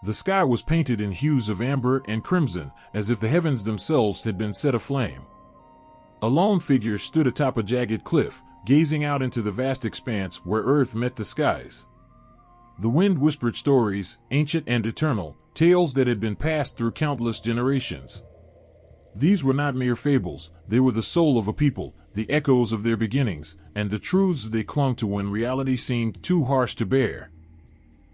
The sky was painted in hues of amber and crimson, as if the heavens themselves had been set aflame. A lone figure stood atop a jagged cliff, gazing out into the vast expanse where earth met the skies. The wind whispered stories, ancient and eternal, tales that had been passed through countless generations. These were not mere fables, they were the soul of a people, the echoes of their beginnings, and the truths they clung to when reality seemed too harsh to bear.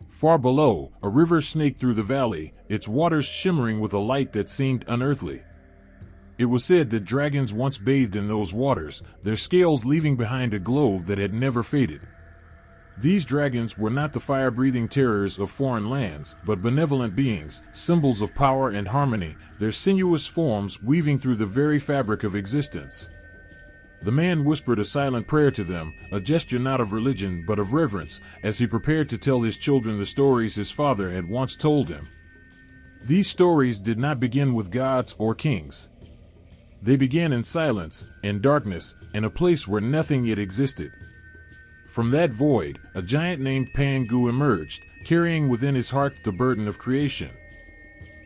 Far below, a river snaked through the valley, its waters shimmering with a light that seemed unearthly. It was said that dragons once bathed in those waters, their scales leaving behind a glow that had never faded. These dragons were not the fire-breathing terrors of foreign lands, but benevolent beings, symbols of power and harmony, their sinuous forms weaving through the very fabric of existence. The man whispered a silent prayer to them, a gesture not of religion but of reverence, as he prepared to tell his children the stories his father had once told him. These stories did not begin with gods or kings. They began in silence, in darkness, in a place where nothing yet existed. From that void, a giant named Pangu emerged, carrying within his heart the burden of creation.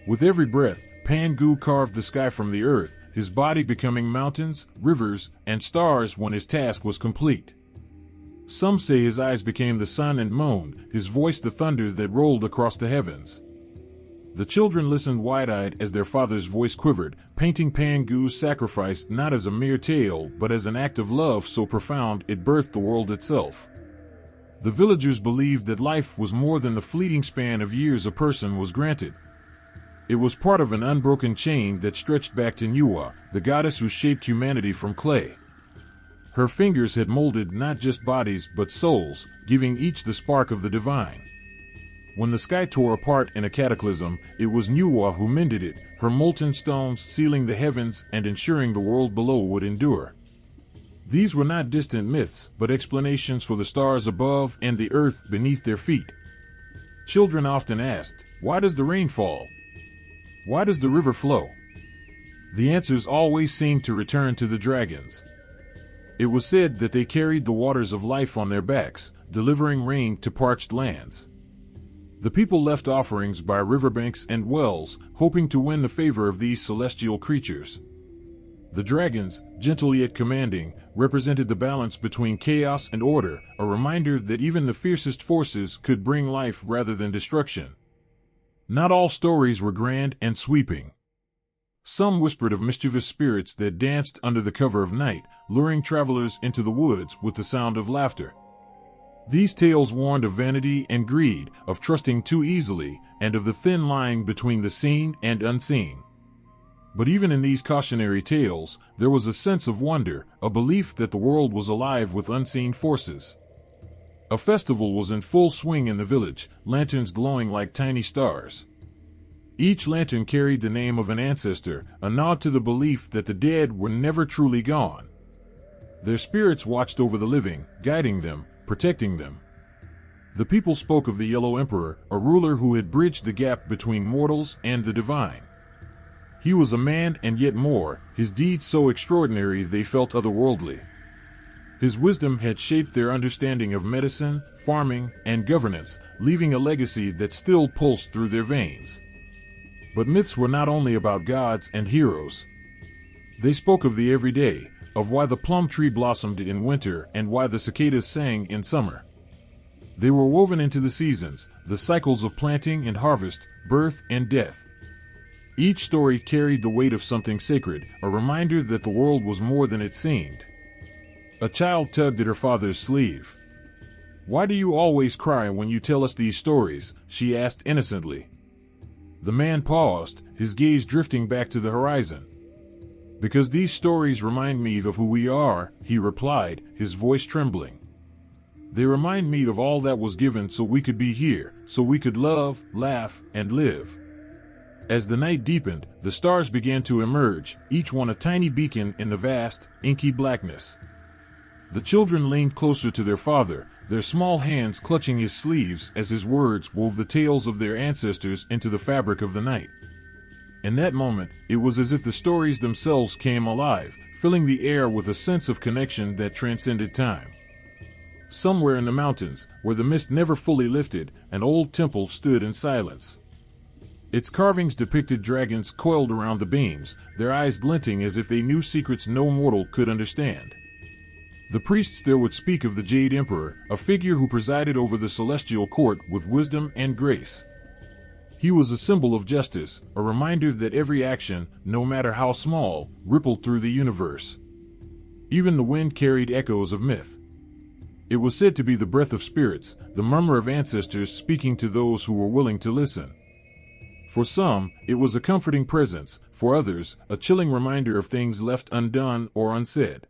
With every breath, Pangu carved the sky from the earth, his body becoming mountains, rivers, and stars when his task was complete. Some say his eyes became the sun and moon, his voice the thunder that rolled across the heavens. The children listened wide-eyed as their father's voice quivered, painting Pangu's sacrifice not as a mere tale but as an act of love so profound it birthed the world itself. The villagers believed that life was more than the fleeting span of years a person was granted. It was part of an unbroken chain that stretched back to Nuwa, the goddess who shaped humanity from clay. Her fingers had molded not just bodies but souls, giving each the spark of the divine. When the sky tore apart in a cataclysm, it was Nuwa who mended it, her molten stones sealing the heavens and ensuring the world below would endure. These were not distant myths, but explanations for the stars above and the earth beneath their feet. Children often asked, "Why does the rain fall? Why does the river flow?" The answers always seemed to return to the dragons. It was said that they carried the waters of life on their backs, delivering rain to parched lands. The people left offerings by riverbanks and wells, hoping to win the favor of these celestial creatures. The dragons, gentle yet commanding, represented the balance between chaos and order, a reminder that even the fiercest forces could bring life rather than destruction. Not all stories were grand and sweeping. Some whispered of mischievous spirits that danced under the cover of night, luring travelers into the woods with the sound of laughter. These tales warned of vanity and greed, of trusting too easily, and of the thin line between the seen and unseen. But even in these cautionary tales, there was a sense of wonder, a belief that the world was alive with unseen forces. A festival was in full swing in the village, lanterns glowing like tiny stars. Each lantern carried the name of an ancestor, a nod to the belief that the dead were never truly gone. Their spirits watched over the living, guiding them, protecting them. The people spoke of the Yellow Emperor, a ruler who had bridged the gap between mortals and the divine. He was a man and yet more, his deeds so extraordinary they felt otherworldly. His wisdom had shaped their understanding of medicine, farming, and governance, leaving a legacy that still pulsed through their veins. But myths were not only about gods and heroes. They spoke of the everyday, of why the plum tree blossomed in winter and why the cicadas sang in summer. They were woven into the seasons, the cycles of planting and harvest, birth and death. Each story carried the weight of something sacred, a reminder that the world was more than it seemed. A child tugged at her father's sleeve. "Why do you always cry when you tell us these stories?" she asked innocently. The man paused, his gaze drifting back to the horizon. "Because these stories remind me of who we are," he replied, his voice trembling. "They remind me of all that was given so we could be here, so we could love, laugh, and live." As the night deepened, the stars began to emerge, each one a tiny beacon in the vast, inky blackness. The children leaned closer to their father, their small hands clutching his sleeves as his words wove the tales of their ancestors into the fabric of the night. In that moment, it was as if the stories themselves came alive, filling the air with a sense of connection that transcended time. Somewhere in the mountains, where the mist never fully lifted, an old temple stood in silence. Its carvings depicted dragons coiled around the beams, their eyes glinting as if they knew secrets no mortal could understand. The priests there would speak of the Jade Emperor, a figure who presided over the celestial court with wisdom and grace. He was a symbol of justice, a reminder that every action, no matter how small, rippled through the universe. Even the wind carried echoes of myth. It was said to be the breath of spirits, the murmur of ancestors speaking to those who were willing to listen. For some, it was a comforting presence, for others, a chilling reminder of things left undone or unsaid.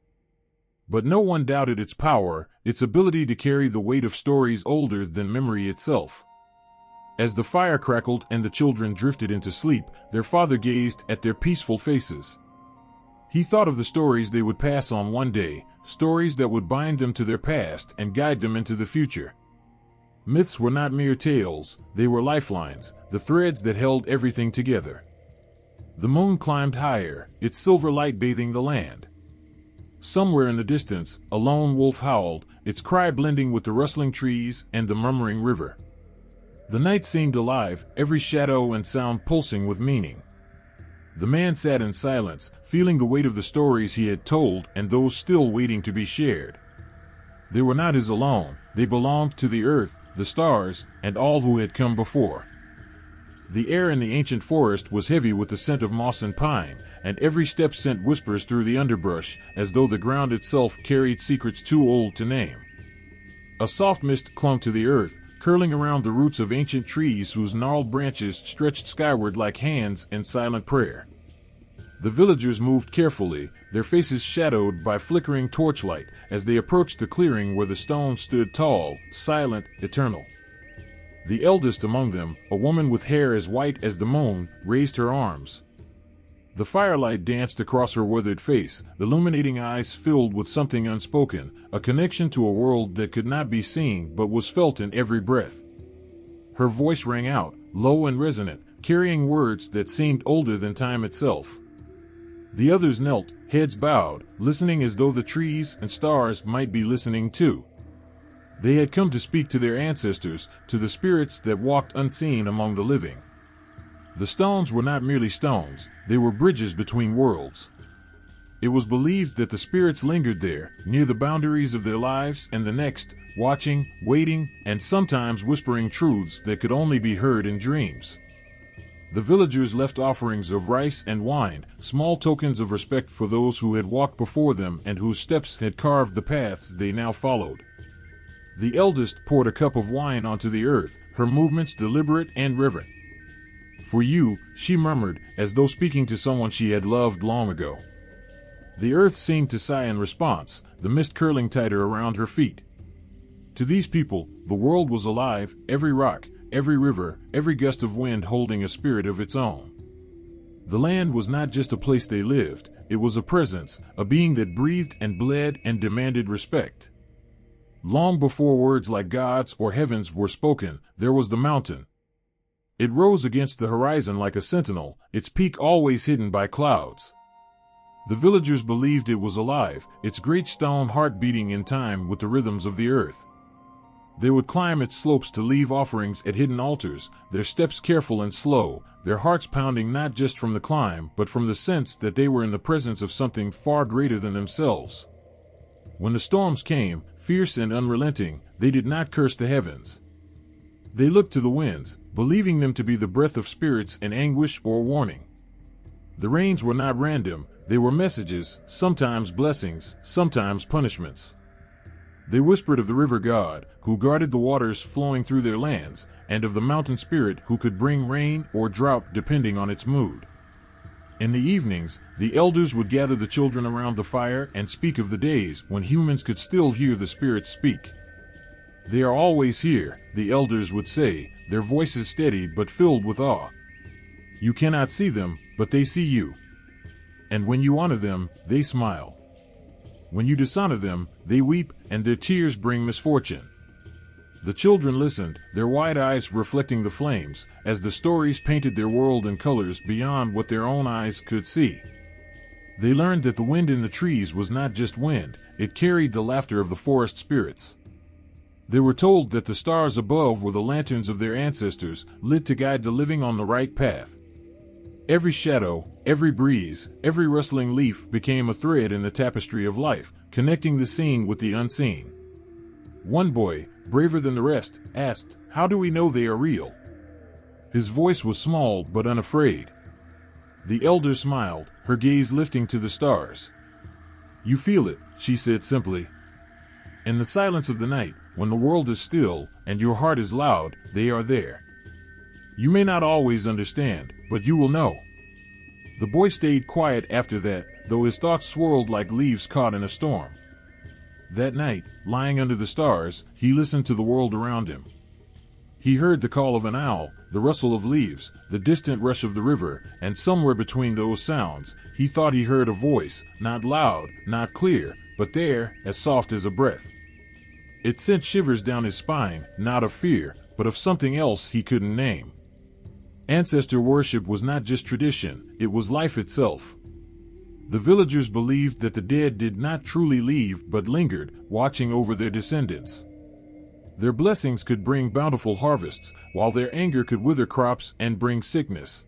But no one doubted its power, its ability to carry the weight of stories older than memory itself. As the fire crackled and the children drifted into sleep, their father gazed at their peaceful faces. He thought of the stories they would pass on one day, stories that would bind them to their past and guide them into the future. Myths were not mere tales, they were lifelines, the threads that held everything together. The moon climbed higher, its silver light bathing the land. Somewhere in the distance, a lone wolf howled, its cry blending with the rustling trees and the murmuring river. The night seemed alive, every shadow and sound pulsing with meaning. The man sat in silence, feeling the weight of the stories he had told and those still waiting to be shared. They were not his alone, they belonged to the earth, the stars, and all who had come before. The air in the ancient forest was heavy with the scent of moss and pine, and every step sent whispers through the underbrush, as though the ground itself carried secrets too old to name. A soft mist clung to the earth, curling around the roots of ancient trees whose gnarled branches stretched skyward like hands in silent prayer. The villagers moved carefully, their faces shadowed by flickering torchlight, as they approached the clearing where the stone stood tall, silent, eternal. The eldest among them, a woman with hair as white as the moon, raised her arms. The firelight danced across her withered face, illuminating eyes filled with something unspoken, a connection to a world that could not be seen but was felt in every breath. Her voice rang out, low and resonant, carrying words that seemed older than time itself. The others knelt, heads bowed, listening as though the trees and stars might be listening too. They had come to speak to their ancestors, to the spirits that walked unseen among the living. The stones were not merely stones, they were bridges between worlds. It was believed that the spirits lingered there, near the boundaries of their lives and the next, watching, waiting, and sometimes whispering truths that could only be heard in dreams. The villagers left offerings of rice and wine, small tokens of respect for those who had walked before them and whose steps had carved the paths they now followed. The eldest poured a cup of wine onto the earth, her movements deliberate and reverent. "For you," she murmured, as though speaking to someone she had loved long ago. The earth seemed to sigh in response, the mist curling tighter around her feet. To these people, the world was alive, every rock, every river, every gust of wind holding a spirit of its own. The land was not just a place they lived, it was a presence, a being that breathed and bled and demanded respect. Long before words like gods or heavens were spoken, there was the mountain. It rose against the horizon like a sentinel, its peak always hidden by clouds. The villagers believed it was alive, its great stone heart beating in time with the rhythms of the earth. They would climb its slopes to leave offerings at hidden altars, their steps careful and slow, their hearts pounding not just from the climb but from the sense that they were in the presence of something far greater than themselves. When the storms came, fierce and unrelenting, they did not curse the heavens. They looked to the winds, believing them to be the breath of spirits in anguish or warning. The rains were not random, they were messages, sometimes blessings, sometimes punishments. They whispered of the river god, who guarded the waters flowing through their lands, and of the mountain spirit who could bring rain or drought depending on its mood. In the evenings, the elders would gather the children around the fire and speak of the days when humans could still hear the spirits speak. "They are always here," the elders would say, their voices steady but filled with awe. "You cannot see them, but they see you. And when you honor them, they smile. When you dishonor them, they weep, and their tears bring misfortune." The children listened, their wide eyes reflecting the flames, as the stories painted their world in colors beyond what their own eyes could see. They learned that the wind in the trees was not just wind, it carried the laughter of the forest spirits. They were told that the stars above were the lanterns of their ancestors, lit to guide the living on the right path. Every shadow, every breeze, every rustling leaf became a thread in the tapestry of life, connecting the seen with the unseen. One boy, braver than the rest, asked, "How do we know they are real?" His voice was small but unafraid. The elder smiled, her gaze lifting to the stars. "You feel it," she said simply. "In the silence of the night, when the world is still and your heart is loud, they are there. You may not always understand, but you will know." The boy stayed quiet after that, though his thoughts swirled like leaves caught in a storm. That night, lying under the stars, he listened to the world around him. He heard the call of an owl, the rustle of leaves, the distant rush of the river, and somewhere between those sounds, he thought he heard a voice, not loud, not clear, but there, as soft as a breath. It sent shivers down his spine, not of fear, but of something else he couldn't name. Ancestor worship was not just tradition, it was life itself. The villagers believed that the dead did not truly leave but lingered, watching over their descendants. Their blessings could bring bountiful harvests, while their anger could wither crops and bring sickness.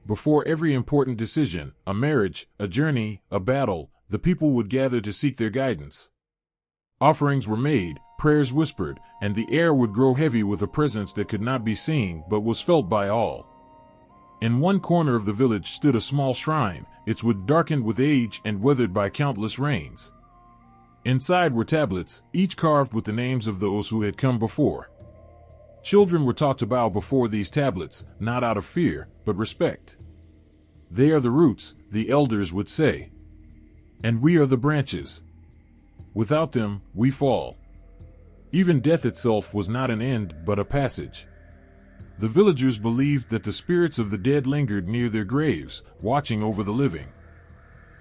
Before every important decision, a marriage, a journey, a battle, the people would gather to seek their guidance. Offerings were made, prayers whispered, and the air would grow heavy with a presence that could not be seen but was felt by all. In one corner of the village stood a small shrine, its wood darkened with age and weathered by countless rains. Inside were tablets, each carved with the names of those who had come before. Children were taught to bow before these tablets, not out of fear, but respect. "They are the roots," the elders would say. "And we are the branches. Without them, we fall." Even death itself was not an end, but a passage. The villagers believed that the spirits of the dead lingered near their graves, watching over the living.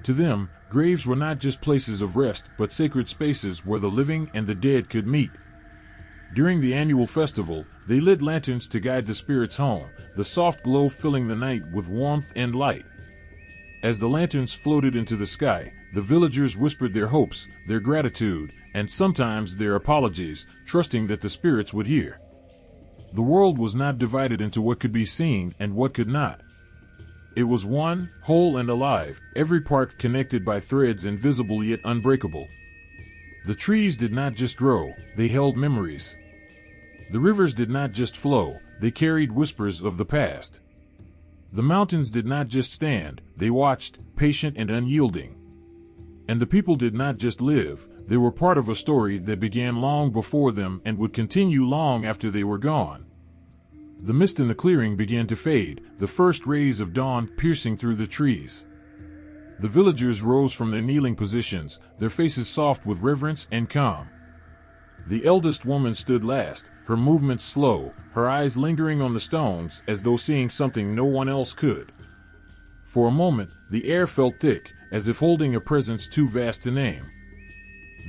To them, graves were not just places of rest, but sacred spaces where the living and the dead could meet. During the annual festival, they lit lanterns to guide the spirits home, the soft glow filling the night with warmth and light. As the lanterns floated into the sky, the villagers whispered their hopes, their gratitude, and sometimes their apologies, trusting that the spirits would hear. The world was not divided into what could be seen and what could not. It was one, whole and alive, every part connected by threads invisible yet unbreakable. The trees did not just grow, they held memories. The rivers did not just flow, they carried whispers of the past. The mountains did not just stand, they watched, patient and unyielding. And the people did not just live, they were part of a story that began long before them and would continue long after they were gone. The mist in the clearing began to fade, the first rays of dawn piercing through the trees. The villagers rose from their kneeling positions, their faces soft with reverence and calm. The eldest woman stood last, her movements slow, her eyes lingering on the stones as though seeing something no one else could. For a moment, the air felt thick, as if holding a presence too vast to name.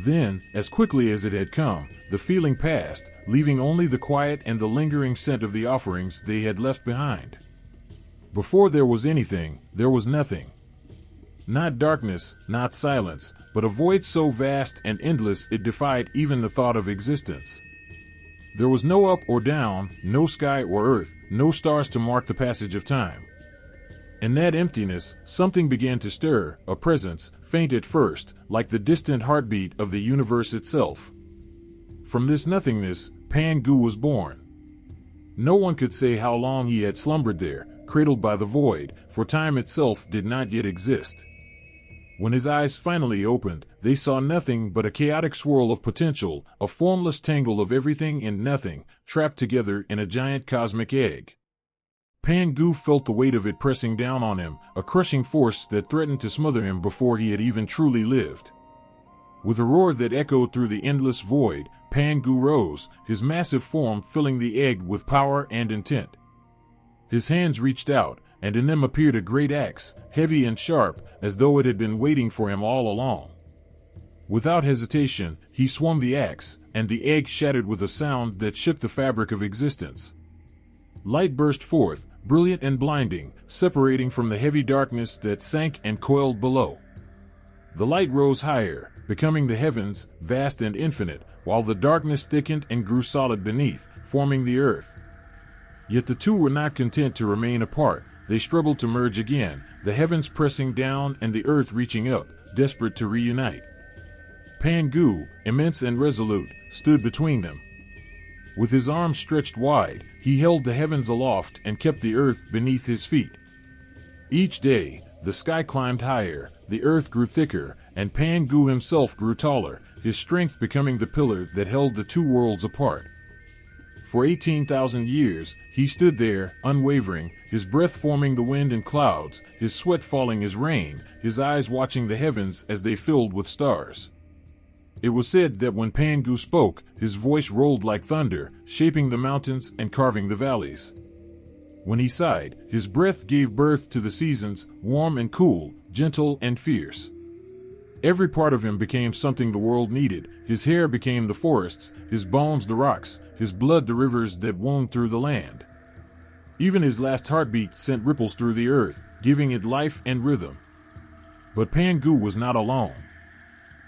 Then, as quickly as it had come, the feeling passed, leaving only the quiet and the lingering scent of the offerings they had left behind. Before there was anything, there was nothing. Not darkness, not silence, but a void so vast and endless it defied even the thought of existence. There was no up or down, no sky or earth, no stars to mark the passage of time. In that emptiness, something began to stir, a presence, faint at first, like the distant heartbeat of the universe itself. From this nothingness, Pangu was born. No one could say how long he had slumbered there, cradled by the void, for time itself did not yet exist. When his eyes finally opened, they saw nothing but a chaotic swirl of potential, a formless tangle of everything and nothing, trapped together in a giant cosmic egg. Pangu felt the weight of it pressing down on him, a crushing force that threatened to smother him before he had even truly lived. With a roar that echoed through the endless void, Pangu rose, his massive form filling the egg with power and intent. His hands reached out, and in them appeared a great axe, heavy and sharp, as though it had been waiting for him all along. Without hesitation, he swung the axe, and the egg shattered with a sound that shook the fabric of existence. Light burst forth, brilliant and blinding, separating from the heavy darkness that sank and coiled below. The light rose higher, becoming the heavens, vast and infinite, while the darkness thickened and grew solid beneath, forming the earth. Yet the two were not content to remain apart. They struggled to merge again, the heavens pressing down and the earth reaching up, desperate to reunite. Pangu, immense and resolute, stood between them. With his arms stretched wide, he held the heavens aloft and kept the earth beneath his feet. Each day, the sky climbed higher, the earth grew thicker, and Pangu himself grew taller, his strength becoming the pillar that held the two worlds apart. For 18,000 years, he stood there, unwavering, his breath forming the wind and clouds, his sweat falling as rain, his eyes watching the heavens as they filled with stars. It was said that when Pangu spoke, his voice rolled like thunder, shaping the mountains and carving the valleys. When he sighed, his breath gave birth to the seasons, warm and cool, gentle and fierce. Every part of him became something the world needed. His hair became the forests, his bones the rocks, his blood the rivers that wound through the land. Even his last heartbeat sent ripples through the earth, giving it life and rhythm. But Pangu was not alone.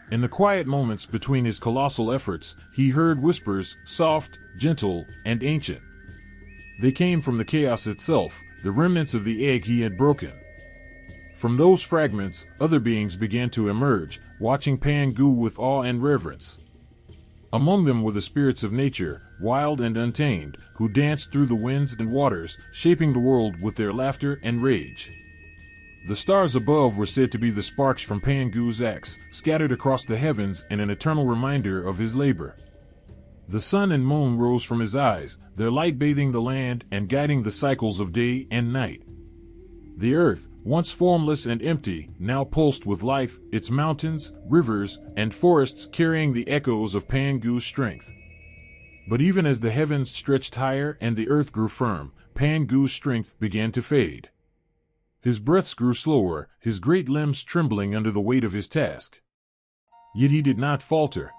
In the quiet moments between his colossal efforts, he heard whispers, soft, gentle, and ancient. They came from the chaos itself, the remnants of the egg he had broken. From those fragments, other beings began to emerge, watching Pangu with awe and reverence. Among them were the spirits of nature, wild and untamed, who danced through the winds and waters, shaping the world with their laughter and rage. The stars above were said to be the sparks from Pangu's axe, scattered across the heavens in an eternal reminder of his labor. The sun and moon rose from his eyes, their light bathing the land and guiding the cycles of day and night. The earth, once formless and empty, now pulsed with life, its mountains, rivers, and forests carrying the echoes of Pangu's strength. But even as the heavens stretched higher and the earth grew firm, Pangu's strength began to fade. His breaths grew slower, his great limbs trembling under the weight of his task. Yet he did not falter.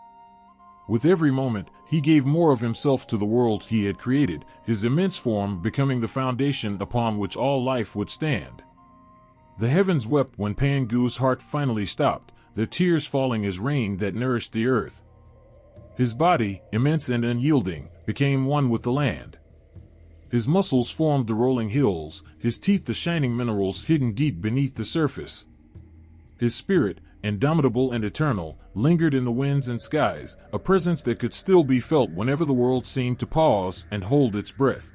With every moment, he gave more of himself to the world he had created, his immense form becoming the foundation upon which all life would stand. The heavens wept when Pangu's heart finally stopped, their tears falling as rain that nourished the earth. His body, immense and unyielding, became one with the land. His muscles formed the rolling hills, his teeth the shining minerals hidden deep beneath the surface. His spirit, indomitable and eternal, lingered in the winds and skies, a presence that could still be felt whenever the world seemed to pause and hold its breath.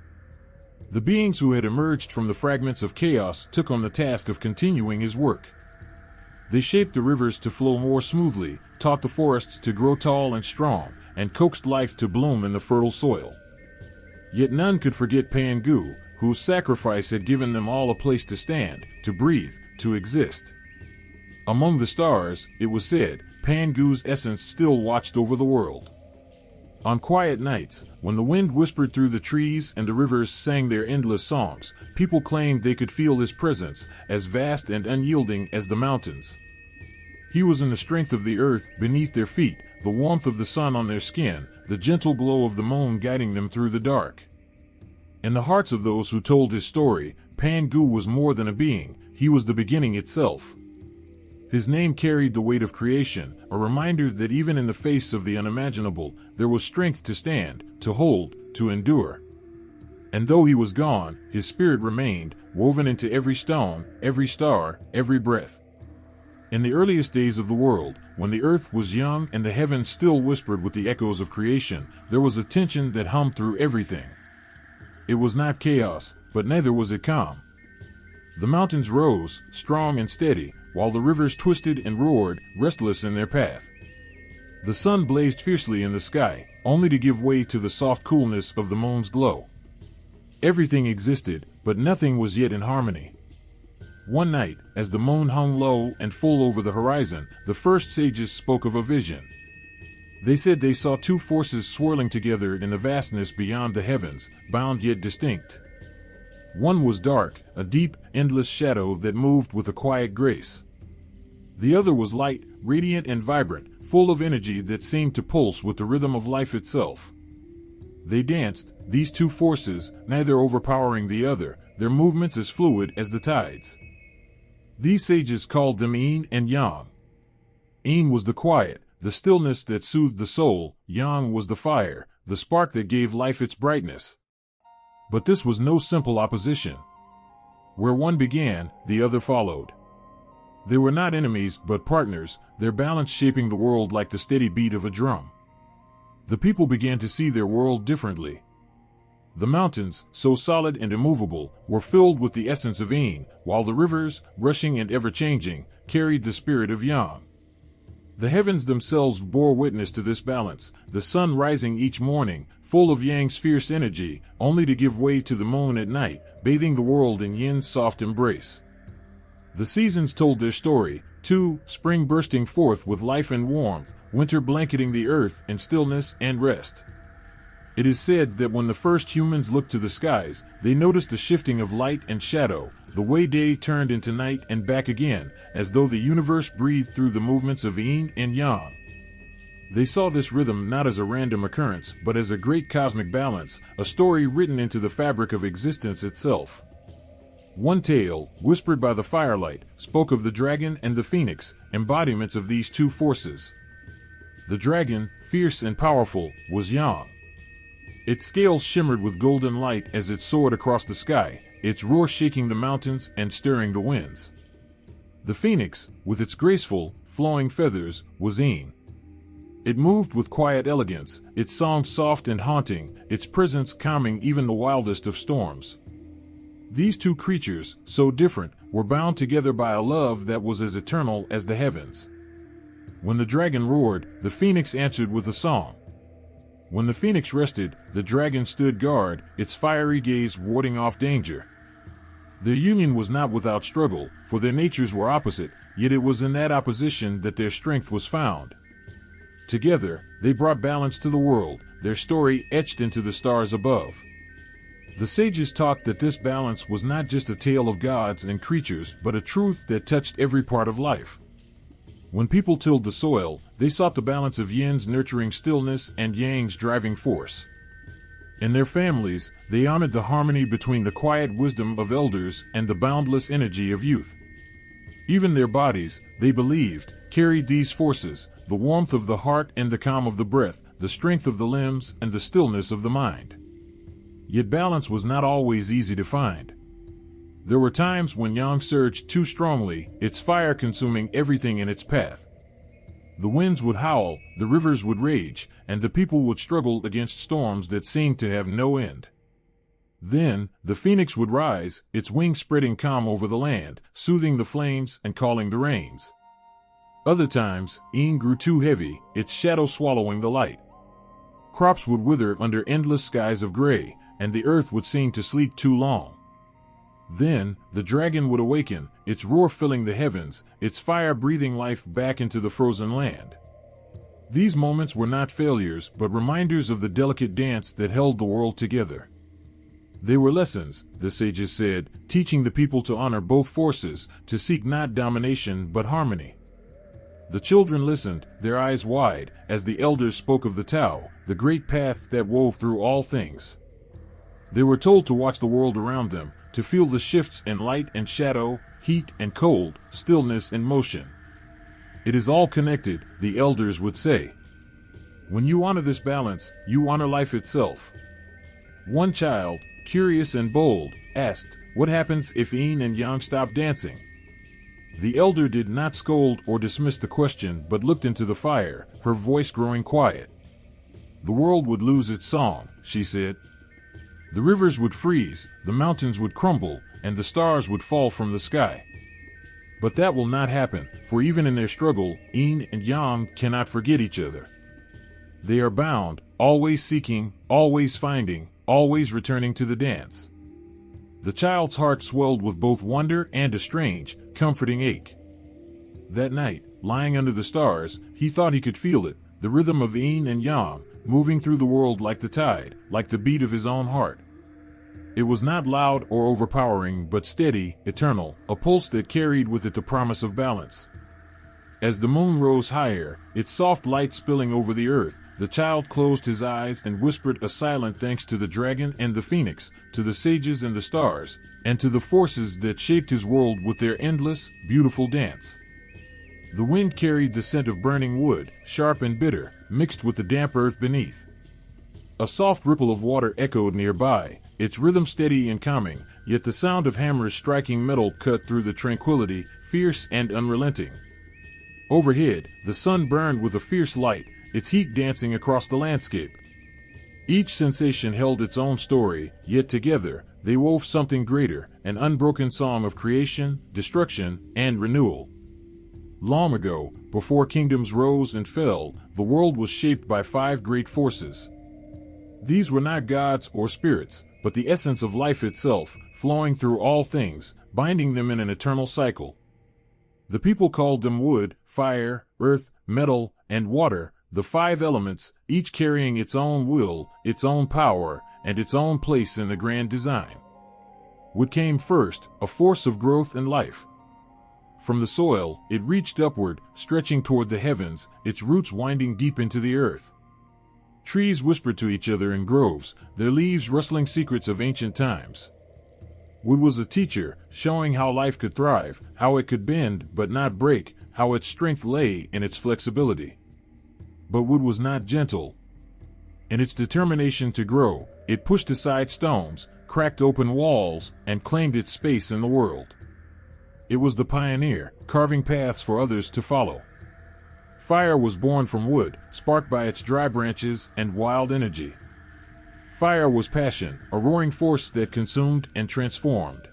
The beings who had emerged from the fragments of chaos took on the task of continuing his work. They shaped the rivers to flow more smoothly, taught the forests to grow tall and strong, and coaxed life to bloom in the fertile soil. Yet none could forget Pangu, whose sacrifice had given them all a place to stand, to breathe, to exist. Among the stars, it was said, Pangu's essence still watched over the world. On quiet nights, when the wind whispered through the trees and the rivers sang their endless songs, people claimed they could feel his presence, as vast and unyielding as the mountains. He was in the strength of the earth beneath their feet, the warmth of the sun on their skin, the gentle glow of the moon guiding them through the dark. In the hearts of those who told his story, Pangu was more than a being, he was the beginning itself. His name carried the weight of creation, a reminder that even in the face of the unimaginable, there was strength to stand, to hold, to endure. And though he was gone, his spirit remained, woven into every stone, every star, every breath. In the earliest days of the world, when the earth was young and the heavens still whispered with the echoes of creation, there was a tension that hummed through everything. It was not chaos, but neither was it calm. The mountains rose, strong and steady, while the rivers twisted and roared, restless in their path. The sun blazed fiercely in the sky, only to give way to the soft coolness of the moon's glow. Everything existed, but nothing was yet in harmony. One night, as the moon hung low and full over the horizon, the first sages spoke of a vision. They said they saw two forces swirling together in the vastness beyond the heavens, bound yet distinct. One was dark, a deep, endless shadow that moved with a quiet grace. The other was light, radiant and vibrant, full of energy that seemed to pulse with the rhythm of life itself. They danced, these two forces, neither overpowering the other, their movements as fluid as the tides. These sages called them yin and yang. Yin was the quiet, the stillness that soothed the soul. Yang was the fire, the spark that gave life its brightness. But this was no simple opposition. Where one began, the other followed. They were not enemies, but partners, their balance shaping the world like the steady beat of a drum. The people began to see their world differently. The mountains, so solid and immovable, were filled with the essence of Yin, while the rivers, rushing and ever-changing, carried the spirit of Yang. The heavens themselves bore witness to this balance, the sun rising each morning, full of Yang's fierce energy, only to give way to the moon at night, bathing the world in Yin's soft embrace. The seasons told their story, too, spring bursting forth with life and warmth, winter blanketing the earth in stillness and rest. It is said that when the first humans looked to the skies, they noticed the shifting of light and shadow, the way day turned into night and back again, as though the universe breathed through the movements of Yin and Yang. They saw this rhythm not as a random occurrence, but as a great cosmic balance, a story written into the fabric of existence itself. One tale, whispered by the firelight, spoke of the dragon and the phoenix, embodiments of these two forces. The dragon, fierce and powerful, was Yang. Its scales shimmered with golden light as it soared across the sky, its roar shaking the mountains and stirring the winds. The phoenix, with its graceful, flowing feathers, was Yin. It moved with quiet elegance, its song soft and haunting, its presence calming even the wildest of storms. These two creatures, so different, were bound together by a love that was as eternal as the heavens. When the dragon roared, the phoenix answered with a song. When the phoenix rested, the dragon stood guard, its fiery gaze warding off danger. Their union was not without struggle, for their natures were opposite, yet it was in that opposition that their strength was found. Together, they brought balance to the world, their story etched into the stars above. The sages taught that this balance was not just a tale of gods and creatures, but a truth that touched every part of life. When people tilled the soil, they sought the balance of Yin's nurturing stillness and Yang's driving force. In their families, they honored the harmony between the quiet wisdom of elders and the boundless energy of youth. Even their bodies, they believed, carried these forces, the warmth of the heart and the calm of the breath, the strength of the limbs and the stillness of the mind. Yet balance was not always easy to find. There were times when Yang surged too strongly, its fire consuming everything in its path. The winds would howl, the rivers would rage, and the people would struggle against storms that seemed to have no end. Then, the phoenix would rise, its wings spreading calm over the land, soothing the flames and calling the rains. Other times, Yin grew too heavy, its shadow swallowing the light. Crops would wither under endless skies of gray, and the earth would seem to sleep too long. Then, the dragon would awaken, its roar filling the heavens, its fire breathing life back into the frozen land. These moments were not failures, but reminders of the delicate dance that held the world together. They were lessons, the sages said, teaching the people to honor both forces, to seek not domination but harmony. The children listened, their eyes wide, as the elders spoke of the Tao, the great path that wove through all things. They were told to watch the world around them, to feel the shifts in light and shadow, heat and cold, stillness and motion. It is all connected, the elders would say. When you honor this balance, you honor life itself. One child, curious and bold, asked, "What happens if Yin and Yang stop dancing?" The elder did not scold or dismiss the question, but looked into the fire, her voice growing quiet. "The world would lose its song," she said. "The rivers would freeze, the mountains would crumble, and the stars would fall from the sky. But that will not happen, for even in their struggle, Yin and Yang cannot forget each other. They are bound, always seeking, always finding, always returning to the dance." The child's heart swelled with both wonder and a strange, comforting ache. That night, lying under the stars, he thought he could feel it, the rhythm of Yin and Yang, moving through the world like the tide, like the beat of his own heart. It was not loud or overpowering, but steady, eternal, a pulse that carried with it the promise of balance. As the moon rose higher, its soft light spilling over the earth, the child closed his eyes and whispered a silent thanks to the dragon and the phoenix, to the sages and the stars, and to the forces that shaped his world with their endless, beautiful dance. The wind carried the scent of burning wood, sharp and bitter, mixed with the damp earth beneath. A soft ripple of water echoed nearby, its rhythm steady and calming, yet the sound of hammers striking metal cut through the tranquility, fierce and unrelenting. Overhead, the sun burned with a fierce light, its heat dancing across the landscape. Each sensation held its own story, yet together, they wove something greater, an unbroken song of creation, destruction, and renewal. Long ago, before kingdoms rose and fell, the world was shaped by 5 great forces. These were not gods or spirits, but the essence of life itself, flowing through all things, binding them in an eternal cycle. The people called them wood, fire, earth, metal, and water, the 5 elements, each carrying its own will, its own power, and its own place in the grand design. Wood came first, a force of growth and life. From the soil, it reached upward, stretching toward the heavens, its roots winding deep into the earth. Trees whispered to each other in groves, their leaves rustling secrets of ancient times. Wood was a teacher, showing how life could thrive, how it could bend but not break, how its strength lay in its flexibility. But wood was not gentle. In its determination to grow, it pushed aside stones, cracked open walls, and claimed its space in the world. It was the pioneer, carving paths for others to follow. Fire was born from wood, sparked by its dry branches and wild energy. Fire was passion, a roaring force that consumed and transformed.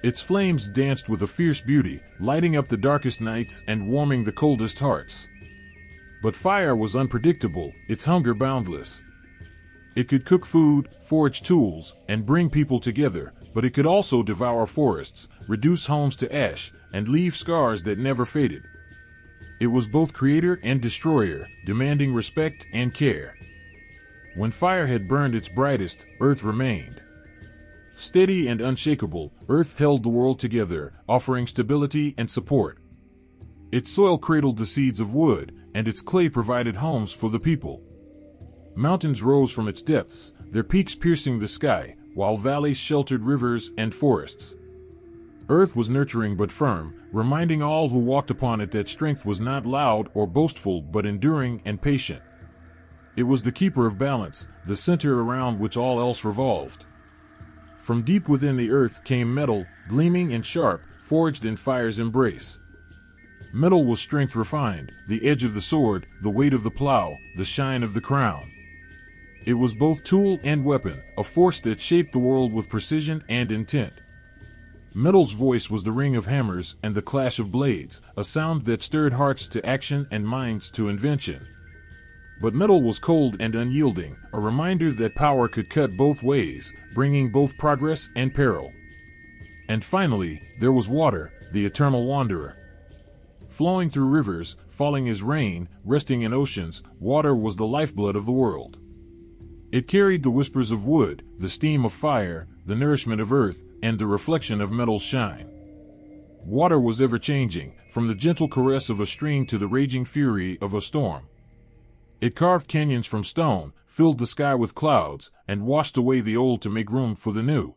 Its flames danced with a fierce beauty, lighting up the darkest nights and warming the coldest hearts. But fire was unpredictable, its hunger boundless. It could cook food, forge tools, and bring people together, but it could also devour forests, reduce homes to ash, and leave scars that never faded. It was both creator and destroyer, demanding respect and care. When fire had burned its brightest, earth remained. Steady and unshakable, earth held the world together, offering stability and support. Its soil cradled the seeds of wood, and its clay provided homes for the people. Mountains rose from its depths, their peaks piercing the sky, while valleys sheltered rivers and forests. Earth was nurturing but firm, reminding all who walked upon it that strength was not loud or boastful but enduring and patient. It was the keeper of balance, the center around which all else revolved. From deep within the earth came metal, gleaming and sharp, forged in fire's embrace. Metal was strength refined, the edge of the sword, the weight of the plow, the shine of the crown. It was both tool and weapon, a force that shaped the world with precision and intent. Metal's voice was the ring of hammers and the clash of blades, a sound that stirred hearts to action and minds to invention. But metal was cold and unyielding, a reminder that power could cut both ways, bringing both progress and peril. And finally, there was water, the eternal wanderer. Flowing through rivers, falling as rain, resting in oceans, water was the lifeblood of the world. It carried the whispers of wood, the steam of fire, the nourishment of earth, and the reflection of metal's shine. Water was ever-changing, from the gentle caress of a stream to the raging fury of a storm. It carved canyons from stone, filled the sky with clouds, and washed away the old to make room for the new.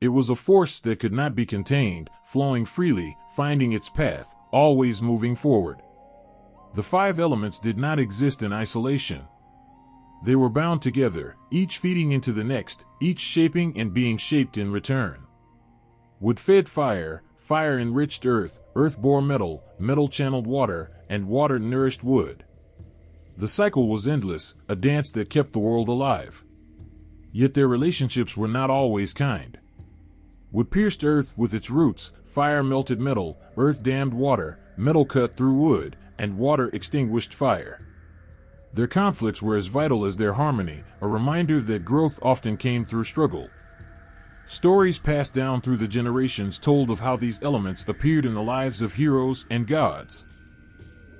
It was a force that could not be contained, flowing freely, finding its path, always moving forward. The 5 elements did not exist in isolation. They were bound together, each feeding into the next, each shaping and being shaped in return. Wood fed fire, fire enriched earth, earth bore metal, metal channeled water, and water nourished wood. The cycle was endless, a dance that kept the world alive. Yet their relationships were not always kind. Wood pierced earth with its roots, fire melted metal, earth dammed water, metal cut through wood, and water extinguished fire. Their conflicts were as vital as their harmony, a reminder that growth often came through struggle. Stories passed down through the generations told of how these elements appeared in the lives of heroes and gods.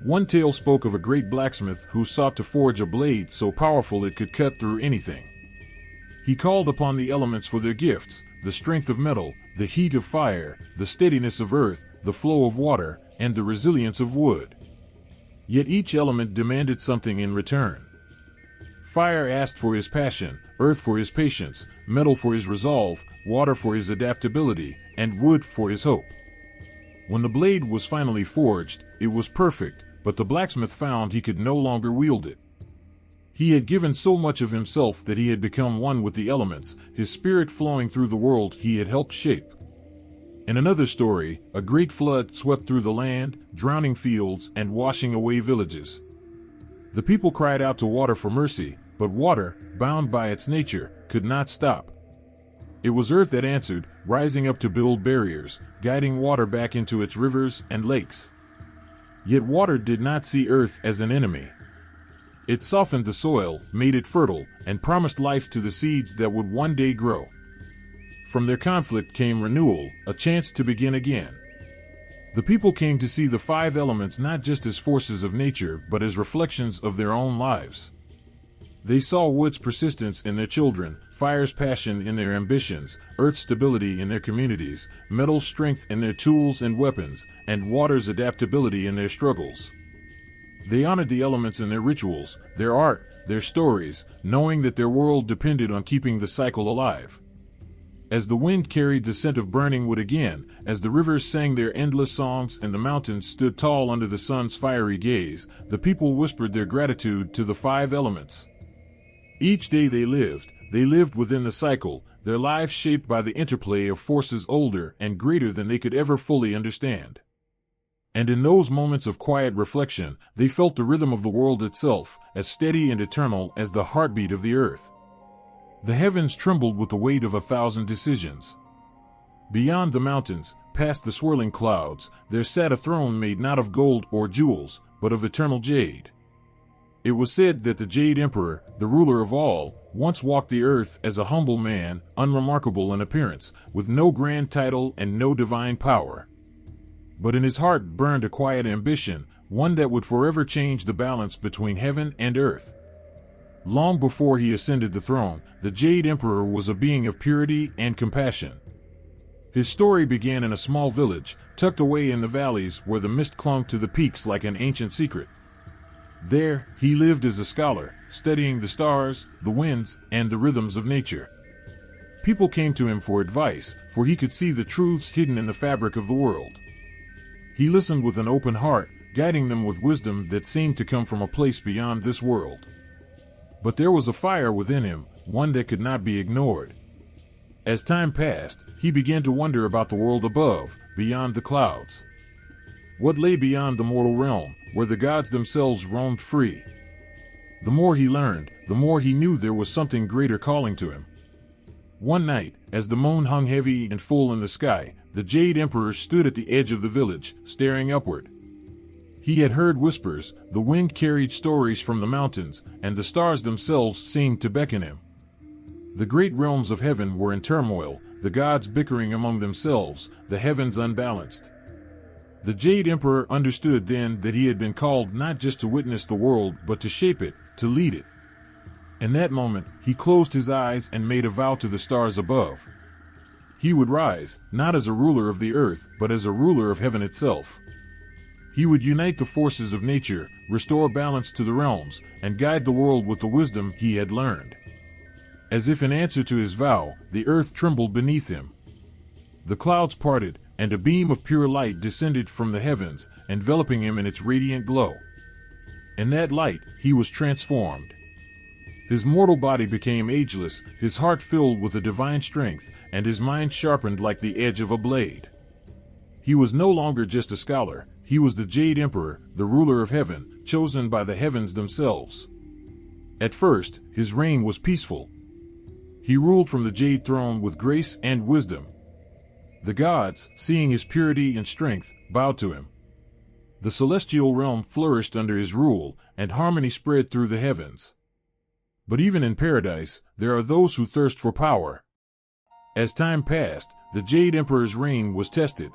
One tale spoke of a great blacksmith who sought to forge a blade so powerful it could cut through anything. He called upon the elements for their gifts, the strength of metal, the heat of fire, the steadiness of earth, the flow of water, and the resilience of wood. Yet each element demanded something in return. Fire asked for his passion, earth for his patience, metal for his resolve, water for his adaptability, and wood for his hope. When the blade was finally forged, It was perfect, but the blacksmith found he could no longer wield it. He had given so much of himself that he had become one with the elements, his spirit flowing through the world he had helped shape. In another story, a great flood swept through the land, drowning fields and washing away villages. The people cried out to water for mercy, but water, bound by its nature, could not stop. It was earth that answered, rising up to build barriers, guiding water back into its rivers and lakes. Yet water did not see earth as an enemy. It softened the soil, made it fertile, and promised life to the seeds that would one day grow. From their conflict came renewal, a chance to begin again. The people came to see the five elements not just as forces of nature, but as reflections of their own lives. They saw wood's persistence in their children, fire's passion in their ambitions, earth's stability in their communities, metal's strength in their tools and weapons, and water's adaptability in their struggles. They honored the elements in their rituals, their art, their stories, knowing that their world depended on keeping the cycle alive. As the wind carried the scent of burning wood again, as the rivers sang their endless songs and the mountains stood tall under the sun's fiery gaze, the people whispered their gratitude to the five elements. Each day they lived within the cycle, their lives shaped by the interplay of forces older and greater than they could ever fully understand. And in those moments of quiet reflection, they felt the rhythm of the world itself, as steady and eternal as the heartbeat of the earth. The heavens trembled with the weight of 1,000 decisions. Beyond the mountains, past the swirling clouds, there sat a throne made not of gold or jewels, but of eternal jade. It was said that the Jade Emperor, the ruler of all, once walked the earth as a humble man, unremarkable in appearance, with no grand title and no divine power. But in his heart burned a quiet ambition, one that would forever change the balance between heaven and earth. Long before he ascended the throne, the Jade Emperor was a being of purity and compassion. His story began in a small village, tucked away in the valleys where the mist clung to the peaks like an ancient secret. There, he lived as a scholar, studying the stars, the winds, and the rhythms of nature. People came to him for advice, for he could see the truths hidden in the fabric of the world. He listened with an open heart, guiding them with wisdom that seemed to come from a place beyond this world. But there was a fire within him, one that could not be ignored. As time passed, he began to wonder about the world above, beyond the clouds. What lay beyond the mortal realm, where the gods themselves roamed free? The more he learned, the more he knew there was something greater calling to him. One night, as the moon hung heavy and full in the sky, the Jade Emperor stood at the edge of the village, staring upward. He had heard whispers, the wind carried stories from the mountains, and the stars themselves seemed to beckon him. The great realms of heaven were in turmoil, the gods bickering among themselves, the heavens unbalanced. The Jade Emperor understood then that he had been called not just to witness the world, but to shape it, to lead it. In that moment, he closed his eyes and made a vow to the stars above. He would rise, not as a ruler of the earth, but as a ruler of heaven itself. He would unite the forces of nature, restore balance to the realms, and guide the world with the wisdom he had learned. As if in answer to his vow, the earth trembled beneath him. The clouds parted, and a beam of pure light descended from the heavens, enveloping him in its radiant glow. In that light, he was transformed. His mortal body became ageless, his heart filled with a divine strength, and his mind sharpened like the edge of a blade. He was no longer just a scholar, he was the Jade Emperor, the ruler of heaven, chosen by the heavens themselves. At first, his reign was peaceful. He ruled from the Jade throne with grace and wisdom. The gods, seeing his purity and strength, bowed to him. The celestial realm flourished under his rule, and harmony spread through the heavens. But even in paradise, there are those who thirst for power. As time passed, the Jade Emperor's reign was tested.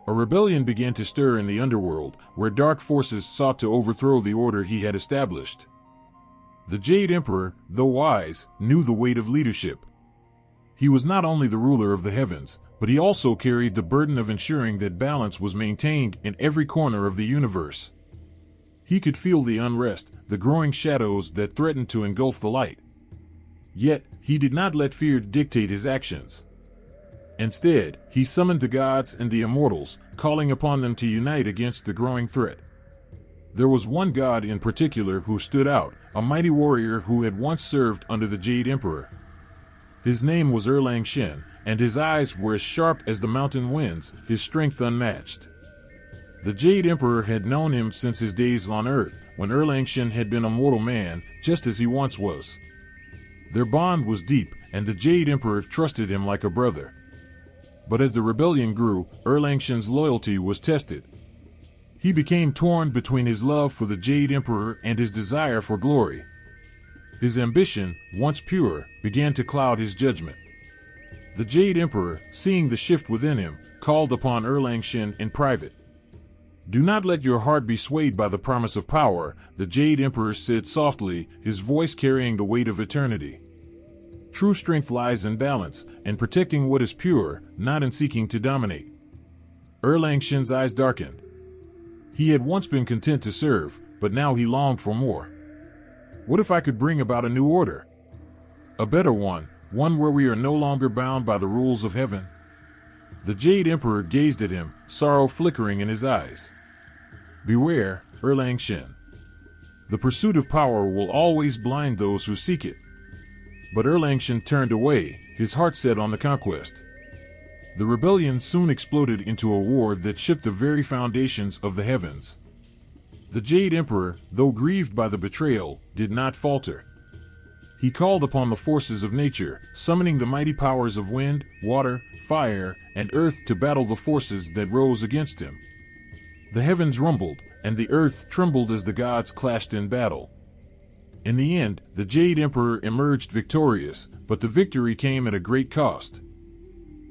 A rebellion began to stir in the underworld, where dark forces sought to overthrow the order he had established. The Jade Emperor, though wise, knew the weight of leadership. He was not only the ruler of the heavens, but he also carried the burden of ensuring that balance was maintained in every corner of the universe. He could feel the unrest, the growing shadows that threatened to engulf the light. Yet, he did not let fear dictate his actions. Instead, he summoned the gods and the immortals, calling upon them to unite against the growing threat. There was one god in particular who stood out, a mighty warrior who had once served under the Jade Emperor. His name was Erlang Shen, and his eyes were as sharp as the mountain winds, his strength unmatched. The Jade Emperor had known him since his days on Earth, when Erlang Shen had been a mortal man, just as he once was. Their bond was deep, and the Jade Emperor trusted him like a brother. But as the rebellion grew, Erlang Shen's loyalty was tested. He became torn between his love for the Jade Emperor and his desire for glory. His ambition, once pure, began to cloud his judgment. The Jade Emperor, seeing the shift within him, called upon Erlang Shen in private. "Do not let your heart be swayed by the promise of power," the Jade Emperor said softly, his voice carrying the weight of eternity. "True strength lies in balance, and protecting what is pure, not in seeking to dominate." Erlang Shen's eyes darkened. He had once been content to serve, but now he longed for more. What if I could bring about a new order? A better one where we are no longer bound by the rules of heaven? The Jade Emperor gazed at him, sorrow flickering in his eyes. "Beware, Erlang Shen. The pursuit of power will always blind those who seek it." But Erlang Shen turned away, his heart set on the conquest. The rebellion soon exploded into a war that shook the very foundations of the heavens. The Jade Emperor, though grieved by the betrayal, did not falter. He called upon the forces of nature, summoning the mighty powers of wind, water, fire, and earth to battle the forces that rose against him. The heavens rumbled, and the earth trembled as the gods clashed in battle. In the end, the Jade Emperor emerged victorious, but the victory came at a great cost.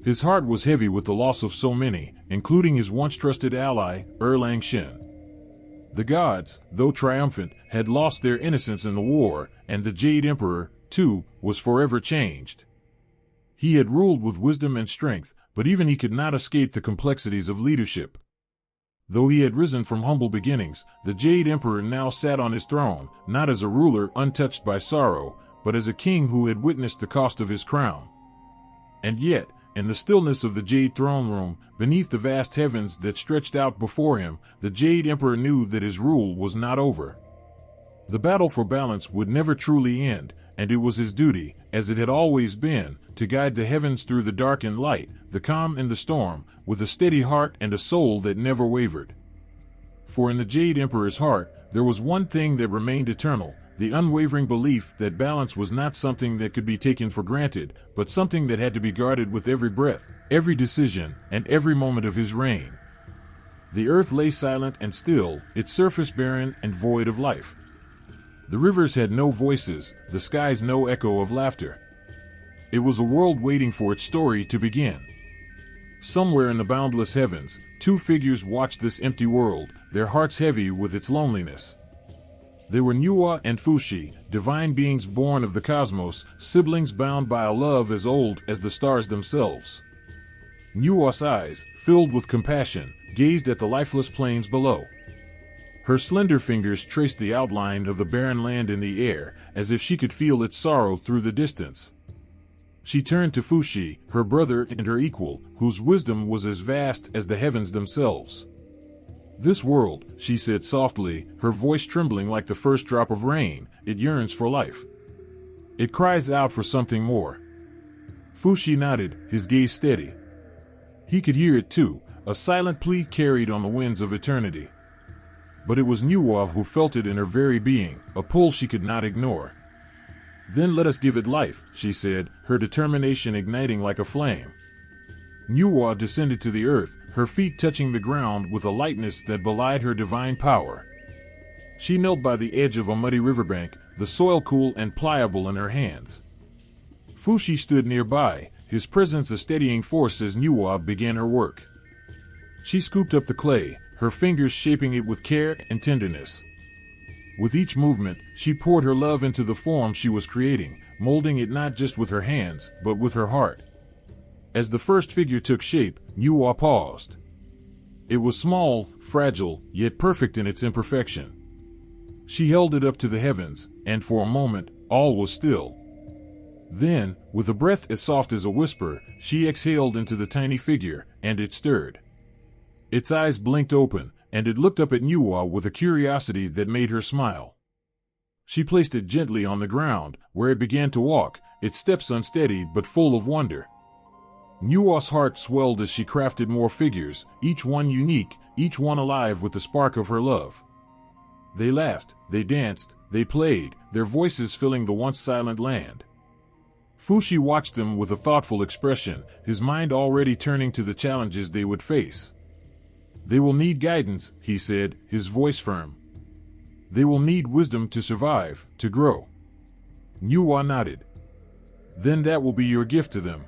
His heart was heavy with the loss of so many, including his once trusted ally, Erlang Shen. The gods, though triumphant, had lost their innocence in the war, and the Jade Emperor, too, was forever changed. He had ruled with wisdom and strength, but even he could not escape the complexities of leadership. Though he had risen from humble beginnings, the Jade Emperor now sat on his throne, not as a ruler untouched by sorrow, but as a king who had witnessed the cost of his crown. And yet, in the stillness of the Jade throne room, beneath the vast heavens that stretched out before him, the Jade Emperor knew that his rule was not over. The battle for balance would never truly end, and it was his duty, as it had always been, to guide the heavens through the dark and light, the calm and the storm, with a steady heart and a soul that never wavered. For in the Jade Emperor's heart, there was one thing that remained eternal, the unwavering belief that balance was not something that could be taken for granted, but something that had to be guarded with every breath, every decision, and every moment of his reign. The earth lay silent and still, its surface barren and void of life. The rivers had no voices, the skies no echo of laughter. It was a world waiting for its story to begin. Somewhere in the boundless heavens, two figures watched this empty world, their hearts heavy with its loneliness. They were Nuwa and Fushi, divine beings born of the cosmos, siblings bound by a love as old as the stars themselves. Nuwa's eyes, filled with compassion, gazed at the lifeless plains below. Her slender fingers traced the outline of the barren land in the air, as if she could feel its sorrow through the distance. She turned to Fushi, her brother and her equal, whose wisdom was as vast as the heavens themselves. "This world," she said softly, her voice trembling like the first drop of rain, "it yearns for life. It cries out for something more." Fushi nodded, his gaze steady. He could hear it too, a silent plea carried on the winds of eternity. But it was Nuwa who felt it in her very being, a pull she could not ignore. "Then let us give it life," she said, her determination igniting like a flame. Nuwa descended to the earth, her feet touching the ground with a lightness that belied her divine power. She knelt by the edge of a muddy riverbank, the soil cool and pliable in her hands. Fushi stood nearby, his presence a steadying force as Nuwa began her work. She scooped up the clay, her fingers shaping it with care and tenderness. With each movement, she poured her love into the form she was creating, molding it not just with her hands, but with her heart. As the first figure took shape, Nuwa paused. It was small, fragile, yet perfect in its imperfection. She held it up to the heavens, and for a moment, all was still. Then, with a breath as soft as a whisper, she exhaled into the tiny figure, and it stirred. Its eyes blinked open, and it looked up at Nuwa with a curiosity that made her smile. She placed it gently on the ground, where it began to walk, its steps unsteady but full of wonder. Nuwa's heart swelled as she crafted more figures, each one unique, each one alive with the spark of her love. They laughed, they danced, they played, their voices filling the once silent land. Fushi watched them with a thoughtful expression, his mind already turning to the challenges they would face. They will need guidance, he said, his voice firm. They will need wisdom to survive, to grow. Nuwa nodded. Then that will be your gift to them.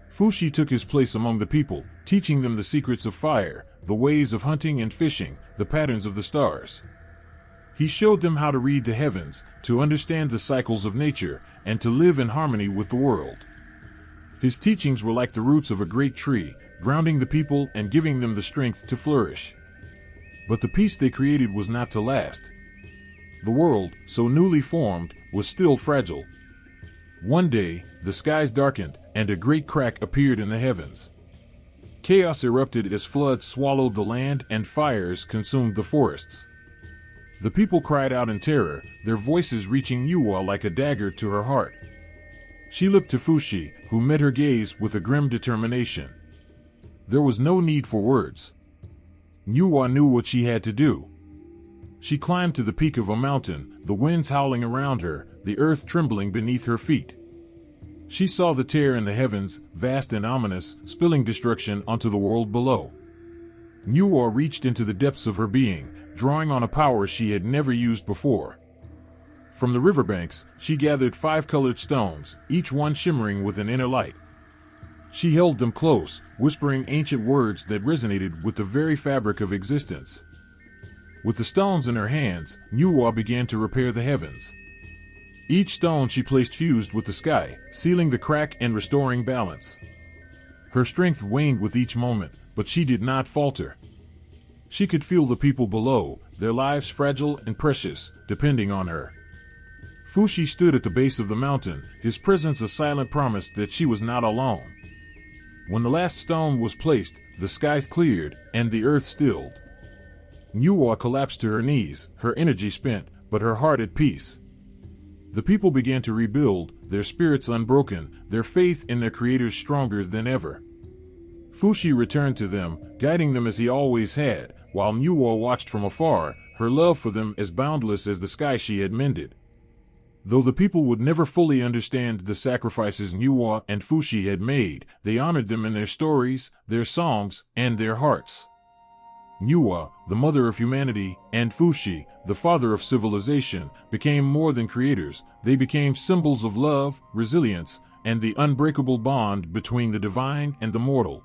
Fushi took his place among the people, teaching them the secrets of fire, the ways of hunting and fishing, the patterns of the stars. He showed them how to read the heavens, to understand the cycles of nature, and to live in harmony with the world. His teachings were like the roots of a great tree, grounding the people and giving them the strength to flourish. But the peace they created was not to last. The world, so newly formed, was still fragile. One day, the skies darkened, and a great crack appeared in the heavens. Chaos erupted as floods swallowed the land and fires consumed the forests. The people cried out in terror, their voices reaching Nuwa like a dagger to her heart. She looked to Fushi, who met her gaze with a grim determination. There was no need for words. Nuwa knew what she had to do. She climbed to the peak of a mountain, the winds howling around her, the earth trembling beneath her feet. She saw the tear in the heavens, vast and ominous, spilling destruction onto the world below. Nuwa reached into the depths of her being, drawing on a power she had never used before. From the riverbanks, she gathered 5 colored stones, each one shimmering with an inner light. She held them close, whispering ancient words that resonated with the very fabric of existence. With the stones in her hands, Nuwa began to repair the heavens. Each stone she placed fused with the sky, sealing the crack and restoring balance. Her strength waned with each moment, but she did not falter. She could feel the people below, their lives fragile and precious, depending on her. Fushi stood at the base of the mountain, his presence a silent promise that she was not alone. When the last stone was placed, the skies cleared, and the earth stilled. Nuwa collapsed to her knees, her energy spent, but her heart at peace. The people began to rebuild, their spirits unbroken, their faith in their creators stronger than ever. Fushi returned to them, guiding them as he always had, while Nuwa watched from afar, her love for them as boundless as the sky she had mended. Though the people would never fully understand the sacrifices Nuwa and Fushi had made, they honored them in their stories, their songs, and their hearts. Nuwa, the mother of humanity, and Fushi, the father of civilization, became more than creators. They became symbols of love, resilience, and the unbreakable bond between the divine and the mortal.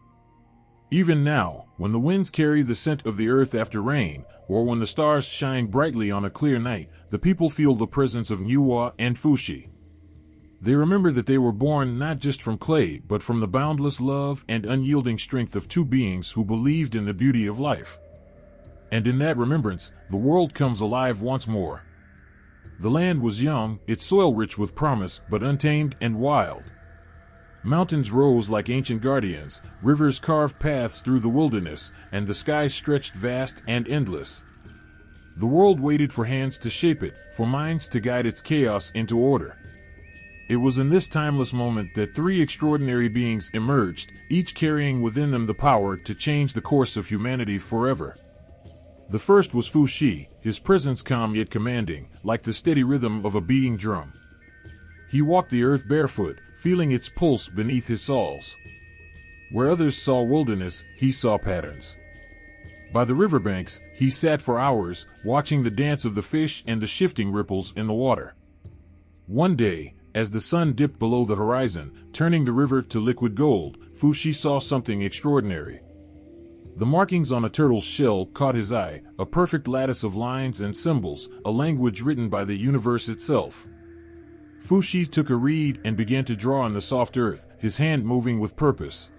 Even now, when the winds carry the scent of the earth after rain, or when the stars shine brightly on a clear night, the people feel the presence of Nuwa and Fushi. They remember that they were born not just from clay, but from the boundless love and unyielding strength of two beings who believed in the beauty of life. And in that remembrance, the world comes alive once more. The land was young, its soil rich with promise, but untamed and wild. Mountains rose like ancient guardians, rivers carved paths through the wilderness, and the sky stretched vast and endless. The world waited for hands to shape it, for minds to guide its chaos into order. It was in this timeless moment that 3 extraordinary beings emerged, each carrying within them the power to change the course of humanity forever. The first was Fushi, his presence calm yet commanding, like the steady rhythm of a beating drum. He walked the earth barefoot, feeling its pulse beneath his soles. Where others saw wilderness, he saw patterns. By the riverbanks, he sat for hours, watching the dance of the fish and the shifting ripples in the water. One day, as the sun dipped below the horizon, turning the river to liquid gold, Fushi saw something extraordinary. The markings on a turtle's shell caught his eye, a perfect lattice of lines and symbols, a language written by the universe itself. Fushi took a reed and began to draw on the soft earth, his hand moving with purpose.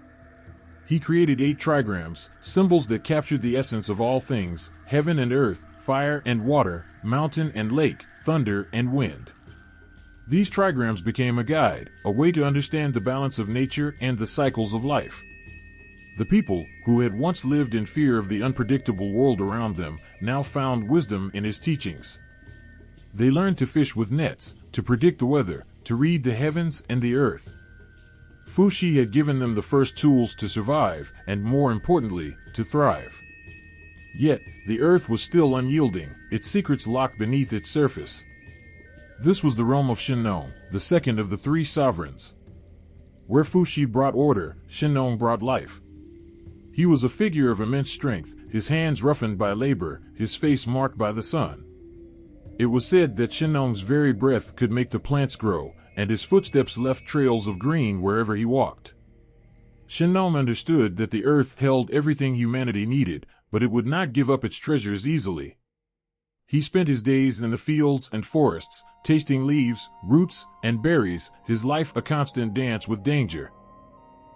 He created 8 trigrams, symbols that captured the essence of all things: heaven and earth, fire and water, mountain and lake, thunder and wind. These trigrams became a guide, a way to understand the balance of nature and the cycles of life. The people, who had once lived in fear of the unpredictable world around them, now found wisdom in his teachings. They learned to fish with nets, to predict the weather, to read the heavens and the earth. Fuxi had given them the first tools to survive, and more importantly, to thrive. Yet, the earth was still unyielding, its secrets locked beneath its surface. This was the realm of Shinnong, the second of the three sovereigns. Where Fuxi brought order, Shinnong brought life. He was a figure of immense strength, his hands roughened by labor, his face marked by the sun. It was said that Shinnong's very breath could make the plants grow, and his footsteps left trails of green wherever he walked. Shinnong understood that the earth held everything humanity needed, but it would not give up its treasures easily. He spent his days in the fields and forests, tasting leaves, roots, and berries, his life a constant dance with danger.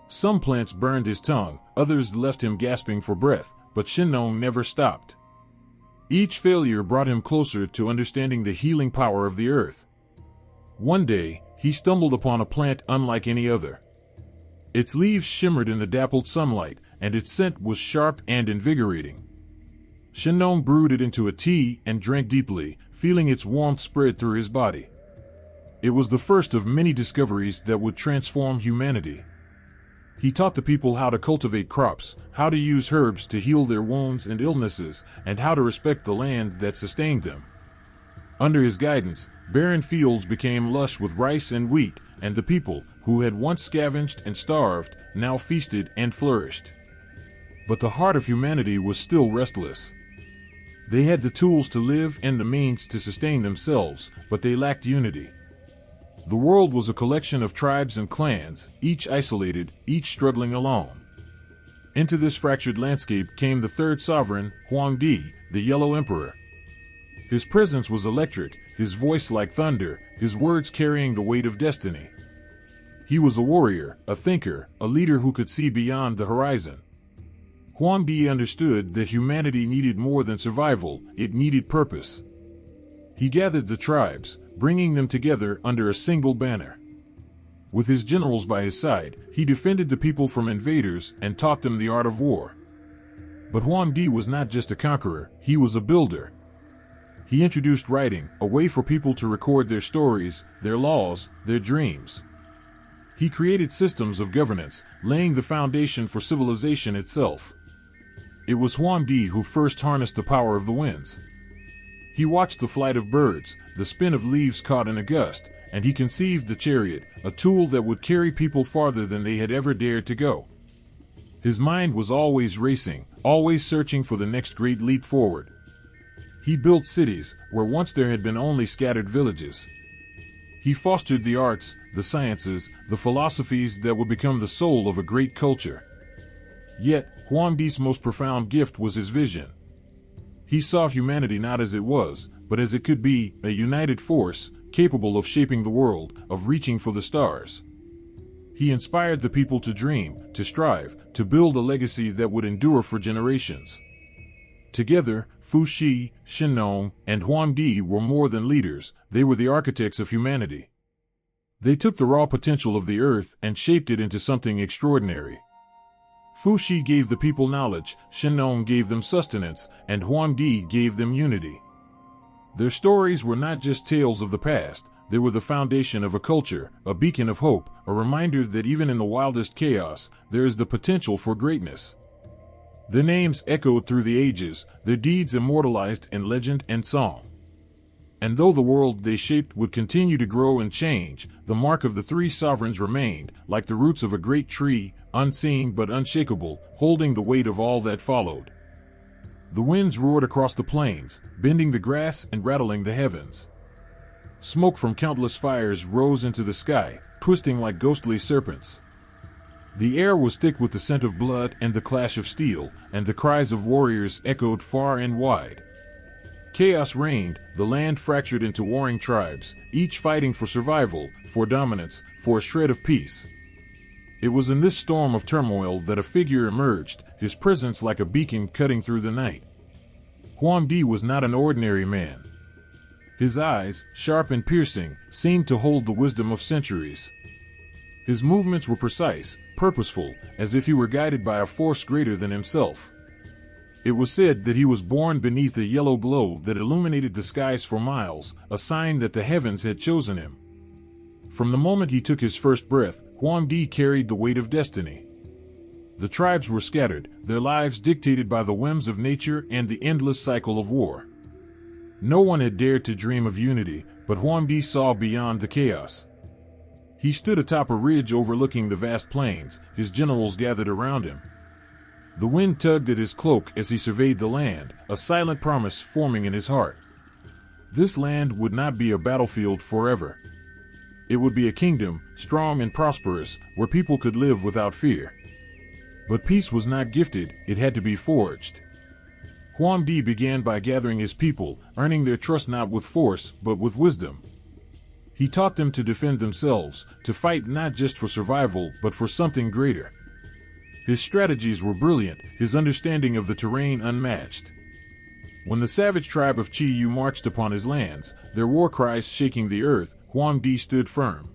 Some plants burned his tongue, others left him gasping for breath, but Shinnong never stopped. Each failure brought him closer to understanding the healing power of the earth. One day, he stumbled upon a plant unlike any other. Its leaves shimmered in the dappled sunlight, and its scent was sharp and invigorating. Shinnong brewed it into a tea and drank deeply, feeling its warmth spread through his body. It was the first of many discoveries that would transform humanity. He taught the people how to cultivate crops, how to use herbs to heal their wounds and illnesses, and how to respect the land that sustained them. Under his guidance, barren fields became lush with rice and wheat, and the people, who had once scavenged and starved, now feasted and flourished. But the heart of humanity was still restless. They had the tools to live and the means to sustain themselves, but they lacked unity. The world was a collection of tribes and clans, each isolated, each struggling alone. Into this fractured landscape came the third sovereign, Huangdi, the Yellow Emperor. His presence was electric, his voice like thunder, his words carrying the weight of destiny. He was a warrior, a thinker, a leader who could see beyond the horizon. Huangdi understood that humanity needed more than survival, it needed purpose. He gathered the tribes, bringing them together under a single banner. With his generals by his side, he defended the people from invaders and taught them the art of war. But Huangdi was not just a conqueror, he was a builder. He introduced writing, a way for people to record their stories, their laws, their dreams. He created systems of governance, laying the foundation for civilization itself. It was Huangdi who first harnessed the power of the winds. He watched the flight of birds, the spin of leaves caught in a gust, and he conceived the chariot, a tool that would carry people farther than they had ever dared to go. His mind was always racing, always searching for the next great leap forward. He built cities, where once there had been only scattered villages. He fostered the arts, the sciences, the philosophies that would become the soul of a great culture. Yet, Huangdi's most profound gift was his vision. He saw humanity not as it was, but as it could be, a united force, capable of shaping the world, of reaching for the stars. He inspired the people to dream, to strive, to build a legacy that would endure for generations. Together, Fuxi, Shinnong, and Huangdi were more than leaders, they were the architects of humanity. They took the raw potential of the earth and shaped it into something extraordinary. Fuxi gave the people knowledge, Shinnong gave them sustenance, and Huangdi gave them unity. Their stories were not just tales of the past, they were the foundation of a culture, a beacon of hope, a reminder that even in the wildest chaos, there is the potential for greatness. Their names echoed through the ages, their deeds immortalized in legend and song. And though the world they shaped would continue to grow and change, the mark of the three sovereigns remained, like the roots of a great tree, unseen but unshakable, holding the weight of all that followed. The winds roared across the plains, bending the grass and rattling the heavens. Smoke from countless fires rose into the sky, twisting like ghostly serpents. The air was thick with the scent of blood and the clash of steel, and the cries of warriors echoed far and wide. Chaos reigned, the land fractured into warring tribes, each fighting for survival, for dominance, for a shred of peace. It was in this storm of turmoil that a figure emerged, his presence like a beacon cutting through the night. Huangdi was not an ordinary man. His eyes, sharp and piercing, seemed to hold the wisdom of centuries. His movements were precise, purposeful, as if he were guided by a force greater than himself. It was said that he was born beneath a yellow glow that illuminated the skies for miles, a sign that the heavens had chosen him. From the moment he took his first breath, Huangdi carried the weight of destiny. The tribes were scattered, their lives dictated by the whims of nature and the endless cycle of war. No one had dared to dream of unity, but Huangdi saw beyond the chaos. He stood atop a ridge overlooking the vast plains, his generals gathered around him. The wind tugged at his cloak as he surveyed the land, a silent promise forming in his heart. This land would not be a battlefield forever. It would be a kingdom, strong and prosperous, where people could live without fear. But peace was not gifted, it had to be forged. Huangdi began by gathering his people, earning their trust not with force, but with wisdom. He taught them to defend themselves, to fight not just for survival, but for something greater. His strategies were brilliant, his understanding of the terrain unmatched. When the savage tribe of Qiyu marched upon his lands, their war cries shaking the earth, Huangdi stood firm.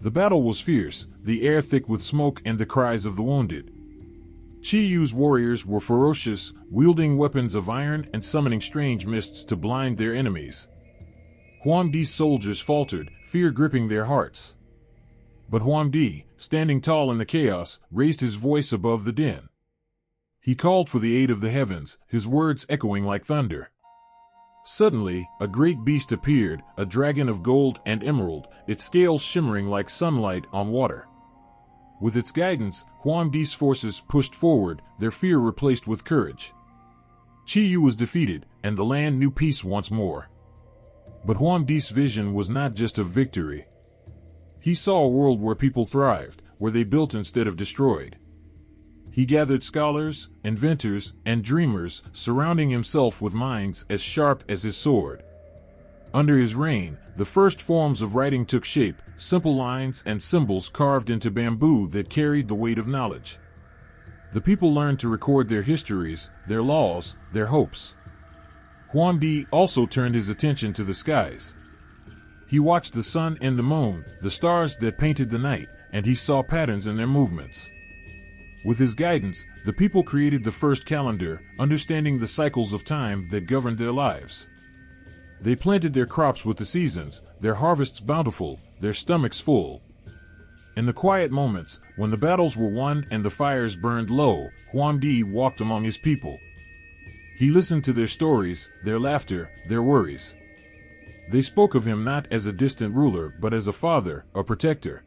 The battle was fierce, the air thick with smoke and the cries of the wounded. Qiyu's warriors were ferocious, wielding weapons of iron and summoning strange mists to blind their enemies. Huangdi's soldiers faltered, fear gripping their hearts. But Huangdi, standing tall in the chaos, raised his voice above the din. He called for the aid of the heavens, his words echoing like thunder. Suddenly, a great beast appeared, a dragon of gold and emerald, its scales shimmering like sunlight on water. With its guidance, Huangdi's forces pushed forward, their fear replaced with courage. Qiyu was defeated, and the land knew peace once more. But Huangdi's vision was not just of victory. He saw a world where people thrived, where they built instead of destroyed. He gathered scholars, inventors, and dreamers, surrounding himself with minds as sharp as his sword. Under his reign, the first forms of writing took shape, simple lines and symbols carved into bamboo that carried the weight of knowledge. The people learned to record their histories, their laws, their hopes. Huangdi also turned his attention to the skies. He watched the sun and the moon, the stars that painted the night, and he saw patterns in their movements. With his guidance, the people created the first calendar, understanding the cycles of time that governed their lives. They planted their crops with the seasons, their harvests bountiful, their stomachs full. In the quiet moments, when the battles were won and the fires burned low, Huangdi walked among his people. He listened to their stories, their laughter, their worries. They spoke of him not as a distant ruler, but as a father, a protector.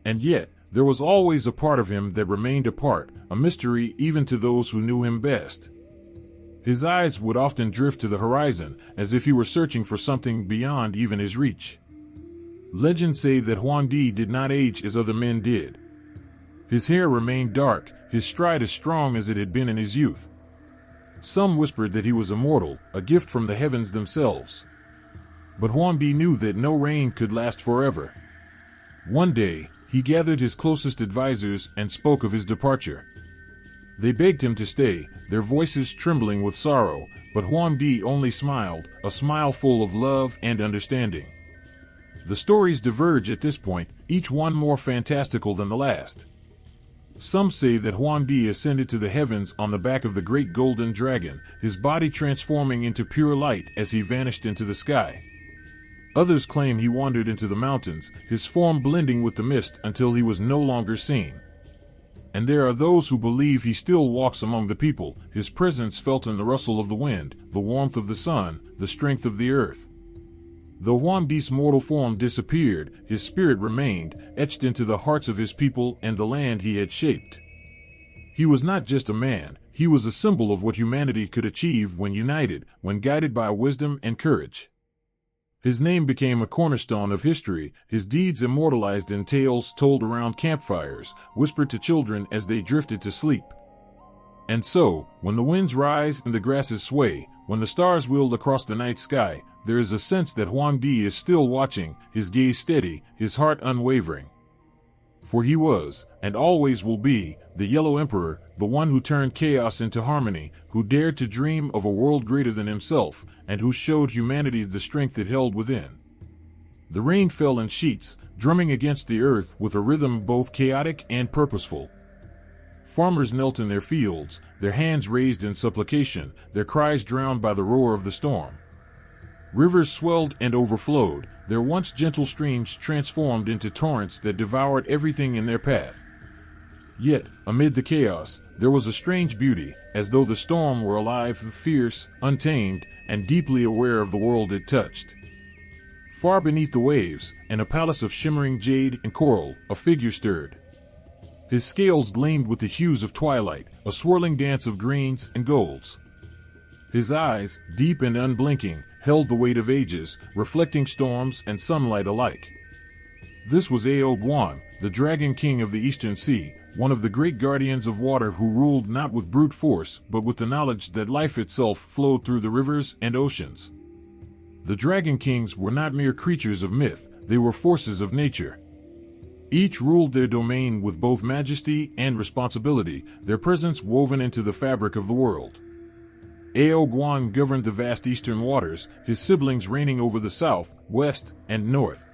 And yet, there was always a part of him that remained apart, a mystery even to those who knew him best. His eyes would often drift to the horizon, as if he were searching for something beyond even his reach. Legends say that Huangdi did not age as other men did. His hair remained dark, his stride as strong as it had been in his youth. Some whispered that he was immortal, a gift from the heavens themselves. But Huangdi knew that no reign could last forever. One day, he gathered his closest advisors and spoke of his departure. They begged him to stay, their voices trembling with sorrow, but Huangdi only smiled, a smile full of love and understanding. The stories diverge at this point, each one more fantastical than the last. Some say that Huangdi ascended to the heavens on the back of the great golden dragon, his body transforming into pure light as he vanished into the sky. Others claim he wandered into the mountains, his form blending with the mist until he was no longer seen. And there are those who believe he still walks among the people, his presence felt in the rustle of the wind, the warmth of the sun, the strength of the earth. Though Huangdi's mortal form disappeared, his spirit remained, etched into the hearts of his people and the land he had shaped. He was not just a man, he was a symbol of what humanity could achieve when united, when guided by wisdom and courage. His name became a cornerstone of history, his deeds immortalized in tales told around campfires, whispered to children as they drifted to sleep. And so, when the winds rise and the grasses sway, when the stars wheel across the night sky, there is a sense that Huangdi is still watching, his gaze steady, his heart unwavering. For he was, and always will be, the Yellow Emperor, the one who turned chaos into harmony, who dared to dream of a world greater than himself, and who showed humanity the strength it held within. The rain fell in sheets, drumming against the earth with a rhythm both chaotic and purposeful. Farmers knelt in their fields, their hands raised in supplication, their cries drowned by the roar of the storm. Rivers swelled and overflowed, their once gentle streams transformed into torrents that devoured everything in their path. Yet, amid the chaos, there was a strange beauty, as though the storm were alive, fierce, untamed, and deeply aware of the world it touched. Far beneath the waves, in a palace of shimmering jade and coral, a figure stirred. His scales gleamed with the hues of twilight, a swirling dance of greens and golds. His eyes, deep and unblinking, held the weight of ages, reflecting storms and sunlight alike. This was Ao Guang, the Dragon King of the Eastern Sea, one of the great guardians of water who ruled not with brute force, but with the knowledge that life itself flowed through the rivers and oceans. The Dragon Kings were not mere creatures of myth, they were forces of nature. Each ruled their domain with both majesty and responsibility, their presence woven into the fabric of the world. Ao Guang governed the vast eastern waters, his siblings reigning over the south, west, and north.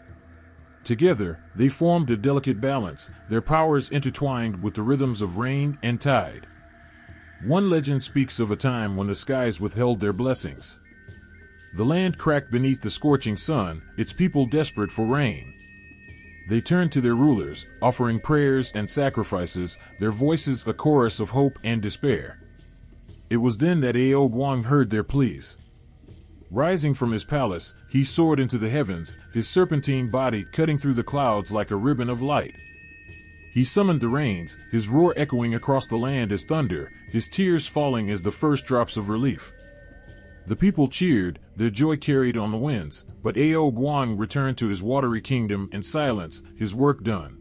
Together, they formed a delicate balance, their powers intertwined with the rhythms of rain and tide. One legend speaks of a time when the skies withheld their blessings. The land cracked beneath the scorching sun, its people desperate for rain. They turned to their rulers, offering prayers and sacrifices, their voices a chorus of hope and despair. It was then that Ao Guang heard their pleas. Rising from his palace, he soared into the heavens, his serpentine body cutting through the clouds like a ribbon of light. He summoned the rains, his roar echoing across the land as thunder, his tears falling as the first drops of relief. The people cheered, their joy carried on the winds, but Ao Guang returned to his watery kingdom in silence, his work done.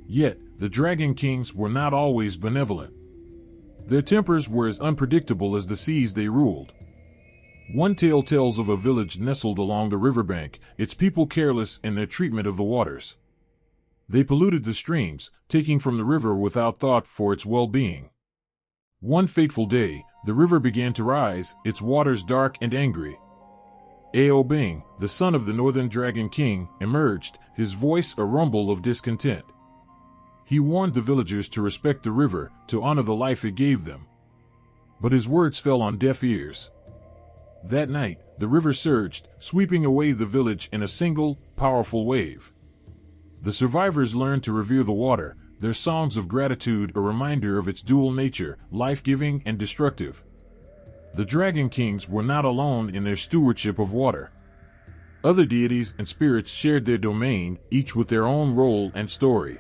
Yet, the Dragon Kings were not always benevolent. Their tempers were as unpredictable as the seas they ruled. One tale tells of a village nestled along the riverbank, its people careless in their treatment of the waters. They polluted the streams, taking from the river without thought for its well-being. One fateful day, the river began to rise, its waters dark and angry. Ao Bing, the son of the Northern Dragon King, emerged, his voice a rumble of discontent. He warned the villagers to respect the river, to honor the life it gave them. But his words fell on deaf ears. That night, the river surged, sweeping away the village in a single, powerful wave. The survivors learned to revere the water, their songs of gratitude a reminder of its dual nature, life-giving and destructive. The Dragon Kings were not alone in their stewardship of water. Other deities and spirits shared their domain, each with their own role and story.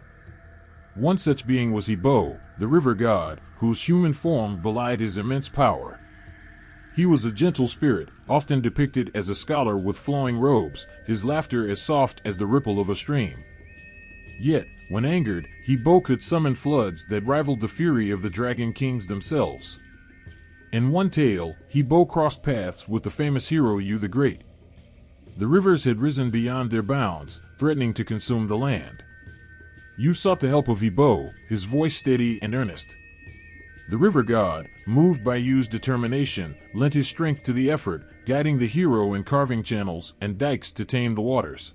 One such being was Hebo, the river god, whose human form belied his immense power. He was a gentle spirit, often depicted as a scholar with flowing robes, his laughter as soft as the ripple of a stream. Yet, when angered, Hebo could summon floods that rivaled the fury of the Dragon Kings themselves. In one tale, Hebo crossed paths with the famous hero Yu the Great. The rivers had risen beyond their bounds, threatening to consume the land. Yu sought the help of Hebo, his voice steady and earnest. The river god, moved by Yu's determination, lent his strength to the effort, guiding the hero in carving channels and dikes to tame the waters.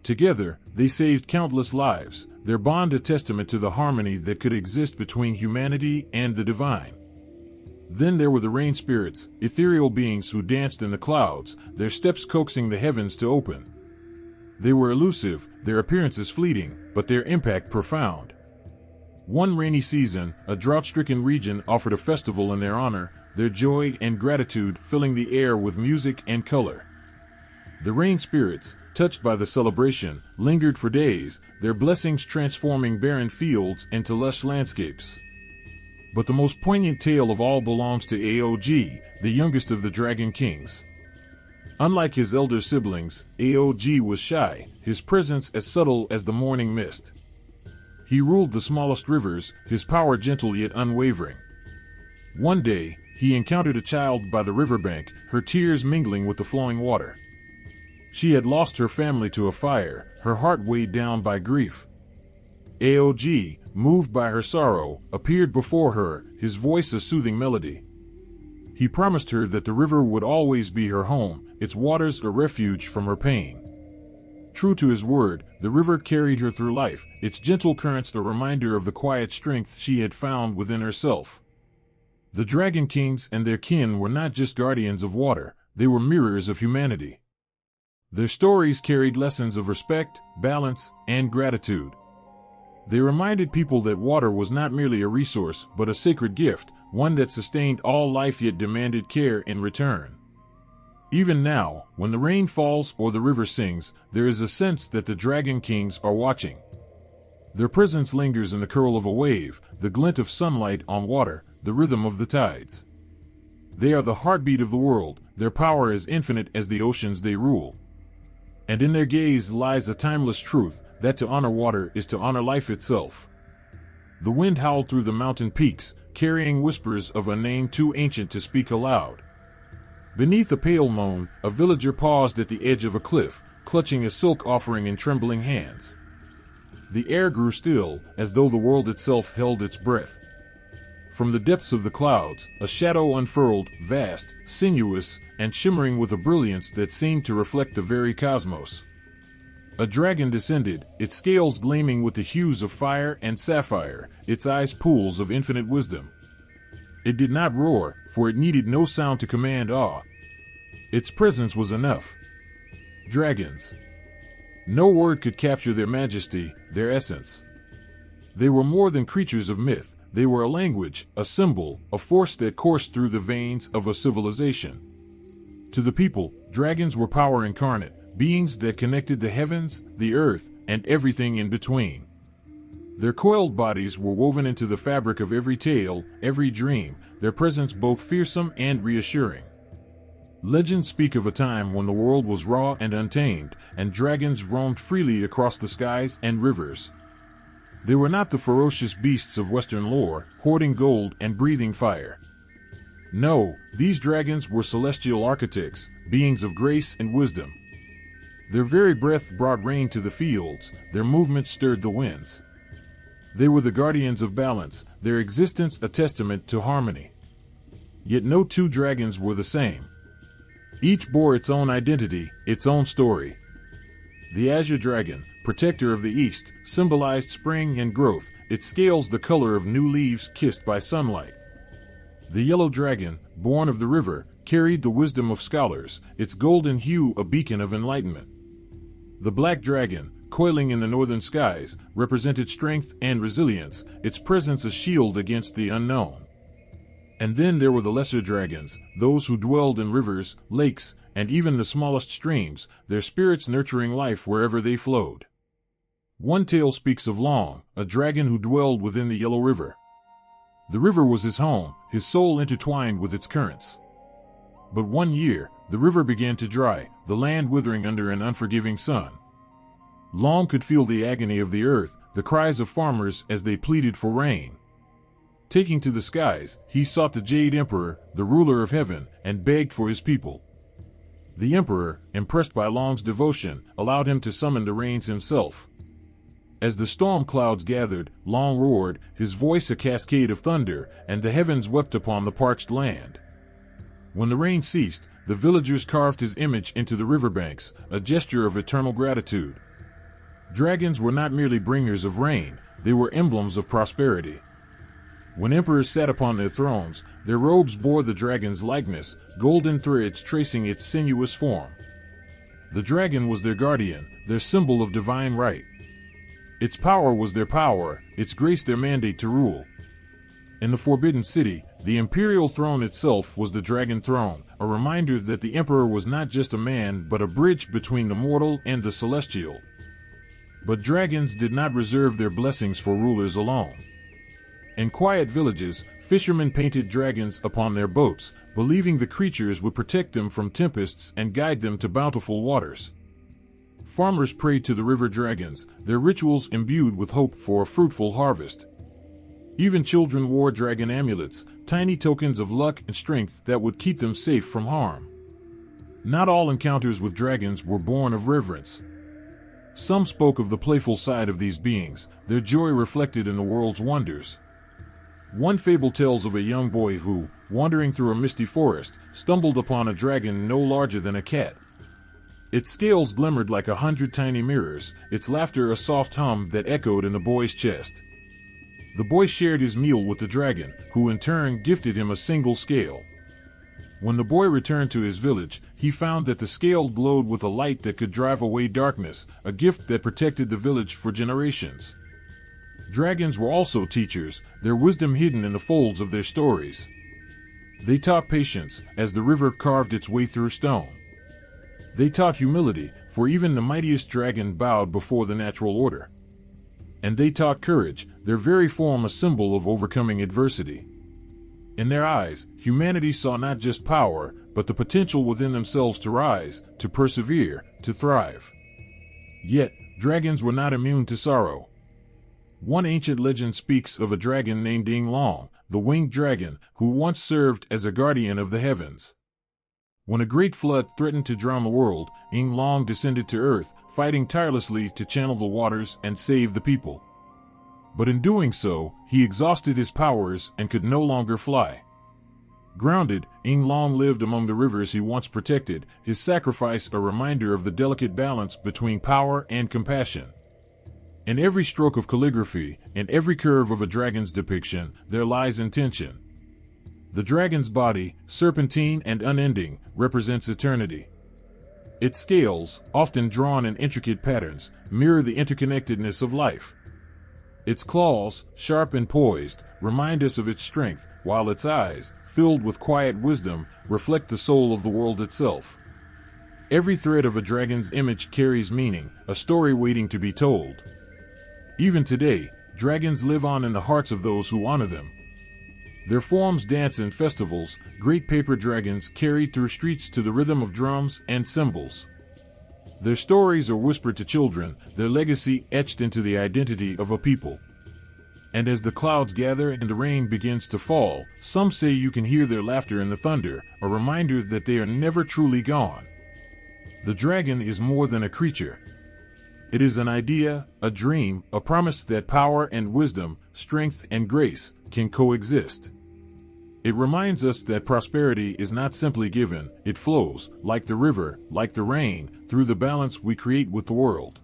Together, they saved countless lives, their bond a testament to the harmony that could exist between humanity and the divine. Then there were the rain spirits, ethereal beings who danced in the clouds, their steps coaxing the heavens to open. They were elusive, their appearances fleeting, but their impact profound. One rainy season, a drought-stricken region offered a festival in their honor, their joy and gratitude filling the air with music and color. The rain spirits, touched by the celebration, lingered for days, their blessings transforming barren fields into lush landscapes. But the most poignant tale of all belongs to Aog, the youngest of the Dragon Kings. Unlike his elder siblings, Aog was shy, his presence as subtle as the morning mist. He ruled the smallest rivers, his power gentle yet unwavering. One day, he encountered a child by the riverbank, her tears mingling with the flowing water. She had lost her family to a fire, her heart weighed down by grief. Aog, moved by her sorrow, appeared before her, his voice a soothing melody. He promised her that the river would always be her home, its waters a refuge from her pain. True to his word, the river carried her through life, its gentle currents a reminder of the quiet strength she had found within herself. The Dragon Kings and their kin were not just guardians of water, they were mirrors of humanity. Their stories carried lessons of respect, balance, and gratitude. They reminded people that water was not merely a resource, but a sacred gift, one that sustained all life yet demanded care in return. Even now, when the rain falls or the river sings, there is a sense that the Dragon Kings are watching. Their presence lingers in the curl of a wave, the glint of sunlight on water, the rhythm of the tides. They are the heartbeat of the world, their power as infinite as the oceans they rule. And in their gaze lies a timeless truth, that to honor water is to honor life itself. The wind howled through the mountain peaks, carrying whispers of a name too ancient to speak aloud. Beneath a pale moon, a villager paused at the edge of a cliff, clutching a silk offering in trembling hands. The air grew still, as though the world itself held its breath. From the depths of the clouds, a shadow unfurled, vast, sinuous, and shimmering with a brilliance that seemed to reflect the very cosmos. A dragon descended, its scales gleaming with the hues of fire and sapphire, its eyes pools of infinite wisdom. It did not roar, for it needed no sound to command awe. Its presence was enough. Dragons. No word could capture their majesty, their essence. They were more than creatures of myth, they were a language, a symbol, a force that coursed through the veins of a civilization. To the people, dragons were power incarnate, beings that connected the heavens, the earth, and everything in between. Their coiled bodies were woven into the fabric of every tale, every dream, their presence both fearsome and reassuring. Legends speak of a time when the world was raw and untamed, and dragons roamed freely across the skies and rivers. They were not the ferocious beasts of Western lore, hoarding gold and breathing fire. No, these dragons were celestial architects, beings of grace and wisdom. Their very breath brought rain to the fields, their movement stirred the winds. They were the guardians of balance, their existence a testament to harmony. Yet no two dragons were the same. Each bore its own identity, its own story. The azure dragon, protector of the east, symbolized spring and growth, its scales the color of new leaves kissed by sunlight. The yellow dragon, born of the river, carried the wisdom of scholars, its golden hue a beacon of enlightenment. The black dragon, coiling in the northern skies, represented strength and resilience, its presence a shield against the unknown. And then there were the lesser dragons, those who dwelled in rivers, lakes, and even the smallest streams, their spirits nurturing life wherever they flowed. One tale speaks of Long, a dragon who dwelled within the Yellow River. The river was his home, his soul intertwined with its currents. But one year, the river began to dry, the land withering under an unforgiving sun. Long could feel the agony of the earth, the cries of farmers as they pleaded for rain. Taking to the skies, he sought the Jade Emperor, the ruler of heaven, and begged for his people. The Emperor, impressed by Long's devotion, allowed him to summon the rains himself. As the storm clouds gathered, Long roared, his voice a cascade of thunder, and the heavens wept upon the parched land. When the rain ceased, the villagers carved his image into the riverbanks, a gesture of eternal gratitude. Dragons were not merely bringers of rain, they were emblems of prosperity. When emperors sat upon their thrones, their robes bore the dragon's likeness, golden threads tracing its sinuous form. The dragon was their guardian, their symbol of divine right. Its power was their power, its grace their mandate to rule. In the Forbidden City, the imperial throne itself was the dragon throne, a reminder that the emperor was not just a man but a bridge between the mortal and the celestial. But dragons did not reserve their blessings for rulers alone. In quiet villages, fishermen painted dragons upon their boats, believing the creatures would protect them from tempests and guide them to bountiful waters. Farmers prayed to the river dragons, their rituals imbued with hope for a fruitful harvest. Even children wore dragon amulets, tiny tokens of luck and strength that would keep them safe from harm. Not all encounters with dragons were born of reverence. Some spoke of the playful side of these beings, their joy reflected in the world's wonders. One fable tells of a young boy who, wandering through a misty forest, stumbled upon a dragon no larger than a cat. Its scales glimmered like 100 tiny mirrors, its laughter a soft hum that echoed in the boy's chest. The boy shared his meal with the dragon, who in turn gifted him a single scale. When the boy returned to his village, he found that the scale glowed with a light that could drive away darkness, a gift that protected the village for generations. Dragons were also teachers, their wisdom hidden in the folds of their stories. They taught patience, as the river carved its way through stone. They taught humility, for even the mightiest dragon bowed before the natural order. And they taught courage, their very form a symbol of overcoming adversity. In their eyes, humanity saw not just power, but the potential within themselves to rise, to persevere, to thrive. Yet, dragons were not immune to sorrow. One ancient legend speaks of a dragon named Ying Long, the winged dragon, who once served as a guardian of the heavens. When a great flood threatened to drown the world, Ying Long descended to earth, fighting tirelessly to channel the waters and save the people. But in doing so, he exhausted his powers and could no longer fly. Grounded, Ying Long lived among the rivers he once protected, his sacrifice a reminder of the delicate balance between power and compassion. In every stroke of calligraphy, in every curve of a dragon's depiction, there lies intention. The dragon's body, serpentine and unending, represents eternity. Its scales, often drawn in intricate patterns, mirror the interconnectedness of life. Its claws, sharp and poised, remind us of its strength, while its eyes, filled with quiet wisdom, reflect the soul of the world itself. Every thread of a dragon's image carries meaning, a story waiting to be told. Even today, dragons live on in the hearts of those who honor them. Their forms dance in festivals, great paper dragons carried through streets to the rhythm of drums and cymbals. Their stories are whispered to children, their legacy etched into the identity of a people. And as the clouds gather and the rain begins to fall, some say you can hear their laughter in the thunder, a reminder that they are never truly gone. The dragon is more than a creature. It is an idea, a dream, a promise that power and wisdom, strength and grace, can coexist. It reminds us that prosperity is not simply given, it flows, like the river, like the rain, through the balance we create with the world.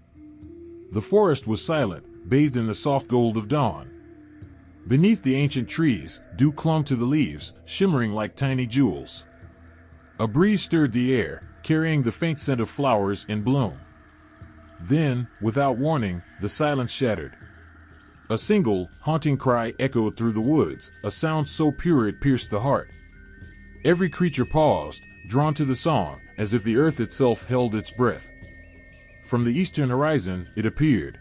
The forest was silent, bathed in the soft gold of dawn. Beneath the ancient trees, dew clung to the leaves, shimmering like tiny jewels. A breeze stirred the air, carrying the faint scent of flowers in bloom. Then, without warning, the silence shattered. A single, haunting cry echoed through the woods, a sound so pure it pierced the heart. Every creature paused, drawn to the song, as if the earth itself held its breath. From the eastern horizon, it appeared.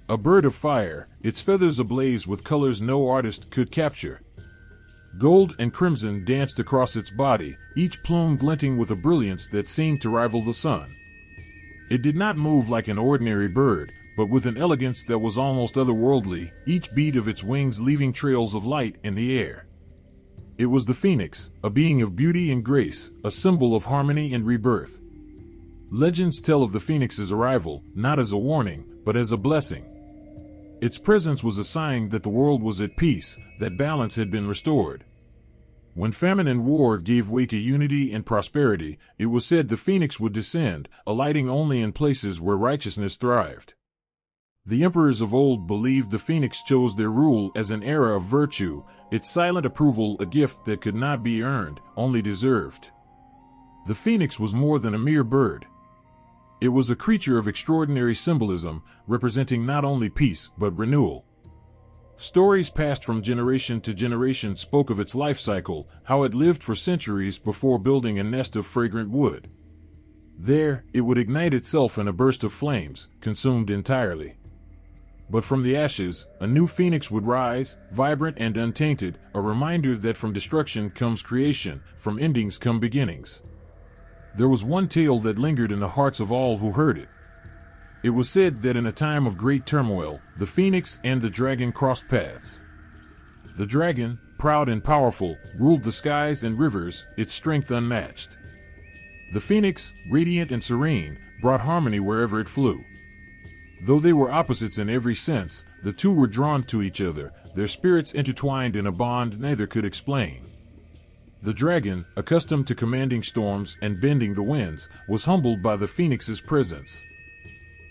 A bird of fire, its feathers ablaze with colors no artist could capture. Gold and crimson danced across its body, each plume glinting with a brilliance that seemed to rival the sun. It did not move like an ordinary bird, but with an elegance that was almost otherworldly, each beat of its wings leaving trails of light in the air. It was the phoenix, a being of beauty and grace, a symbol of harmony and rebirth. Legends tell of the phoenix's arrival, not as a warning, but as a blessing. Its presence was a sign that the world was at peace, that balance had been restored. When famine and war gave way to unity and prosperity, it was said the phoenix would descend, alighting only in places where righteousness thrived. The emperors of old believed the phoenix chose their rule as an era of virtue, its silent approval a gift that could not be earned, only deserved. The phoenix was more than a mere bird. It was a creature of extraordinary symbolism, representing not only peace but renewal. Stories passed from generation to generation spoke of its life cycle, how it lived for centuries before building a nest of fragrant wood. There, it would ignite itself in a burst of flames, consumed entirely. But from the ashes, a new phoenix would rise, vibrant and untainted, a reminder that from destruction comes creation, from endings come beginnings. There was one tale that lingered in the hearts of all who heard it. It was said that in a time of great turmoil, the phoenix and the dragon crossed paths. The dragon, proud and powerful, ruled the skies and rivers, its strength unmatched. The phoenix, radiant and serene, brought harmony wherever it flew. Though they were opposites in every sense, the two were drawn to each other, their spirits intertwined in a bond neither could explain. The dragon, accustomed to commanding storms and bending the winds, was humbled by the phoenix's presence.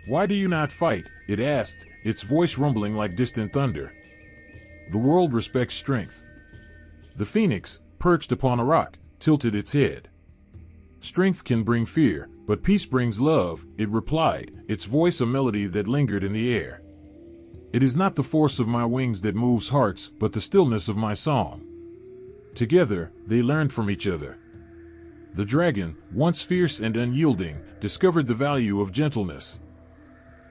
"Why do you not fight?" it asked, its voice rumbling like distant thunder. "The world respects strength." The phoenix, perched upon a rock, tilted its head. "Strength can bring fear, but peace brings love," it replied, its voice a melody that lingered in the air. "It is not the force of my wings that moves hearts, but the stillness of my song." Together, they learned from each other. The dragon, once fierce and unyielding, discovered the value of gentleness.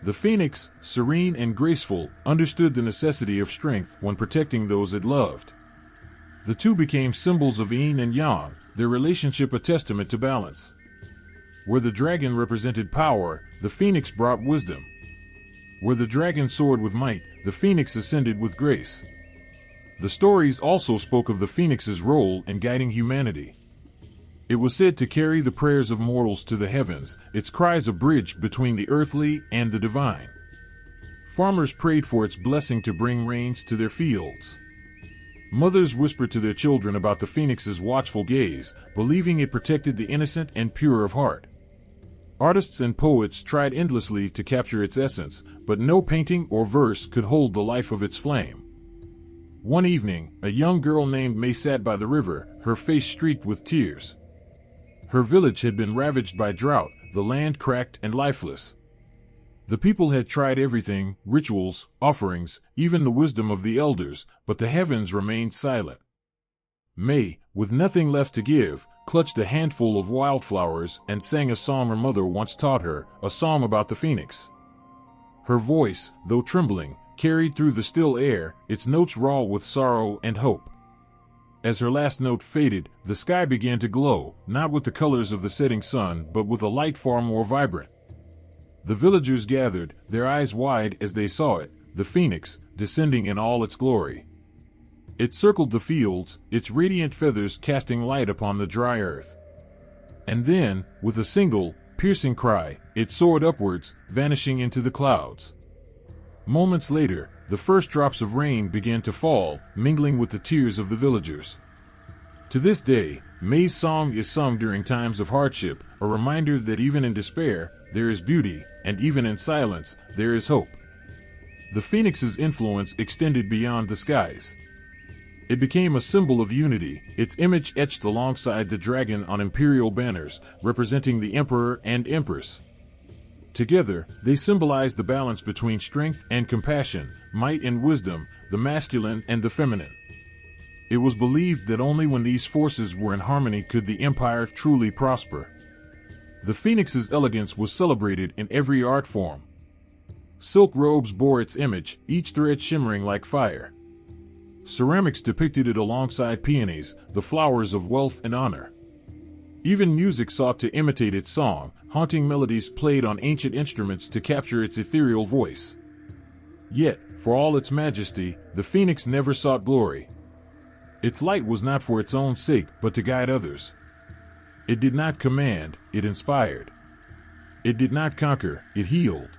The phoenix, serene and graceful, understood the necessity of strength when protecting those it loved. The two became symbols of yin and yang, their relationship a testament to balance. Where the dragon represented power, the phoenix brought wisdom. Where the dragon soared with might, the phoenix ascended with grace. The stories also spoke of the phoenix's role in guiding humanity. It was said to carry the prayers of mortals to the heavens, its cries a bridge between the earthly and the divine. Farmers prayed for its blessing to bring rains to their fields. Mothers whispered to their children about the phoenix's watchful gaze, believing it protected the innocent and pure of heart. Artists and poets tried endlessly to capture its essence, but no painting or verse could hold the life of its flame. One evening, a young girl named May sat by the river, her face streaked with tears. Her village had been ravaged by drought, the land cracked and lifeless. The people had tried everything, rituals, offerings, even the wisdom of the elders, but the heavens remained silent. May, with nothing left to give, clutched a handful of wildflowers and sang a song her mother once taught her, a song about the phoenix. Her voice, though trembling, carried through the still air, its notes raw with sorrow and hope. As her last note faded, the sky began to glow, not with the colors of the setting sun, but with a light far more vibrant. The villagers gathered, their eyes wide as they saw it, the phoenix, descending in all its glory. It circled the fields, its radiant feathers casting light upon the dry earth. And then, with a single, piercing cry, it soared upwards, vanishing into the clouds. Moments later, the first drops of rain began to fall, mingling with the tears of the villagers. To this day, May's song is sung during times of hardship, a reminder that even in despair, there is beauty, and even in silence, there is hope. The phoenix's influence extended beyond the skies. It became a symbol of unity, its image etched alongside the dragon on imperial banners, representing the emperor and empress. Together, they symbolized the balance between strength and compassion, might and wisdom, the masculine and the feminine. It was believed that only when these forces were in harmony could the empire truly prosper. The phoenix's elegance was celebrated in every art form. Silk robes bore its image, each thread shimmering like fire. Ceramics depicted it alongside peonies, the flowers of wealth and honor. Even music sought to imitate its song, haunting melodies played on ancient instruments to capture its ethereal voice. Yet, for all its majesty, the phoenix never sought glory. Its light was not for its own sake, but to guide others. It did not command, it inspired. It did not conquer, it healed.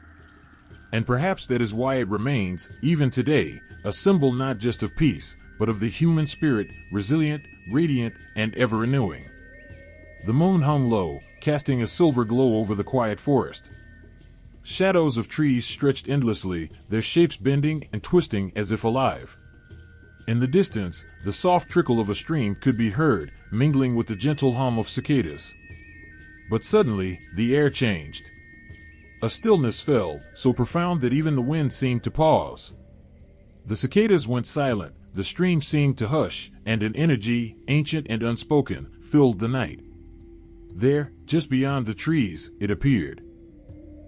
And perhaps that is why it remains, even today, a symbol not just of peace, but of the human spirit, resilient, radiant, and ever-renewing. The moon hung low, casting a silver glow over the quiet forest. Shadows of trees stretched endlessly, their shapes bending and twisting as if alive. In the distance, the soft trickle of a stream could be heard, mingling with the gentle hum of cicadas. But suddenly, the air changed. A stillness fell, so profound that even the wind seemed to pause. The cicadas went silent, the stream seemed to hush, and an energy, ancient and unspoken, filled the night. There, just beyond the trees, it appeared.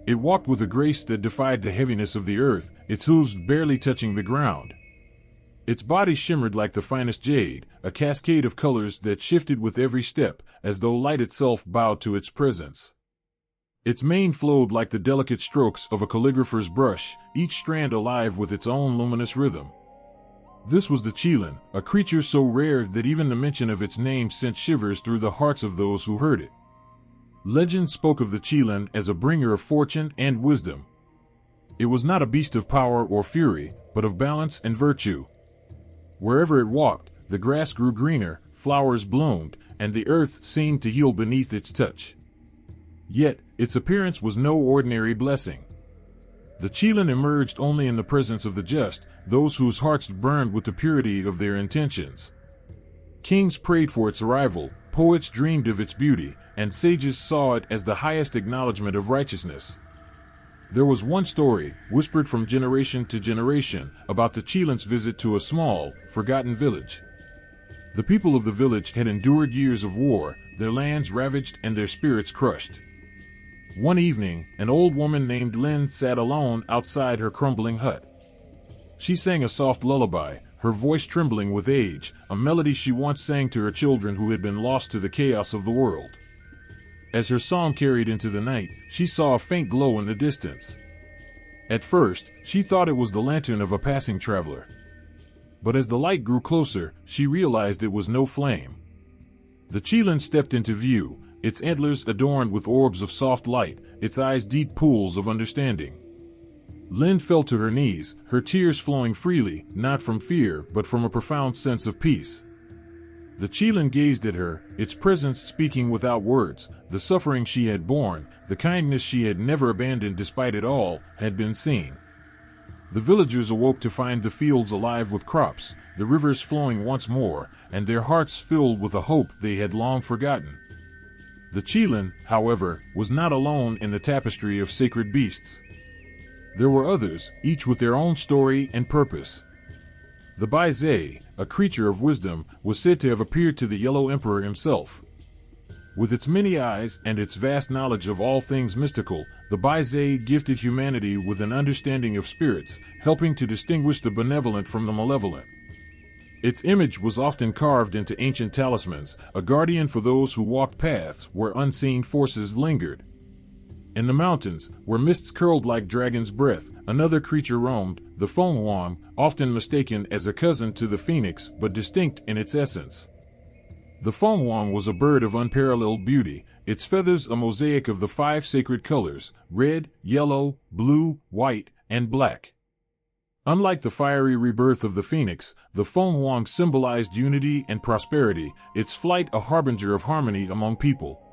It walked with a grace that defied the heaviness of the earth, its hooves barely touching the ground. Its body shimmered like the finest jade, a cascade of colors that shifted with every step, as though light itself bowed to its presence. Its mane flowed like the delicate strokes of a calligrapher's brush, each strand alive with its own luminous rhythm. This was the Chilan, a creature so rare that even the mention of its name sent shivers through the hearts of those who heard it. Legend spoke of the Chilan as a bringer of fortune and wisdom. It was not a beast of power or fury, but of balance and virtue. Wherever it walked, the grass grew greener, flowers bloomed, and the earth seemed to heal beneath its touch. Yet, its appearance was no ordinary blessing. The Qilin emerged only in the presence of the just, those whose hearts burned with the purity of their intentions. Kings prayed for its arrival, poets dreamed of its beauty, and sages saw it as the highest acknowledgement of righteousness. There was one story, whispered from generation to generation, about the Qilin's visit to a small, forgotten village. The people of the village had endured years of war, their lands ravaged and their spirits crushed. One evening, an old woman named Lin sat alone outside her crumbling hut. She sang a soft lullaby, her voice trembling with age, a melody she once sang to her children who had been lost to the chaos of the world. As her song carried into the night, she saw a faint glow in the distance. At first, she thought it was the lantern of a passing traveler. But as the light grew closer, she realized it was no flame. The Qilin stepped into view, its antlers adorned with orbs of soft light, its eyes deep pools of understanding. Lin fell to her knees, her tears flowing freely, not from fear, but from a profound sense of peace. The Qilin gazed at her, its presence speaking without words. The suffering she had borne, the kindness she had never abandoned despite it all, had been seen. The villagers awoke to find the fields alive with crops, the rivers flowing once more, and their hearts filled with a hope they had long forgotten. The Qilin, however, was not alone in the tapestry of sacred beasts. There were others, each with their own story and purpose. The Baizhe, a creature of wisdom, was said to have appeared to the Yellow Emperor himself. With its many eyes and its vast knowledge of all things mystical, the Baizhe gifted humanity with an understanding of spirits, helping to distinguish the benevolent from the malevolent. Its image was often carved into ancient talismans, a guardian for those who walked paths where unseen forces lingered. In the mountains, where mists curled like dragon's breath, another creature roamed, the Fenghuang, often mistaken as a cousin to the phoenix but distinct in its essence. The Fenghuang was a bird of unparalleled beauty, its feathers a mosaic of the 5 sacred colors, red, yellow, blue, white, and black. Unlike the fiery rebirth of the phoenix, the Fenghuang symbolized unity and prosperity, its flight a harbinger of harmony among people.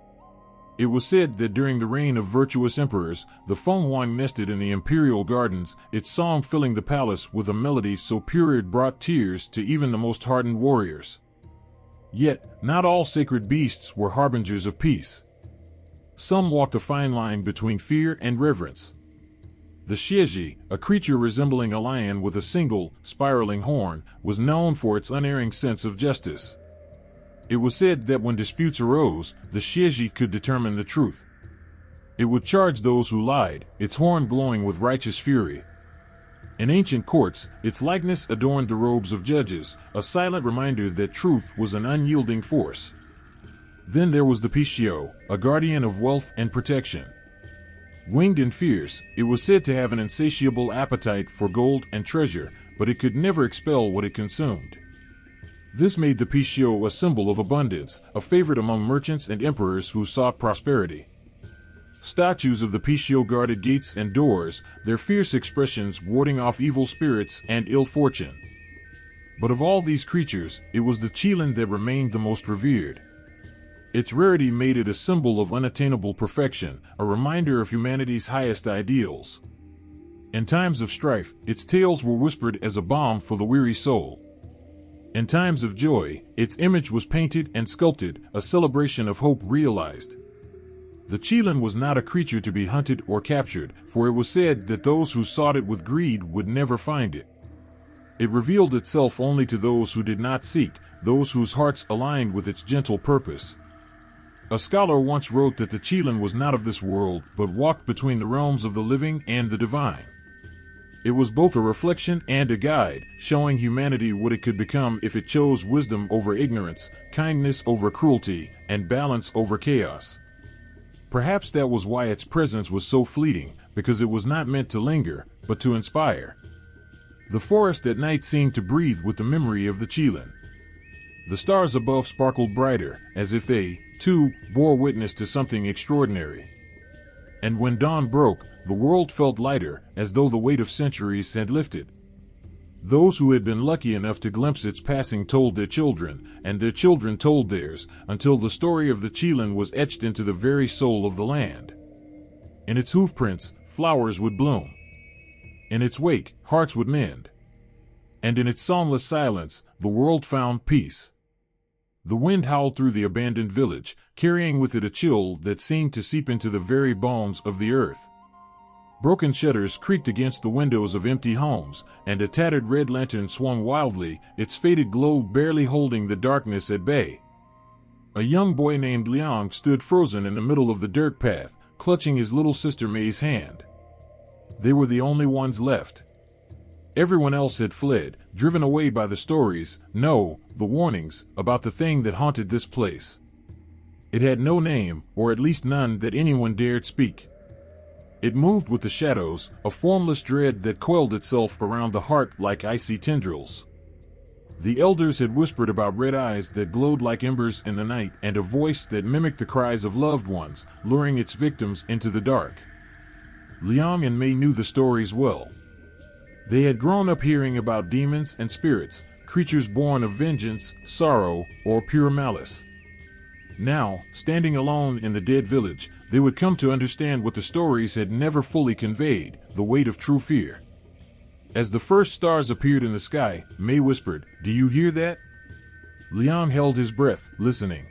It was said that during the reign of virtuous emperors, the Fenghuang nested in the imperial gardens, its song filling the palace with a melody so pure it brought tears to even the most hardened warriors. Yet, not all sacred beasts were harbingers of peace. Some walked a fine line between fear and reverence. The Xieji, a creature resembling a lion with a single, spiraling horn, was known for its unerring sense of justice. It was said that when disputes arose, the Xieji could determine the truth. It would charge those who lied, its horn glowing with righteous fury. In ancient courts, its likeness adorned the robes of judges, a silent reminder that truth was an unyielding force. Then there was the Pixiu, a guardian of wealth and protection. Winged and fierce, it was said to have an insatiable appetite for gold and treasure, but it could never expel what it consumed. This made the Pixiu a symbol of abundance, a favorite among merchants and emperors who sought prosperity. Statues of the Pixiu guarded gates and doors, their fierce expressions warding off evil spirits and ill fortune. But of all these creatures, it was the Qilin that remained the most revered. Its rarity made it a symbol of unattainable perfection, a reminder of humanity's highest ideals. In times of strife, its tales were whispered as a balm for the weary soul. In times of joy, its image was painted and sculpted, a celebration of hope realized. The Qilin was not a creature to be hunted or captured, for it was said that those who sought it with greed would never find it. It revealed itself only to those who did not seek, those whose hearts aligned with its gentle purpose. A scholar once wrote that the Qilin was not of this world, but walked between the realms of the living and the divine. It was both a reflection and a guide, showing humanity what it could become if it chose wisdom over ignorance, kindness over cruelty, and balance over chaos. Perhaps that was why its presence was so fleeting, because it was not meant to linger, but to inspire. The forest at night seemed to breathe with the memory of the Qilin. The stars above sparkled brighter, as if they, too, bore witness to something extraordinary. And when dawn broke, the world felt lighter, as though the weight of centuries had lifted. Those who had been lucky enough to glimpse its passing told their children, and their children told theirs, until the story of the Chilan was etched into the very soul of the land. In its hoofprints, flowers would bloom. In its wake, hearts would mend. And in its soundless silence, the world found peace. The wind howled through the abandoned village, carrying with it a chill that seemed to seep into the very bones of the earth. Broken shutters creaked against the windows of empty homes, and a tattered red lantern swung wildly, its faded glow barely holding the darkness at bay. A young boy named Liang stood frozen in the middle of the dirt path, clutching his little sister May's hand. They were the only ones left. Everyone else had fled, driven away by the stories, no, the warnings, about the thing that haunted this place. It had no name, or at least none that anyone dared speak. It moved with the shadows, a formless dread that coiled itself around the heart like icy tendrils. The elders had whispered about red eyes that glowed like embers in the night and a voice that mimicked the cries of loved ones, luring its victims into the dark. Liang and Mei knew the stories well. They had grown up hearing about demons and spirits, creatures born of vengeance, sorrow, or pure malice. Now, standing alone in the dead village, they would come to understand what the stories had never fully conveyed, the weight of true fear. As the first stars appeared in the sky, Mei whispered, "Do you hear that?" Liang held his breath, listening.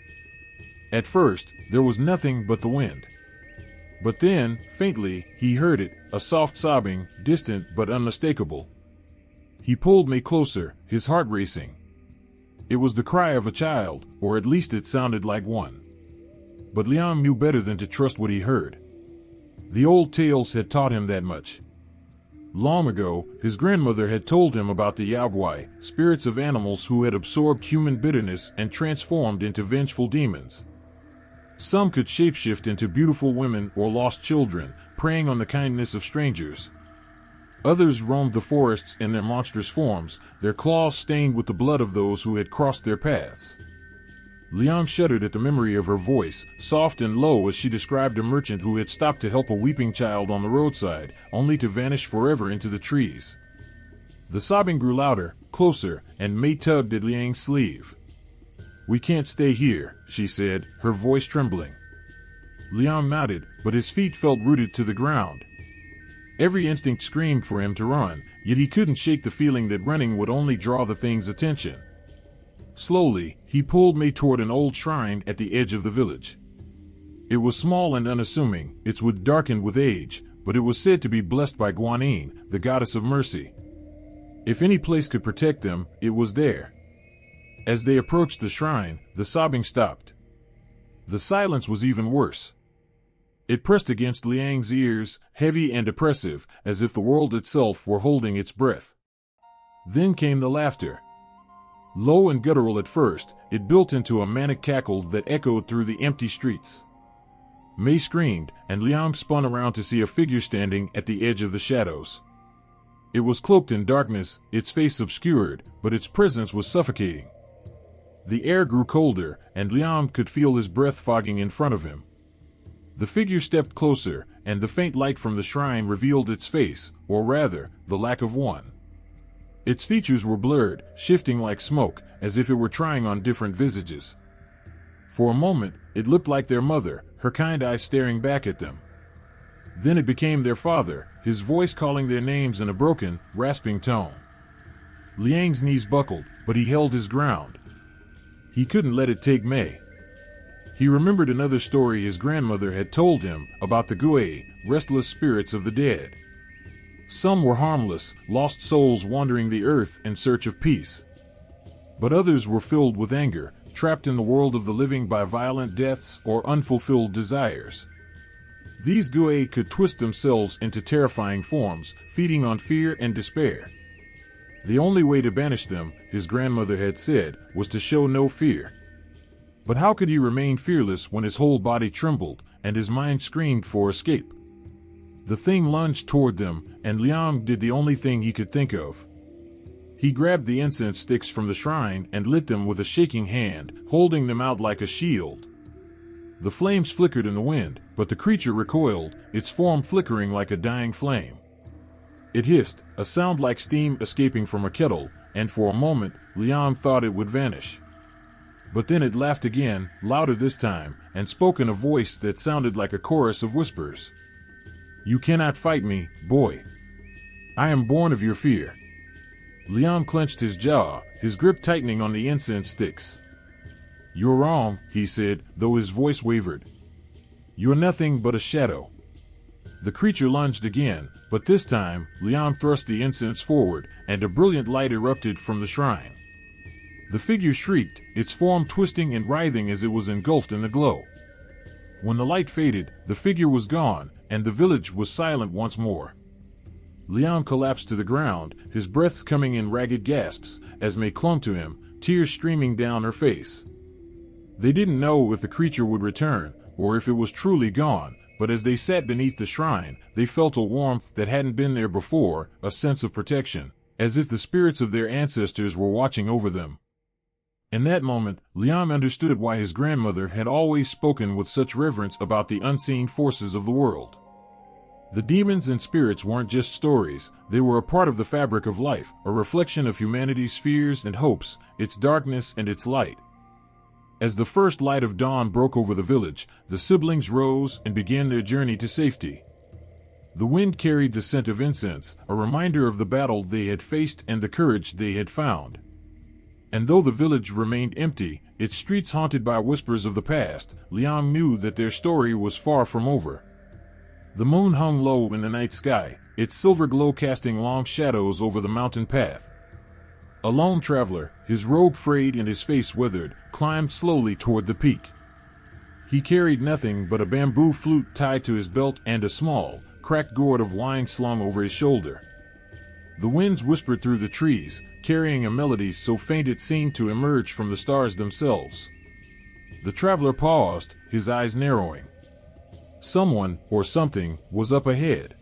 At first, there was nothing but the wind. But then, faintly, he heard it, a soft sobbing, distant but unmistakable. He pulled Mei closer, his heart racing. It was the cry of a child, or at least it sounded like one. But Liang knew better than to trust what he heard. The old tales had taught him that much. Long ago, his grandmother had told him about the Yaogwai, spirits of animals who had absorbed human bitterness and transformed into vengeful demons. Some could shapeshift into beautiful women or lost children, preying on the kindness of strangers. Others roamed the forests in their monstrous forms, their claws stained with the blood of those who had crossed their paths. Liang shuddered at the memory of her voice, soft and low as she described a merchant who had stopped to help a weeping child on the roadside, only to vanish forever into the trees. The sobbing grew louder, closer, and Mei tugged at Liang's sleeve. "We can't stay here," she said, her voice trembling. Liang nodded, but his feet felt rooted to the ground. Every instinct screamed for him to run, yet he couldn't shake the feeling that running would only draw the thing's attention. Slowly, he pulled Mei toward an old shrine at the edge of the village. It was small and unassuming, its wood darkened with age, but it was said to be blessed by Guanyin, the goddess of mercy. If any place could protect them, it was there. As they approached the shrine, the sobbing stopped. The silence was even worse. It pressed against Liang's ears, heavy and oppressive, as if the world itself were holding its breath. Then came the laughter. Low and guttural at first, it built into a manic cackle that echoed through the empty streets. Mei screamed, and Liang spun around to see a figure standing at the edge of the shadows. It was cloaked in darkness, its face obscured, but its presence was suffocating. The air grew colder, and Liang could feel his breath fogging in front of him. The figure stepped closer, and the faint light from the shrine revealed its face, or rather, the lack of one. Its features were blurred, shifting like smoke, as if it were trying on different visages. For a moment, it looked like their mother, her kind eyes staring back at them. Then it became their father, his voice calling their names in a broken, rasping tone. Liang's knees buckled, but he held his ground. He couldn't let it take Mei. He remembered another story his grandmother had told him about the Gui, restless spirits of the dead. Some were harmless, lost souls wandering the earth in search of peace. But others were filled with anger, trapped in the world of the living by violent deaths or unfulfilled desires. These Gui could twist themselves into terrifying forms, feeding on fear and despair. The only way to banish them, his grandmother had said, was to show no fear. But how could he remain fearless when his whole body trembled, and his mind screamed for escape? The thing lunged toward them, and Liang did the only thing he could think of. He grabbed the incense sticks from the shrine and lit them with a shaking hand, holding them out like a shield. The flames flickered in the wind, but the creature recoiled, its form flickering like a dying flame. It hissed, a sound like steam escaping from a kettle, and for a moment, Leon thought it would vanish. But then it laughed again, louder this time, and spoke in a voice that sounded like a chorus of whispers. "You cannot fight me, boy. I am born of your fear." Leon clenched his jaw, his grip tightening on the incense sticks. "You're wrong," he said, though his voice wavered. "You're nothing but a shadow." The creature lunged again, but this time, Leon thrust the incense forward, and a brilliant light erupted from the shrine. The figure shrieked, its form twisting and writhing as it was engulfed in the glow. When the light faded, the figure was gone, and the village was silent once more. Leon collapsed to the ground, his breaths coming in ragged gasps, as May clung to him, tears streaming down her face. They didn't know if the creature would return, or if it was truly gone, but as they sat beneath the shrine, they felt a warmth that hadn't been there before, a sense of protection, as if the spirits of their ancestors were watching over them. In that moment, Leon understood why his grandmother had always spoken with such reverence about the unseen forces of the world. The demons and spirits weren't just stories, they were a part of the fabric of life, a reflection of humanity's fears and hopes, its darkness and its light. As the first light of dawn broke over the village, the siblings rose and began their journey to safety. The wind carried the scent of incense, a reminder of the battle they had faced and the courage they had found. And though the village remained empty, its streets haunted by whispers of the past, Leon knew that their story was far from over. The moon hung low in the night sky, its silver glow casting long shadows over the mountain path. A lone traveler, his robe frayed and his face withered, climbed slowly toward the peak. He carried nothing but a bamboo flute tied to his belt and a small, cracked gourd of wine slung over his shoulder. The winds whispered through the trees, carrying a melody so faint it seemed to emerge from the stars themselves. The traveler paused, his eyes narrowing. Someone, or something, was up ahead.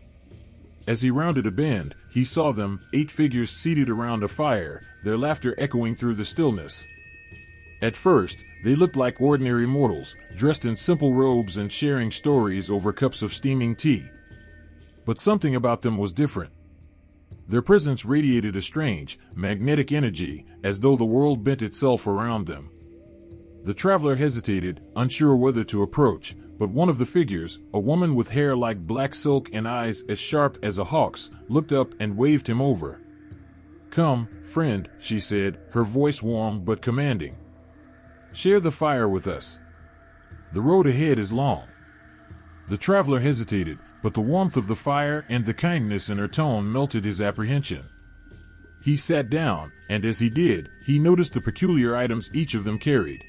As he rounded a bend, he saw them, 8 figures seated around a fire, their laughter echoing through the stillness. At first, they looked like ordinary mortals, dressed in simple robes and sharing stories over cups of steaming tea. But something about them was different. Their presence radiated a strange, magnetic energy, as though the world bent itself around them. The traveler hesitated, unsure whether to approach, but one of the figures, a woman with hair like black silk and eyes as sharp as a hawk's, looked up and waved him over. "Come, friend," she said, her voice warm but commanding. "Share the fire with us. The road ahead is long." The traveler hesitated, but the warmth of the fire and the kindness in her tone melted his apprehension. He sat down, and as he did, he noticed the peculiar items each of them carried.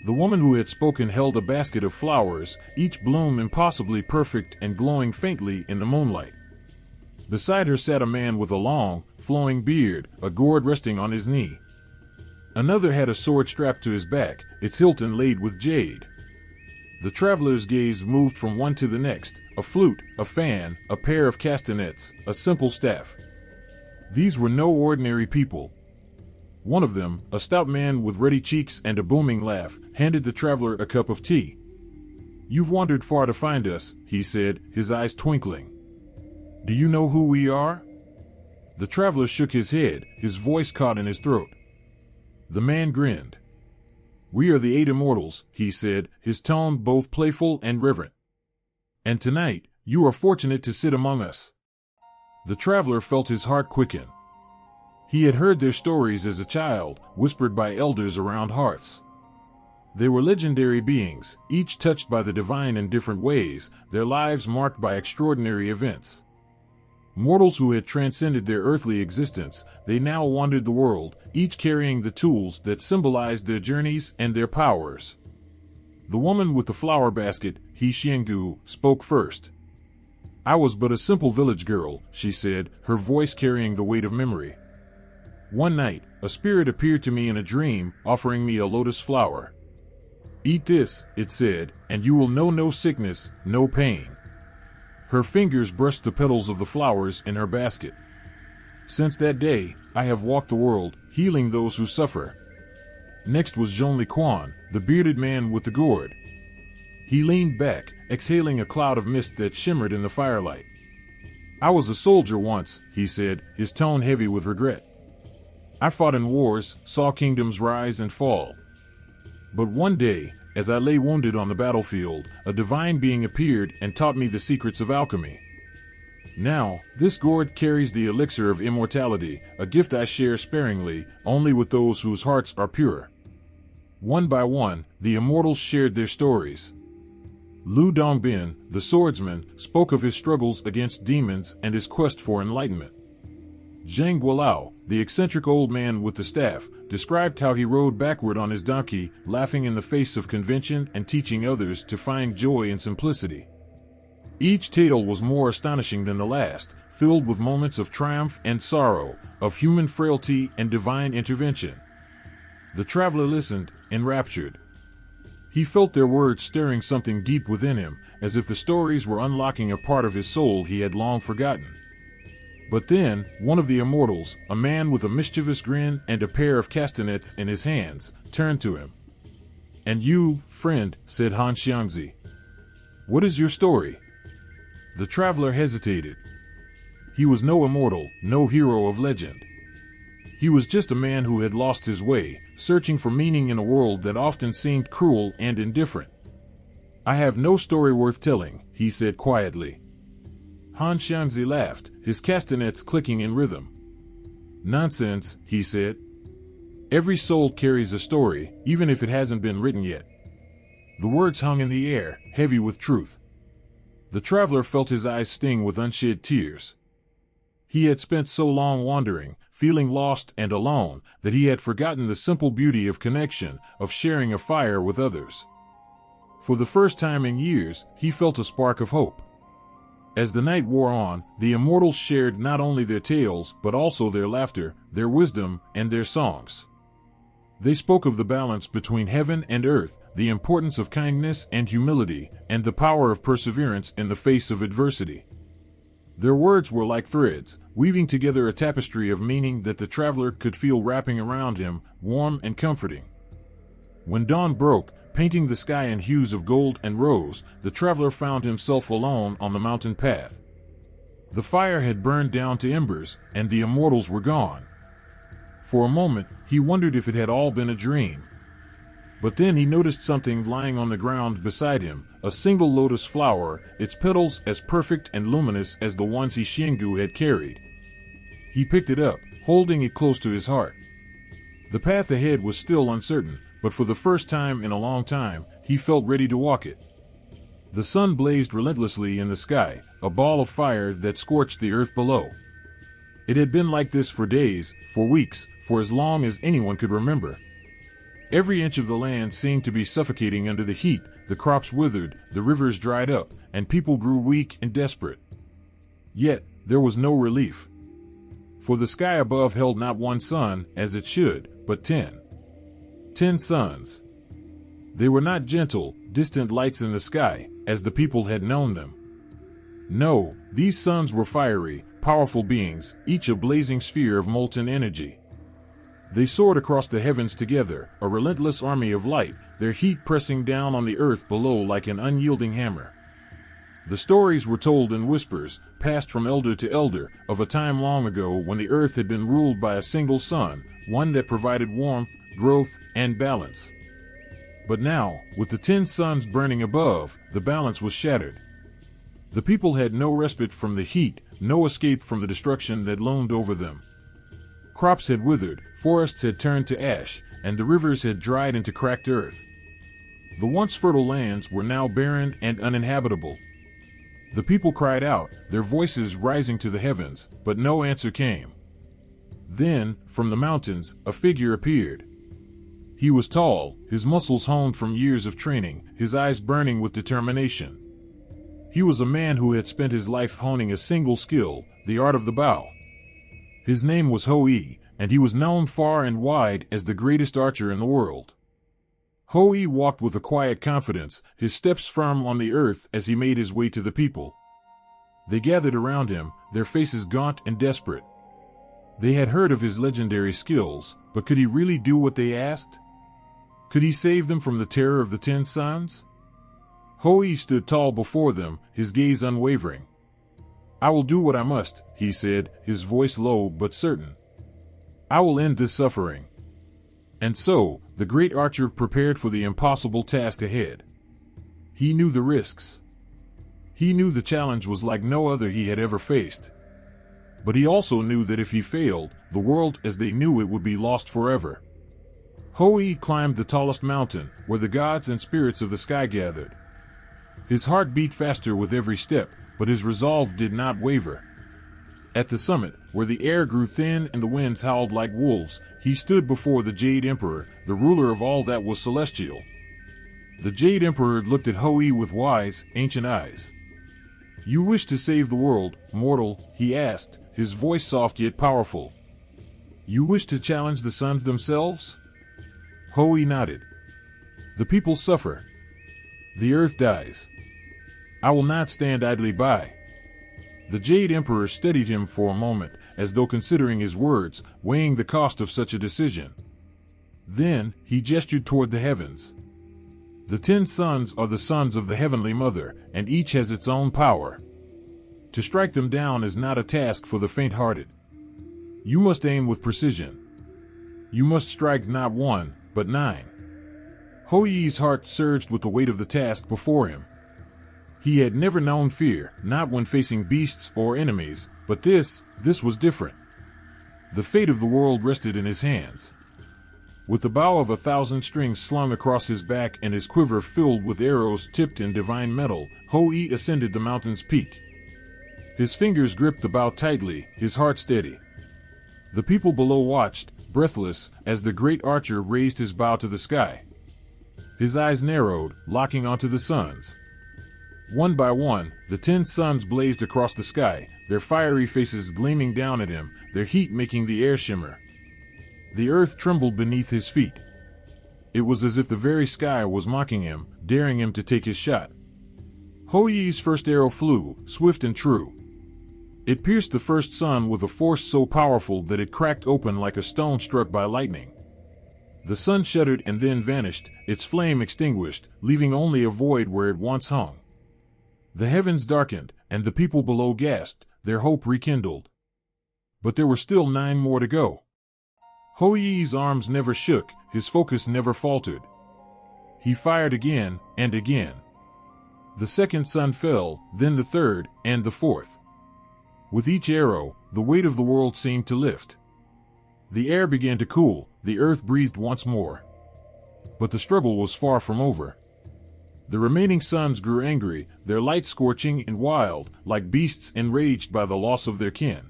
The woman who had spoken held a basket of flowers, each bloom impossibly perfect and glowing faintly in the moonlight. Beside her sat a man with a long, flowing beard, a gourd resting on his knee. Another had a sword strapped to his back, its hilt inlaid with jade. The traveler's gaze moved from one to the next, a flute, a fan, a pair of castanets, a simple staff. These were no ordinary people. One of them, a stout man with ruddy cheeks and a booming laugh, handed the traveler a cup of tea. "You've wandered far to find us," he said, his eyes twinkling. "Do you know who we are?" The traveler shook his head, his voice caught in his throat. The man grinned. "We are the 8 immortals," he said, his tone both playful and reverent. "And tonight, you are fortunate to sit among us." The traveler felt his heart quicken. He had heard their stories as a child, whispered by elders around hearths. They were legendary beings, each touched by the divine in different ways, their lives marked by extraordinary events. Mortals who had transcended their earthly existence, they now wandered the world, each carrying the tools that symbolized their journeys and their powers. The woman with the flower basket, Xiangu, spoke first. "I was but a simple village girl," she said, her voice carrying the weight of memory. "One night, a spirit appeared to me in a dream, offering me a lotus flower. 'Eat this,' it said, 'and you will know no sickness, no pain.' Her fingers brushed the petals of the flowers in her basket. Since that day, I have walked the world, healing those who suffer." Next was Zhongli Quan, the bearded man with the gourd. He leaned back, exhaling a cloud of mist that shimmered in the firelight. I was a soldier once, he said, his tone heavy with regret. I fought in wars, saw kingdoms rise and fall. But one day, as I lay wounded on the battlefield, a divine being appeared and taught me the secrets of alchemy. Now, this gourd carries the elixir of immortality, a gift I share sparingly, only with those whose hearts are pure. One by one, the immortals shared their stories. Lu Dongbin, the swordsman, spoke of his struggles against demons and his quest for enlightenment. Zhang Guolao, the eccentric old man with the staff, described how he rode backward on his donkey, laughing in the face of convention and teaching others to find joy in simplicity. Each tale was more astonishing than the last, filled with moments of triumph and sorrow, of human frailty and divine intervention. The traveler listened, enraptured. He felt their words stirring something deep within him, as if the stories were unlocking a part of his soul he had long forgotten. But then, one of the immortals, a man with a mischievous grin and a pair of castanets in his hands, turned to him. "And you, friend," said Han Xiangzi. "What is your story?" The traveler hesitated. He was no immortal, no hero of legend. He was just a man who had lost his way, searching for meaning in a world that often seemed cruel and indifferent. "I have no story worth telling," he said quietly. Han Xiangzi laughed, his castanets clicking in rhythm. "Nonsense," he said. "Every soul carries a story, even if it hasn't been written yet." The words hung in the air, heavy with truth. The traveler felt his eyes sting with unshed tears. He had spent so long wandering, feeling lost and alone, that he had forgotten the simple beauty of connection, of sharing a fire with others. For the first time in years, he felt a spark of hope. As the night wore on, the immortals shared not only their tales, but also their laughter, their wisdom, and their songs. They spoke of the balance between heaven and earth, the importance of kindness and humility, and the power of perseverance in the face of adversity. Their words were like threads, weaving together a tapestry of meaning that the traveler could feel wrapping around him, warm and comforting. When dawn broke, painting the sky in hues of gold and rose, the traveler found himself alone on the mountain path. The fire had burned down to embers, and the immortals were gone. For a moment, he wondered if it had all been a dream. But then he noticed something lying on the ground beside him, a single lotus flower, its petals as perfect and luminous as the ones he Xianggu had carried. He picked it up, holding it close to his heart. The path ahead was still uncertain, but for the first time in a long time, he felt ready to walk it. The sun blazed relentlessly in the sky, a ball of fire that scorched the earth below. It had been like this for days, for weeks, for as long as anyone could remember. Every inch of the land seemed to be suffocating under the heat, the crops withered, the rivers dried up, and people grew weak and desperate. Yet, there was no relief. For the sky above held not one sun, as it should, but 10. 10 suns. They were not gentle, distant lights in the sky, as the people had known them. No, these suns were fiery, powerful beings, each a blazing sphere of molten energy. They soared across the heavens together, a relentless army of light, their heat pressing down on the earth below like an unyielding hammer. The stories were told in whispers, passed from elder to elder, of a time long ago when the earth had been ruled by a single sun, one that provided warmth, growth, and balance. But now, with the 10 suns burning above, the balance was shattered. The people had no respite from the heat, no escape from the destruction that loomed over them. Crops had withered, forests had turned to ash, and the rivers had dried into cracked earth. The once fertile lands were now barren and uninhabitable. The people cried out, their voices rising to the heavens, but no answer came. Then, from the mountains, a figure appeared. He was tall, his muscles honed from years of training, his eyes burning with determination. He was a man who had spent his life honing a single skill, the art of the bow. His name was Hou-Yi, and he was known far and wide as the greatest archer in the world. Hou-Yi walked with a quiet confidence, his steps firm on the earth as he made his way to the people. They gathered around him, their faces gaunt and desperate. They had heard of his legendary skills, but could he really do what they asked? Could he save them from the terror of the 10 suns? Hou-Yi stood tall before them, his gaze unwavering. I will do what I must, he said, his voice low but certain. I will end this suffering. And so, the great archer prepared for the impossible task ahead. He knew the risks. He knew the challenge was like no other he had ever faced. But he also knew that if he failed, the world as they knew it would be lost forever. Hou-Yi climbed the tallest mountain, where the gods and spirits of the sky gathered. His heart beat faster with every step, but his resolve did not waver. At the summit, where the air grew thin and the winds howled like wolves, he stood before the Jade Emperor, the ruler of all that was celestial. The Jade Emperor looked at Hou-Yi with wise, ancient eyes. You wish to save the world, mortal, he asked, his voice soft yet powerful. You wish to challenge the suns themselves? Hou-Yi nodded. The people suffer. The earth dies. I will not stand idly by. The Jade Emperor studied him for a moment, as though considering his words, weighing the cost of such a decision. Then, he gestured toward the heavens. The 10 suns are the sons of the Heavenly Mother, and each has its own power. To strike them down is not a task for the faint-hearted. You must aim with precision. You must strike not 1, but 9. Hou-Yi's heart surged with the weight of the task before him. He had never known fear, not when facing beasts or enemies, but this was different. The fate of the world rested in his hands. With the bow of 1,000 strings slung across his back and his quiver filled with arrows tipped in divine metal, Hou-Yi ascended the mountain's peak. His fingers gripped the bow tightly, his heart steady. The people below watched, breathless, as the great archer raised his bow to the sky. His eyes narrowed, locking onto the suns. One by one, the 10 suns blazed across the sky, their fiery faces gleaming down at him, their heat making the air shimmer. The earth trembled beneath his feet. It was as if the very sky was mocking him, daring him to take his shot. Hou-Yi's first arrow flew, swift and true. It pierced the first sun with a force so powerful that it cracked open like a stone struck by lightning. The sun shuddered and then vanished, its flame extinguished, leaving only a void where it once hung. The heavens darkened, and the people below gasped, their hope rekindled. But there were still 9 more to go. Hou-Yi's arms never shook, his focus never faltered. He fired again, and again. The second sun fell, then the third, and the fourth. With each arrow, the weight of the world seemed to lift. The air began to cool, the earth breathed once more. But the struggle was far from over. The remaining suns grew angry, their light scorching and wild, like beasts enraged by the loss of their kin.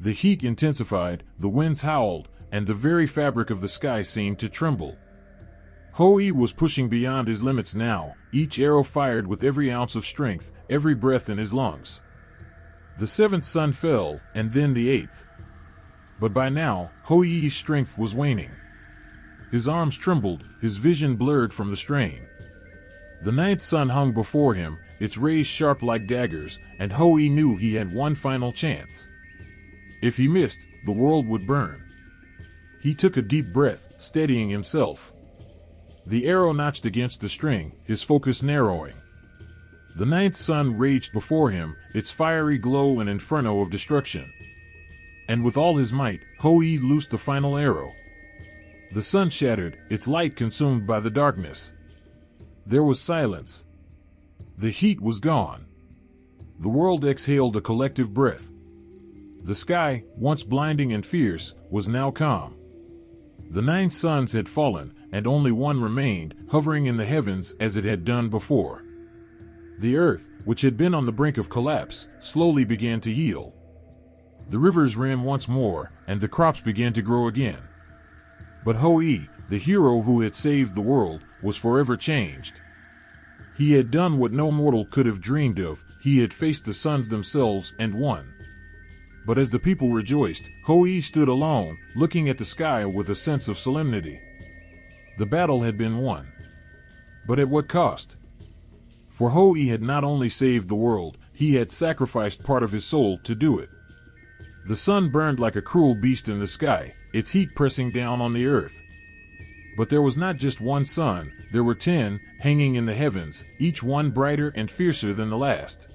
The heat intensified, the winds howled, and the very fabric of the sky seemed to tremble. Hou-Yi was pushing beyond his limits now, each arrow fired with every ounce of strength, every breath in his lungs. The 7th sun fell, and then the 8th. But by now, Hou-Yi's strength was waning. His arms trembled, his vision blurred from the strain. The 9th sun hung before him, its rays sharp like daggers, and Hou-Yi knew he had one final chance. If he missed, the world would burn. He took a deep breath, steadying himself. The arrow notched against the string, his focus narrowing. The 9th sun raged before him, its fiery glow an inferno of destruction. And with all his might, Hou-Yi loosed the final arrow. The sun shattered, its light consumed by the darkness. There was silence. The heat was gone. The world exhaled a collective breath. The sky, once blinding and fierce, was now calm. The 9 suns had fallen, and only one remained, hovering in the heavens as it had done before. The earth, which had been on the brink of collapse, slowly began to heal. The rivers ran once more, and the crops began to grow again. But Hou-Yi, the hero who had saved the world, was forever changed. He had done what no mortal could have dreamed of, he had faced the suns themselves and won. But as the people rejoiced, Hou-Yi stood alone, looking at the sky with a sense of solemnity. The battle had been won. But at what cost? For Hou-Yi had not only saved the world, he had sacrificed part of his soul to do it. The sun burned like a cruel beast in the sky, its heat pressing down on the earth. But there was not just one sun, there were 10, hanging in the heavens, each one brighter and fiercer than the last.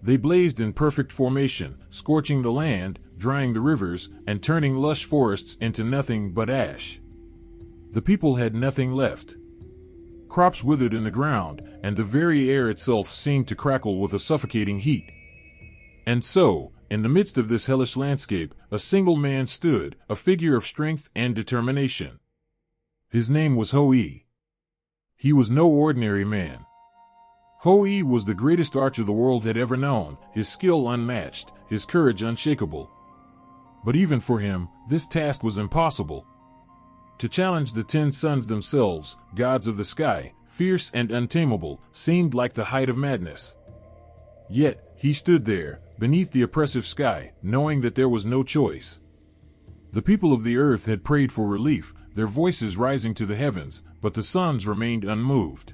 They blazed in perfect formation, scorching the land, drying the rivers, and turning lush forests into nothing but ash. The people had nothing left. Crops withered in the ground, and the very air itself seemed to crackle with a suffocating heat. And so, in the midst of this hellish landscape, a single man stood, a figure of strength and determination. His name was Hou-Yi. He was no ordinary man. Hou-Yi was the greatest archer the world had ever known, his skill unmatched, his courage unshakable. But even for him, this task was impossible. To challenge the 10 suns themselves, gods of the sky, fierce and untamable, seemed like the height of madness. Yet, he stood there, beneath the oppressive sky, knowing that there was no choice. The people of the earth had prayed for relief, their voices rising to the heavens, but the suns remained unmoved.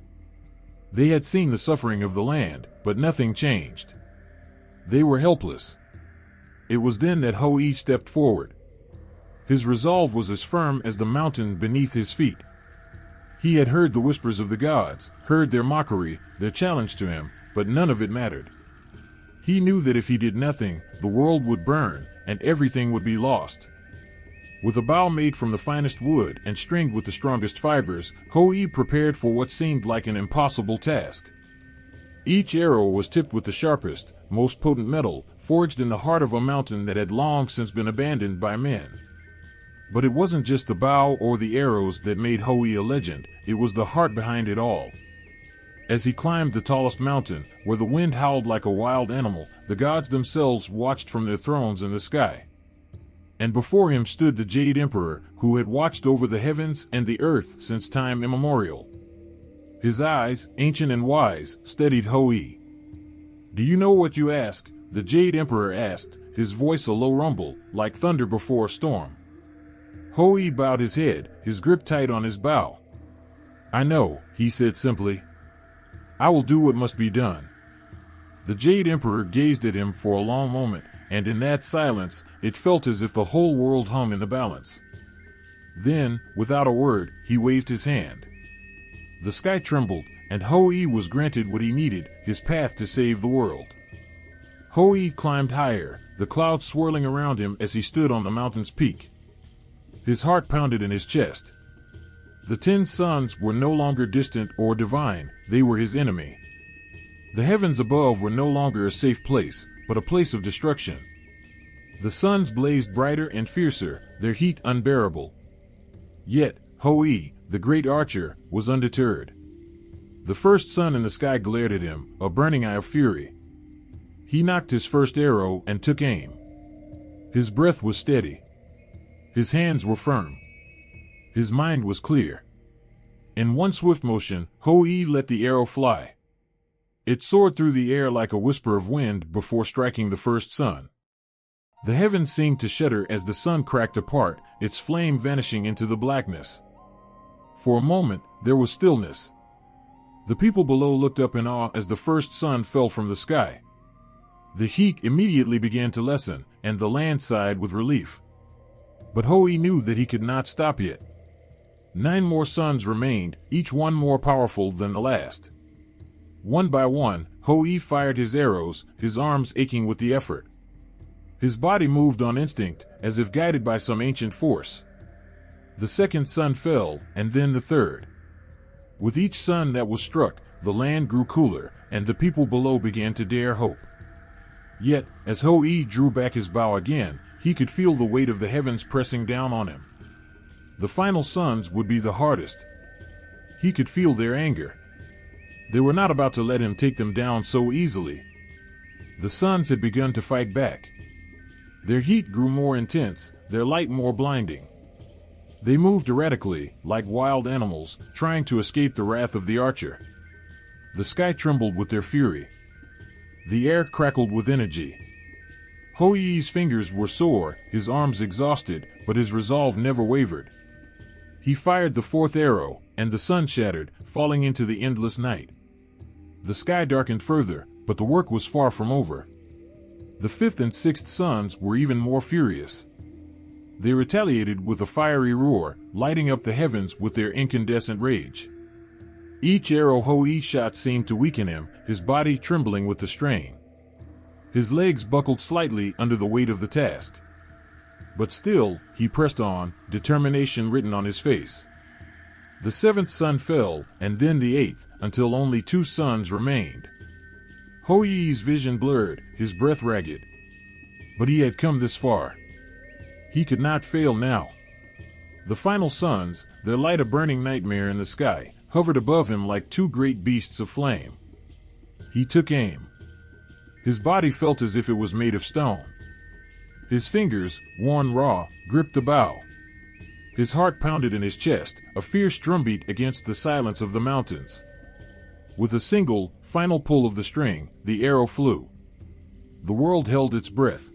They had seen the suffering of the land, but nothing changed. They were helpless. It was then that Hou-Yi stepped forward. His resolve was as firm as the mountain beneath his feet. He had heard the whispers of the gods, heard their mockery, their challenge to him, but none of it mattered. He knew that if he did nothing, the world would burn, and everything would be lost. With a bow made from the finest wood and stringed with the strongest fibers, Hou-Yi prepared for what seemed like an impossible task. Each arrow was tipped with the sharpest, most potent metal, forged in the heart of a mountain that had long since been abandoned by men. But it wasn't just the bow or the arrows that made Hou-Yi a legend, it was the heart behind it all. As he climbed the tallest mountain, where the wind howled like a wild animal, the gods themselves watched from their thrones in the sky. And before him stood the Jade Emperor, who had watched over the heavens and the earth since time immemorial. His eyes, ancient and wise, steadied Hou-Yi. "Do you know what you ask?" the Jade Emperor asked, his voice a low rumble, like thunder before a storm. Hou-Yi bowed his head, his grip tight on his bow. "I know," he said simply. "I will do what must be done." The Jade Emperor gazed at him for a long moment, and in that silence, it felt as if the whole world hung in the balance. Then, without a word, he waved his hand. The sky trembled, and Hou-Yi was granted what he needed, his path to save the world. Hou-Yi climbed higher, the clouds swirling around him as he stood on the mountain's peak. His heart pounded in his chest. The 10 suns were no longer distant or divine, they were his enemy. The heavens above were no longer a safe place, but a place of destruction. The suns blazed brighter and fiercer, their heat unbearable. Yet, Hou-Yi, the great archer, was undeterred. The first sun in the sky glared at him, a burning eye of fury. He knocked his first arrow and took aim. His breath was steady. His hands were firm. His mind was clear. In one swift motion, Hou-Yi let the arrow fly. It soared through the air like a whisper of wind before striking the first sun. The heavens seemed to shudder as the sun cracked apart, its flame vanishing into the blackness. For a moment, there was stillness. The people below looked up in awe as the first sun fell from the sky. The heat immediately began to lessen, and the land sighed with relief. But Hou-Yi knew that he could not stop yet. 9 more suns remained, each one more powerful than the last. One by one, Hou-Yi fired his arrows, his arms aching with the effort. His body moved on instinct, as if guided by some ancient force. The second sun fell, and then the third. With each sun that was struck, the land grew cooler, and the people below began to dare hope. Yet, as Hou-Yi drew back his bow again, he could feel the weight of the heavens pressing down on him. The final suns would be the hardest. He could feel their anger. They were not about to let him take them down so easily. The suns had begun to fight back. Their heat grew more intense, their light more blinding. They moved erratically, like wild animals, trying to escape the wrath of the archer. The sky trembled with their fury. The air crackled with energy. Hou-Yi's fingers were sore, his arms exhausted, but his resolve never wavered. He fired the 4th arrow, and the sun shattered, falling into the endless night. The sky darkened further, but the work was far from over. The 5th and 6th suns were even more furious. They retaliated with a fiery roar, lighting up the heavens with their incandescent rage. Each arrow Hou-Yi shot seemed to weaken him, his body trembling with the strain. His legs buckled slightly under the weight of the task. But still, he pressed on, determination written on his face. The seventh sun fell, and then the eighth, until only 2 suns remained. Hou-Yi's vision blurred, his breath ragged. But he had come this far. He could not fail now. The final suns, their light a burning nightmare in the sky, hovered above him like 2 great beasts of flame. He took aim. His body felt as if it was made of stone. His fingers, worn raw, gripped the bow. His heart pounded in his chest, a fierce drumbeat against the silence of the mountains. With a single, final pull of the string, the arrow flew. The world held its breath.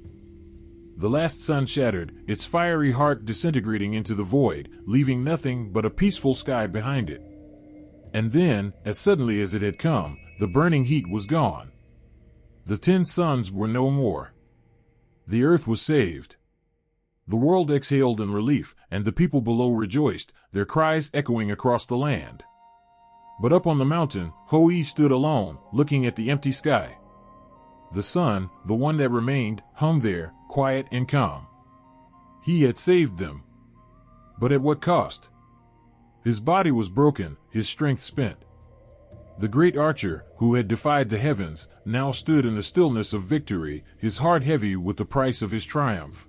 The last sun shattered, its fiery heart disintegrating into the void, leaving nothing but a peaceful sky behind it. And then, as suddenly as it had come, the burning heat was gone. The 10 suns were no more. The earth was saved. The world exhaled in relief, and the people below rejoiced, their cries echoing across the land. But up on the mountain, Hou-Yi stood alone, looking at the empty sky. The sun, the one that remained, hung there, quiet and calm. He had saved them. But at what cost? His body was broken, his strength spent. The great archer, who had defied the heavens, now stood in the stillness of victory, his heart heavy with the price of his triumph.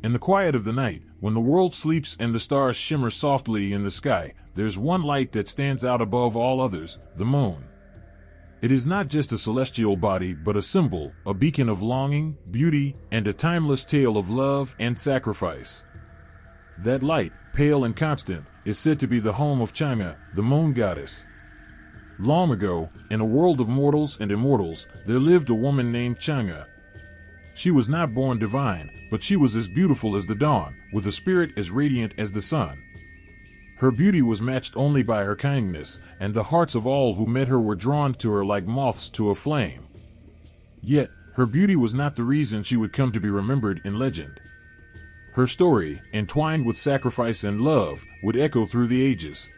In the quiet of the night, when the world sleeps and the stars shimmer softly in the sky, there's one light that stands out above all others, the moon. It is not just a celestial body but a symbol, a beacon of longing, beauty, and a timeless tale of love and sacrifice. That light, pale and constant, is said to be the home of Chang'e, the moon goddess. Long ago, in a world of mortals and immortals, there lived a woman named Chang'e. She was not born divine, but she was as beautiful as the dawn, with a spirit as radiant as the sun. Her beauty was matched only by her kindness, and the hearts of all who met her were drawn to her like moths to a flame. Yet, her beauty was not the reason she would come to be remembered in legend. Her story, entwined with sacrifice and love, would echo through the ages.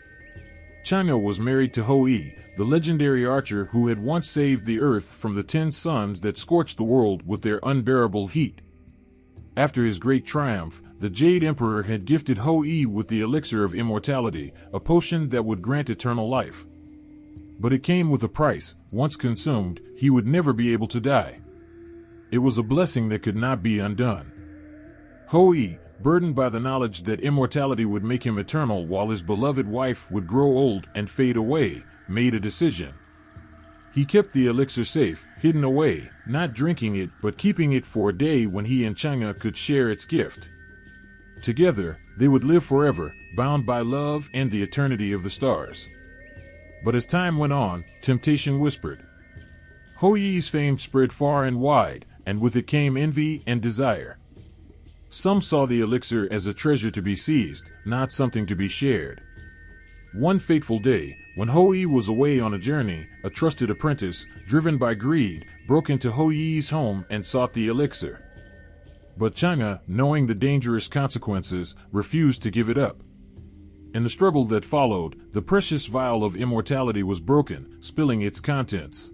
Chang'e was married to Hou-Yi, the legendary archer who had once saved the earth from the 10 suns that scorched the world with their unbearable heat. After his great triumph, the Jade Emperor had gifted Hou-Yi with the elixir of immortality, a potion that would grant eternal life. But it came with a price. Once consumed, he would never be able to die. It was a blessing that could not be undone. Hou-Yi, burdened by the knowledge that immortality would make him eternal while his beloved wife would grow old and fade away, made a decision. He kept the elixir safe, hidden away, not drinking it but keeping it for a day when he and Chang'e could share its gift. Together, they would live forever, bound by love and the eternity of the stars. But as time went on, temptation whispered. Hou-Yi's fame spread far and wide, and with it came envy and desire. Some saw the elixir as a treasure to be seized, not something to be shared. One fateful day, when Hou-Yi was away on a journey, a trusted apprentice, driven by greed, broke into Hou-Yi's home and sought the elixir. But Chang'e, knowing the dangerous consequences, refused to give it up. In the struggle that followed, the precious vial of immortality was broken, spilling its contents.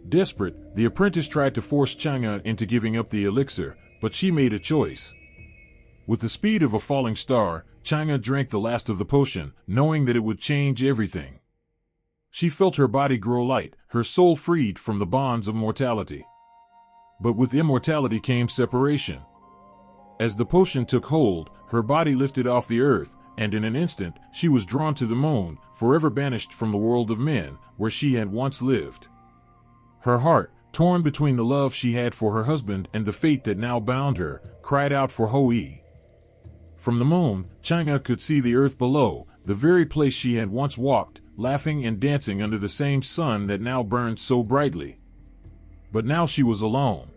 Desperate, the apprentice tried to force Chang'e into giving up the elixir, but she made a choice. With the speed of a falling star, Chang'e drank the last of the potion, knowing that it would change everything. She felt her body grow light, her soul freed from the bonds of mortality. But with immortality came separation. As the potion took hold, her body lifted off the earth, and in an instant, she was drawn to the moon, forever banished from the world of men, where she had once lived. Her heart, torn between the love she had for her husband and the fate that now bound her, cried out for Hou-Yi. From the moon, Chang'e could see the earth below, the very place she had once walked, laughing and dancing under the same sun that now burned so brightly. But now she was alone.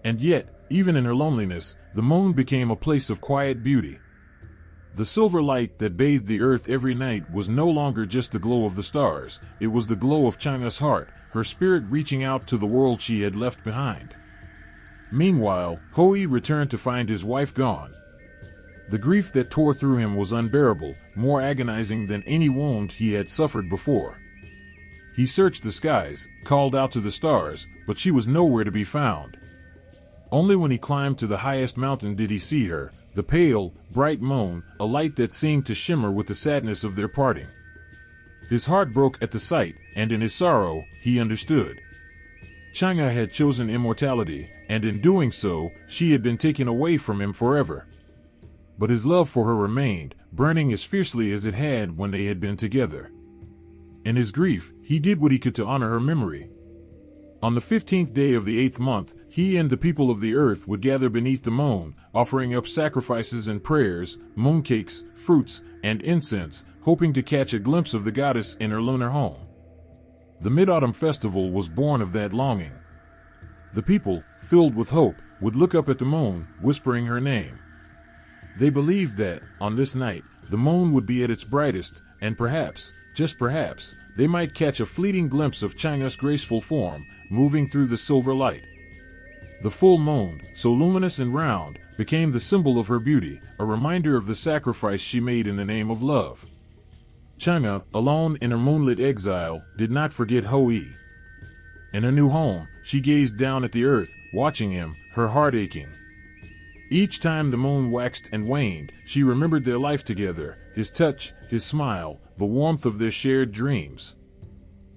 And yet, even in her loneliness, the moon became a place of quiet beauty. The silver light that bathed the earth every night was no longer just the glow of the stars, it was the glow of Chang'e's heart, her spirit reaching out to the world she had left behind. Meanwhile, Hou-Yi returned to find his wife gone. The grief that tore through him was unbearable, more agonizing than any wound he had suffered before. He searched the skies, called out to the stars, but she was nowhere to be found. Only when he climbed to the highest mountain did he see her, the pale, bright moon, a light that seemed to shimmer with the sadness of their parting. His heart broke at the sight, and in his sorrow, he understood. Chang'e had chosen immortality, and in doing so, she had been taken away from him forever. But his love for her remained, burning as fiercely as it had when they had been together. In his grief, he did what he could to honor her memory. On the 15th day of the 8th month, he and the people of the earth would gather beneath the moon, offering up sacrifices and prayers, mooncakes, fruits, and incense, hoping to catch a glimpse of the goddess in her lunar home. The Mid-Autumn Festival was born of that longing. The people, filled with hope, would look up at the moon, whispering her name. They believed that, on this night, the moon would be at its brightest, and perhaps, just perhaps, they might catch a fleeting glimpse of Chang'e's graceful form, moving through the silver light. The full moon, so luminous and round, became the symbol of her beauty, a reminder of the sacrifice she made in the name of love. Chang'e, alone in her moonlit exile, did not forget Hou-yi. In her new home, she gazed down at the earth, watching him, her heart aching. Each time the moon waxed and waned, she remembered their life together, his touch, his smile, the warmth of their shared dreams.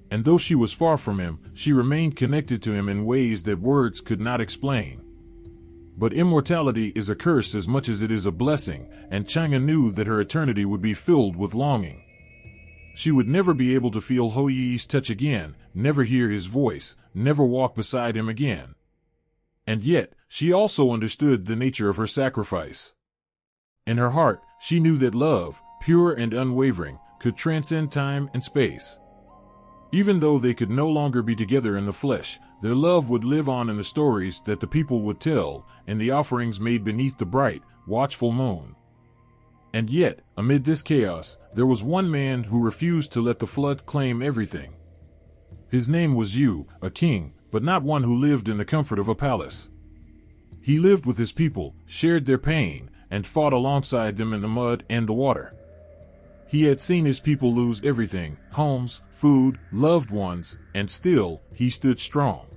And though she was far from him, she remained connected to him in ways that words could not explain. But immortality is a curse as much as it is a blessing, and Chang'e knew that her eternity would be filled with longing. She would never be able to feel Hou-yi's touch again, never hear his voice, never walk beside him again. And yet, she also understood the nature of her sacrifice. In her heart, she knew that love, pure and unwavering, could transcend time and space. Even though they could no longer be together in the flesh, their love would live on in the stories that the people would tell, and the offerings made beneath the bright, watchful moon. And yet, amid this chaos, there was one man who refused to let the flood claim everything. His name was Yu, a king, but not one who lived in the comfort of a palace. He lived with his people, shared their pain, and fought alongside them in the mud and the water. He had seen his people lose everything, homes, food, loved ones, and still, he stood strong.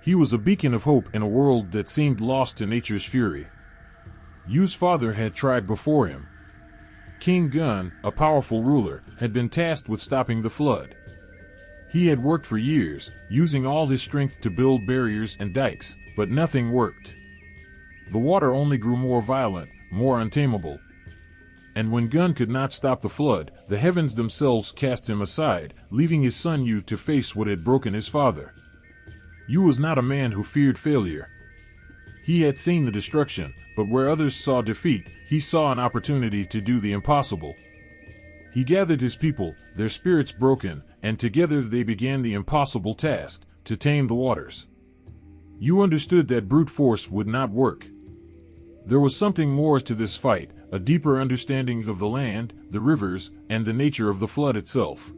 He was a beacon of hope in a world that seemed lost to nature's fury. Yu's father had tried before him. King Gun, a powerful ruler, had been tasked with stopping the flood. He had worked for years, using all his strength to build barriers and dikes, but nothing worked. The water only grew more violent, more untamable. And when Gun could not stop the flood, the heavens themselves cast him aside, leaving his son Yu to face what had broken his father. Yu was not a man who feared failure. He had seen the destruction, but where others saw defeat, he saw an opportunity to do the impossible. He gathered his people, their spirits broken, and together they began the impossible task, to tame the waters. Yu understood that brute force would not work. There was something more to this fight, a deeper understanding of the land, the rivers, and the nature of the flood itself.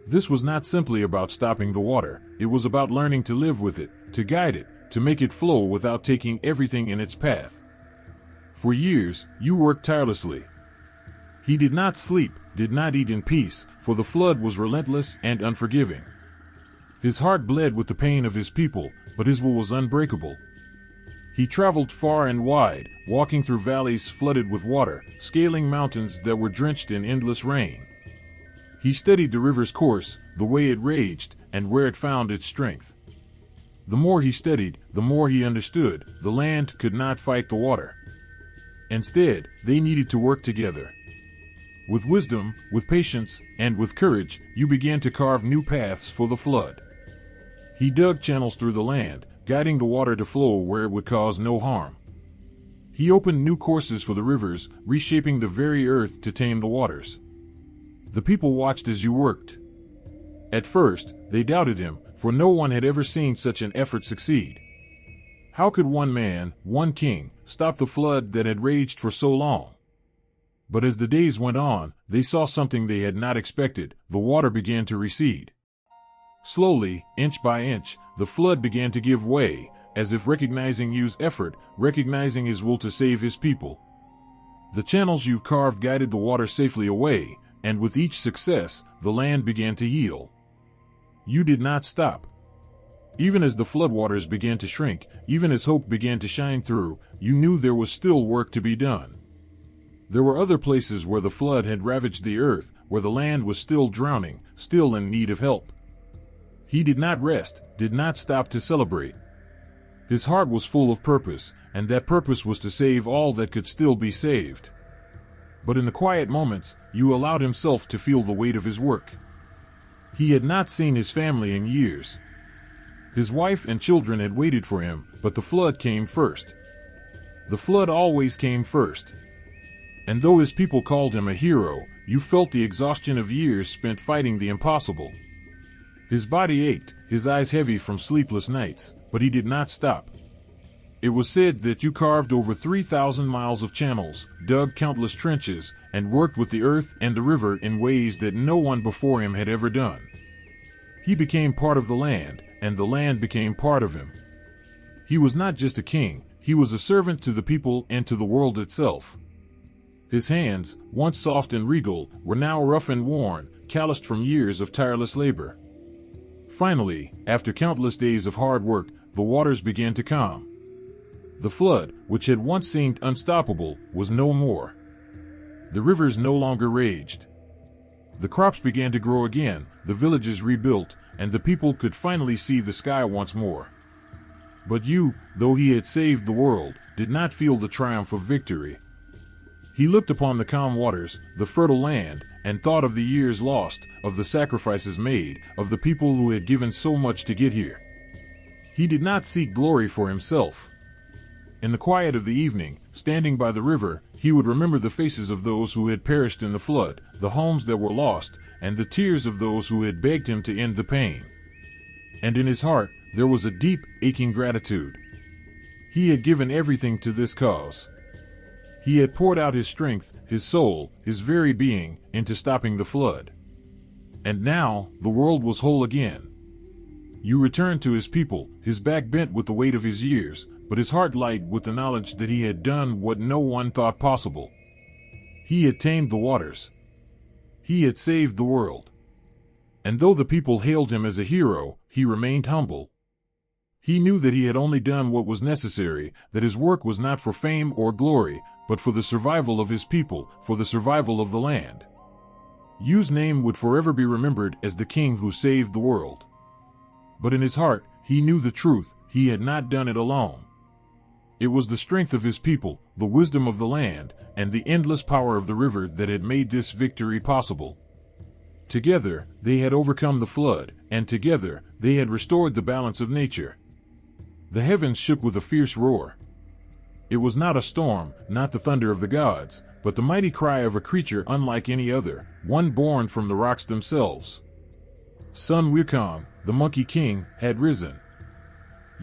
This was not simply about stopping the water, it was about learning to live with it, to guide it, to make it flow without taking everything in its path. For years, Yu worked tirelessly. He did not sleep, did not eat in peace, for the flood was relentless and unforgiving. His heart bled with the pain of his people, but his will was unbreakable. He traveled far and wide, walking through valleys flooded with water, scaling mountains that were drenched in endless rain. He studied the river's course, the way it raged, and where it found its strength. The more he studied, the more he understood, the land could not fight the water. Instead, they needed to work together. With wisdom, with patience, and with courage, Yu began to carve new paths for the flood. He dug channels through the land, guiding the water to flow where it would cause no harm. He opened new courses for the rivers, reshaping the very earth to tame the waters. The people watched as Yu worked. At first, they doubted him, for no one had ever seen such an effort succeed. How could one man, one king, stop the flood that had raged for so long? But as the days went on, they saw something they had not expected. The water began to recede. Slowly, inch by inch, the flood began to give way, as if recognizing Yu's effort, recognizing his will to save his people. The channels Yu carved guided the water safely away, and with each success, the land began to heal. Yu did not stop. Even as the floodwaters began to shrink, even as hope began to shine through, you knew there was still work to be done. There were other places where the flood had ravaged the earth, where the land was still drowning, still in need of help. He did not rest, did not stop to celebrate. His heart was full of purpose, and that purpose was to save all that could still be saved. But in the quiet moments, you allowed himself to feel the weight of his work. He had not seen his family in years. His wife and children had waited for him, but the flood came first. The flood always came first. And though his people called him a hero, you felt the exhaustion of years spent fighting the impossible. His body ached, his eyes heavy from sleepless nights, but he did not stop. It was said that you carved over 3,000 miles of channels, dug countless trenches, and worked with the earth and the river in ways that no one before him had ever done. He became part of the land, and the land became part of him. He was not just a king, he was a servant to the people and to the world itself. His hands, once soft and regal, were now rough and worn, calloused from years of tireless labor. Finally, after countless days of hard work, the waters began to calm. The flood, which had once seemed unstoppable, was no more. The rivers no longer raged. The crops began to grow again, the villages rebuilt, and the people could finally see the sky once more. But you, though he had saved the world, did not feel the triumph of victory. He looked upon the calm waters, the fertile land, and thought of the years lost, of the sacrifices made, of the people who had given so much to get here. He did not seek glory for himself. In the quiet of the evening, standing by the river, he would remember the faces of those who had perished in the flood, the homes that were lost, and the tears of those who had begged him to end the pain. And in his heart, there was a deep, aching gratitude. He had given everything to this cause. He had poured out his strength, his soul, his very being, into stopping the flood. And now, the world was whole again. You returned to his people, his back bent with the weight of his years, but his heart light with the knowledge that he had done what no one thought possible. He had tamed the waters. He had saved the world. And though the people hailed him as a hero, he remained humble. He knew that he had only done what was necessary, that his work was not for fame or glory, but for the survival of his people, for the survival of the land. Yu's name would forever be remembered as the king who saved the world. But in his heart, he knew the truth, he had not done it alone. It was the strength of his people, the wisdom of the land, and the endless power of the river that had made this victory possible. Together, they had overcome the flood, and together, they had restored the balance of nature. The heavens shook with a fierce roar. It was not a storm, not the thunder of the gods, but the mighty cry of a creature unlike any other, one born from the rocks themselves. Sun Wukong, the Monkey King, had risen.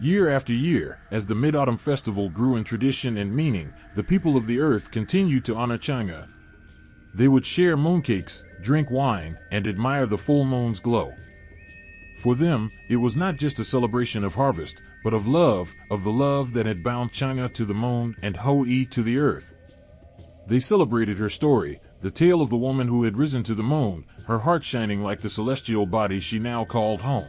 Year after year, as the Mid-Autumn Festival grew in tradition and meaning, the people of the earth continued to honor Chang'e. They would share mooncakes, drink wine, and admire the full moon's glow. For them, it was not just a celebration of harvest, but of the love that had bound Chang'e to the moon and Hou-yi to the earth. They celebrated her story, the tale of the woman who had risen to the moon, her heart shining like the celestial body she now called home.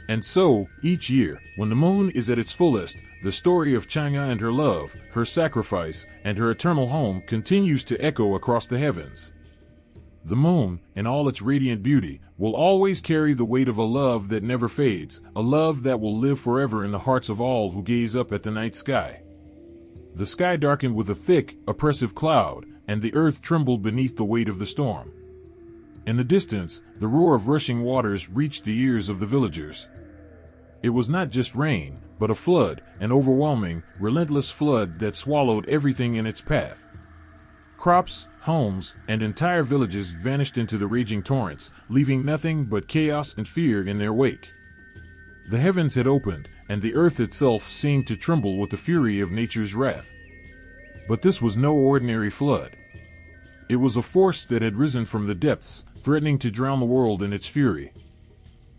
And so, each year, when the moon is at its fullest, the story of Chang'e and her love, her sacrifice, and her eternal home continues to echo across the heavens. The moon, in all its radiant beauty, will always carry the weight of a love that never fades, a love that will live forever in the hearts of all who gaze up at the night sky. The sky darkened with a thick, oppressive cloud, and the earth trembled beneath the weight of the storm. In the distance, the roar of rushing waters reached the ears of the villagers. It was not just rain, but a flood, an overwhelming, relentless flood that swallowed everything in its path. Crops, homes, and entire villages vanished into the raging torrents, leaving nothing but chaos and fear in their wake. The heavens had opened, and the earth itself seemed to tremble with the fury of nature's wrath. But this was no ordinary flood. It was a force that had risen from the depths, threatening to drown the world in its fury.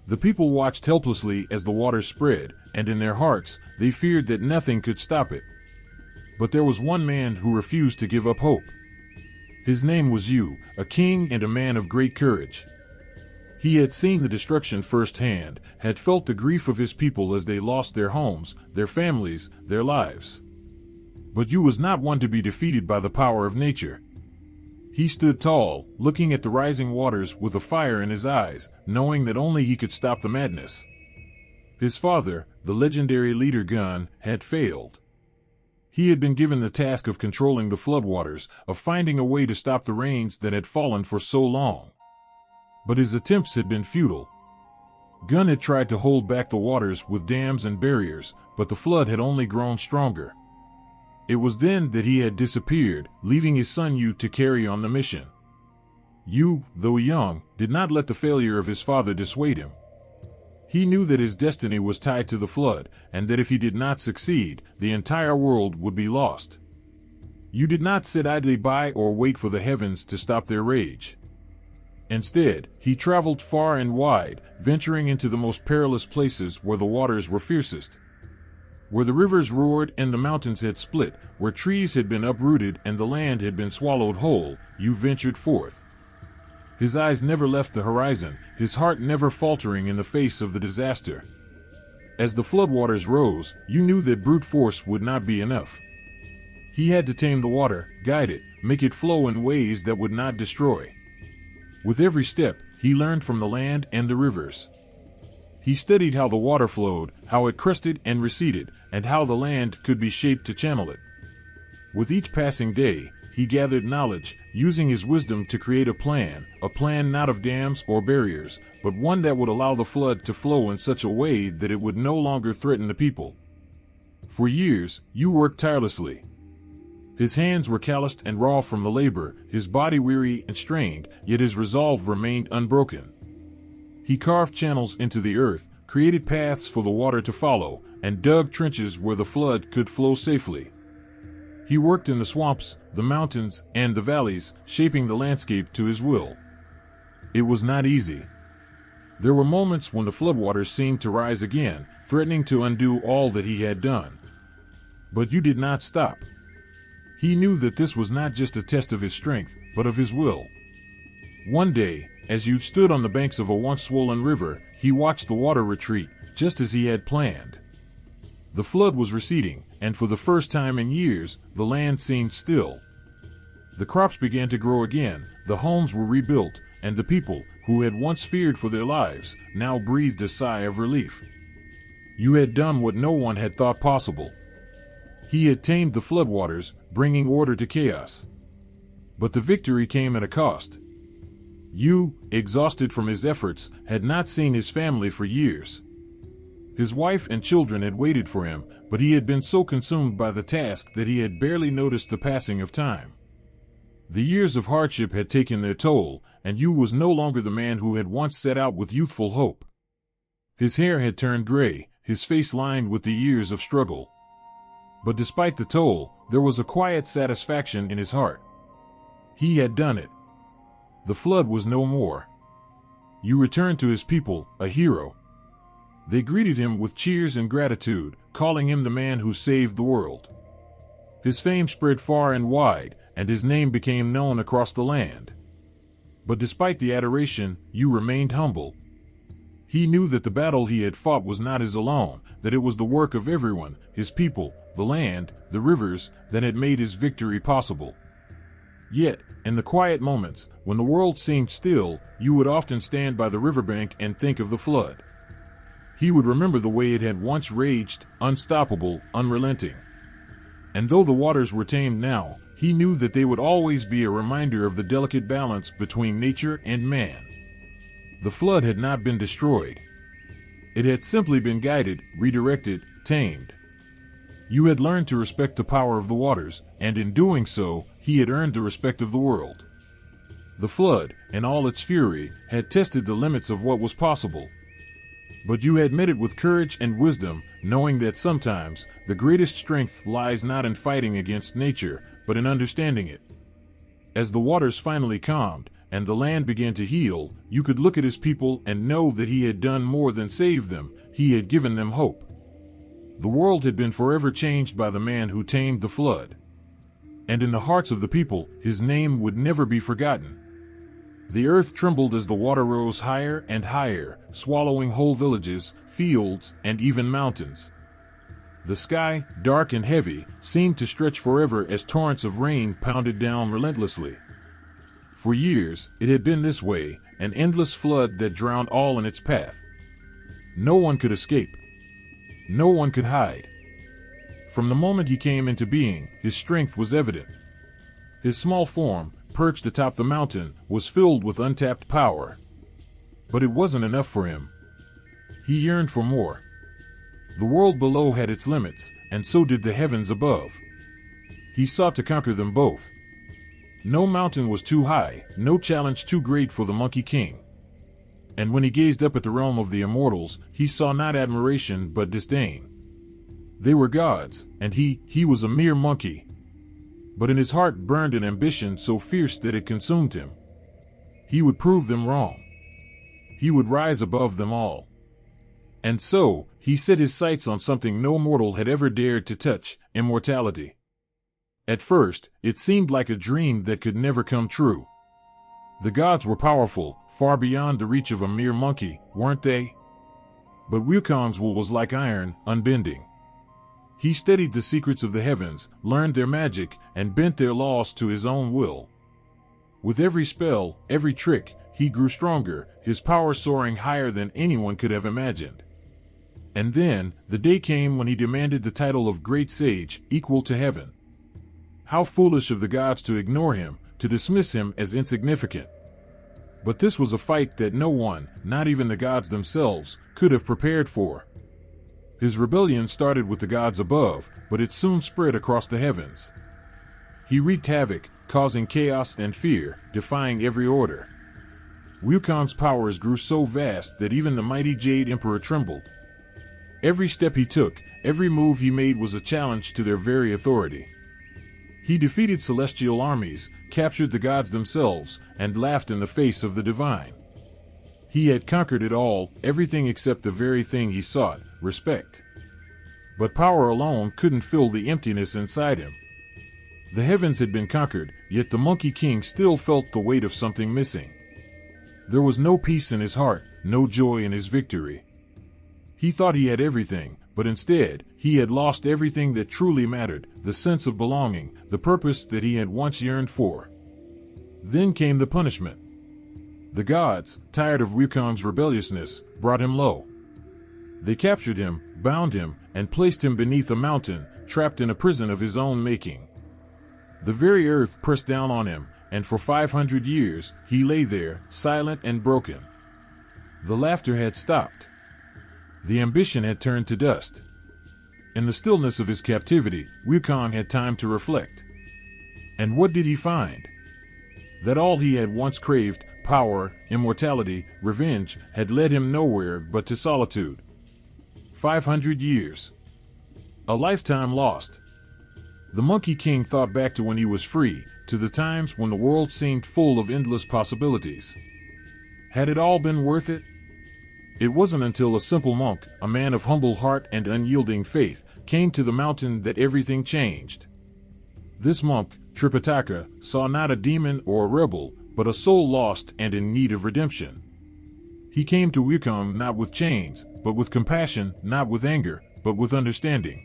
The people watched helplessly as the waters spread, and in their hearts, they feared that nothing could stop it. But there was one man who refused to give up hope. His name was Yu, a king and a man of great courage. He had seen the destruction firsthand, had felt the grief of his people as they lost their homes, their families, their lives. But Yu was not one to be defeated by the power of nature. He stood tall, looking at the rising waters with a fire in his eyes, knowing that only he could stop the madness. His father, the legendary leader Gun, had failed. He had been given the task of controlling the floodwaters, of finding a way to stop the rains that had fallen for so long. But his attempts had been futile. Gun had tried to hold back the waters with dams and barriers, but the flood had only grown stronger. It was then that he had disappeared, leaving his son Yu to carry on the mission. Yu, though young, did not let the failure of his father dissuade him. He knew that his destiny was tied to the flood, and that if he did not succeed, the entire world would be lost. Yu did not sit idly by or wait for the heavens to stop their rage. Instead, he traveled far and wide, venturing into the most perilous places where the waters were fiercest. Where the rivers roared and the mountains had split, where trees had been uprooted and the land had been swallowed whole, Yu ventured forth. His eyes never left the horizon, his heart never faltering in the face of the disaster. As the floodwaters rose, Yu knew that brute force would not be enough. He had to tame the water, guide it, make it flow in ways that would not destroy. With every step, he learned from the land and the rivers. He studied how the water flowed, how it crested and receded, and how the land could be shaped to channel it. With each passing day, he gathered knowledge, using his wisdom to create a plan not of dams or barriers, but one that would allow the flood to flow in such a way that it would no longer threaten the people. For years, Yu worked tirelessly. His hands were calloused and raw from the labor, his body weary and strained, yet his resolve remained unbroken. He carved channels into the earth, created paths for the water to follow, and dug trenches where the flood could flow safely. He worked in the swamps, the mountains, and the valleys, shaping the landscape to his will. It was not easy. There were moments when the floodwaters seemed to rise again, threatening to undo all that he had done. But Yu did not stop. He knew that this was not just a test of his strength, but of his will. One day, as Yu stood on the banks of a once swollen river, he watched the water retreat, just as he had planned. The flood was receding, and for the first time in years, the land seemed still. The crops began to grow again, the homes were rebuilt, and the people, who had once feared for their lives, now breathed a sigh of relief. Yu had done what no one had thought possible. He had tamed the floodwaters, bringing order to chaos. But the victory came at a cost. Yu, exhausted from his efforts, had not seen his family for years. His wife and children had waited for him, but he had been so consumed by the task that he had barely noticed the passing of time. The years of hardship had taken their toll, and Yu was no longer the man who had once set out with youthful hope. His hair had turned gray, his face lined with the years of struggle. But despite the toll, there was a quiet satisfaction in his heart. He had done it. The flood was no more. Yu returned to his people, a hero. They greeted him with cheers and gratitude, calling him the man who saved the world. His fame spread far and wide, and his name became known across the land. But despite the adoration, Yu remained humble. He knew that the battle he had fought was not his alone, that it was the work of everyone, his people, the land, the rivers, that had made his victory possible. Yet, in the quiet moments, when the world seemed still, Yu would often stand by the riverbank and think of the flood. He would remember the way it had once raged, unstoppable, unrelenting. And though the waters were tamed now, he knew that they would always be a reminder of the delicate balance between nature and man. The flood had not been destroyed. It had simply been guided, redirected, tamed. Yu had learned to respect the power of the waters, and in doing so, he had earned the respect of the world. The flood, in all its fury, had tested the limits of what was possible. But Yu had met it with courage and wisdom, knowing that sometimes the greatest strength lies not in fighting against nature, but in understanding it. As the waters finally calmed, and the land began to heal, Yu could look at his people and know that he had done more than save them, he had given them hope. The world had been forever changed by the man who tamed the flood. And in the hearts of the people, his name would never be forgotten. The earth trembled as the water rose higher and higher, swallowing whole villages, fields, and even mountains. The sky, dark and heavy, seemed to stretch forever as torrents of rain pounded down relentlessly. For years, it had been this way, an endless flood that drowned all in its path. No one could escape. No one could hide. From the moment he came into being, his strength was evident. His small form, perched atop the mountain, was filled with untapped power. But it wasn't enough for him. He yearned for more. The world below had its limits, and so did the heavens above. He sought to conquer them both. No mountain was too high, no challenge too great for the Monkey King. And when he gazed up at the realm of the immortals, he saw not admiration but disdain. They were gods, and he was a mere monkey. But in his heart burned an ambition so fierce that it consumed him. He would prove them wrong. He would rise above them all. And so, he set his sights on something no mortal had ever dared to touch: immortality. At first, it seemed like a dream that could never come true. The gods were powerful, far beyond the reach of a mere monkey, weren't they? But Wukong's will was like iron, unbending. He studied the secrets of the heavens, learned their magic, and bent their laws to his own will. With every spell, every trick, he grew stronger, his power soaring higher than anyone could have imagined. And then, the day came when he demanded the title of Great Sage, equal to heaven. How foolish of the gods to ignore him, to dismiss him as insignificant. But this was a fight that no one, not even the gods themselves, could have prepared for. His rebellion started with the gods above, but it soon spread across the heavens. He wreaked havoc, causing chaos and fear, defying every order. Wukong's powers grew so vast that even the mighty Jade Emperor trembled. Every step he took, every move he made was a challenge to their very authority. He defeated celestial armies, captured the gods themselves, and laughed in the face of the divine. He had conquered it all, everything except the very thing he sought: respect. But power alone couldn't fill the emptiness inside him. The heavens had been conquered, yet the Monkey King still felt the weight of something missing. There was no peace in his heart, no joy in his victory. He thought he had everything, but instead, he had lost everything that truly mattered: the sense of belonging, the purpose that he had once yearned for. Then came the punishment. The gods, tired of Wukong's rebelliousness, brought him low. They captured him, bound him, and placed him beneath a mountain, trapped in a prison of his own making. The very earth pressed down on him, and for 500 years, he lay there, silent and broken. The laughter had stopped. The ambition had turned to dust. In the stillness of his captivity, Wukong had time to reflect. And what did he find? That all he had once craved, power, immortality, revenge, had led him nowhere but to solitude. 500 years. A lifetime lost. The Monkey King thought back to when he was free, to the times when the world seemed full of endless possibilities. Had it all been worth it? It wasn't until a simple monk, a man of humble heart and unyielding faith, came to the mountain that everything changed. This monk, Tripitaka, saw not a demon or a rebel, but a soul lost and in need of redemption. He came to Wukong not with chains, but with compassion, not with anger, but with understanding.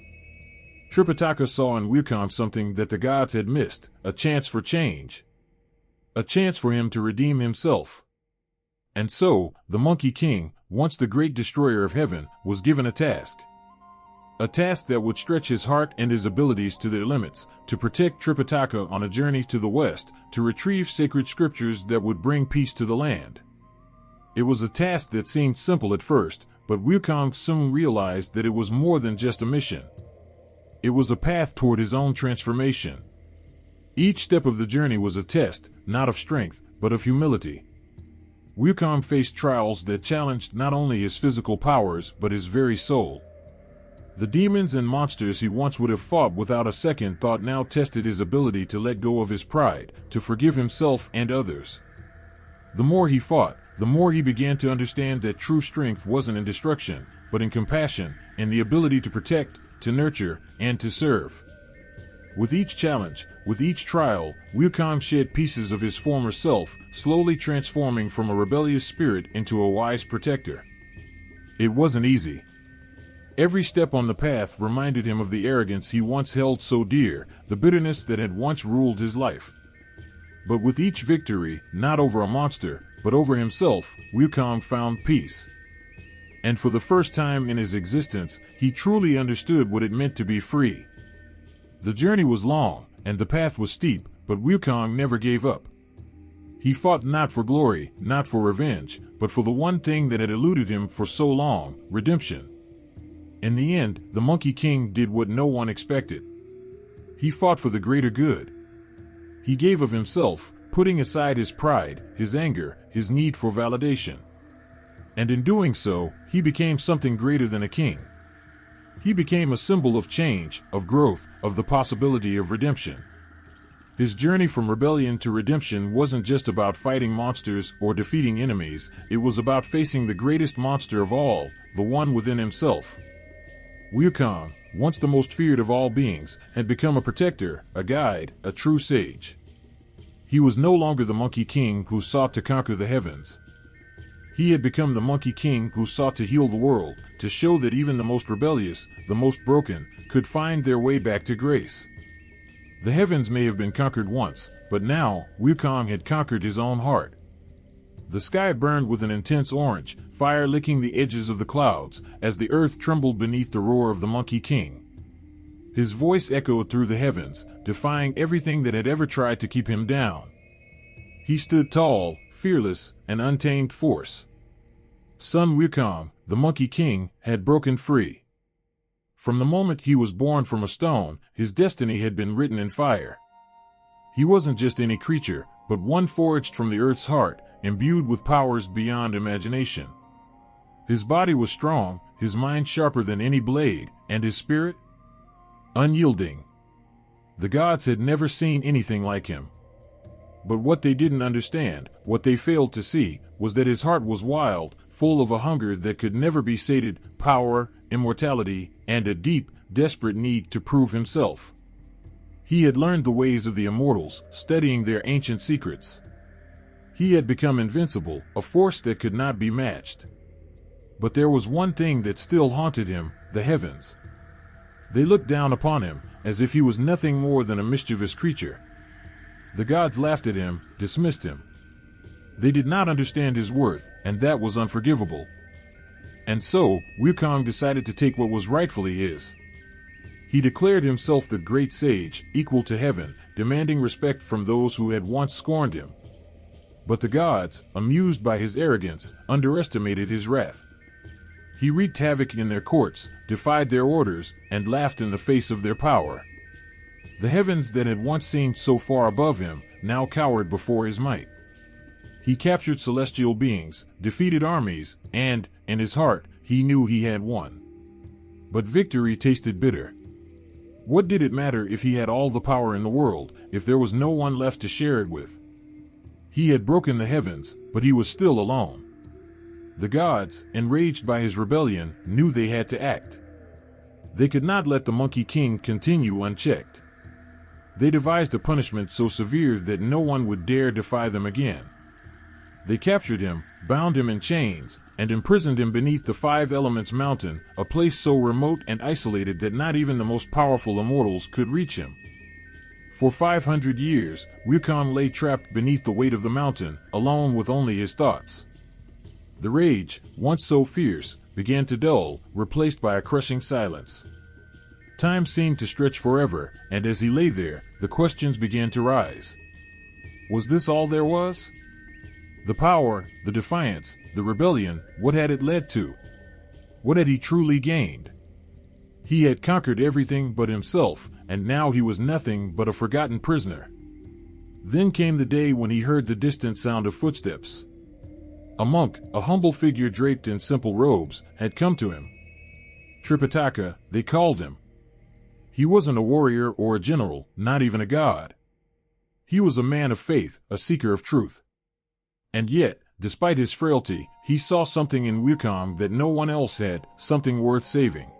Tripitaka saw in Wukong something that the gods had missed: a chance for change. A chance for him to redeem himself. And so, the Monkey King, once the great destroyer of heaven, was given a task. A task that would stretch his heart and his abilities to their limits: to protect Tripitaka on a journey to the west, to retrieve sacred scriptures that would bring peace to the land. It was a task that seemed simple at first, but Wukong soon realized that it was more than just a mission. It was a path toward his own transformation. Each step of the journey was a test, not of strength, but of humility. Wukong faced trials that challenged not only his physical powers, but his very soul. The demons and monsters he once would have fought without a second thought now tested his ability to let go of his pride, to forgive himself and others. The more he fought, the more he began to understand that true strength wasn't in destruction, but in compassion, in the ability to protect, to nurture, and to serve. With each challenge, with each trial, Wukong shed pieces of his former self, slowly transforming from a rebellious spirit into a wise protector. It wasn't easy. Every step on the path reminded him of the arrogance he once held so dear, the bitterness that had once ruled his life. But with each victory, not over a monster, but over himself, Wukong found peace. And for the first time in his existence, he truly understood what it meant to be free. The journey was long, and the path was steep, but Wukong never gave up. He fought not for glory, not for revenge, but for the one thing that had eluded him for so long, redemption. In the end, the Monkey King did what no one expected. He fought for the greater good. He gave of himself, putting aside his pride, his anger, his need for validation. And in doing so, he became something greater than a king. He became a symbol of change, of growth, of the possibility of redemption. His journey from rebellion to redemption wasn't just about fighting monsters or defeating enemies, it was about facing the greatest monster of all, the one within himself. Wukong, once the most feared of all beings, had become a protector, a guide, a true sage. He was no longer the Monkey King who sought to conquer the heavens. He had become the Monkey King who sought to heal the world, to show that even the most rebellious, the most broken, could find their way back to grace. The heavens may have been conquered once, but now, Wukong had conquered his own heart. The sky burned with an intense orange, fire licking the edges of the clouds, as the earth trembled beneath the roar of the Monkey King. His voice echoed through the heavens, defying everything that had ever tried to keep him down. He stood tall, fearless, an untamed force. Son Wukong, the Monkey King, had broken free. From the moment he was born from a stone, his destiny had been written in fire. He wasn't just any creature, but one forged from the earth's heart, imbued with powers beyond imagination. His body was strong, his mind sharper than any blade, and his spirit? Unyielding. The gods had never seen anything like him. But what they didn't understand, what they failed to see, was that his heart was wild, full of a hunger that could never be sated, power, immortality, and a deep, desperate need to prove himself. He had learned the ways of the immortals, studying their ancient secrets. He had become invincible, a force that could not be matched. But there was one thing that still haunted him, the heavens. They looked down upon him, as if he was nothing more than a mischievous creature. The gods laughed at him, dismissed him. They did not understand his worth, and that was unforgivable. And so, Wukong decided to take what was rightfully his. He declared himself the great sage, equal to heaven, demanding respect from those who had once scorned him. But the gods, amused by his arrogance, underestimated his wrath. He wreaked havoc in their courts, defied their orders, and laughed in the face of their power. The heavens that had once seemed so far above him, now cowered before his might. He captured celestial beings, defeated armies, and, in his heart, he knew he had won. But victory tasted bitter. What did it matter if he had all the power in the world, if there was no one left to share it with? He had broken the heavens, but he was still alone. The gods, enraged by his rebellion, knew they had to act. They could not let the Monkey King continue unchecked. They devised a punishment so severe that no one would dare defy them again. They captured him, bound him in chains, and imprisoned him beneath the Five Elements Mountain, a place so remote and isolated that not even the most powerful immortals could reach him. For 500 years, Wukong lay trapped beneath the weight of the mountain, alone with only his thoughts. The rage, once so fierce, began to dull, replaced by a crushing silence. Time seemed to stretch forever, and as he lay there, the questions began to rise. Was this all there was? The power, the defiance, the rebellion, what had it led to? What had he truly gained? He had conquered everything but himself, and now he was nothing but a forgotten prisoner. Then came the day when he heard the distant sound of footsteps. A monk, a humble figure draped in simple robes, had come to him. Tripitaka, they called him. He wasn't a warrior or a general, not even a god. He was a man of faith, a seeker of truth. And yet, despite his frailty, he saw something in Wukong that no one else had, something worth saving.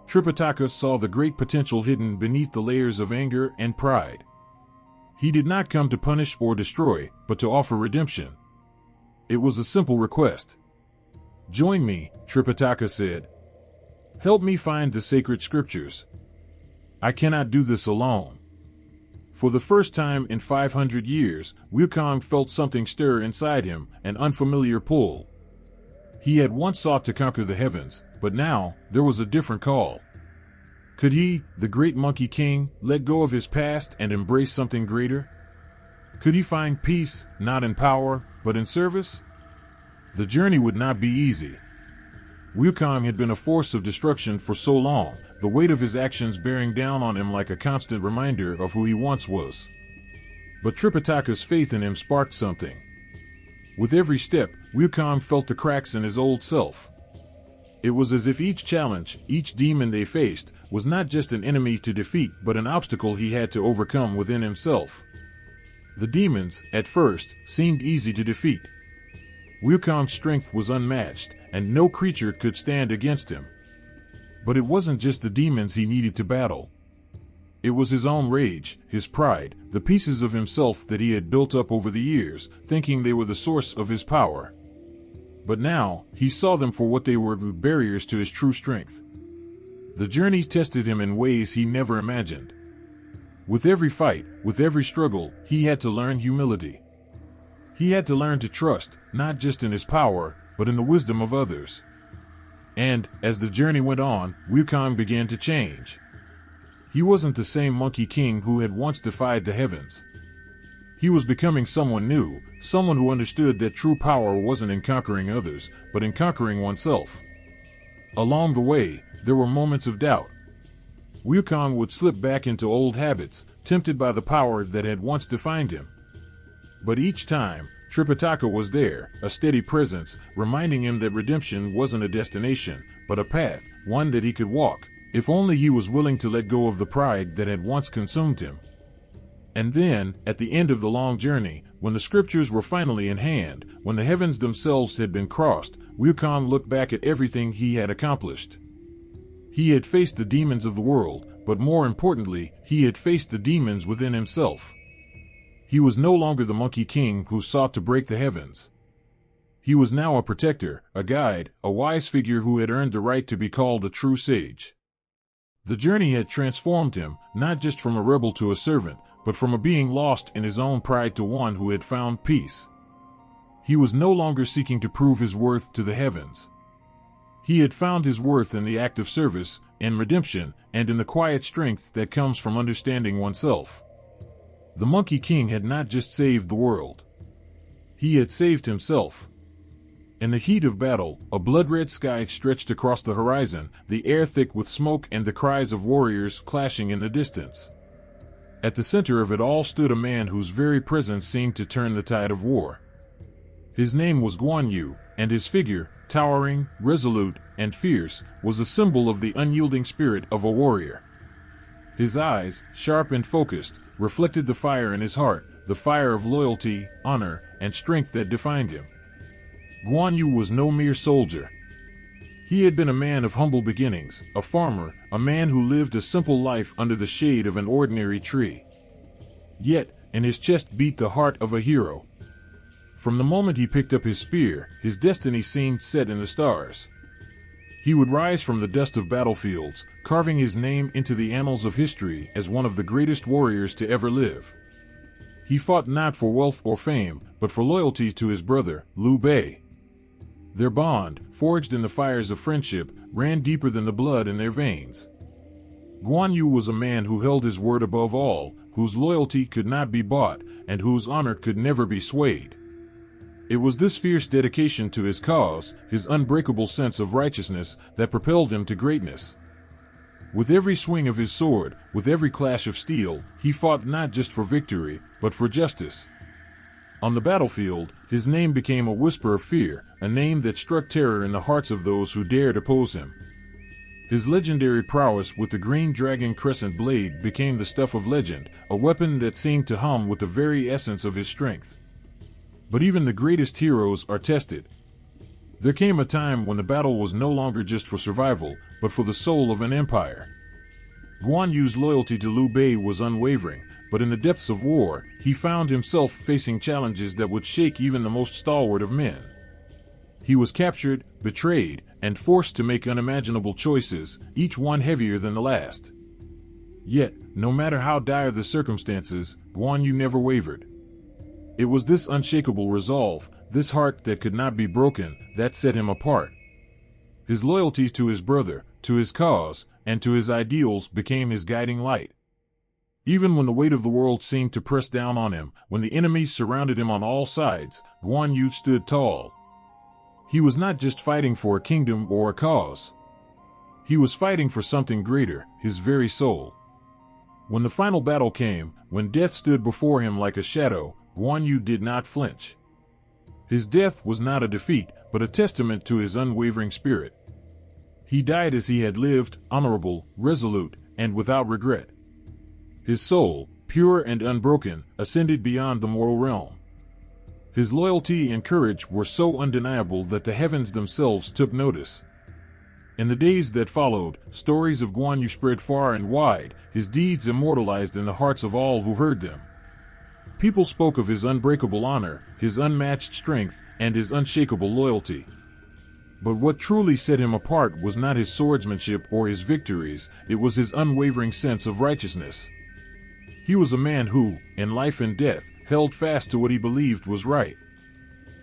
Tripitaka saw the great potential hidden beneath the layers of anger and pride. He did not come to punish or destroy, but to offer redemption. It was a simple request. "Join me," Tripitaka said. "Help me find the sacred scriptures. I cannot do this alone." For the first time in 500 years, Wukong felt something stir inside him, an unfamiliar pull. He had once sought to conquer the heavens, but now there was a different call. Could he, the great Monkey King, let go of his past and embrace something greater? Could he find peace, not in power, but in service? The journey would not be easy. Wukong had been a force of destruction for so long, the weight of his actions bearing down on him like a constant reminder of who he once was. But Tripitaka's faith in him sparked something. With every step, Wukong felt the cracks in his old self. It was as if each challenge, each demon they faced, was not just an enemy to defeat but an obstacle he had to overcome within himself. The demons, at first, seemed easy to defeat. Wukong's strength was unmatched, and no creature could stand against him. But it wasn't just the demons he needed to battle. It was his own rage, his pride, the pieces of himself that he had built up over the years, thinking they were the source of his power. But now, he saw them for what they were, barriers to his true strength. The journey tested him in ways he never imagined. With every fight, with every struggle, he had to learn humility. He had to learn to trust, not just in his power, but in the wisdom of others. And, as the journey went on, Wukong began to change. He wasn't the same Monkey King who had once defied the heavens. He was becoming someone new, someone who understood that true power wasn't in conquering others, but in conquering oneself. Along the way, there were moments of doubt. Wukong would slip back into old habits, tempted by the power that had once defined him. But each time, Tripitaka was there, a steady presence, reminding him that redemption wasn't a destination, but a path, one that he could walk, if only he was willing to let go of the pride that had once consumed him. And then, at the end of the long journey, when the scriptures were finally in hand, when the heavens themselves had been crossed, Wukong looked back at everything he had accomplished. He had faced the demons of the world, but more importantly, he had faced the demons within himself. He was no longer the Monkey King who sought to break the heavens. He was now a protector, a guide, a wise figure who had earned the right to be called a true sage. The journey had transformed him, not just from a rebel to a servant, but from a being lost in his own pride to one who had found peace. He was no longer seeking to prove his worth to the heavens. He had found his worth in the act of service, in redemption, and in the quiet strength that comes from understanding oneself. The Monkey King had not just saved the world. He had saved himself. In the heat of battle, a blood-red sky stretched across the horizon, the air thick with smoke and the cries of warriors clashing in the distance. At the center of it all stood a man whose very presence seemed to turn the tide of war. His name was Guan Yu, and his figure, towering, resolute, and fierce, was a symbol of the unyielding spirit of a warrior. His eyes, sharp and focused, reflected the fire in his heart, the fire of loyalty, honor, and strength that defined him. Guan Yu was no mere soldier. He had been a man of humble beginnings, a farmer, a man who lived a simple life under the shade of an ordinary tree. Yet, in his chest beat the heart of a hero. From the moment he picked up his spear, his destiny seemed set in the stars. He would rise from the dust of battlefields, carving his name into the annals of history as one of the greatest warriors to ever live. He fought not for wealth or fame, but for loyalty to his brother, Liu Bei. Their bond, forged in the fires of friendship, ran deeper than the blood in their veins. Guan Yu was a man who held his word above all, whose loyalty could not be bought, and whose honor could never be swayed. It was this fierce dedication to his cause, his unbreakable sense of righteousness, that propelled him to greatness. With every swing of his sword, with every clash of steel, he fought not just for victory, but for justice. On the battlefield, his name became a whisper of fear, a name that struck terror in the hearts of those who dared oppose him. His legendary prowess with the green dragon crescent blade became the stuff of legend, a weapon that seemed to hum with the very essence of his strength. But even the greatest heroes are tested. There came a time when the battle was no longer just for survival, but for the soul of an empire. Guan Yu's loyalty to Liu Bei was unwavering, but in the depths of war, he found himself facing challenges that would shake even the most stalwart of men. He was captured, betrayed, and forced to make unimaginable choices, each one heavier than the last. Yet, no matter how dire the circumstances, Guan Yu never wavered. It was this unshakable resolve, this heart that could not be broken, that set him apart. His loyalty to his brother, to his cause, and to his ideals became his guiding light. Even when the weight of the world seemed to press down on him, when the enemies surrounded him on all sides, Guan Yu stood tall. He was not just fighting for a kingdom or a cause. He was fighting for something greater, his very soul. When the final battle came, when death stood before him like a shadow, Guan Yu did not flinch. His death was not a defeat, but a testament to his unwavering spirit. He died as he had lived, honorable, resolute, and without regret. His soul, pure and unbroken, ascended beyond the mortal realm. His loyalty and courage were so undeniable that the heavens themselves took notice. In the days that followed, stories of Guan Yu spread far and wide, his deeds immortalized in the hearts of all who heard them. People spoke of his unbreakable honor, his unmatched strength, and his unshakable loyalty. But what truly set him apart was not his swordsmanship or his victories, it was his unwavering sense of righteousness. He was a man who, in life and death, held fast to what he believed was right.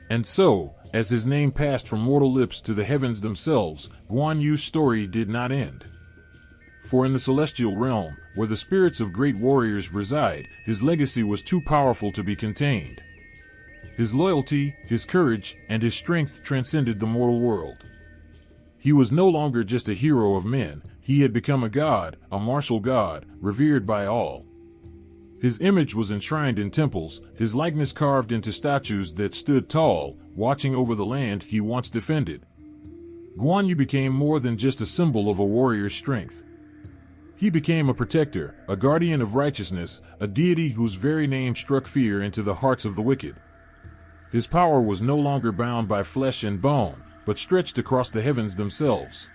And so, as his name passed from mortal lips to the heavens themselves, Guan Yu's story did not end. For in the celestial realm, where the spirits of great warriors reside, his legacy was too powerful to be contained. His loyalty, his courage, and his strength transcended the mortal world. He was no longer just a hero of men, he had become a god, a martial god, revered by all. His image was enshrined in temples, his likeness carved into statues that stood tall, watching over the land he once defended. Guan Yu became more than just a symbol of a warrior's strength. He became a protector, a guardian of righteousness, a deity whose very name struck fear into the hearts of the wicked. His power was no longer bound by flesh and bone, but stretched across the heavens themselves.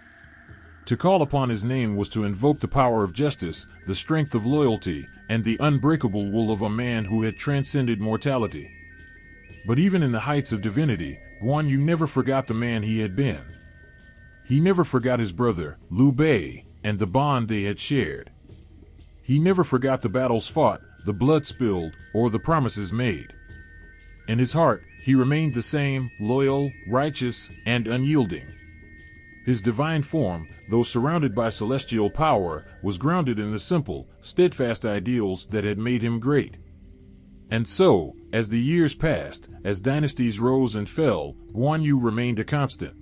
To call upon his name was to invoke the power of justice, the strength of loyalty, and the unbreakable will of a man who had transcended mortality. But even in the heights of divinity, Guan Yu never forgot the man he had been. He never forgot his brother, Liu Bei, and the bond they had shared. He never forgot the battles fought, the blood spilled, or the promises made. In his heart, he remained the same, loyal, righteous, and unyielding. His divine form, though surrounded by celestial power, was grounded in the simple, steadfast ideals that had made him great. And so, as the years passed, as dynasties rose and fell, Guan Yu remained a constant.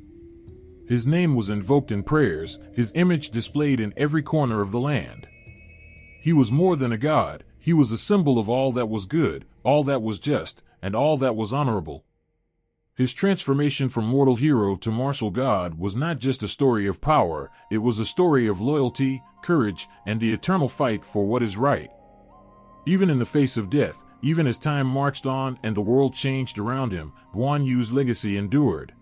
His name was invoked in prayers, his image displayed in every corner of the land. He was more than a god, he was a symbol of all that was good, all that was just, and all that was honorable. His transformation from mortal hero to martial god was not just a story of power, it was a story of loyalty, courage, and the eternal fight for what is right. Even in the face of death, even as time marched on and the world changed around him, Guan Yu's legacy endured.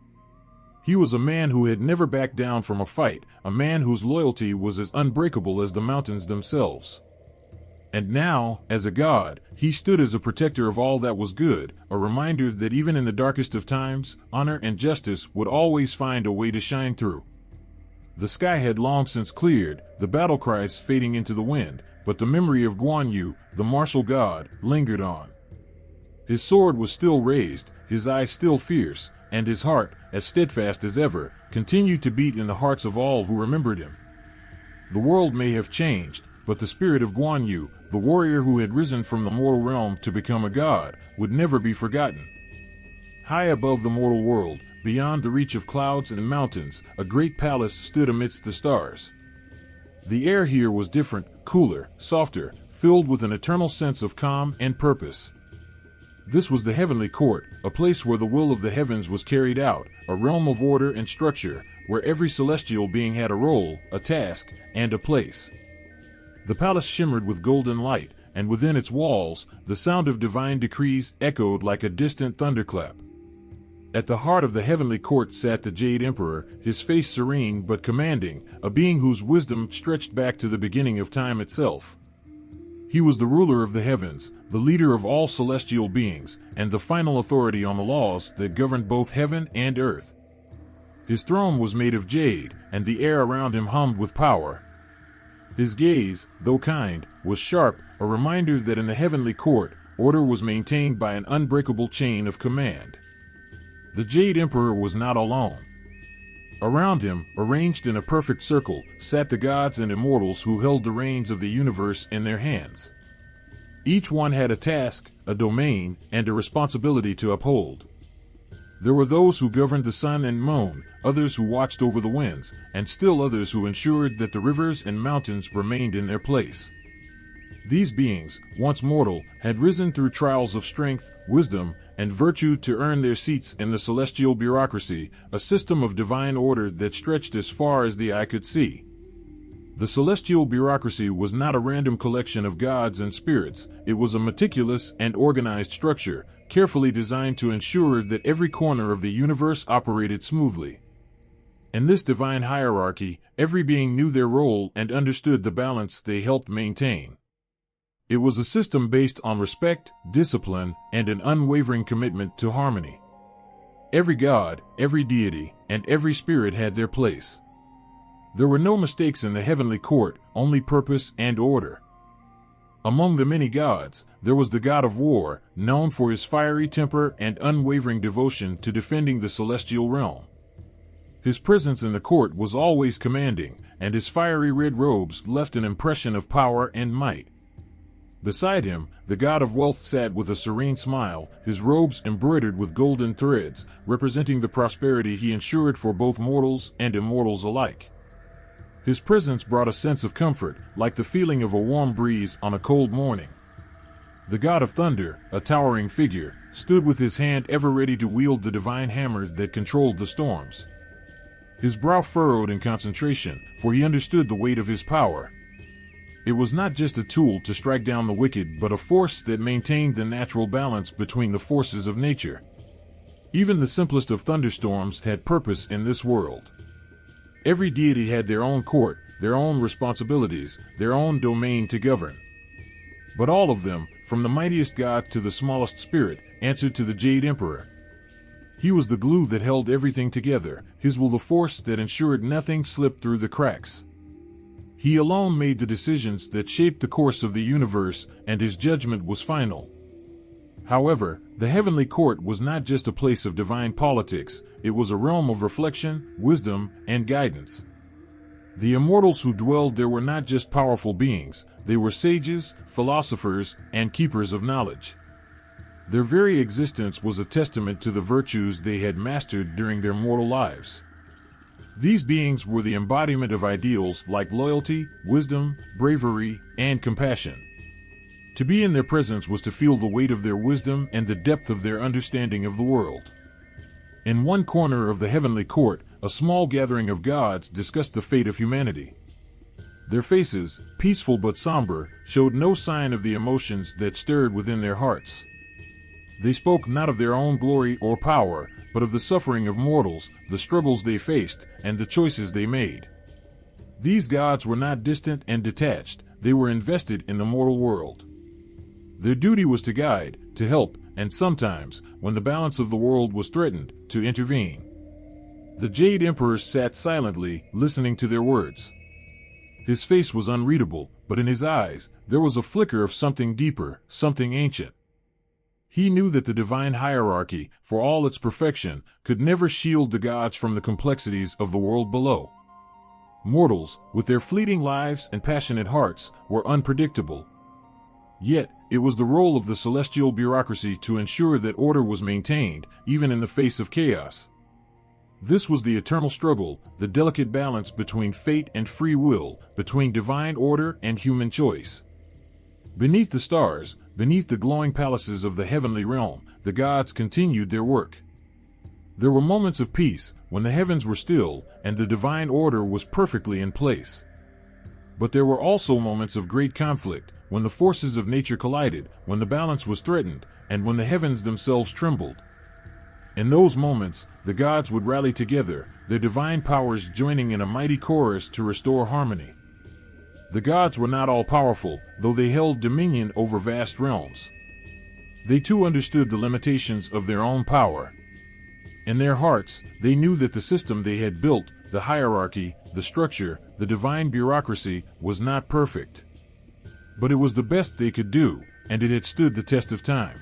He was a man who had never backed down from a fight, a man whose loyalty was as unbreakable as the mountains themselves. And now, as a god, he stood as a protector of all that was good, a reminder that even in the darkest of times, honor and justice would always find a way to shine through. The sky had long since cleared, the battle cries fading into the wind, but the memory of Guan Yu, the martial god, lingered on. His sword was still raised, his eyes still fierce, and his heart, as steadfast as ever, continued to beat in the hearts of all who remembered him. The world may have changed, but the spirit of Guan Yu, the warrior who had risen from the mortal realm to become a god, would never be forgotten. High above the mortal world, beyond the reach of clouds and mountains, a great palace stood amidst the stars. The air here was different, cooler, softer, filled with an eternal sense of calm and purpose. This was the heavenly court, a place where the will of the heavens was carried out, a realm of order and structure, where every celestial being had a role, a task, and a place. The palace shimmered with golden light, and within its walls, the sound of divine decrees echoed like a distant thunderclap. At the heart of the heavenly court sat the Jade Emperor, his face serene but commanding, a being whose wisdom stretched back to the beginning of time itself. He was the ruler of the heavens, the leader of all celestial beings, and the final authority on the laws that governed both heaven and earth. His throne was made of jade, and the air around him hummed with power. His gaze, though kind, was sharp, a reminder that in the heavenly court, order was maintained by an unbreakable chain of command. The Jade Emperor was not alone. Around him, arranged in a perfect circle, sat the gods and immortals who held the reins of the universe in their hands. Each one had a task, a domain, and a responsibility to uphold. There were those who governed the sun and moon, others who watched over the winds, and still others who ensured that the rivers and mountains remained in their place. These beings, once mortal, had risen through trials of strength, wisdom, and virtue to earn their seats in the celestial bureaucracy, a system of divine order that stretched as far as the eye could see. The celestial bureaucracy was not a random collection of gods and spirits, it was a meticulous and organized structure, carefully designed to ensure that every corner of the universe operated smoothly. In this divine hierarchy, every being knew their role and understood the balance they helped maintain. It was a system based on respect, discipline, and an unwavering commitment to harmony. Every god, every deity, and every spirit had their place. There were no mistakes in the heavenly court, only purpose and order. Among the many gods, there was the god of war, known for his fiery temper and unwavering devotion to defending the celestial realm. His presence in the court was always commanding, and his fiery red robes left an impression of power and might. Beside him, the god of wealth sat with a serene smile, his robes embroidered with golden threads, representing the prosperity he ensured for both mortals and immortals alike. His presence brought a sense of comfort, like the feeling of a warm breeze on a cold morning. The god of thunder, a towering figure, stood with his hand ever ready to wield the divine hammer that controlled the storms. His brow furrowed in concentration, for he understood the weight of his power. It was not just a tool to strike down the wicked, but a force that maintained the natural balance between the forces of nature. Even the simplest of thunderstorms had purpose in this world. Every deity had their own court, their own responsibilities, their own domain to govern. But all of them, from the mightiest god to the smallest spirit, answered to the Jade Emperor. He was the glue that held everything together, his will the force that ensured nothing slipped through the cracks. He alone made the decisions that shaped the course of the universe, and his judgment was final. However, the heavenly court was not just a place of divine politics, it was a realm of reflection, wisdom, and guidance. The immortals who dwelled there were not just powerful beings, they were sages, philosophers, and keepers of knowledge. Their very existence was a testament to the virtues they had mastered during their mortal lives. These beings were the embodiment of ideals like loyalty, wisdom, bravery, and compassion. To be in their presence was to feel the weight of their wisdom and the depth of their understanding of the world. In one corner of the heavenly court, a small gathering of gods discussed the fate of humanity. Their faces, peaceful but somber, showed no sign of the emotions that stirred within their hearts. They spoke not of their own glory or power, but of the suffering of mortals, the struggles they faced, and the choices they made. These gods were not distant and detached, they were invested in the mortal world. Their duty was to guide, to help, and sometimes, when the balance of the world was threatened, to intervene. The Jade Emperor sat silently, listening to their words. His face was unreadable, but in his eyes, there was a flicker of something deeper, something ancient. He knew that the divine hierarchy, for all its perfection, could never shield the gods from the complexities of the world below. Mortals, with their fleeting lives and passionate hearts, were unpredictable. Yet, it was the role of the celestial bureaucracy to ensure that order was maintained, even in the face of chaos. This was the eternal struggle, the delicate balance between fate and free will, between divine order and human choice. Beneath the stars, beneath the glowing palaces of the heavenly realm, the gods continued their work. There were moments of peace, when the heavens were still, and the divine order was perfectly in place. But there were also moments of great conflict, when the forces of nature collided, when the balance was threatened, and when the heavens themselves trembled. In those moments, the gods would rally together, their divine powers joining in a mighty chorus to restore harmony. The gods were not all-powerful, though they held dominion over vast realms. They too understood the limitations of their own power. In their hearts, they knew that the system they had built, the hierarchy, the structure, the divine bureaucracy, was not perfect. But it was the best they could do, and it had stood the test of time.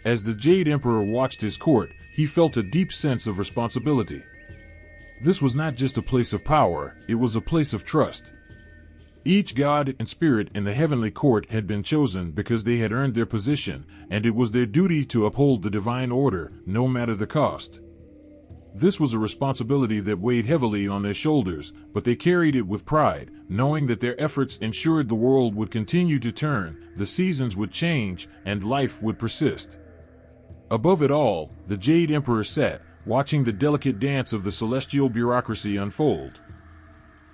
As the Jade Emperor watched his court, he felt a deep sense of responsibility. This was not just a place of power, it was a place of trust. Each god and spirit in the heavenly court had been chosen because they had earned their position, and it was their duty to uphold the divine order, no matter the cost. This was a responsibility that weighed heavily on their shoulders, but they carried it with pride, knowing that their efforts ensured the world would continue to turn, the seasons would change, and life would persist. Above it all, the Jade Emperor sat, watching the delicate dance of the celestial bureaucracy unfold.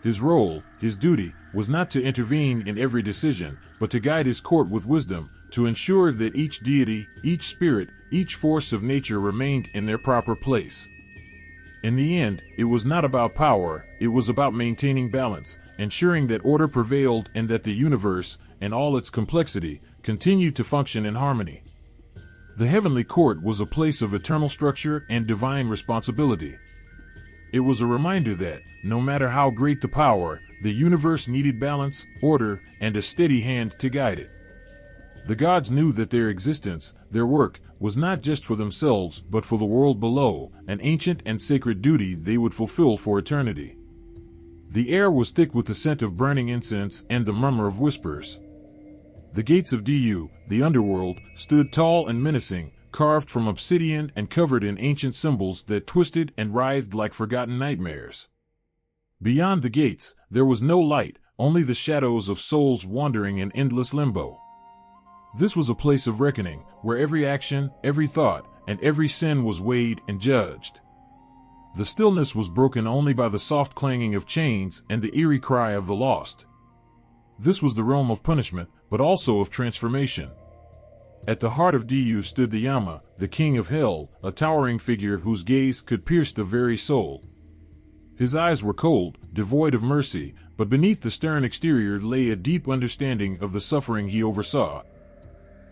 His role, his duty, was not to intervene in every decision, but to guide his court with wisdom, to ensure that each deity, each spirit, each force of nature remained in their proper place. In the end, it was not about power, it was about maintaining balance, ensuring that order prevailed and that the universe, in all its complexity, continued to function in harmony. The heavenly court was a place of eternal structure and divine responsibility. It was a reminder that, no matter how great the power, the universe needed balance, order, and a steady hand to guide it. The gods knew that their existence, their work, was not just for themselves but for the world below, an ancient and sacred duty they would fulfill for eternity. The air was thick with the scent of burning incense and the murmur of whispers. The gates of Du, the underworld, stood tall and menacing, carved from obsidian and covered in ancient symbols that twisted and writhed like forgotten nightmares. Beyond the gates, there was no light, only the shadows of souls wandering in endless limbo. This was a place of reckoning, where every action, every thought, and every sin was weighed and judged. The stillness was broken only by the soft clanging of chains and the eerie cry of the lost. This was the realm of punishment, but also of transformation. At the heart of Du stood the Yama, the king of hell, a towering figure whose gaze could pierce the very soul. His eyes were cold, devoid of mercy, but beneath the stern exterior lay a deep understanding of the suffering he oversaw.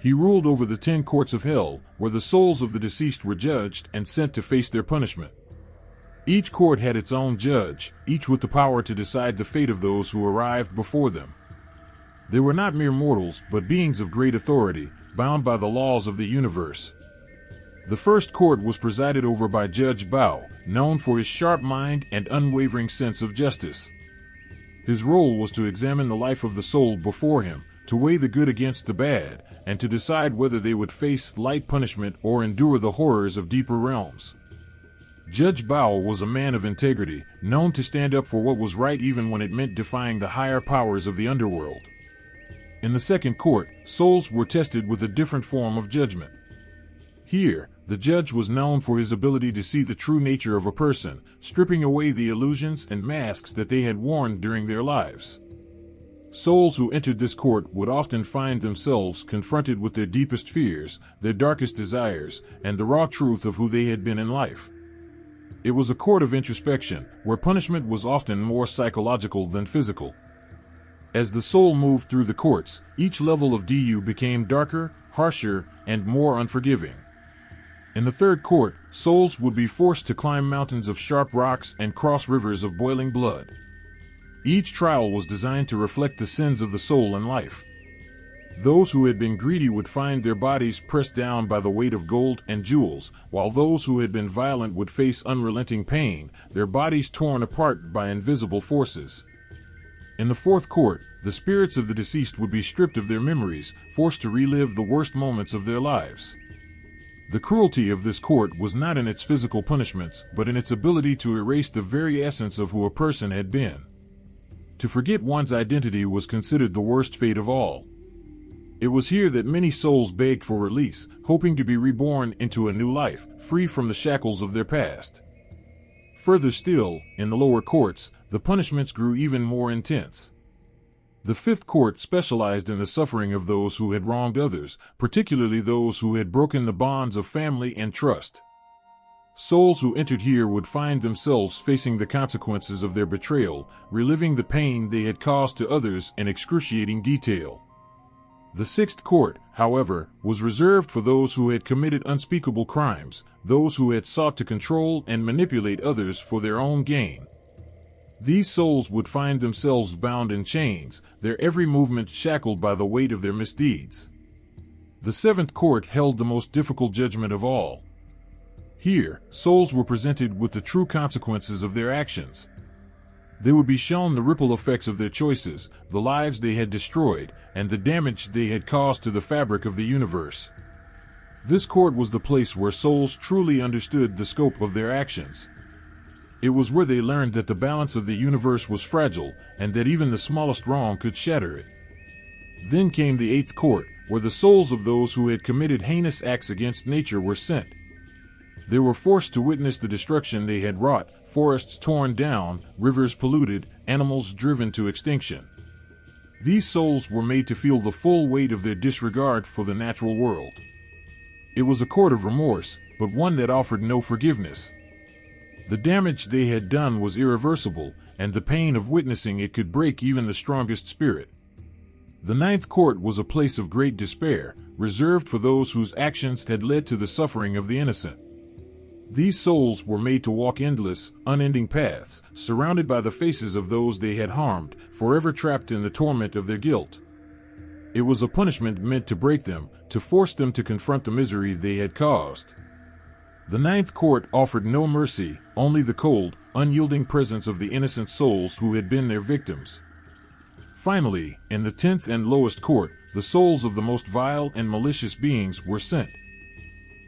He ruled over the 10 courts of hell, where the souls of the deceased were judged and sent to face their punishment. Each court had its own judge, each with the power to decide the fate of those who arrived before them. They were not mere mortals, but beings of great authority, bound by the laws of the universe. The first court was presided over by Judge Bao, known for his sharp mind and unwavering sense of justice. His role was to examine the life of the soul before him, to weigh the good against the bad, and to decide whether they would face light punishment or endure the horrors of deeper realms. Judge Bao was a man of integrity, known to stand up for what was right even when it meant defying the higher powers of the underworld. In the second court, souls were tested with a different form of judgment. Here, the judge was known for his ability to see the true nature of a person, stripping away the illusions and masks that they had worn during their lives. Souls who entered this court would often find themselves confronted with their deepest fears, their darkest desires, and the raw truth of who they had been in life. It was a court of introspection, where punishment was often more psychological than physical. As the soul moved through the courts, each level of Du became darker, harsher, and more unforgiving. In the third court, souls would be forced to climb mountains of sharp rocks and cross rivers of boiling blood. Each trial was designed to reflect the sins of the soul and life. Those who had been greedy would find their bodies pressed down by the weight of gold and jewels, while those who had been violent would face unrelenting pain, their bodies torn apart by invisible forces. In the fourth court, the spirits of the deceased would be stripped of their memories, forced to relive the worst moments of their lives. The cruelty of this court was not in its physical punishments, but in its ability to erase the very essence of who a person had been. To forget one's identity was considered the worst fate of all. It was here that many souls begged for release, hoping to be reborn into a new life, free from the shackles of their past. Further still, in the lower courts, the punishments grew even more intense. The fifth court specialized in the suffering of those who had wronged others, particularly those who had broken the bonds of family and trust. Souls who entered here would find themselves facing the consequences of their betrayal, reliving the pain they had caused to others in excruciating detail. The sixth court, however, was reserved for those who had committed unspeakable crimes, those who had sought to control and manipulate others for their own gain. These souls would find themselves bound in chains, their every movement shackled by the weight of their misdeeds. The seventh court held the most difficult judgment of all. Here, souls were presented with the true consequences of their actions. They would be shown the ripple effects of their choices, the lives they had destroyed, and the damage they had caused to the fabric of the universe. This court was the place where souls truly understood the scope of their actions. It was where they learned that the balance of the universe was fragile, and that even the smallest wrong could shatter it. Then came the eighth court, where the souls of those who had committed heinous acts against nature were sent. They were forced to witness the destruction they had wrought, forests torn down, rivers polluted, animals driven to extinction. These souls were made to feel the full weight of their disregard for the natural world. It was a court of remorse, but one that offered no forgiveness. The damage they had done was irreversible, and the pain of witnessing it could break even the strongest spirit. The ninth court was a place of great despair, reserved for those whose actions had led to the suffering of the innocent. These souls were made to walk endless, unending paths, surrounded by the faces of those they had harmed, forever trapped in the torment of their guilt. It was a punishment meant to break them, to force them to confront the misery they had caused. The ninth court offered no mercy, only the cold, unyielding presence of the innocent souls who had been their victims. Finally, in the 10th and lowest court, the souls of the most vile and malicious beings were sent.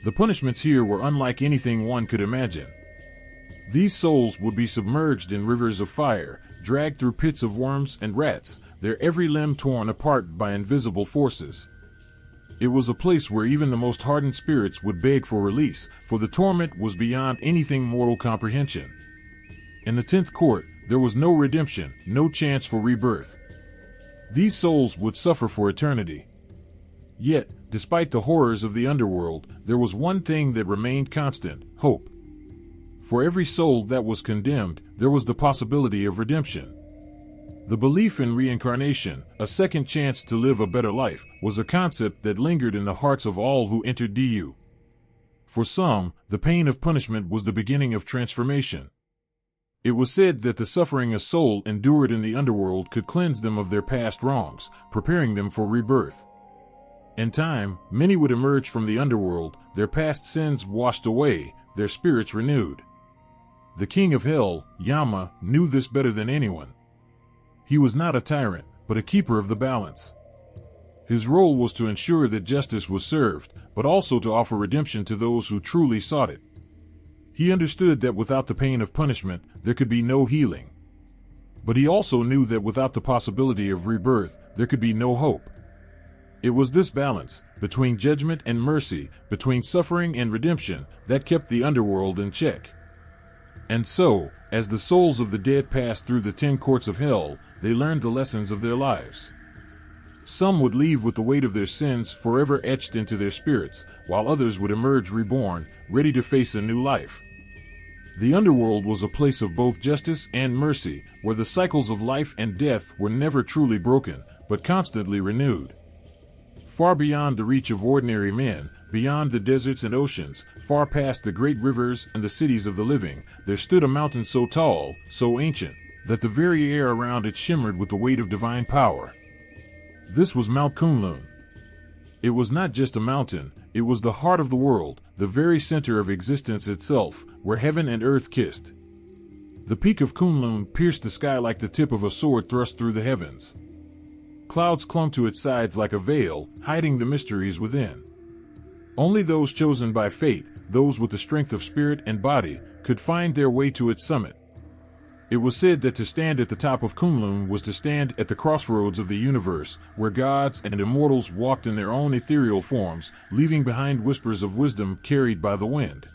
The punishments here were unlike anything one could imagine. These souls would be submerged in rivers of fire, dragged through pits of worms and rats, their every limb torn apart by invisible forces. It was a place where even the most hardened spirits would beg for release, for the torment was beyond anything mortal comprehension. In the 10th court, there was no redemption, no chance for rebirth. These souls would suffer for eternity. Yet, despite the horrors of the underworld, there was one thing that remained constant: hope. For every soul that was condemned, there was the possibility of redemption. The belief in reincarnation, a second chance to live a better life, was a concept that lingered in the hearts of all who entered DU. For some, the pain of punishment was the beginning of transformation. It was said that the suffering a soul endured in the underworld could cleanse them of their past wrongs, preparing them for rebirth. In time, many would emerge from the underworld, their past sins washed away, their spirits renewed. The king of hell, Yama, knew this better than anyone. He was not a tyrant, but a keeper of the balance. His role was to ensure that justice was served, but also to offer redemption to those who truly sought it. He understood that without the pain of punishment, there could be no healing. But he also knew that without the possibility of rebirth, there could be no hope. It was this balance, between judgment and mercy, between suffering and redemption, that kept the underworld in check. And so, as the souls of the dead passed through the 10 courts of hell, they learned the lessons of their lives. Some would leave with the weight of their sins forever etched into their spirits, while others would emerge reborn, ready to face a new life. The underworld was a place of both justice and mercy, where the cycles of life and death were never truly broken, but constantly renewed. Far beyond the reach of ordinary men, beyond the deserts and oceans, far past the great rivers and the cities of the living, there stood a mountain so tall, so ancient, that the very air around it shimmered with the weight of divine power. This was Mount Kunlun. It was not just a mountain, it was the heart of the world, the very center of existence itself, where heaven and earth kissed. The peak of Kunlun pierced the sky like the tip of a sword thrust through the heavens. Clouds clung to its sides like a veil, hiding the mysteries within. Only those chosen by fate, those with the strength of spirit and body, could find their way to its summit. It was said that to stand at the top of Kunlun was to stand at the crossroads of the universe, where gods and immortals walked in their own ethereal forms, leaving behind whispers of wisdom carried by the wind.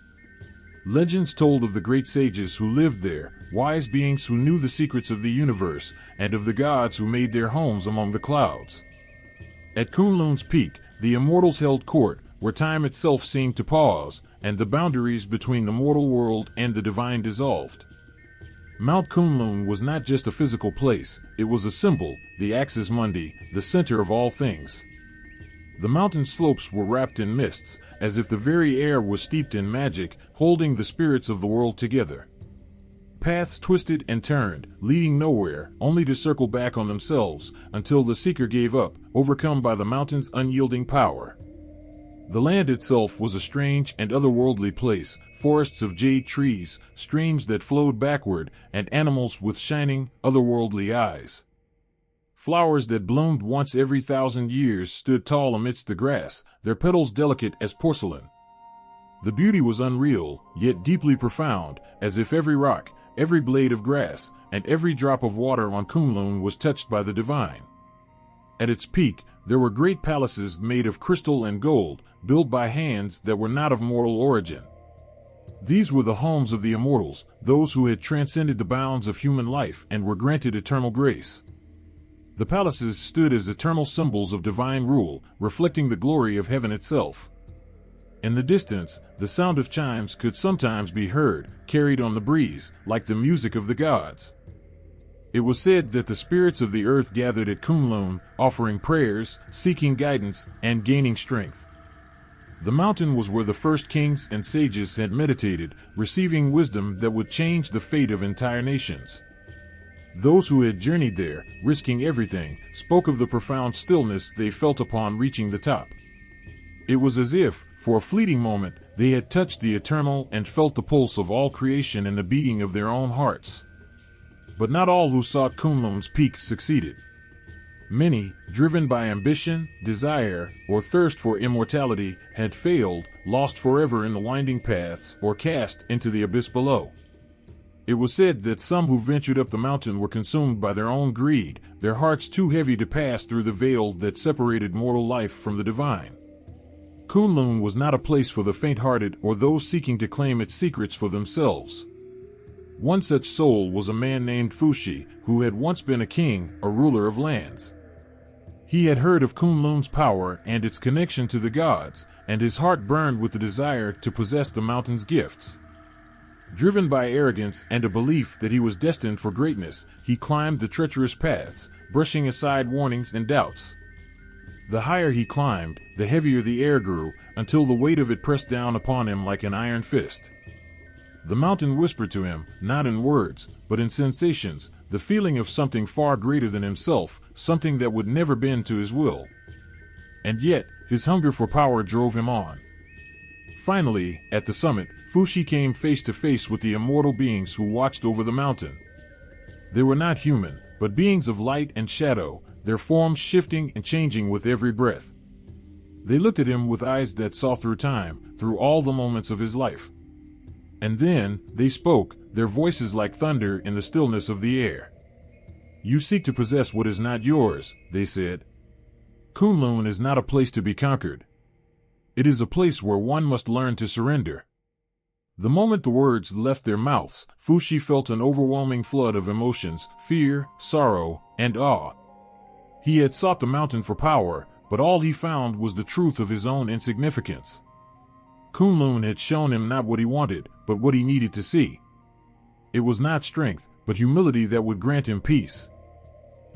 Legends told of the great sages who lived there, wise beings who knew the secrets of the universe, and of the gods who made their homes among the clouds. At Kunlun's peak, the immortals held court, where time itself seemed to pause, and the boundaries between the mortal world and the divine dissolved. Mount Kunlun was not just a physical place, it was a symbol, the Axis Mundi, the center of all things. The mountain slopes were wrapped in mists, as if the very air was steeped in magic, holding the spirits of the world together. Paths twisted and turned, leading nowhere, only to circle back on themselves, until the seeker gave up, overcome by the mountain's unyielding power. The land itself was a strange and otherworldly place, forests of jade trees, streams that flowed backward, and animals with shining, otherworldly eyes. Flowers that bloomed once every 1,000 years stood tall amidst the grass, their petals delicate as porcelain. The beauty was unreal, yet deeply profound, as if every rock, every blade of grass, and every drop of water on Kunlun was touched by the divine. At its peak, there were great palaces made of crystal and gold, built by hands that were not of mortal origin. These were the homes of the immortals, those who had transcended the bounds of human life and were granted eternal grace. The palaces stood as eternal symbols of divine rule, reflecting the glory of heaven itself. In the distance, the sound of chimes could sometimes be heard, carried on the breeze, like the music of the gods. It was said that the spirits of the earth gathered at Kunlun, offering prayers, seeking guidance, and gaining strength. The mountain was where the first kings and sages had meditated, receiving wisdom that would change the fate of entire nations. Those who had journeyed there, risking everything, spoke of the profound stillness they felt upon reaching the top. It was as if, for a fleeting moment, they had touched the eternal and felt the pulse of all creation and the beating of their own hearts. But not all who sought Kunlun's peak succeeded. Many, driven by ambition, desire, or thirst for immortality, had failed, lost forever in the winding paths, or cast into the abyss below. It was said that some who ventured up the mountain were consumed by their own greed, their hearts too heavy to pass through the veil that separated mortal life from the divine. Kunlun was not a place for the faint-hearted or those seeking to claim its secrets for themselves. One such soul was a man named Fushi, who had once been a king, a ruler of lands. He had heard of Kunlun's power and its connection to the gods, and his heart burned with the desire to possess the mountain's gifts. Driven by arrogance and a belief that he was destined for greatness, he climbed the treacherous paths, brushing aside warnings and doubts. The higher he climbed, the heavier the air grew, until the weight of it pressed down upon him like an iron fist. The mountain whispered to him, not in words, but in sensations, the feeling of something far greater than himself, something that would never bend to his will. And yet, his hunger for power drove him on. Finally, at the summit, Fushi came face to face with the immortal beings who watched over the mountain. They were not human, but beings of light and shadow, their forms shifting and changing with every breath. They looked at him with eyes that saw through time, through all the moments of his life. And then, they spoke, their voices like thunder in the stillness of the air. "You seek to possess what is not yours," they said. "Kunlun is not a place to be conquered. It is a place where one must learn to surrender." The moment the words left their mouths, Fushi felt an overwhelming flood of emotions, fear, sorrow, and awe. He had sought the mountain for power, but all he found was the truth of his own insignificance. Kunlun had shown him not what he wanted, but what he needed to see. It was not strength, but humility that would grant him peace.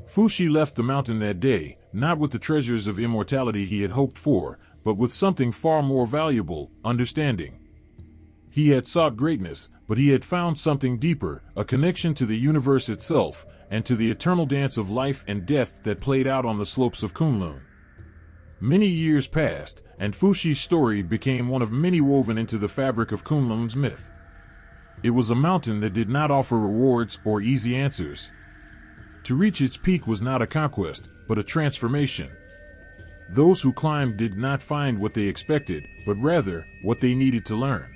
Fushi left the mountain that day, not with the treasures of immortality he had hoped for, but with something far more valuable, understanding. He had sought greatness, but he had found something deeper, a connection to the universe itself, and to the eternal dance of life and death that played out on the slopes of Kunlun. Many years passed, and Fushi's story became one of many woven into the fabric of Kunlun's myth. It was a mountain that did not offer rewards or easy answers. To reach its peak was not a conquest, but a transformation. Those who climbed did not find what they expected, but rather, what they needed to learn.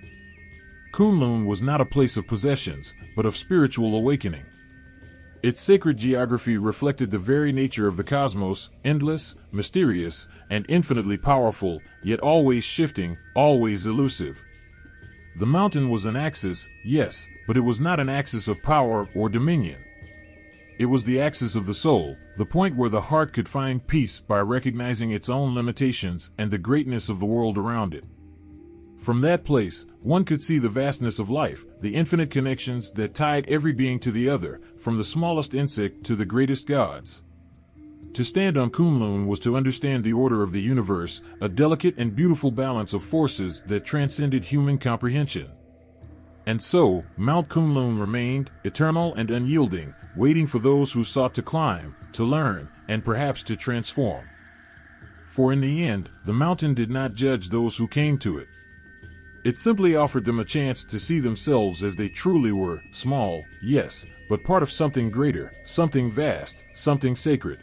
Kunlun was not a place of possessions, but of spiritual awakening. Its sacred geography reflected the very nature of the cosmos, endless, mysterious, and infinitely powerful, yet always shifting, always elusive. The mountain was an axis, yes, but it was not an axis of power or dominion. It was the axis of the soul, the point where the heart could find peace by recognizing its own limitations and the greatness of the world around it. From that place, one could see the vastness of life, the infinite connections that tied every being to the other, from the smallest insect to the greatest gods. To stand on Kunlun was to understand the order of the universe, a delicate and beautiful balance of forces that transcended human comprehension. And so, Mount Kunlun remained, eternal and unyielding, waiting for those who sought to climb, to learn, and perhaps to transform. For in the end, the mountain did not judge those who came to it. It simply offered them a chance to see themselves as they truly were, small, yes, but part of something greater, something vast, something sacred.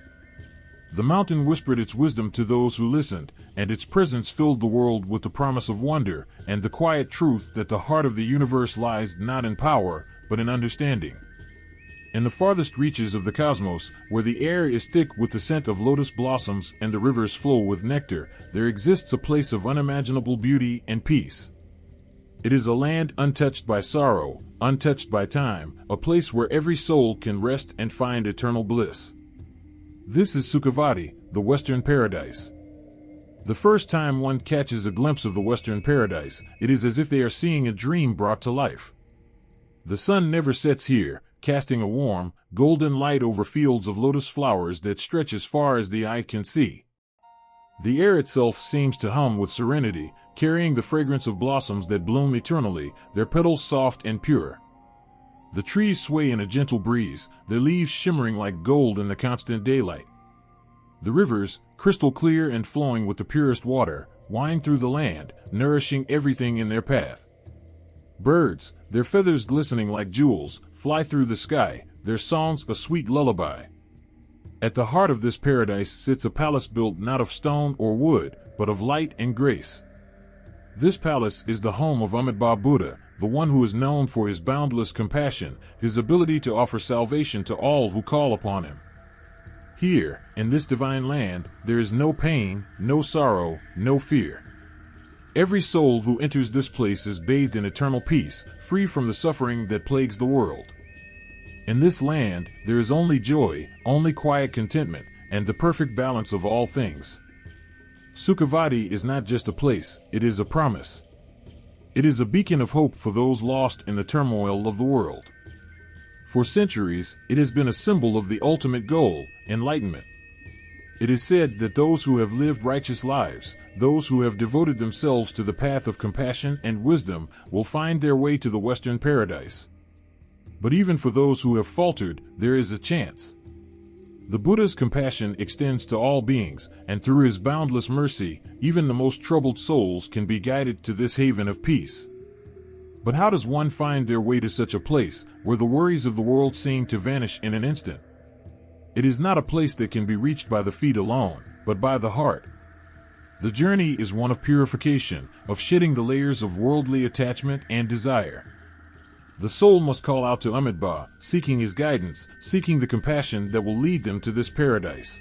The mountain whispered its wisdom to those who listened, and its presence filled the world with the promise of wonder and the quiet truth that the heart of the universe lies not in power, but in understanding. In the farthest reaches of the cosmos, where the air is thick with the scent of lotus blossoms and the rivers flow with nectar, there exists a place of unimaginable beauty and peace. It is a land untouched by sorrow, untouched by time, a place where every soul can rest and find eternal bliss. This is Sukhavati, the Western Paradise. The first time one catches a glimpse of the Western Paradise, it is as if they are seeing a dream brought to life. The sun never sets here, casting a warm, golden light over fields of lotus flowers that stretch as far as the eye can see. The air itself seems to hum with serenity, carrying the fragrance of blossoms that bloom eternally, their petals soft and pure. The trees sway in a gentle breeze, their leaves shimmering like gold in the constant daylight. The rivers, crystal clear and flowing with the purest water, wind through the land, nourishing everything in their path. Birds, their feathers glistening like jewels, fly through the sky, their songs a sweet lullaby. At the heart of this paradise sits a palace built not of stone or wood, but of light and grace. This palace is the home of Amitabha Buddha, the one who is known for his boundless compassion, his ability to offer salvation to all who call upon him. Here, in this divine land, there is no pain, no sorrow, no fear. Every soul who enters this place is bathed in eternal peace, free from the suffering that plagues the world. In this land, there is only joy, only quiet contentment, and the perfect balance of all things. Sukhavati is not just a place, it is a promise. It is a beacon of hope for those lost in the turmoil of the world. For centuries, it has been a symbol of the ultimate goal, enlightenment. It is said that those who have lived righteous lives, those who have devoted themselves to the path of compassion and wisdom, will find their way to the Western Paradise. But even for those who have faltered, there is a chance. The Buddha's compassion extends to all beings, and through his boundless mercy, even the most troubled souls can be guided to this haven of peace. But how does one find their way to such a place, where the worries of the world seem to vanish in an instant? It is not a place that can be reached by the feet alone, but by the heart. The journey is one of purification, of shedding the layers of worldly attachment and desire. The soul must call out to Amitabha, seeking his guidance, seeking the compassion that will lead them to this paradise.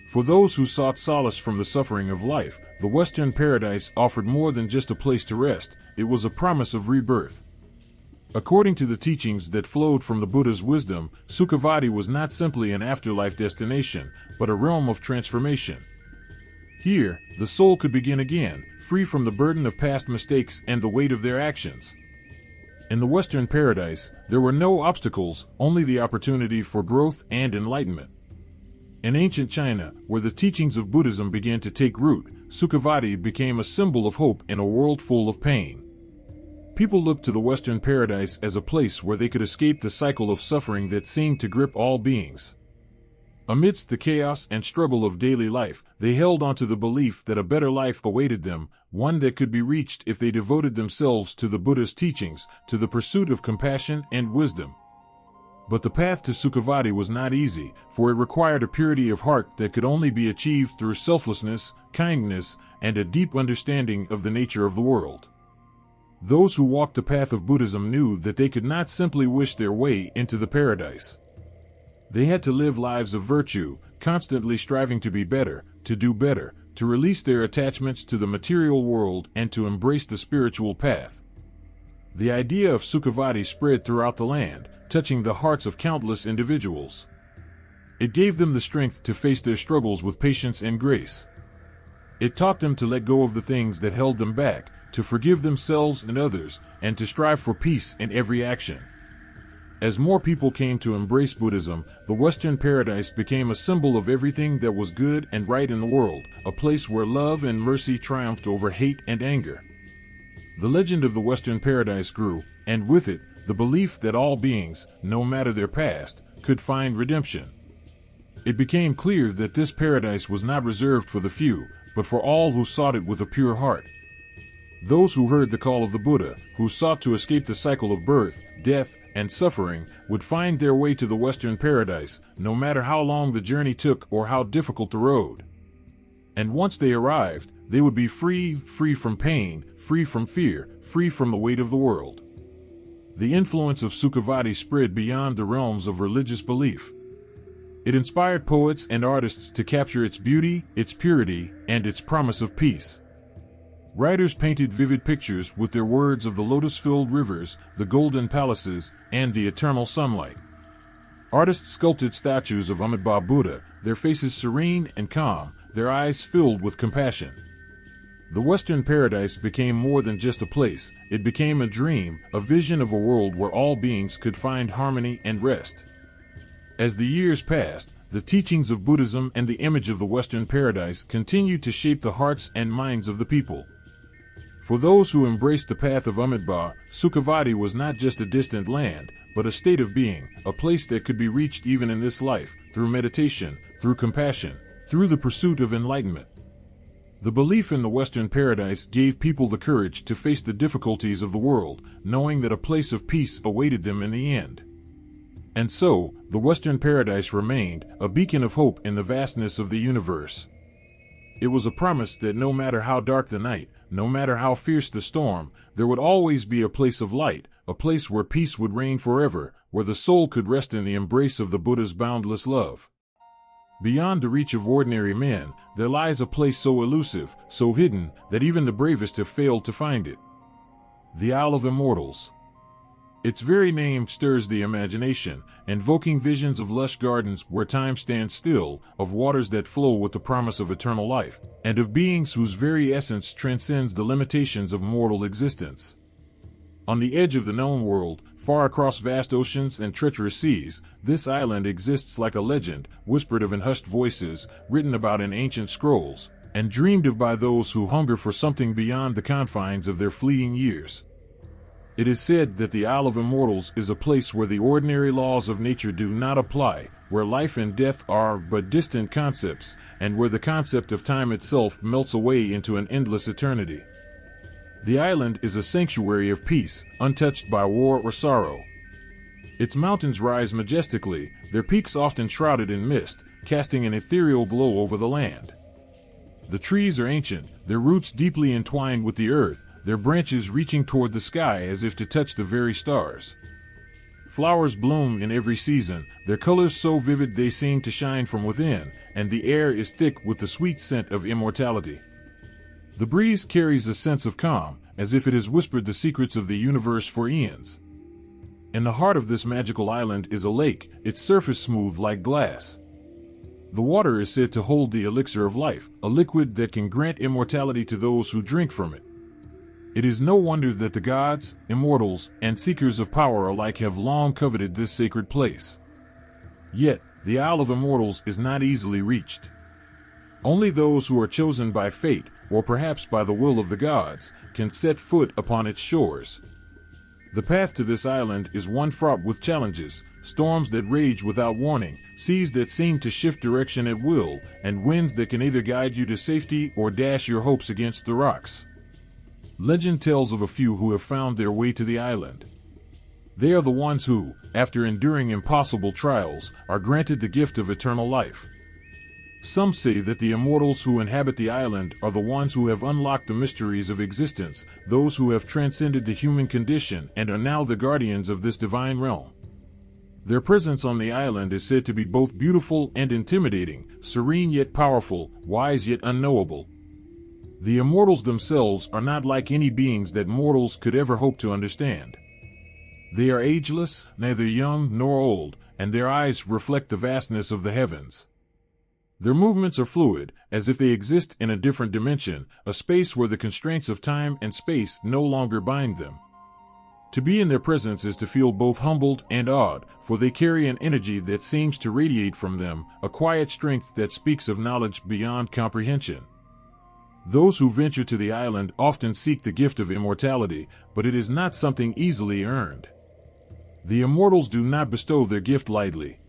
For those who sought solace from the suffering of life, the Western Paradise offered more than just a place to rest, it was a promise of rebirth. According to the teachings that flowed from the Buddha's wisdom, Sukhavati was not simply an afterlife destination, but a realm of transformation. Here, the soul could begin again, free from the burden of past mistakes and the weight of their actions. In the Western Paradise, there were no obstacles, only the opportunity for growth and enlightenment. In ancient China, where the teachings of Buddhism began to take root, Sukhavati became a symbol of hope in a world full of pain. People looked to the Western Paradise as a place where they could escape the cycle of suffering that seemed to grip all beings. Amidst the chaos and struggle of daily life, they held on to the belief that a better life awaited them, one that could be reached if they devoted themselves to the Buddha's teachings, to the pursuit of compassion and wisdom. But the path to Sukhavati was not easy, for it required a purity of heart that could only be achieved through selflessness, kindness, and a deep understanding of the nature of the world. Those who walked the path of Buddhism knew that they could not simply wish their way into the paradise. They had to live lives of virtue, constantly striving to be better, to do better, to release their attachments to the material world and to embrace the spiritual path. The idea of Sukhavati spread throughout the land, touching the hearts of countless individuals. It gave them the strength to face their struggles with patience and grace. It taught them to let go of the things that held them back, to forgive themselves and others, and to strive for peace in every action. As more people came to embrace Buddhism, the Western paradise became a symbol of everything that was good and right in the world, a place where love and mercy triumphed over hate and anger. The legend of the Western paradise grew, and with it, the belief that all beings, no matter their past, could find redemption. It became clear that this paradise was not reserved for the few, but for all who sought it with a pure heart. Those who heard the call of the Buddha, who sought to escape the cycle of birth, death, and suffering, would find their way to the Western paradise, no matter how long the journey took or how difficult the road. And once they arrived, they would be free from pain, free from fear, free from the weight of the world. The influence of Sukhavati spread beyond the realms of religious belief. It inspired poets and artists to capture its beauty, its purity, and its promise of peace. Writers painted vivid pictures with their words of the lotus-filled rivers, the golden palaces, and the eternal sunlight. Artists sculpted statues of Amitabha Buddha, their faces serene and calm, their eyes filled with compassion. The Western paradise became more than just a place. It became a dream, a vision of a world where all beings could find harmony and rest. As the years passed, the teachings of Buddhism and the image of the Western paradise continued to shape the hearts and minds of the people. For those who embraced the path of Amitabha, Sukhavati was not just a distant land, but a state of being, a place that could be reached even in this life, through meditation, through compassion, through the pursuit of enlightenment. The belief in the Western paradise gave people the courage to face the difficulties of the world, knowing that a place of peace awaited them in the end. And so, the Western paradise remained a beacon of hope in the vastness of the universe. It was a promise that no matter how dark the night, no matter how fierce the storm, there would always be a place of light, a place where peace would reign forever, where the soul could rest in the embrace of the Buddha's boundless love. Beyond the reach of ordinary men, there lies a place so elusive, so hidden, that even the bravest have failed to find it. The Isle of Immortals. Its very name stirs the imagination, invoking visions of lush gardens where time stands still, of waters that flow with the promise of eternal life, and of beings whose very essence transcends the limitations of mortal existence. On the edge of the known world, far across vast oceans and treacherous seas, this island exists like a legend, whispered of in hushed voices, written about in ancient scrolls, and dreamed of by those who hunger for something beyond the confines of their fleeting years. It is said that the Isle of Immortals is a place where the ordinary laws of nature do not apply, where life and death are but distant concepts, and where the concept of time itself melts away into an endless eternity. The island is a sanctuary of peace, untouched by war or sorrow. Its mountains rise majestically, their peaks often shrouded in mist, casting an ethereal glow over the land. The trees are ancient, their roots deeply entwined with the earth, their branches reaching toward the sky as if to touch the very stars. Flowers bloom in every season, their colors so vivid they seem to shine from within, and the air is thick with the sweet scent of immortality. The breeze carries a sense of calm, as if it has whispered the secrets of the universe for eons. In the heart of this magical island is a lake, its surface smooth like glass. The water is said to hold the elixir of life, a liquid that can grant immortality to those who drink from it. It is no wonder that the gods, immortals, and seekers of power alike have long coveted this sacred place. Yet, the Isle of Immortals is not easily reached. Only those who are chosen by fate, or perhaps by the will of the gods, can set foot upon its shores. The path to this island is one fraught with challenges, storms that rage without warning, seas that seem to shift direction at will, and winds that can either guide you to safety or dash your hopes against the rocks. Legend tells of a few who have found their way to the island. They are the ones who, after enduring impossible trials, are granted the gift of eternal life. Some say that the immortals who inhabit the island are the ones who have unlocked the mysteries of existence, those who have transcended the human condition and are now the guardians of this divine realm. Their presence on the island is said to be both beautiful and intimidating, serene yet powerful, wise yet unknowable. The immortals themselves are not like any beings that mortals could ever hope to understand. They are ageless, neither young nor old, and their eyes reflect the vastness of the heavens. Their movements are fluid, as if they exist in a different dimension, a space where the constraints of time and space no longer bind them. To be in their presence is to feel both humbled and awed, for they carry an energy that seems to radiate from them, a quiet strength that speaks of knowledge beyond comprehension. Those who venture to the island often seek the gift of immortality, but it is not something easily earned. The immortals do not bestow their gift lightly.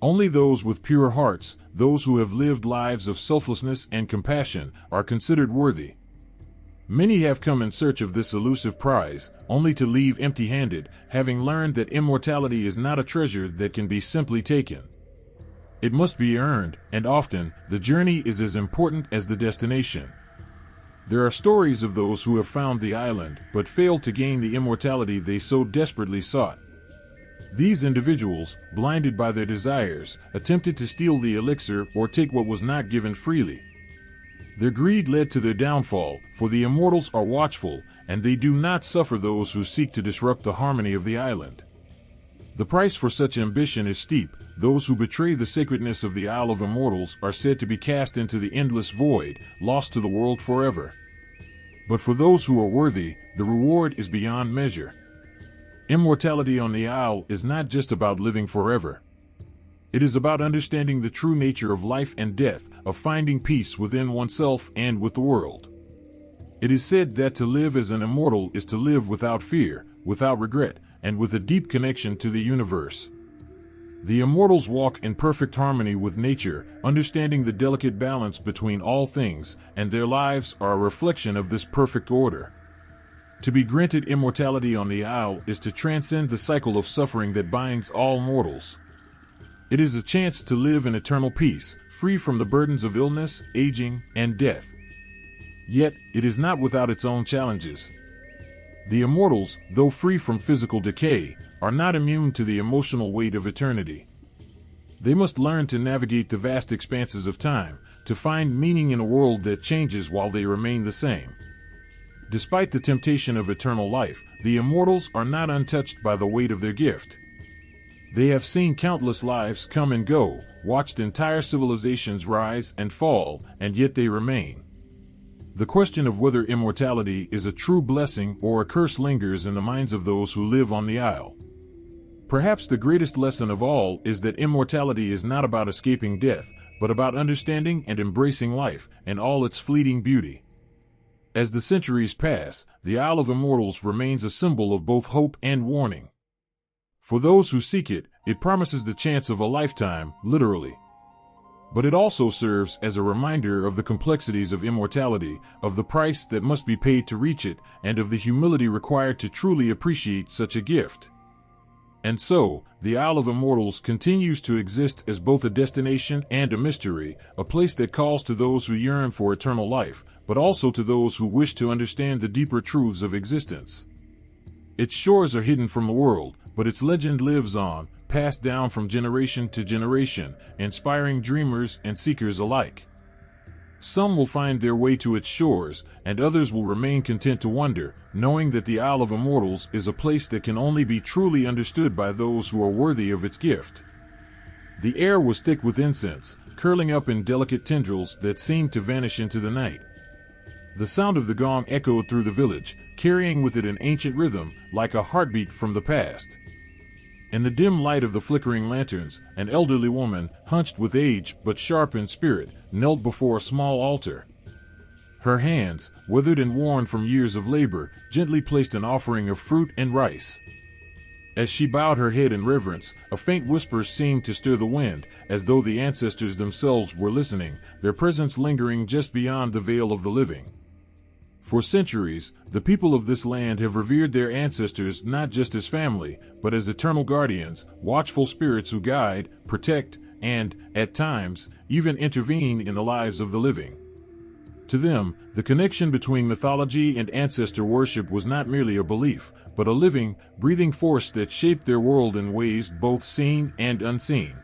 Only those with pure hearts, those who have lived lives of selflessness and compassion, are considered worthy. Many have come in search of this elusive prize, only to leave empty-handed, having learned that immortality is not a treasure that can be simply taken. It must be earned, and often, the journey is as important as the destination. There are stories of those who have found the island, but failed to gain the immortality they so desperately sought. These individuals, blinded by their desires, attempted to steal the elixir or take what was not given freely. Their greed led to their downfall, for the immortals are watchful, and they do not suffer those who seek to disrupt the harmony of the island. The price for such ambition is steep. Those who betray the sacredness of the Isle of Immortals are said to be cast into the endless void, lost to the world forever. But for those who are worthy, the reward is beyond measure. Immortality on the Isle is not just about living forever. It is about understanding the true nature of life and death, of finding peace within oneself and with the world. It is said that to live as an immortal is to live without fear, without regret, and with a deep connection to the universe. The immortals walk in perfect harmony with nature, understanding the delicate balance between all things, and their lives are a reflection of this perfect order. To be granted immortality on the Isle is to transcend the cycle of suffering that binds all mortals. It is a chance to live in eternal peace, free from the burdens of illness, aging, and death. Yet, it is not without its own challenges. The immortals, though free from physical decay, are not immune to the emotional weight of eternity. They must learn to navigate the vast expanses of time, to find meaning in a world that changes while they remain the same. Despite the temptation of eternal life, the immortals are not untouched by the weight of their gift. They have seen countless lives come and go, watched entire civilizations rise and fall, and yet they remain. The question of whether immortality is a true blessing or a curse lingers in the minds of those who live on the Isle. Perhaps the greatest lesson of all is that immortality is not about escaping death, but about understanding and embracing life and all its fleeting beauty. As the centuries pass, the Isle of Immortals remains a symbol of both hope and warning. For those who seek it, it promises the chance of a lifetime, literally. But it also serves as a reminder of the complexities of immortality, of the price that must be paid to reach it, and of the humility required to truly appreciate such a gift. And so, the Isle of Immortals continues to exist as both a destination and a mystery, a place that calls to those who yearn for eternal life, but also to those who wish to understand the deeper truths of existence. Its shores are hidden from the world, but its legend lives on, passed down from generation to generation, inspiring dreamers and seekers alike. Some will find their way to its shores, and others will remain content to wonder, knowing that the Isle of Immortals is a place that can only be truly understood by those who are worthy of its gift. The air was thick with incense, curling up in delicate tendrils that seemed to vanish into the night. The sound of the gong echoed through the village, carrying with it an ancient rhythm, like a heartbeat from the past. In the dim light of the flickering lanterns, an elderly woman, hunched with age but sharp in spirit, knelt before a small altar. Her hands, withered and worn from years of labor, gently placed an offering of fruit and rice. As she bowed her head in reverence, a faint whisper seemed to stir the wind, as though the ancestors themselves were listening, their presence lingering just beyond the veil of the living. For centuries, the people of this land have revered their ancestors not just as family, but as eternal guardians, watchful spirits who guide, protect, and, at times, even intervene in the lives of the living. To them, the connection between mythology and ancestor worship was not merely a belief, but a living, breathing force that shaped their world in ways both seen and unseen.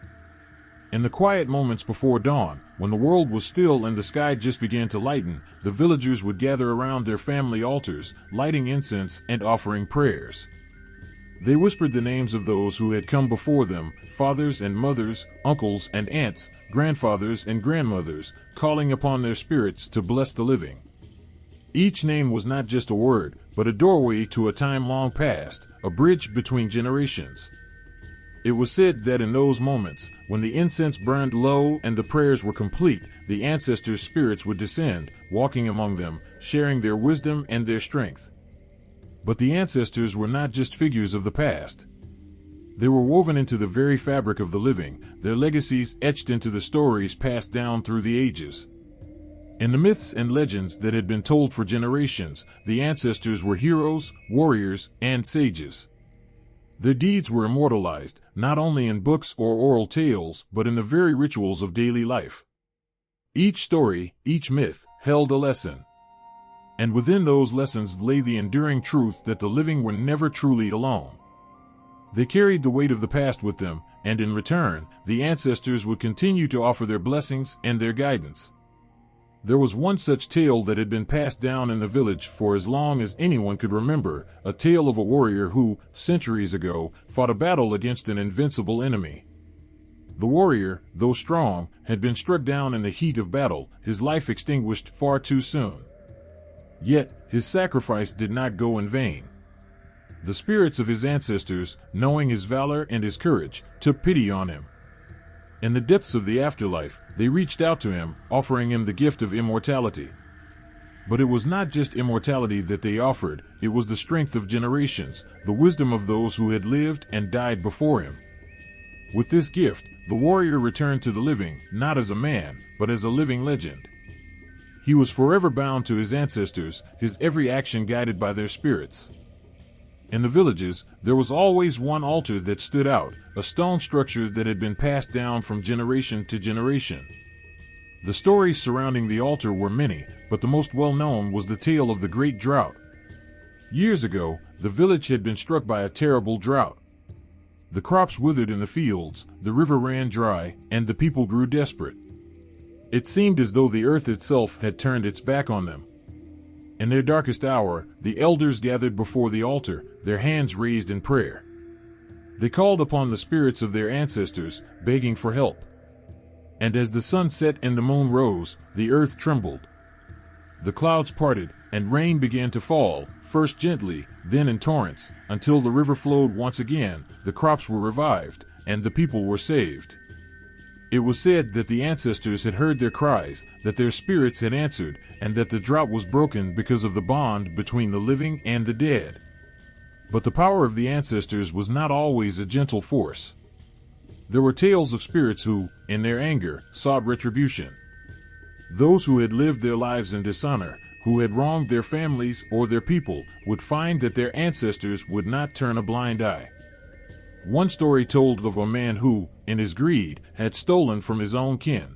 In the quiet moments before dawn, when the world was still and the sky just began to lighten, the villagers would gather around their family altars, lighting incense and offering prayers. They whispered the names of those who had come before them, fathers and mothers, uncles and aunts, grandfathers and grandmothers, calling upon their spirits to bless the living. Each name was not just a word, but a doorway to a time long past, a bridge between generations. It was said that in those moments, when the incense burned low and the prayers were complete, the ancestors' spirits would descend, walking among them, sharing their wisdom and their strength. But the ancestors were not just figures of the past. They were woven into the very fabric of the living, their legacies etched into the stories passed down through the ages. In the myths and legends that had been told for generations, the ancestors were heroes, warriors, and sages. Their deeds were immortalized, not only in books or oral tales, but in the very rituals of daily life. Each story, each myth, held a lesson. And within those lessons lay the enduring truth that the living were never truly alone. They carried the weight of the past with them, and in return, the ancestors would continue to offer their blessings and their guidance. There was one such tale that had been passed down in the village for as long as anyone could remember, a tale of a warrior who, centuries ago, fought a battle against an invincible enemy. The warrior, though strong, had been struck down in the heat of battle, his life extinguished far too soon. Yet, his sacrifice did not go in vain. The spirits of his ancestors, knowing his valor and his courage, took pity on him. In the depths of the afterlife, they reached out to him, offering him the gift of immortality. But it was not just immortality that they offered, it was the strength of generations, the wisdom of those who had lived and died before him. With this gift, the warrior returned to the living, not as a man, but as a living legend. He was forever bound to his ancestors, his every action guided by their spirits. In the villages, there was always one altar that stood out, a stone structure that had been passed down from generation to generation. The stories surrounding the altar were many, but the most well-known was the tale of the Great Drought. Years ago, the village had been struck by a terrible drought. The crops withered in the fields, the river ran dry, and the people grew desperate. It seemed as though the earth itself had turned its back on them. In their darkest hour, the elders gathered before the altar, their hands raised in prayer. They called upon the spirits of their ancestors, begging for help. And as the sun set and the moon rose, the earth trembled. The clouds parted, and rain began to fall, first gently, then in torrents, until the river flowed once again, the crops were revived, and the people were saved. It was said that the ancestors had heard their cries, that their spirits had answered, and that the drought was broken because of the bond between the living and the dead. But the power of the ancestors was not always a gentle force. There were tales of spirits who, in their anger, sought retribution. Those who had lived their lives in dishonor, who had wronged their families or their people, would find that their ancestors would not turn a blind eye. One story told of a man who, in his greed, had stolen from his own kin.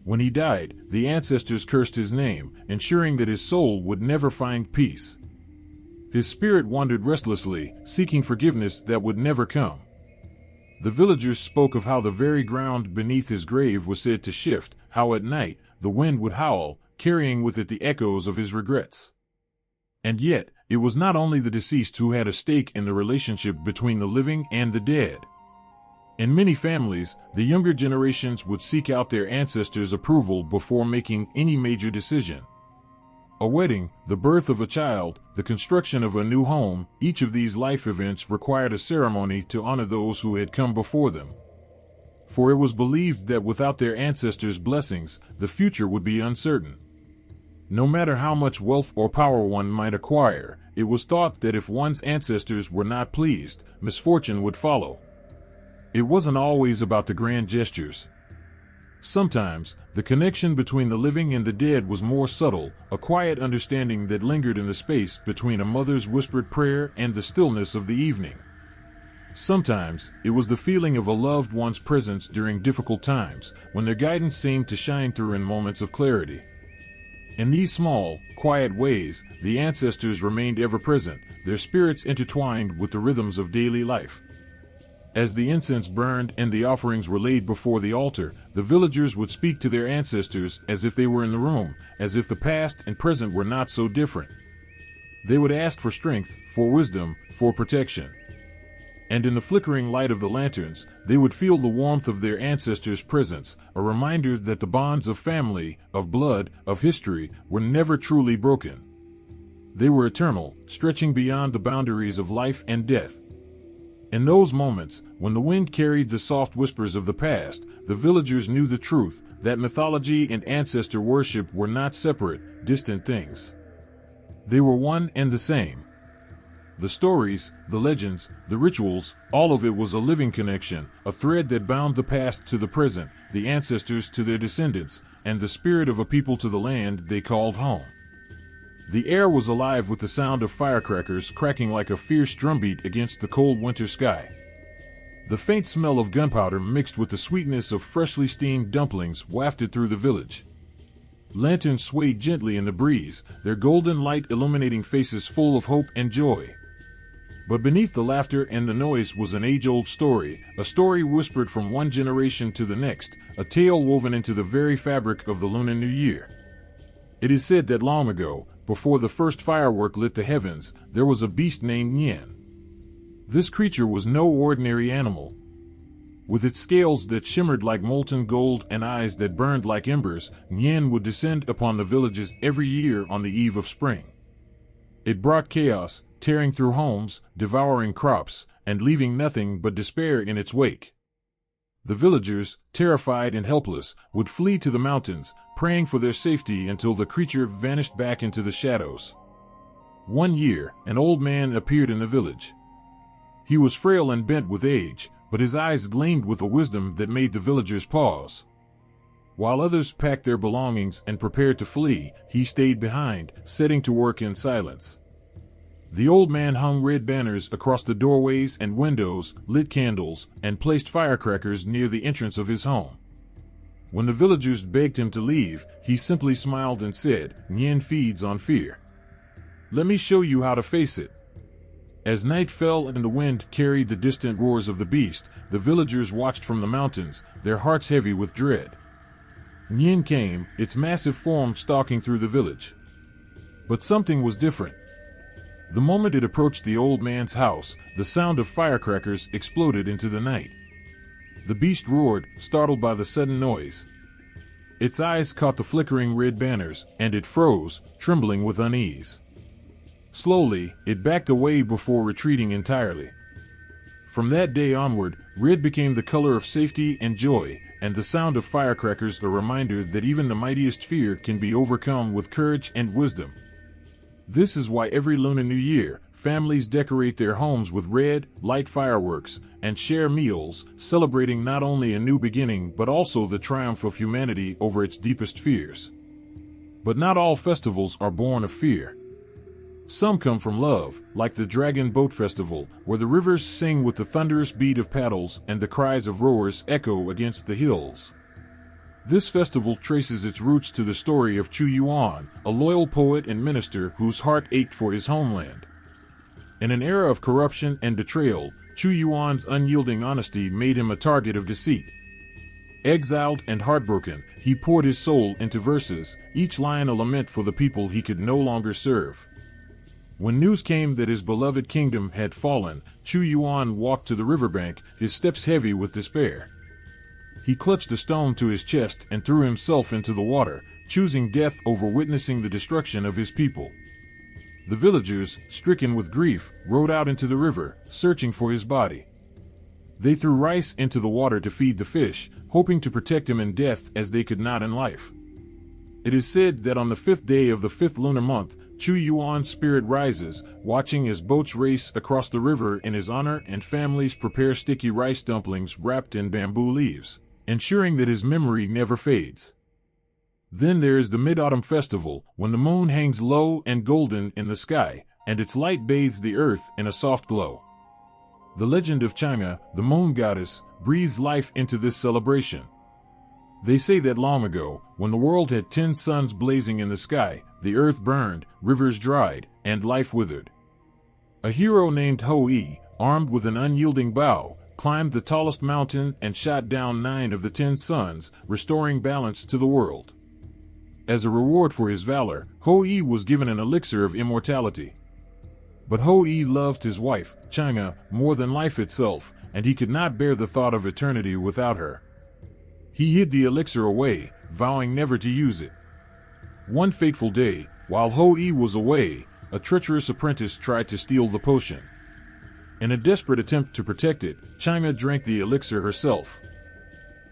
When he died, the ancestors cursed his name, ensuring that his soul would never find peace. His spirit wandered restlessly, seeking forgiveness that would never come. The villagers spoke of how the very ground beneath his grave was said to shift, how at night, the wind would howl, carrying with it the echoes of his regrets. And yet, it was not only the deceased who had a stake in the relationship between the living and the dead. In many families, the younger generations would seek out their ancestors' approval before making any major decision. A wedding, the birth of a child, the construction of a new home, each of these life events required a ceremony to honor those who had come before them. For it was believed that without their ancestors' blessings, the future would be uncertain. No matter how much wealth or power one might acquire, it was thought that if one's ancestors were not pleased, misfortune would follow. It wasn't always about the grand gestures. Sometimes, the connection between the living and the dead was more subtle, a quiet understanding that lingered in the space between a mother's whispered prayer and the stillness of the evening. Sometimes, it was the feeling of a loved one's presence during difficult times, when their guidance seemed to shine through in moments of clarity. In these small, quiet ways, the ancestors remained ever present, their spirits intertwined with the rhythms of daily life. As the incense burned and the offerings were laid before the altar, the villagers would speak to their ancestors as if they were in the room, as if the past and present were not so different. They would ask for strength, for wisdom, for protection. And in the flickering light of the lanterns, they would feel the warmth of their ancestors' presence, a reminder that the bonds of family, of blood, of history were never truly broken. They were eternal, stretching beyond the boundaries of life and death. In those moments, when the wind carried the soft whispers of the past, the villagers knew the truth, that mythology and ancestor worship were not separate, distant things. They were one and the same. The stories, the legends, the rituals, all of it was a living connection, a thread that bound the past to the present, the ancestors to their descendants, and the spirit of a people to the land they called home. The air was alive with the sound of firecrackers cracking like a fierce drumbeat against the cold winter sky. The faint smell of gunpowder mixed with the sweetness of freshly steamed dumplings wafted through the village. Lanterns swayed gently in the breeze, their golden light illuminating faces full of hope and joy. But beneath the laughter and the noise was an age-old story, a story whispered from one generation to the next, a tale woven into the very fabric of the Lunar New Year. It is said that long ago, before the first firework lit the heavens, there was a beast named Nyen. This creature was no ordinary animal. With its scales that shimmered like molten gold and eyes that burned like embers, Nyen would descend upon the villages every year on the eve of spring. It brought chaos, tearing through homes, devouring crops, and leaving nothing but despair in its wake. The villagers, terrified and helpless, would flee to the mountains, praying for their safety until the creature vanished back into the shadows. One year, an old man appeared in the village. He was frail and bent with age, but his eyes gleamed with a wisdom that made the villagers pause. While others packed their belongings and prepared to flee, he stayed behind, setting to work in silence. The old man hung red banners across the doorways and windows, lit candles, and placed firecrackers near the entrance of his home. When the villagers begged him to leave, he simply smiled and said, "Nyen feeds on fear. Let me show you how to face it." As night fell and the wind carried the distant roars of the beast, the villagers watched from the mountains, their hearts heavy with dread. Nyen came, its massive form stalking through the village. But something was different. The moment it approached the old man's house, the sound of firecrackers exploded into the night. The beast roared, startled by the sudden noise. Its eyes caught the flickering red banners, and it froze, trembling with unease. Slowly, it backed away before retreating entirely. From that day onward, red became the color of safety and joy, and the sound of firecrackers a reminder that even the mightiest fear can be overcome with courage and wisdom. This is why every Lunar New Year, families decorate their homes with red, light fireworks, and share meals, celebrating not only a new beginning but also the triumph of humanity over its deepest fears. But not all festivals are born of fear. Some come from love, like the Dragon Boat Festival, where the rivers sing with the thunderous beat of paddles and the cries of rowers echo against the hills. This festival traces its roots to the story of Chu Yuan, a loyal poet and minister whose heart ached for his homeland. In an era of corruption and betrayal, Chu Yuan's unyielding honesty made him a target of deceit. Exiled and heartbroken, he poured his soul into verses, each line a lament for the people he could no longer serve. When news came that his beloved kingdom had fallen, Chu Yuan walked to the riverbank, his steps heavy with despair. He clutched a stone to his chest and threw himself into the water, choosing death over witnessing the destruction of his people. The villagers, stricken with grief, rowed out into the river, searching for his body. They threw rice into the water to feed the fish, hoping to protect him in death as they could not in life. It is said that on the 5th day of the 5th lunar month, Chu Yuan's spirit rises, watching as boats race across the river in his honor and families prepare sticky rice dumplings wrapped in bamboo leaves, ensuring that his memory never fades. Then there is the Mid-Autumn Festival, when the moon hangs low and golden in the sky, and its light bathes the earth in a soft glow. The legend of Chang'e, the moon goddess, breathes life into this celebration. They say that long ago, when the world had 10 suns blazing in the sky, the earth burned, rivers dried, and life withered. A hero named Hou-Yi, armed with an unyielding bow, climbed the tallest mountain and shot down 9 of the 10 suns, restoring balance to the world. As a reward for his valor, Hou-Yi was given an elixir of immortality. But Ho-E loved his wife, Chang'e, more than life itself, and he could not bear the thought of eternity without her. He hid the elixir away, vowing never to use it. One fateful day, while Ho-E was away, a treacherous apprentice tried to steal the potion. In a desperate attempt to protect it, Chang'e drank the elixir herself.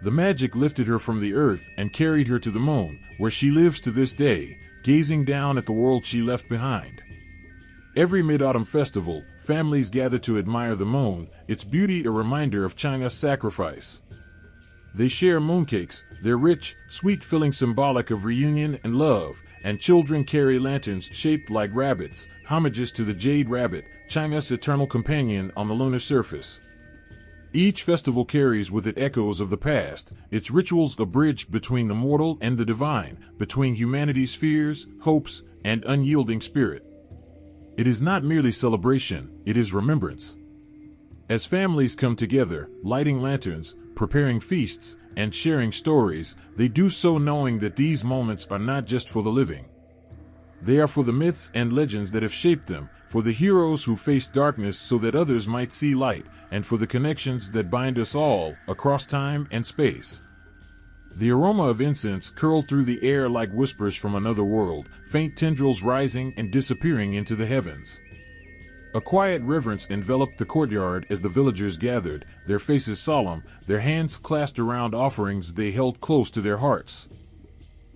The magic lifted her from the earth and carried her to the moon, where she lives to this day, gazing down at the world she left behind. Every mid-autumn festival, families gather to admire the moon, its beauty a reminder of Chang'e's sacrifice. They share mooncakes, their rich, sweet filling symbolic of reunion and love, and children carry lanterns shaped like rabbits, homages to the jade rabbit, Chang'e's eternal companion on the lunar surface. Each festival carries with it echoes of the past, its rituals a bridge between the mortal and the divine, between humanity's fears, hopes, and unyielding spirit. It is not merely celebration, it is remembrance. As families come together, lighting lanterns, preparing feasts, and sharing stories, they do so knowing that these moments are not just for the living. They are for the myths and legends that have shaped them, for the heroes who faced darkness so that others might see light, and for the connections that bind us all, across time and space. The aroma of incense curled through the air like whispers from another world, faint tendrils rising and disappearing into the heavens. A quiet reverence enveloped the courtyard as the villagers gathered, their faces solemn, their hands clasped around offerings they held close to their hearts.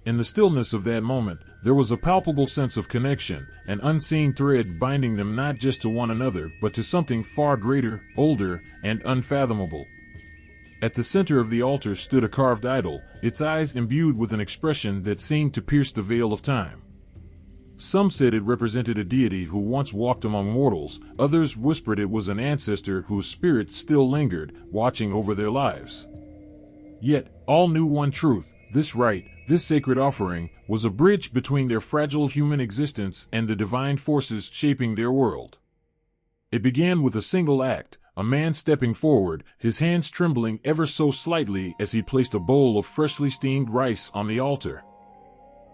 In the stillness of that moment, there was a palpable sense of connection, an unseen thread binding them not just to one another but to something far greater, older, and unfathomable. At the center of the altar stood a carved idol, its eyes imbued with an expression that seemed to pierce the veil of time. Some said it represented a deity who once walked among mortals, others whispered it was an ancestor whose spirit still lingered, watching over their lives. Yet, all knew one truth: this rite, this sacred offering, was a bridge between their fragile human existence and the divine forces shaping their world. It began with a single act, a man stepping forward, his hands trembling ever so slightly as he placed a bowl of freshly steamed rice on the altar.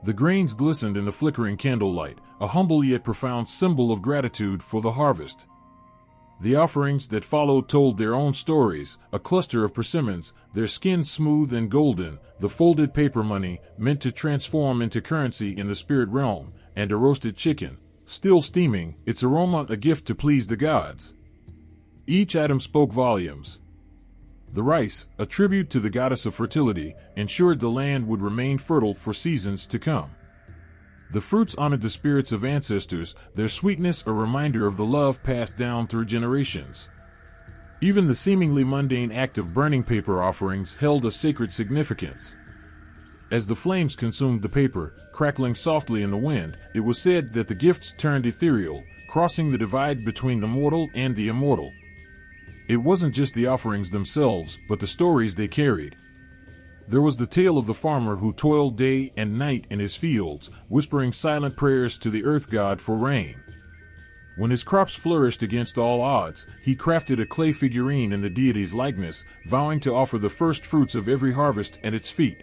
The grains glistened in the flickering candlelight, a humble yet profound symbol of gratitude for the harvest. The offerings that followed told their own stories, a cluster of persimmons, their skins smooth and golden, the folded paper money, meant to transform into currency in the spirit realm, and a roasted chicken, still steaming, its aroma a gift to please the gods. Each item spoke volumes. The rice, a tribute to the goddess of fertility, ensured the land would remain fertile for seasons to come. The fruits honored the spirits of ancestors, their sweetness a reminder of the love passed down through generations. Even the seemingly mundane act of burning paper offerings held a sacred significance. As the flames consumed the paper, crackling softly in the wind, it was said that the gifts turned ethereal, crossing the divide between the mortal and the immortal. It wasn't just the offerings themselves, but the stories they carried. There was the tale of the farmer who toiled day and night in his fields, whispering silent prayers to the earth god for rain. When his crops flourished against all odds, he crafted a clay figurine in the deity's likeness, vowing to offer the first fruits of every harvest at its feet.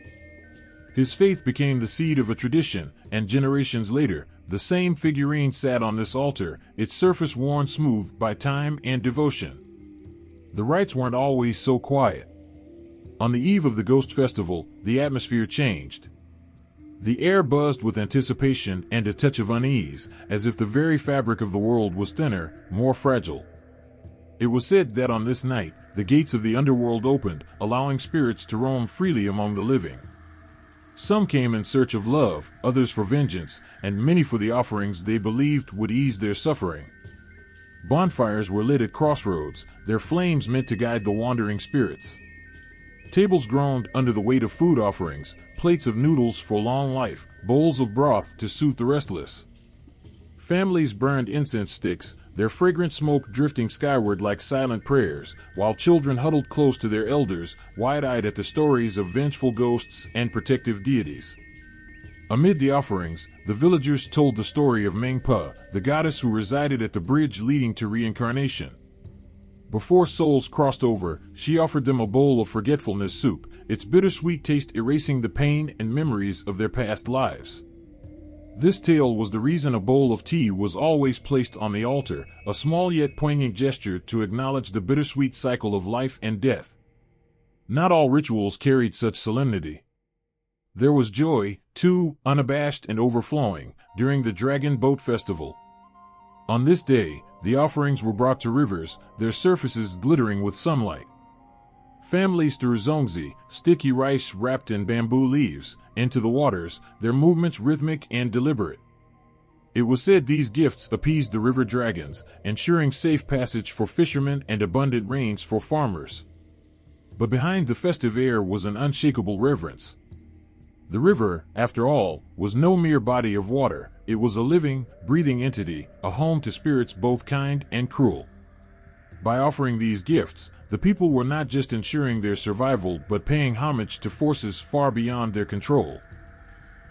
His faith became the seed of a tradition, and generations later, the same figurine sat on this altar, its surface worn smooth by time and devotion. The rites weren't always so quiet. On the eve of the Ghost Festival, the atmosphere changed. The air buzzed with anticipation and a touch of unease, as if the very fabric of the world was thinner, more fragile. It was said that on this night, the gates of the underworld opened, allowing spirits to roam freely among the living. Some came in search of love, others for vengeance, and many for the offerings they believed would ease their suffering. Bonfires were lit at crossroads, their flames meant to guide the wandering spirits. Tables groaned under the weight of food offerings, plates of noodles for long life, bowls of broth to soothe the restless. Families burned incense sticks, their fragrant smoke drifting skyward like silent prayers, while children huddled close to their elders, wide-eyed at the stories of vengeful ghosts and protective deities. Amid the offerings, the villagers told the story of Mengpa, the goddess who resided at the bridge leading to reincarnation. Before souls crossed over, she offered them a bowl of forgetfulness soup, its bittersweet taste erasing the pain and memories of their past lives. This tale was the reason a bowl of tea was always placed on the altar, a small yet poignant gesture to acknowledge the bittersweet cycle of life and death. Not all rituals carried such solemnity. There was joy, too, unabashed and overflowing, during the Dragon Boat Festival. On this day, the offerings were brought to rivers, their surfaces glittering with sunlight. Families threw zongzi, sticky rice wrapped in bamboo leaves, into the waters, their movements rhythmic and deliberate. It was said these gifts appeased the river dragons, ensuring safe passage for fishermen and abundant rains for farmers. But behind the festive air was an unshakable reverence. The river, after all, was no mere body of water. It was a living, breathing entity, a home to spirits both kind and cruel. By offering these gifts, the people were not just ensuring their survival but paying homage to forces far beyond their control.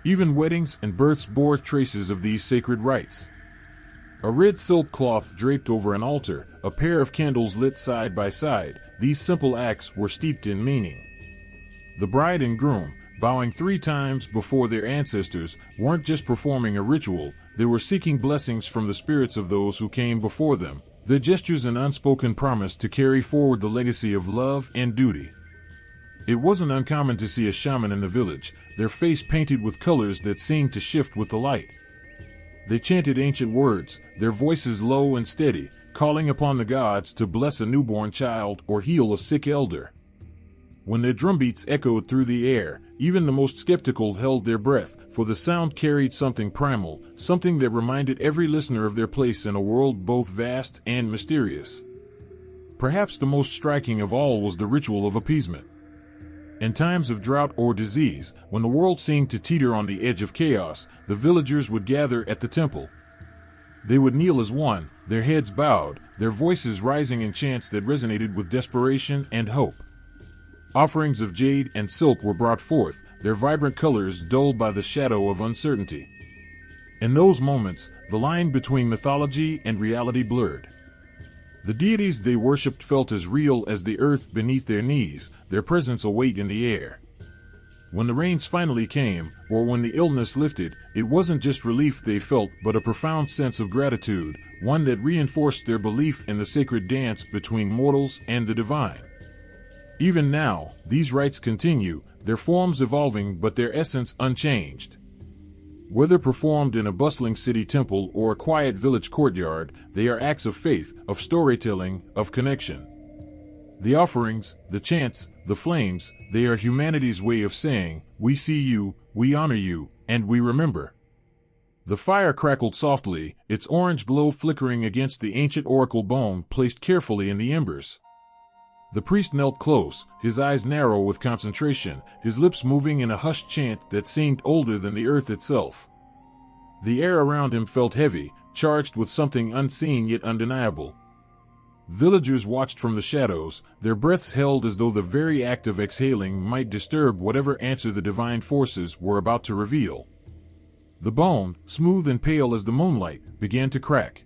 Even weddings and births bore traces of these sacred rites. A red silk cloth draped over an altar, a pair of candles lit side by side, these simple acts were steeped in meaning. The bride and groom, bowing 3 times before their ancestors, weren't just performing a ritual, they were seeking blessings from the spirits of those who came before them, their gestures an unspoken promise to carry forward the legacy of love and duty. It wasn't uncommon to see a shaman in the village, their face painted with colors that seemed to shift with the light. They chanted ancient words, their voices low and steady, calling upon the gods to bless a newborn child or heal a sick elder. When their drumbeats echoed through the air, even the most skeptical held their breath, for the sound carried something primal, something that reminded every listener of their place in a world both vast and mysterious. Perhaps the most striking of all was the ritual of appeasement. In times of drought or disease, when the world seemed to teeter on the edge of chaos, the villagers would gather at the temple. They would kneel as one, their heads bowed, their voices rising in chants that resonated with desperation and hope. Offerings of jade and silk were brought forth, their vibrant colors dulled by the shadow of uncertainty. In those moments, the line between mythology and reality blurred. The deities they worshipped felt as real as the earth beneath their knees, their presence a weight in the air. When the rains finally came, or when the illness lifted, it wasn't just relief they felt but a profound sense of gratitude, one that reinforced their belief in the sacred dance between mortals and the divine. Even now, these rites continue, their forms evolving but their essence unchanged. Whether performed in a bustling city temple or a quiet village courtyard, they are acts of faith, of storytelling, of connection. The offerings, the chants, the flames, they are humanity's way of saying, "We see you, we honor you, and we remember." The fire crackled softly, its orange glow flickering against the ancient oracle bone placed carefully in the embers. The priest knelt close, his eyes narrow with concentration, his lips moving in a hushed chant that seemed older than the earth itself. The air around him felt heavy, charged with something unseen yet undeniable. Villagers watched from the shadows, their breaths held as though the very act of exhaling might disturb whatever answer the divine forces were about to reveal. The bone, smooth and pale as the moonlight, began to crack.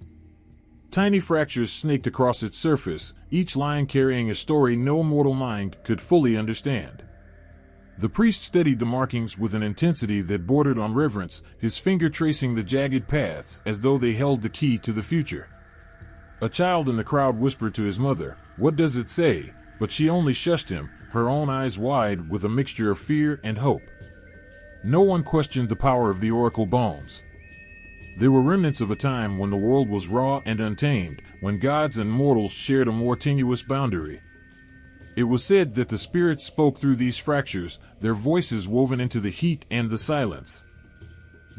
Tiny fractures snaked across its surface, each line carrying a story no mortal mind could fully understand. The priest studied the markings with an intensity that bordered on reverence, his finger tracing the jagged paths as though they held the key to the future. A child in the crowd whispered to his mother, "What does it say?" But she only shushed him, her own eyes wide with a mixture of fear and hope. No one questioned the power of the oracle bones. They were remnants of a time when the world was raw and untamed, when gods and mortals shared a more tenuous boundary. It was said that the spirits spoke through these fractures, their voices woven into the heat and the silence.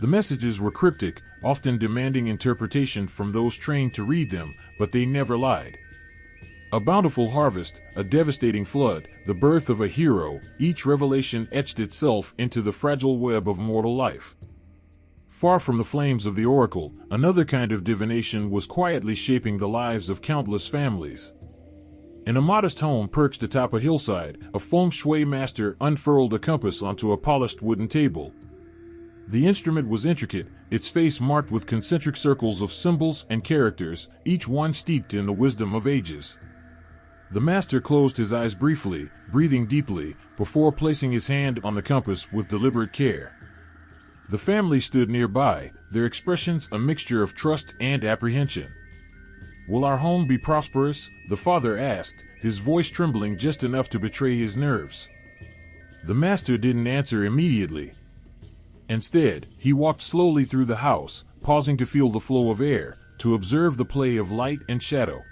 The messages were cryptic, often demanding interpretation from those trained to read them, but they never lied. A bountiful harvest, a devastating flood, the birth of a hero, each revelation etched itself into the fragile web of mortal life. Far from the flames of the oracle, another kind of divination was quietly shaping the lives of countless families. In a modest home perched atop a hillside, a feng shui master unfurled a compass onto a polished wooden table. The instrument was intricate, its face marked with concentric circles of symbols and characters, each one steeped in the wisdom of ages. The master closed his eyes briefly, breathing deeply, before placing his hand on the compass with deliberate care. The family stood nearby, their expressions a mixture of trust and apprehension. "Will our home be prosperous?" the father asked, his voice trembling just enough to betray his nerves. The master didn't answer immediately. Instead, he walked slowly through the house, pausing to feel the flow of air, to observe the play of light and shadow.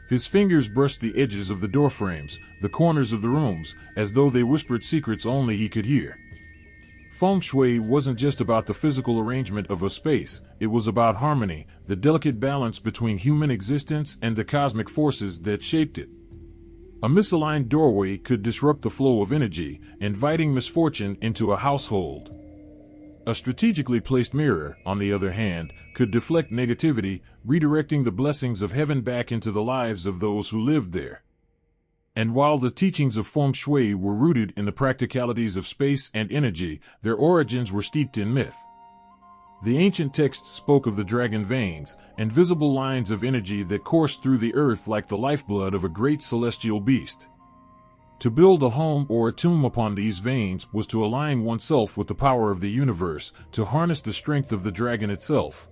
His fingers brushed the edges of the doorframes, the corners of the rooms, as though they whispered secrets only he could hear. Feng Shui wasn't just about the physical arrangement of a space, it was about harmony, the delicate balance between human existence and the cosmic forces that shaped it. A misaligned doorway could disrupt the flow of energy, inviting misfortune into a household. A strategically placed mirror, on the other hand, could deflect negativity, redirecting the blessings of heaven back into the lives of those who lived there. And while the teachings of Feng Shui were rooted in the practicalities of space and energy, their origins were steeped in myth. The ancient texts spoke of the dragon veins, invisible lines of energy that coursed through the earth like the lifeblood of a great celestial beast. To build a home or a tomb upon these veins was to align oneself with the power of the universe, to harness the strength of the dragon itself.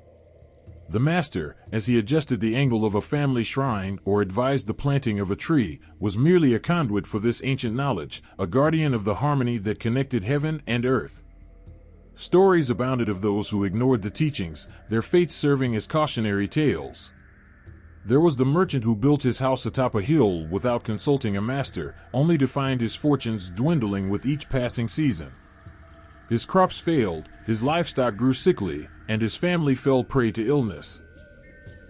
The master, as he adjusted the angle of a family shrine or advised the planting of a tree, was merely a conduit for this ancient knowledge, a guardian of the harmony that connected heaven and earth. Stories abounded of those who ignored the teachings, their fates serving as cautionary tales. There was the merchant who built his house atop a hill without consulting a master, only to find his fortunes dwindling with each passing season. His crops failed, his livestock grew sickly, and his family fell prey to illness.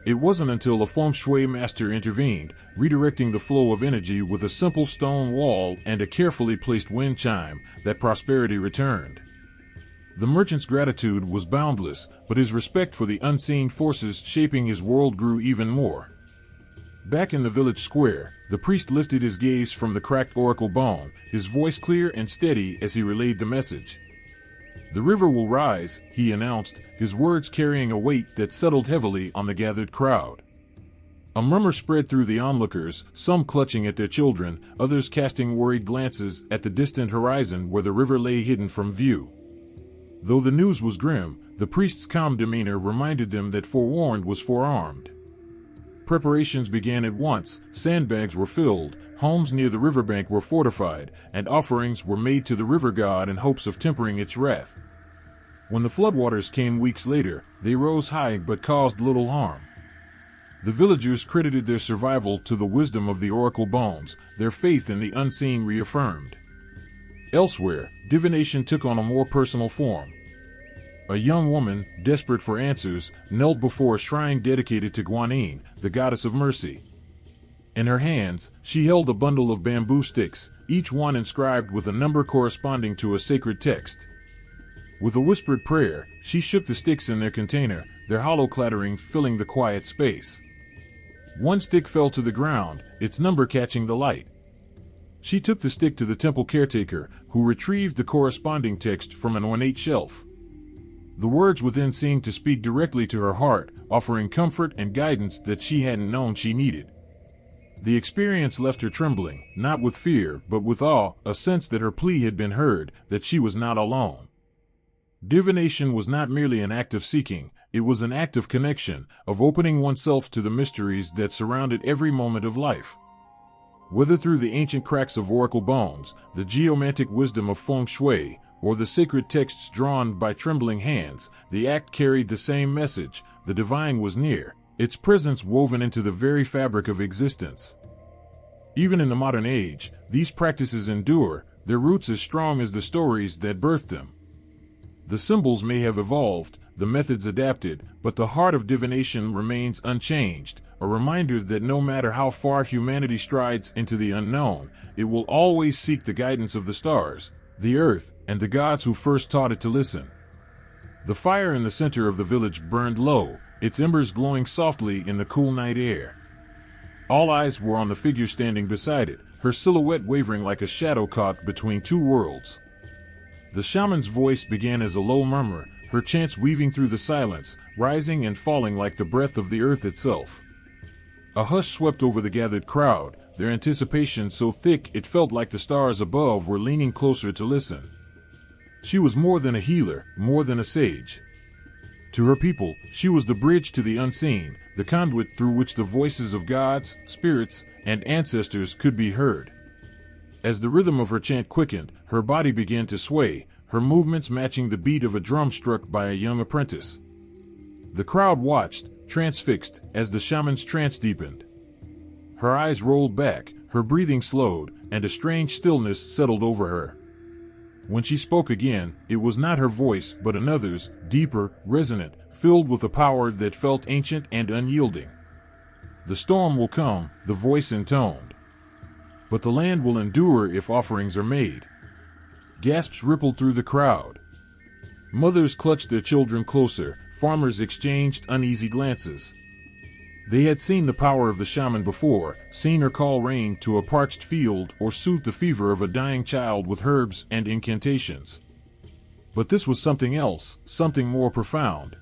It wasn't until a Feng Shui master intervened, redirecting the flow of energy with a simple stone wall and a carefully placed wind chime, that prosperity returned. The merchant's gratitude was boundless, but his respect for the unseen forces shaping his world grew even more. Back in the village square, the priest lifted his gaze from the cracked oracle bone, his voice clear and steady as he relayed the message. "The river will rise," he announced, his words carrying a weight that settled heavily on the gathered crowd. A murmur spread through the onlookers, some clutching at their children, others casting worried glances at the distant horizon where the river lay hidden from view. Though the news was grim, the priest's calm demeanor reminded them that forewarned was forearmed. Preparations began at once, sandbags were filled, homes near the riverbank were fortified, and offerings were made to the river god in hopes of tempering its wrath. When the floodwaters came weeks later, they rose high but caused little harm. The villagers credited their survival to the wisdom of the oracle bones, their faith in the unseen reaffirmed. Elsewhere, divination took on a more personal form. A young woman, desperate for answers, knelt before a shrine dedicated to Guanyin, the goddess of mercy. In her hands, she held a bundle of bamboo sticks, each one inscribed with a number corresponding to a sacred text. With a whispered prayer, she shook the sticks in their container, their hollow clattering filling the quiet space. One stick fell to the ground, its number catching the light. She took the stick to the temple caretaker, who retrieved the corresponding text from an ornate shelf. The words within seemed to speak directly to her heart, offering comfort and guidance that she hadn't known she needed. The experience left her trembling, not with fear, but with awe, a sense that her plea had been heard, that she was not alone. Divination was not merely an act of seeking, it was an act of connection, of opening oneself to the mysteries that surrounded every moment of life. Whether through the ancient cracks of oracle bones, the geomantic wisdom of Feng Shui, or the sacred texts drawn by trembling hands, the act carried the same message: the divine was near, its presence woven into the very fabric of existence. Even in the modern age, these practices endure, their roots as strong as the stories that birthed them. The symbols may have evolved, the methods adapted, but the heart of divination remains unchanged, a reminder that no matter how far humanity strides into the unknown, it will always seek the guidance of the stars, the earth, and the gods who first taught it to listen. The fire in the center of the village burned low, its embers glowing softly in the cool night air. All eyes were on the figure standing beside it, her silhouette wavering like a shadow caught between two worlds. The shaman's voice began as a low murmur, her chants weaving through the silence, rising and falling like the breath of the earth itself. A hush swept over the gathered crowd, their anticipation so thick it felt like the stars above were leaning closer to listen. She was more than a healer, more than a sage. To her people, she was the bridge to the unseen, the conduit through which the voices of gods, spirits, and ancestors could be heard. As the rhythm of her chant quickened, her body began to sway, her movements matching the beat of a drum struck by a young apprentice. The crowd watched, transfixed, as the shaman's trance deepened. Her eyes rolled back, her breathing slowed, and a strange stillness settled over her. When she spoke again, it was not her voice but another's, deeper, resonant, filled with a power that felt ancient and unyielding. "The storm will come," the voice intoned. "But the land will endure if offerings are made." Gasps rippled through the crowd. Mothers clutched their children closer, farmers exchanged uneasy glances. They had seen the power of the shaman before, seen her call rain to a parched field or soothe the fever of a dying child with herbs and incantations. But this was something else, something more profound.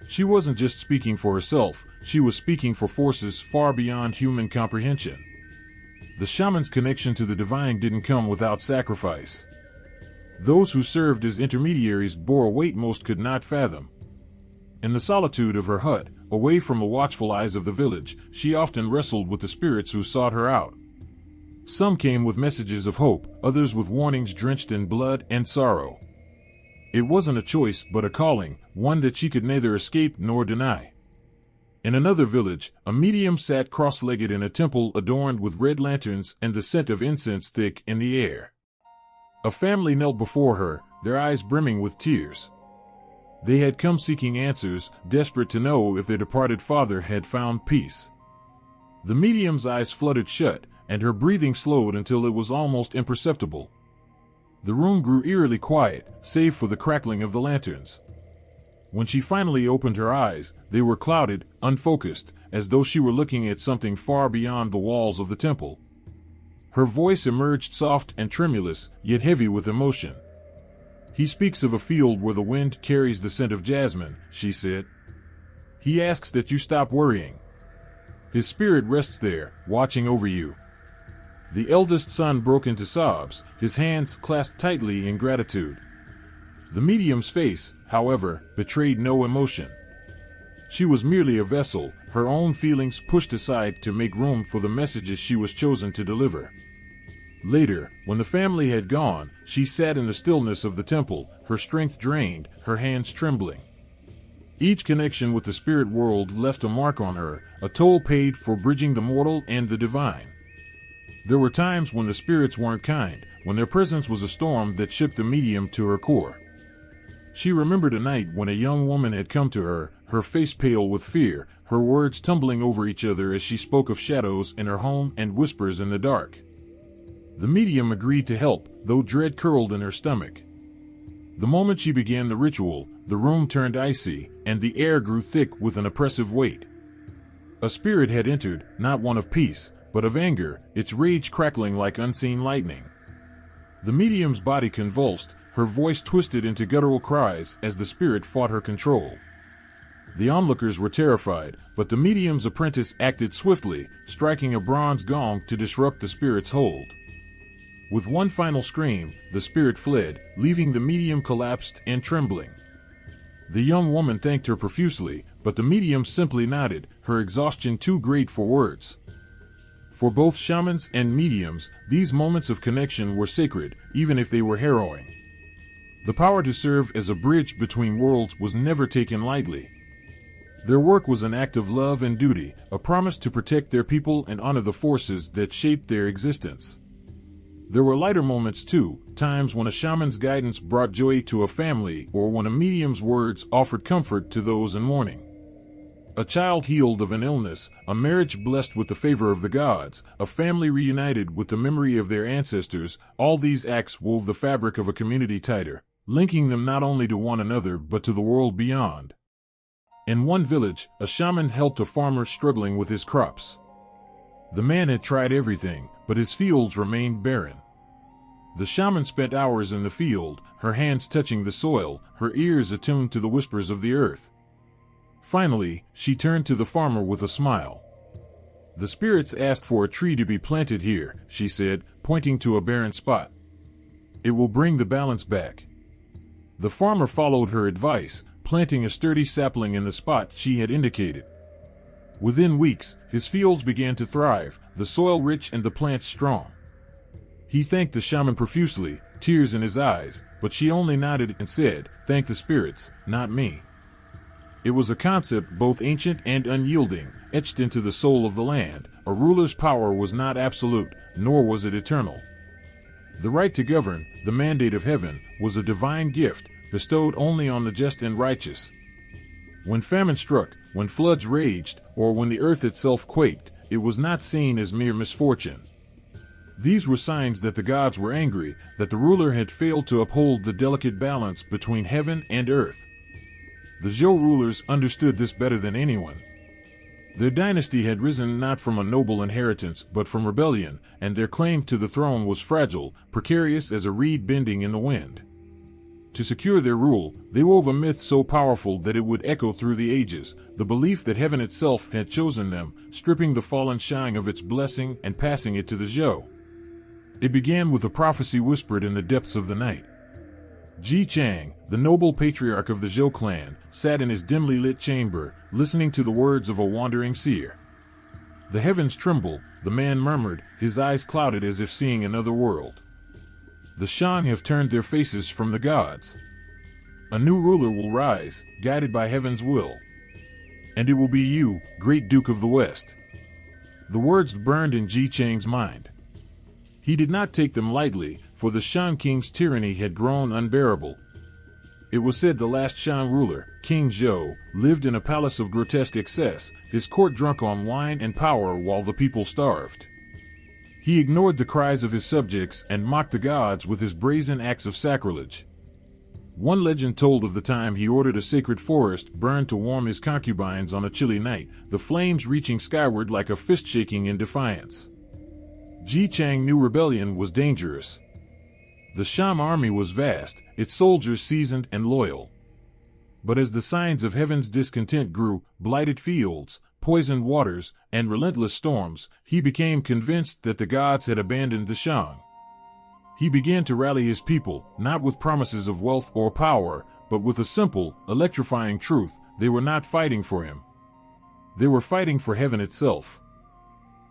She wasn't just speaking for herself, she was speaking for forces far beyond human comprehension. The shaman's connection to the divine didn't come without sacrifice. Those who served as intermediaries bore a weight most could not fathom. In the solitude of her hut, away from the watchful eyes of the village, she often wrestled with the spirits who sought her out. Some came with messages of hope, others with warnings drenched in blood and sorrow. It wasn't a choice but a calling, one that she could neither escape nor deny. In another village, a medium sat cross-legged in a temple adorned with red lanterns and the scent of incense thick in the air. A family knelt before her, their eyes brimming with tears. They had come seeking answers, desperate to know if their departed father had found peace. The medium's eyes fluttered shut, and her breathing slowed until it was almost imperceptible. The room grew eerily quiet, save for the crackling of the lanterns. When she finally opened her eyes, they were clouded, unfocused, as though she were looking at something far beyond the walls of the temple. Her voice emerged soft and tremulous, yet heavy with emotion. "He speaks of a field where the wind carries the scent of jasmine," she said. "He asks that you stop worrying. His spirit rests there, watching over you." The eldest son broke into sobs, his hands clasped tightly in gratitude. The medium's face, however, betrayed no emotion. She was merely a vessel, her own feelings pushed aside to make room for the messages she was chosen to deliver. Later, when the family had gone, she sat in the stillness of the temple, her strength drained, her hands trembling. Each connection with the spirit world left a mark on her, a toll paid for bridging the mortal and the divine. There were times when the spirits weren't kind, when their presence was a storm that shook the medium to her core. She remembered a night when a young woman had come to her, her face pale with fear, her words tumbling over each other as she spoke of shadows in her home and whispers in the dark. The medium agreed to help, though dread curled in her stomach. The moment she began the ritual, the room turned icy, and the air grew thick with an oppressive weight. A spirit had entered, not one of peace, but of anger, its rage crackling like unseen lightning. The medium's body convulsed, her voice twisted into guttural cries as the spirit fought her control. The onlookers were terrified, but the medium's apprentice acted swiftly, striking a bronze gong to disrupt the spirit's hold. With one final scream, the spirit fled, leaving the medium collapsed and trembling. The young woman thanked her profusely, but the medium simply nodded, her exhaustion too great for words. For both shamans and mediums, these moments of connection were sacred, even if they were harrowing. The power to serve as a bridge between worlds was never taken lightly. Their work was an act of love and duty, a promise to protect their people and honor the forces that shaped their existence. There were lighter moments too, times when a shaman's guidance brought joy to a family or when a medium's words offered comfort to those in mourning. A child healed of an illness, a marriage blessed with the favor of the gods, a family reunited with the memory of their ancestors, all these acts wove the fabric of a community tighter, linking them not only to one another but to the world beyond. In one village, a shaman helped a farmer struggling with his crops. The man had tried everything, but his fields remained barren. The shaman spent hours in the field, her hands touching the soil, her ears attuned to the whispers of the earth. Finally, she turned to the farmer with a smile. "The spirits asked for a tree to be planted here," she said, pointing to a barren spot. "It will bring the balance back." The farmer followed her advice, planting a sturdy sapling in the spot she had indicated. Within weeks, his fields began to thrive, the soil rich and the plants strong. He thanked the shaman profusely, tears in his eyes, but she only nodded and said, "Thank the spirits, not me." It was a concept both ancient and unyielding, etched into the soul of the land. A ruler's power was not absolute, nor was it eternal. The right to govern, the mandate of heaven, was a divine gift, bestowed only on the just and righteous. When famine struck, when floods raged, or when the earth itself quaked, it was not seen as mere misfortune. These were signs that the gods were angry, that the ruler had failed to uphold the delicate balance between heaven and earth. The Zhou rulers understood this better than anyone. Their dynasty had risen not from a noble inheritance but from rebellion, and their claim to the throne was fragile, precarious as a reed bending in the wind. To secure their rule, they wove a myth so powerful that it would echo through the ages, the belief that heaven itself had chosen them, stripping the fallen Shang of its blessing and passing it to the Zhou. It began with a prophecy whispered in the depths of the night. Ji Chang, the noble patriarch of the Zhou clan, sat in his dimly lit chamber, listening to the words of a wandering seer. The heavens trembled, the man murmured, his eyes clouded as if seeing another world. The Shang have turned their faces from the gods. A new ruler will rise, guided by heaven's will. And it will be you, great Duke of the West. The words burned in Ji Chang's mind. He did not take them lightly, for the Shan king's tyranny had grown unbearable. It was said the last Shan ruler, King Zhou, lived in a palace of grotesque excess, his court drunk on wine and power while the people starved. He ignored the cries of his subjects and mocked the gods with his brazen acts of sacrilege. One legend told of the time he ordered a sacred forest burned to warm his concubines on a chilly night, the flames reaching skyward like a fist shaking in defiance. Ji Chang knew rebellion was dangerous. The Sham army was vast, its soldiers seasoned and loyal. But as the signs of heaven's discontent grew, blighted fields, poisoned waters, and relentless storms, he became convinced that the gods had abandoned the Shang. He began to rally his people, not with promises of wealth or power, but with a simple, electrifying truth: they were not fighting for him. They were fighting for heaven itself.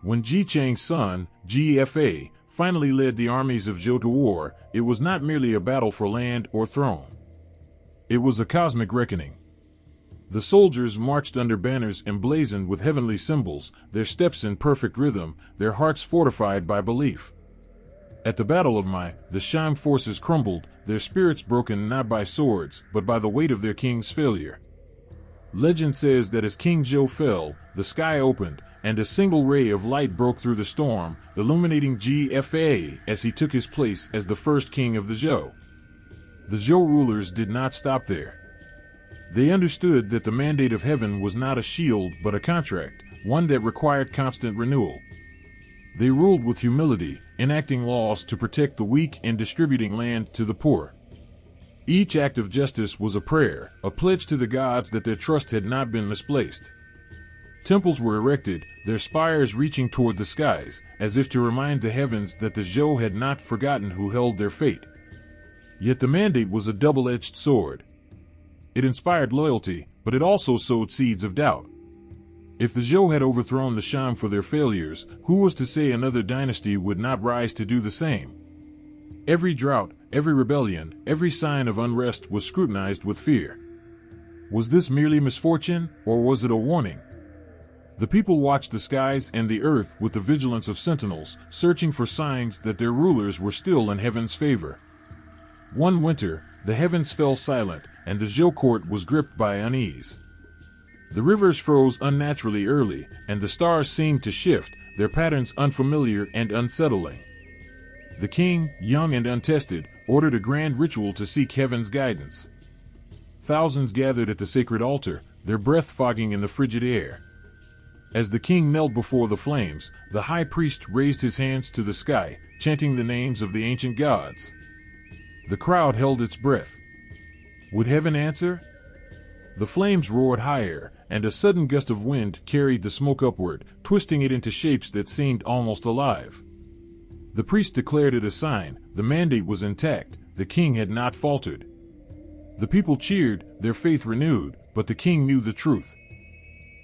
When Ji Chang's son, Gfa, finally led the armies of Zhou to war, it was not merely a battle for land or throne. It was a cosmic reckoning. The soldiers marched under banners emblazoned with heavenly symbols, their steps in perfect rhythm, their hearts fortified by belief. At the Battle of Mai, the Shang forces crumbled, their spirits broken not by swords, but by the weight of their king's failure. Legend says that as King Zhou fell, the sky opened, and a single ray of light broke through the storm, illuminating Gfa as he took his place as the first king of the Zhou. The Zhou rulers did not stop there. They understood that the mandate of heaven was not a shield but a contract, one that required constant renewal. They ruled with humility, enacting laws to protect the weak and distributing land to the poor. Each act of justice was a prayer, a pledge to the gods that their trust had not been misplaced. Temples were erected, their spires reaching toward the skies, as if to remind the heavens that the Zhou had not forgotten who held their fate. Yet the mandate was a double-edged sword. It inspired loyalty, but it also sowed seeds of doubt. If the Zhou had overthrown the Shang for their failures, who was to say another dynasty would not rise to do the same? Every drought, every rebellion, every sign of unrest was scrutinized with fear. Was this merely misfortune, or was it a warning? The people watched the skies and the earth with the vigilance of sentinels, searching for signs that their rulers were still in heaven's favor. One winter, the heavens fell silent, and the Zhou court was gripped by unease. The rivers froze unnaturally early, and the stars seemed to shift, their patterns unfamiliar and unsettling. The king, young and untested, ordered a grand ritual to seek heaven's guidance. Thousands gathered at the sacred altar, their breath fogging in the frigid air. As the king knelt before the flames, the high priest raised his hands to the sky, chanting the names of the ancient gods. The crowd held its breath. Would heaven answer? The flames roared higher, and a sudden gust of wind carried the smoke upward, twisting it into shapes that seemed almost alive. The priest declared it a sign: the mandate was intact, the king had not faltered. The people cheered, their faith renewed, but the king knew the truth.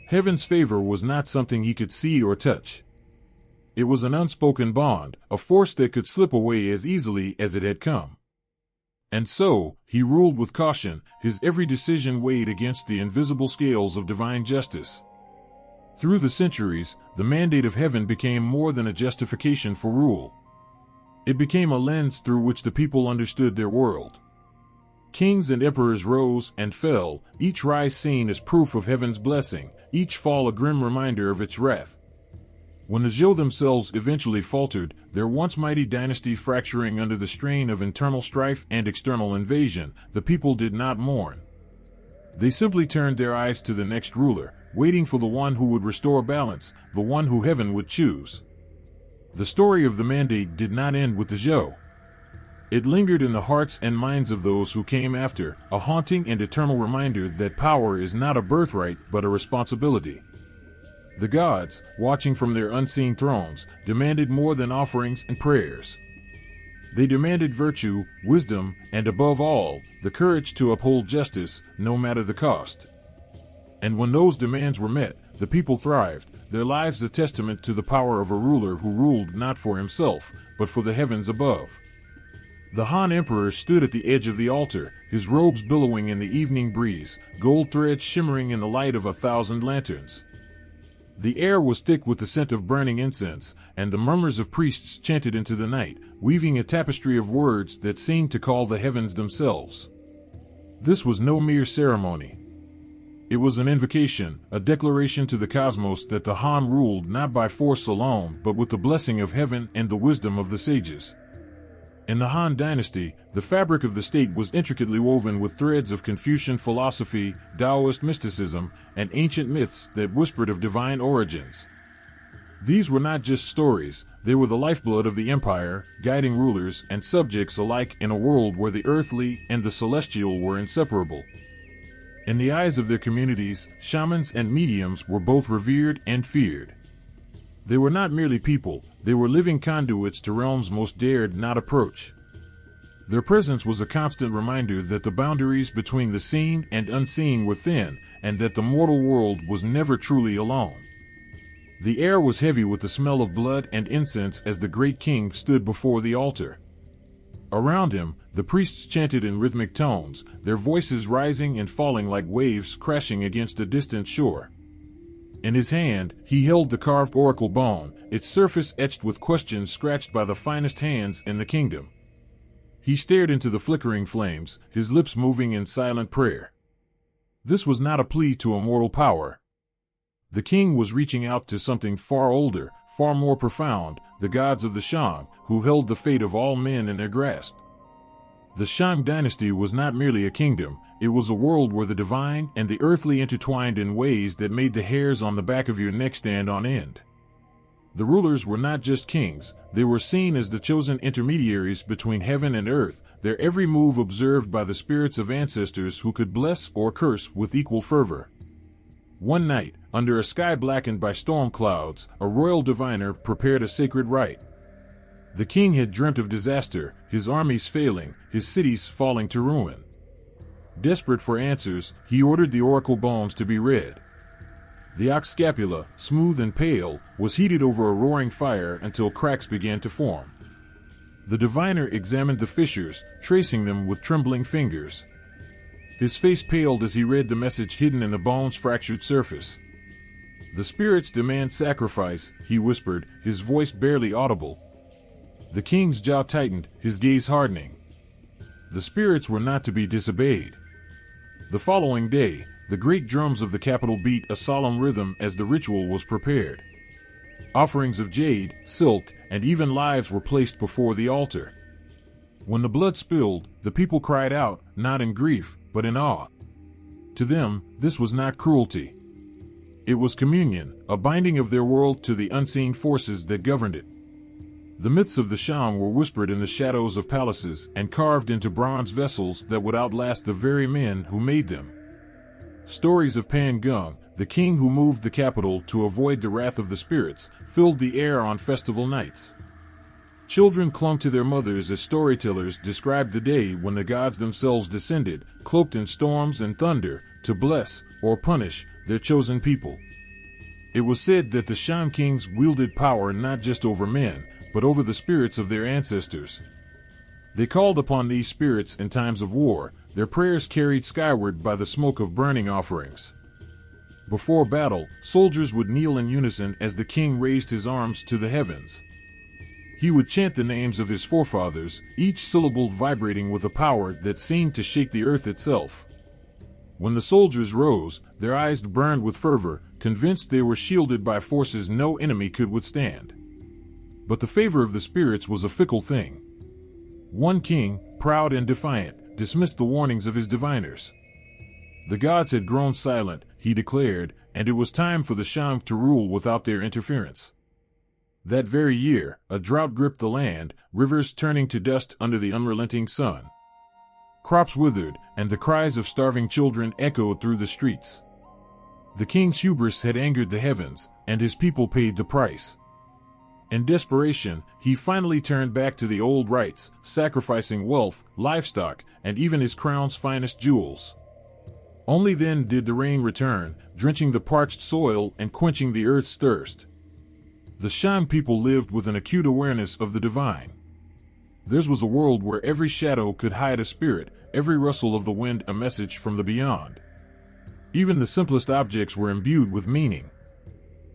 Heaven's favor was not something he could see or touch. It was an unspoken bond, a force that could slip away as easily as it had come. And so, he ruled with caution, his every decision weighed against the invisible scales of divine justice. Through the centuries, the mandate of heaven became more than a justification for rule. It became a lens through which the people understood their world. Kings and emperors rose and fell, each rise seen as proof of heaven's blessing, each fall a grim reminder of its wrath. When the Zhou themselves eventually faltered, their once mighty dynasty fracturing under the strain of internal strife and external invasion, the people did not mourn. They simply turned their eyes to the next ruler, waiting for the one who would restore balance, the one who heaven would choose. The story of the mandate did not end with the Zhou. It lingered in the hearts and minds of those who came after, a haunting and eternal reminder that power is not a birthright but a responsibility. The gods, watching from their unseen thrones, demanded more than offerings and prayers. They demanded virtue, wisdom, and above all, the courage to uphold justice, no matter the cost. And when those demands were met, the people thrived, their lives a testament to the power of a ruler who ruled not for himself, but for the heavens above. The Han Emperor stood at the edge of the altar, his robes billowing in the evening breeze, gold threads shimmering in the light of 1,000 lanterns. The air was thick with the scent of burning incense, and the murmurs of priests chanted into the night, weaving a tapestry of words that seemed to call the heavens themselves. This was no mere ceremony. It was an invocation, a declaration to the cosmos that the Han ruled not by force alone but with the blessing of heaven and the wisdom of the sages. In the Han dynasty, the fabric of the state was intricately woven with threads of Confucian philosophy, Taoist mysticism, and ancient myths that whispered of divine origins. These were not just stories, they were the lifeblood of the empire, guiding rulers and subjects alike in a world where the earthly and the celestial were inseparable. In the eyes of their communities, shamans and mediums were both revered and feared. They were not merely people, they were living conduits to realms most dared not approach. Their presence was a constant reminder that the boundaries between the seen and unseen were thin, and that the mortal world was never truly alone. The air was heavy with the smell of blood and incense as the great king stood before the altar. Around him, the priests chanted in rhythmic tones, their voices rising and falling like waves crashing against a distant shore. In his hand, he held the carved oracle bone, its surface etched with questions scratched by the finest hands in the kingdom. He stared into the flickering flames, his lips moving in silent prayer. This was not a plea to immortal power. The king was reaching out to something far older, far more profound, the gods of the Shang, who held the fate of all men in their grasp. The Shang dynasty was not merely a kingdom, it was a world where the divine and the earthly intertwined in ways that made the hairs on the back of your neck stand on end. The rulers were not just kings, they were seen as the chosen intermediaries between heaven and earth, their every move observed by the spirits of ancestors who could bless or curse with equal fervor. One night, under a sky blackened by storm clouds, a royal diviner prepared a sacred rite. The king had dreamt of disaster, his armies failing, his cities falling to ruin. Desperate for answers, he ordered the oracle bones to be read. The ox scapula, smooth and pale, was heated over a roaring fire until cracks began to form. The diviner examined the fissures, tracing them with trembling fingers. His face paled as he read the message hidden in the bone's fractured surface. "The spirits demand sacrifice," he whispered, his voice barely audible. The king's jaw tightened, his gaze hardening. The spirits were not to be disobeyed. The following day, the great drums of the capital beat a solemn rhythm as the ritual was prepared. Offerings of jade, silk, and even lives were placed before the altar. When the blood spilled, the people cried out, not in grief, but in awe. To them, this was not cruelty. It was communion, a binding of their world to the unseen forces that governed it. The myths of the Shang were whispered in the shadows of palaces and carved into bronze vessels that would outlast the very men who made them. Stories of Pangu, the king who moved the capital to avoid the wrath of the spirits, filled the air on festival nights. Children clung to their mothers as storytellers described the day when the gods themselves descended, cloaked in storms and thunder, to bless or punish their chosen people. It was said that the Shan kings wielded power not just over men, but over the spirits of their ancestors. They called upon these spirits in times of war, their prayers carried skyward by the smoke of burning offerings. Before battle, soldiers would kneel in unison as the king raised his arms to the heavens. He would chant the names of his forefathers, each syllable vibrating with a power that seemed to shake the earth itself. When the soldiers rose, their eyes burned with fervor, convinced they were shielded by forces no enemy could withstand. But the favor of the spirits was a fickle thing. One king, proud and defiant, dismissed the warnings of his diviners. The gods had grown silent, he declared, and it was time for the Shan to rule without their interference. That very year, a drought gripped the land, rivers turning to dust under the unrelenting sun. Crops withered, and the cries of starving children echoed through the streets. The king's hubris had angered the heavens, and his people paid the price. In desperation, he finally turned back to the old rites, sacrificing wealth, livestock, and even his crown's finest jewels. Only then did the rain return, drenching the parched soil and quenching the earth's thirst. The Shan people lived with an acute awareness of the divine. Theirs was a world where every shadow could hide a spirit, every rustle of the wind a message from the beyond. Even the simplest objects were imbued with meaning.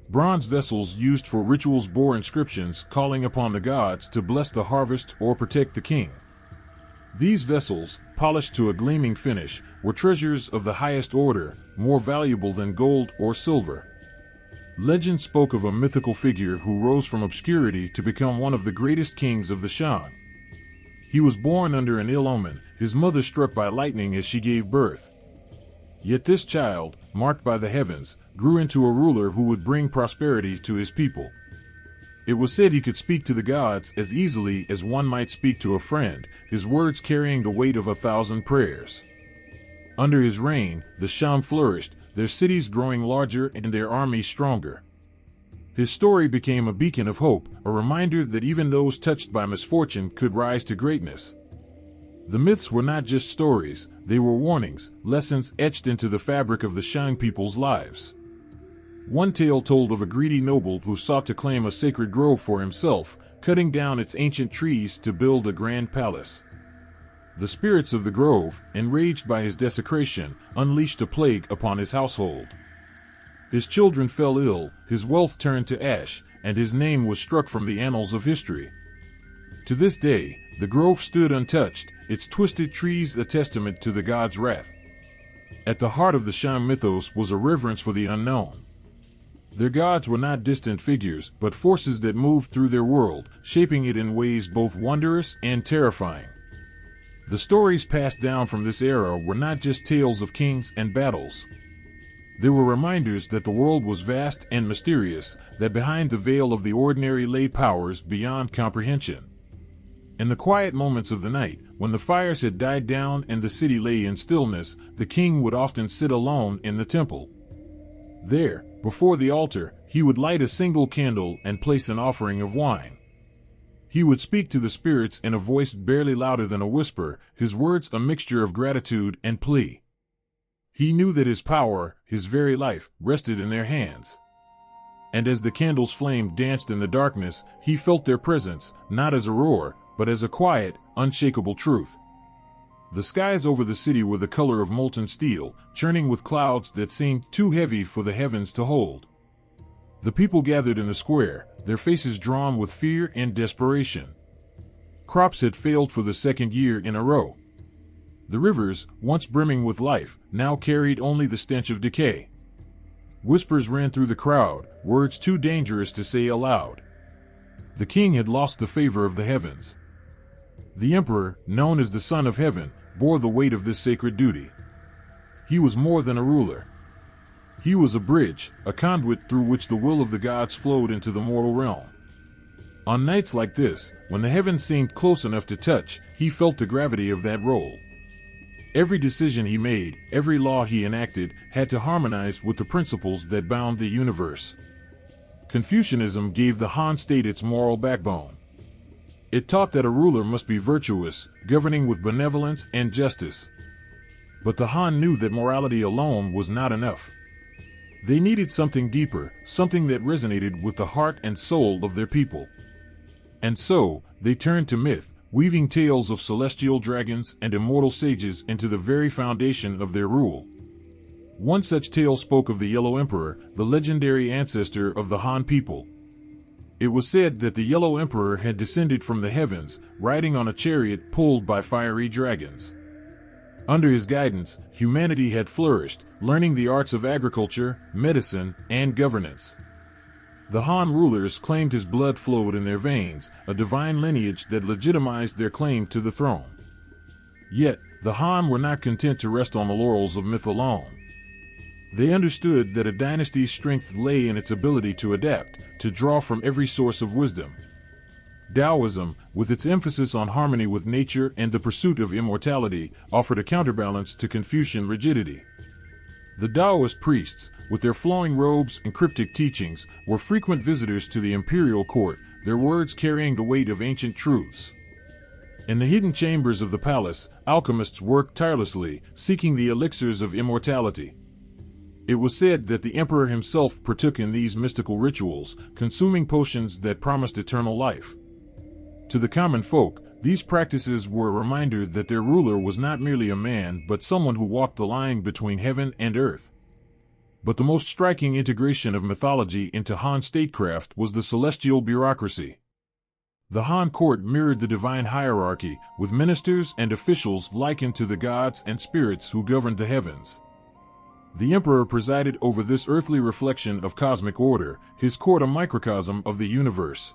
Bronze vessels used for rituals bore inscriptions calling upon the gods to bless the harvest or protect the king. These vessels, polished to a gleaming finish, were treasures of the highest order, more valuable than gold or silver. Legend spoke of a mythical figure who rose from obscurity to become one of the greatest kings of the Shan. He was born under an ill omen, his mother struck by lightning as she gave birth. Yet this child, marked by the heavens, grew into a ruler who would bring prosperity to his people. It was said he could speak to the gods as easily as one might speak to a friend, his words carrying the weight of 1,000 prayers. Under his reign, the Shan flourished, their cities growing larger and their armies stronger. His story became a beacon of hope, a reminder that even those touched by misfortune could rise to greatness. The myths were not just stories, they were warnings, lessons etched into the fabric of the Shan people's lives. One tale told of a greedy noble who sought to claim a sacred grove for himself, cutting down its ancient trees to build a grand palace. The spirits of the grove, enraged by his desecration, unleashed a plague upon his household. His children fell ill, his wealth turned to ash, and his name was struck from the annals of history. To this day, the grove stood untouched, its twisted trees a testament to the god's wrath. At the heart of the Shan mythos was a reverence for the unknown. Their gods were not distant figures, but forces that moved through their world, shaping it in ways both wondrous and terrifying. The stories passed down from this era were not just tales of kings and battles. They were reminders that the world was vast and mysterious, that behind the veil of the ordinary lay powers beyond comprehension. In the quiet moments of the night, when the fires had died down and the city lay in stillness, the king would often sit alone in the temple. There, before the altar, he would light a single candle and place an offering of wine. He would speak to the spirits in a voice barely louder than a whisper, his words a mixture of gratitude and plea. He knew that his power, his very life, rested in their hands. And as the candle's flame danced in the darkness, he felt their presence, not as a roar, but as a quiet, unshakable truth. The skies over the city were the color of molten steel, churning with clouds that seemed too heavy for the heavens to hold. The people gathered in the square, their faces drawn with fear and desperation. Crops had failed for the second year in a row. The rivers, once brimming with life, now carried only the stench of decay. Whispers ran through the crowd, words too dangerous to say aloud. The king had lost the favor of the heavens. The emperor, known as the Son of Heaven, bore the weight of this sacred duty. He was more than a ruler. He was a bridge, a conduit through which the will of the gods flowed into the mortal realm. On nights like this, when the heavens seemed close enough to touch, he felt the gravity of that role. Every decision he made, every law he enacted, had to harmonize with the principles that bound the universe. Confucianism gave the Han state its moral backbone. It taught that a ruler must be virtuous, governing with benevolence and justice. But the Han knew that morality alone was not enough. They needed something deeper, something that resonated with the heart and soul of their people. And so, they turned to myth, weaving tales of celestial dragons and immortal sages into the very foundation of their rule. One such tale spoke of the Yellow Emperor, the legendary ancestor of the Han people. It was said that the Yellow Emperor had descended from the heavens, riding on a chariot pulled by fiery dragons. Under his guidance, humanity had flourished, learning the arts of agriculture, medicine, and governance. The Han rulers claimed his blood flowed in their veins, a divine lineage that legitimized their claim to the throne. Yet, the Han were not content to rest on the laurels of myth alone. They understood that a dynasty's strength lay in its ability to adapt, to draw from every source of wisdom. Taoism, with its emphasis on harmony with nature and the pursuit of immortality, offered a counterbalance to Confucian rigidity. The Taoist priests, with their flowing robes and cryptic teachings, were frequent visitors to the imperial court, their words carrying the weight of ancient truths. In the hidden chambers of the palace, alchemists worked tirelessly, seeking the elixirs of immortality. It was said that the emperor himself partook in these mystical rituals, consuming potions that promised eternal life. To the common folk, these practices were a reminder that their ruler was not merely a man but someone who walked the line between heaven and earth. But the most striking integration of mythology into Han statecraft was the celestial bureaucracy. The Han court mirrored the divine hierarchy, with ministers and officials likened to the gods and spirits who governed the heavens. The emperor presided over this earthly reflection of cosmic order, his court a microcosm of the universe.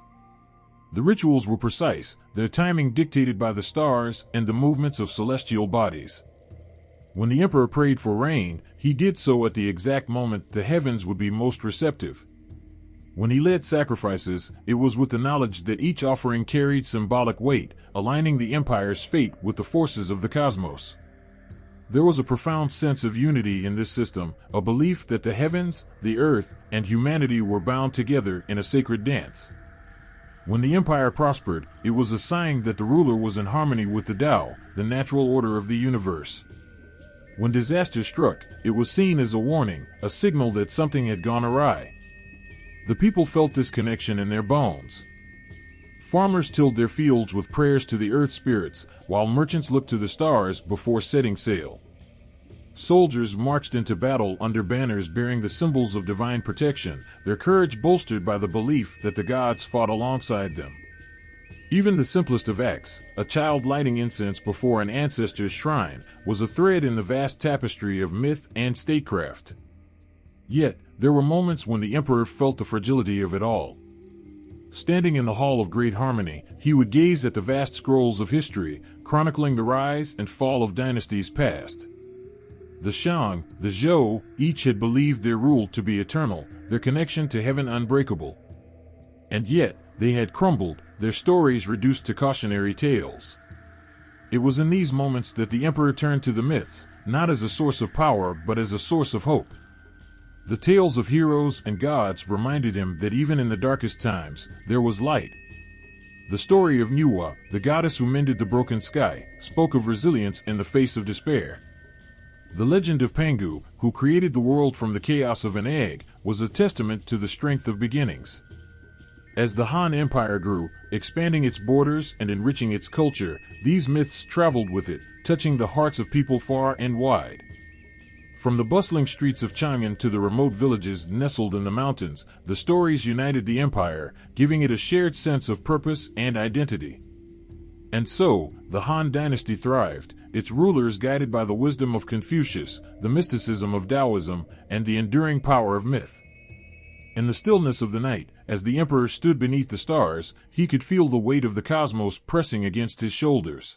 The rituals were precise, their timing dictated by the stars and the movements of celestial bodies. When the emperor prayed for rain, he did so at the exact moment the heavens would be most receptive. When he led sacrifices, it was with the knowledge that each offering carried symbolic weight, aligning the empire's fate with the forces of the cosmos. There was a profound sense of unity in this system, a belief that the heavens, the earth, and humanity were bound together in a sacred dance. When the empire prospered, it was a sign that the ruler was in harmony with the Tao, the natural order of the universe. When disaster struck, it was seen as a warning, a signal that something had gone awry. The people felt this connection in their bones. Farmers tilled their fields with prayers to the earth spirits, while merchants looked to the stars before setting sail. Soldiers marched into battle under banners bearing the symbols of divine protection, their courage bolstered by the belief that the gods fought alongside them. Even the simplest of acts, a child lighting incense before an ancestor's shrine, was a thread in the vast tapestry of myth and statecraft. Yet, there were moments when the emperor felt the fragility of it all. Standing in the Hall of Great Harmony, he would gaze at the vast scrolls of history, chronicling the rise and fall of dynasties past. The Shang, the Zhou, each had believed their rule to be eternal, their connection to heaven unbreakable. And yet, they had crumbled, their stories reduced to cautionary tales. It was in these moments that the emperor turned to the myths, not as a source of power but as a source of hope. The tales of heroes and gods reminded him that even in the darkest times, there was light. The story of Nuwa, the goddess who mended the broken sky, spoke of resilience in the face of despair. The legend of Pangu, who created the world from the chaos of an egg, was a testament to the strength of beginnings. As the Han Empire grew, expanding its borders and enriching its culture, these myths traveled with it, touching the hearts of people far and wide. From the bustling streets of Chang'an to the remote villages nestled in the mountains, the stories united the empire, giving it a shared sense of purpose and identity. And so, the Han dynasty thrived, its rulers guided by the wisdom of Confucius, the mysticism of Taoism, and the enduring power of myth. In the stillness of the night, as the emperor stood beneath the stars, he could feel the weight of the cosmos pressing against his shoulders.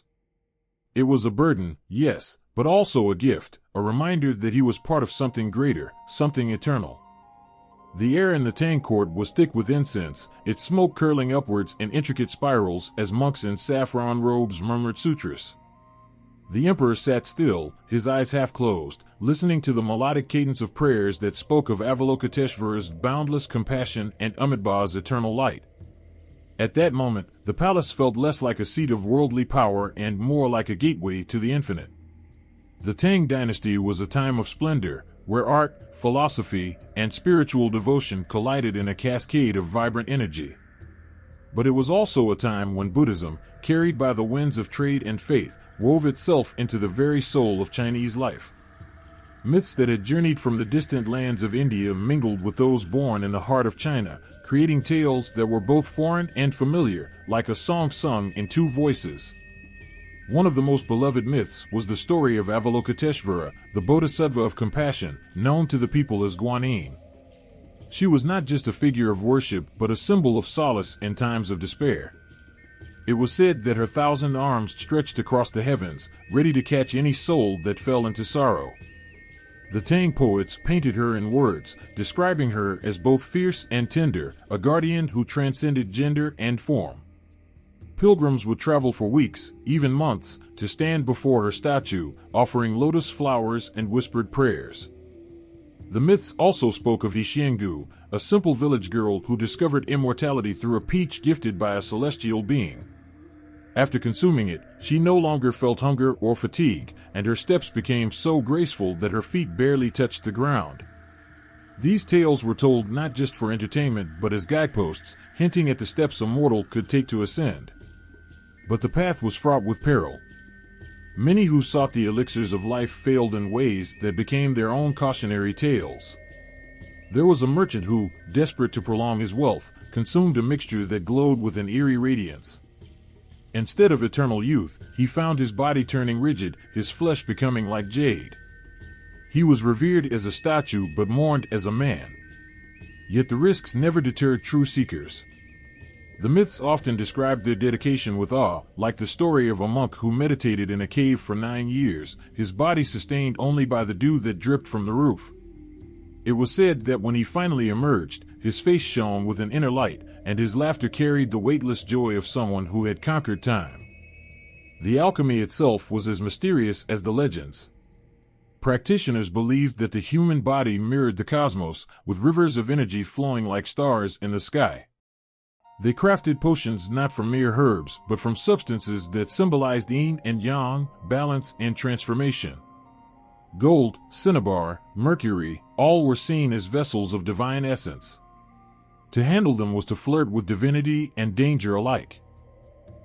It was a burden, yes, but also a gift, a reminder that he was part of something greater, something eternal. The air in the Tang court was thick with incense, its smoke curling upwards in intricate spirals as monks in saffron robes murmured sutras. The emperor sat still, his eyes half closed, listening to the melodic cadence of prayers that spoke of Avalokiteshvara's boundless compassion and Amitabha's eternal light. At that moment, the palace felt less like a seat of worldly power and more like a gateway to the infinite. The Tang dynasty was a time of splendor, where art, philosophy, and spiritual devotion collided in a cascade of vibrant energy. But it was also a time when Buddhism, carried by the winds of trade and faith, wove itself into the very soul of Chinese life. Myths that had journeyed from the distant lands of India mingled with those born in the heart of China, creating tales that were both foreign and familiar, like a song sung in two voices. One of the most beloved myths was the story of Avalokiteshvara, the bodhisattva of compassion, known to the people as Guanyin. She was not just a figure of worship but a symbol of solace in times of despair. It was said that her 1,000 arms stretched across the heavens, ready to catch any soul that fell into sorrow. The Tang poets painted her in words, describing her as both fierce and tender, a guardian who transcended gender and form. Pilgrims would travel for weeks, even months, to stand before her statue, offering lotus flowers and whispered prayers. The myths also spoke of Xiangu, a simple village girl who discovered immortality through a peach gifted by a celestial being. After consuming it, she no longer felt hunger or fatigue, and her steps became so graceful that her feet barely touched the ground. These tales were told not just for entertainment but as guideposts, hinting at the steps a mortal could take to ascend. But the path was fraught with peril. Many who sought the elixirs of life failed in ways that became their own cautionary tales. There was a merchant who, desperate to prolong his wealth, consumed a mixture that glowed with an eerie radiance. Instead of eternal youth, he found his body turning rigid, his flesh becoming like jade. He was revered as a statue but mourned as a man. Yet the risks never deterred true seekers. The myths often described their dedication with awe, like the story of a monk who meditated in a cave for 9 years, his body sustained only by the dew that dripped from the roof. It was said that when he finally emerged, his face shone with an inner light, and his laughter carried the weightless joy of someone who had conquered time. The alchemy itself was as mysterious as the legends. Practitioners believed that the human body mirrored the cosmos, with rivers of energy flowing like stars in the sky. They crafted potions not from mere herbs, but from substances that symbolized yin and yang, balance and transformation. Gold, cinnabar, mercury, all were seen as vessels of divine essence. To handle them was to flirt with divinity and danger alike.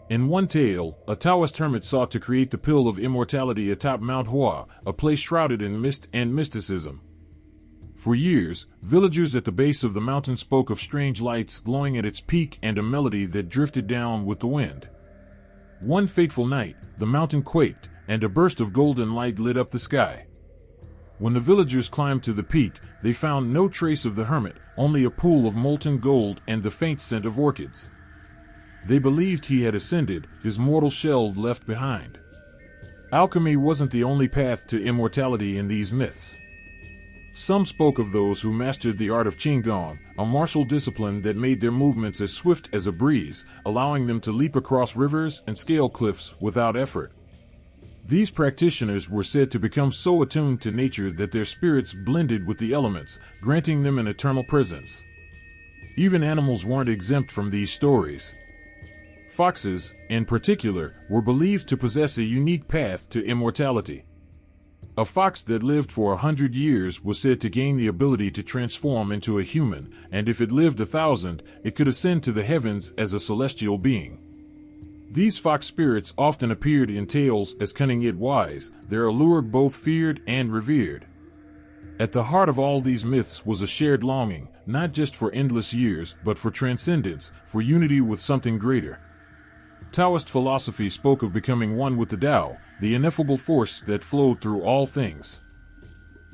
In one tale, a Taoist hermit sought to create the pill of immortality atop Mount Hua, a place shrouded in mist and mysticism. For years, villagers at the base of the mountain spoke of strange lights glowing at its peak and a melody that drifted down with the wind. One fateful night, the mountain quaked, and a burst of golden light lit up the sky. When the villagers climbed to the peak, they found no trace of the hermit, only a pool of molten gold and the faint scent of orchids. They believed he had ascended, his mortal shell left behind. Alchemy wasn't the only path to immortality in these myths. Some spoke of those who mastered the art of Qigong, a martial discipline that made their movements as swift as a breeze, allowing them to leap across rivers and scale cliffs without effort. These practitioners were said to become so attuned to nature that their spirits blended with the elements, granting them an eternal presence. Even animals weren't exempt from these stories. Foxes, in particular, were believed to possess a unique path to immortality. A fox that lived for 100 years was said to gain the ability to transform into a human, and if it lived 1,000, it could ascend to the heavens as a celestial being. These fox spirits often appeared in tales as cunning yet wise, their allure both feared and revered. At the heart of all these myths was a shared longing, not just for endless years, but for transcendence, for unity with something greater. Taoist philosophy spoke of becoming one with the Tao, the ineffable force that flowed through all things.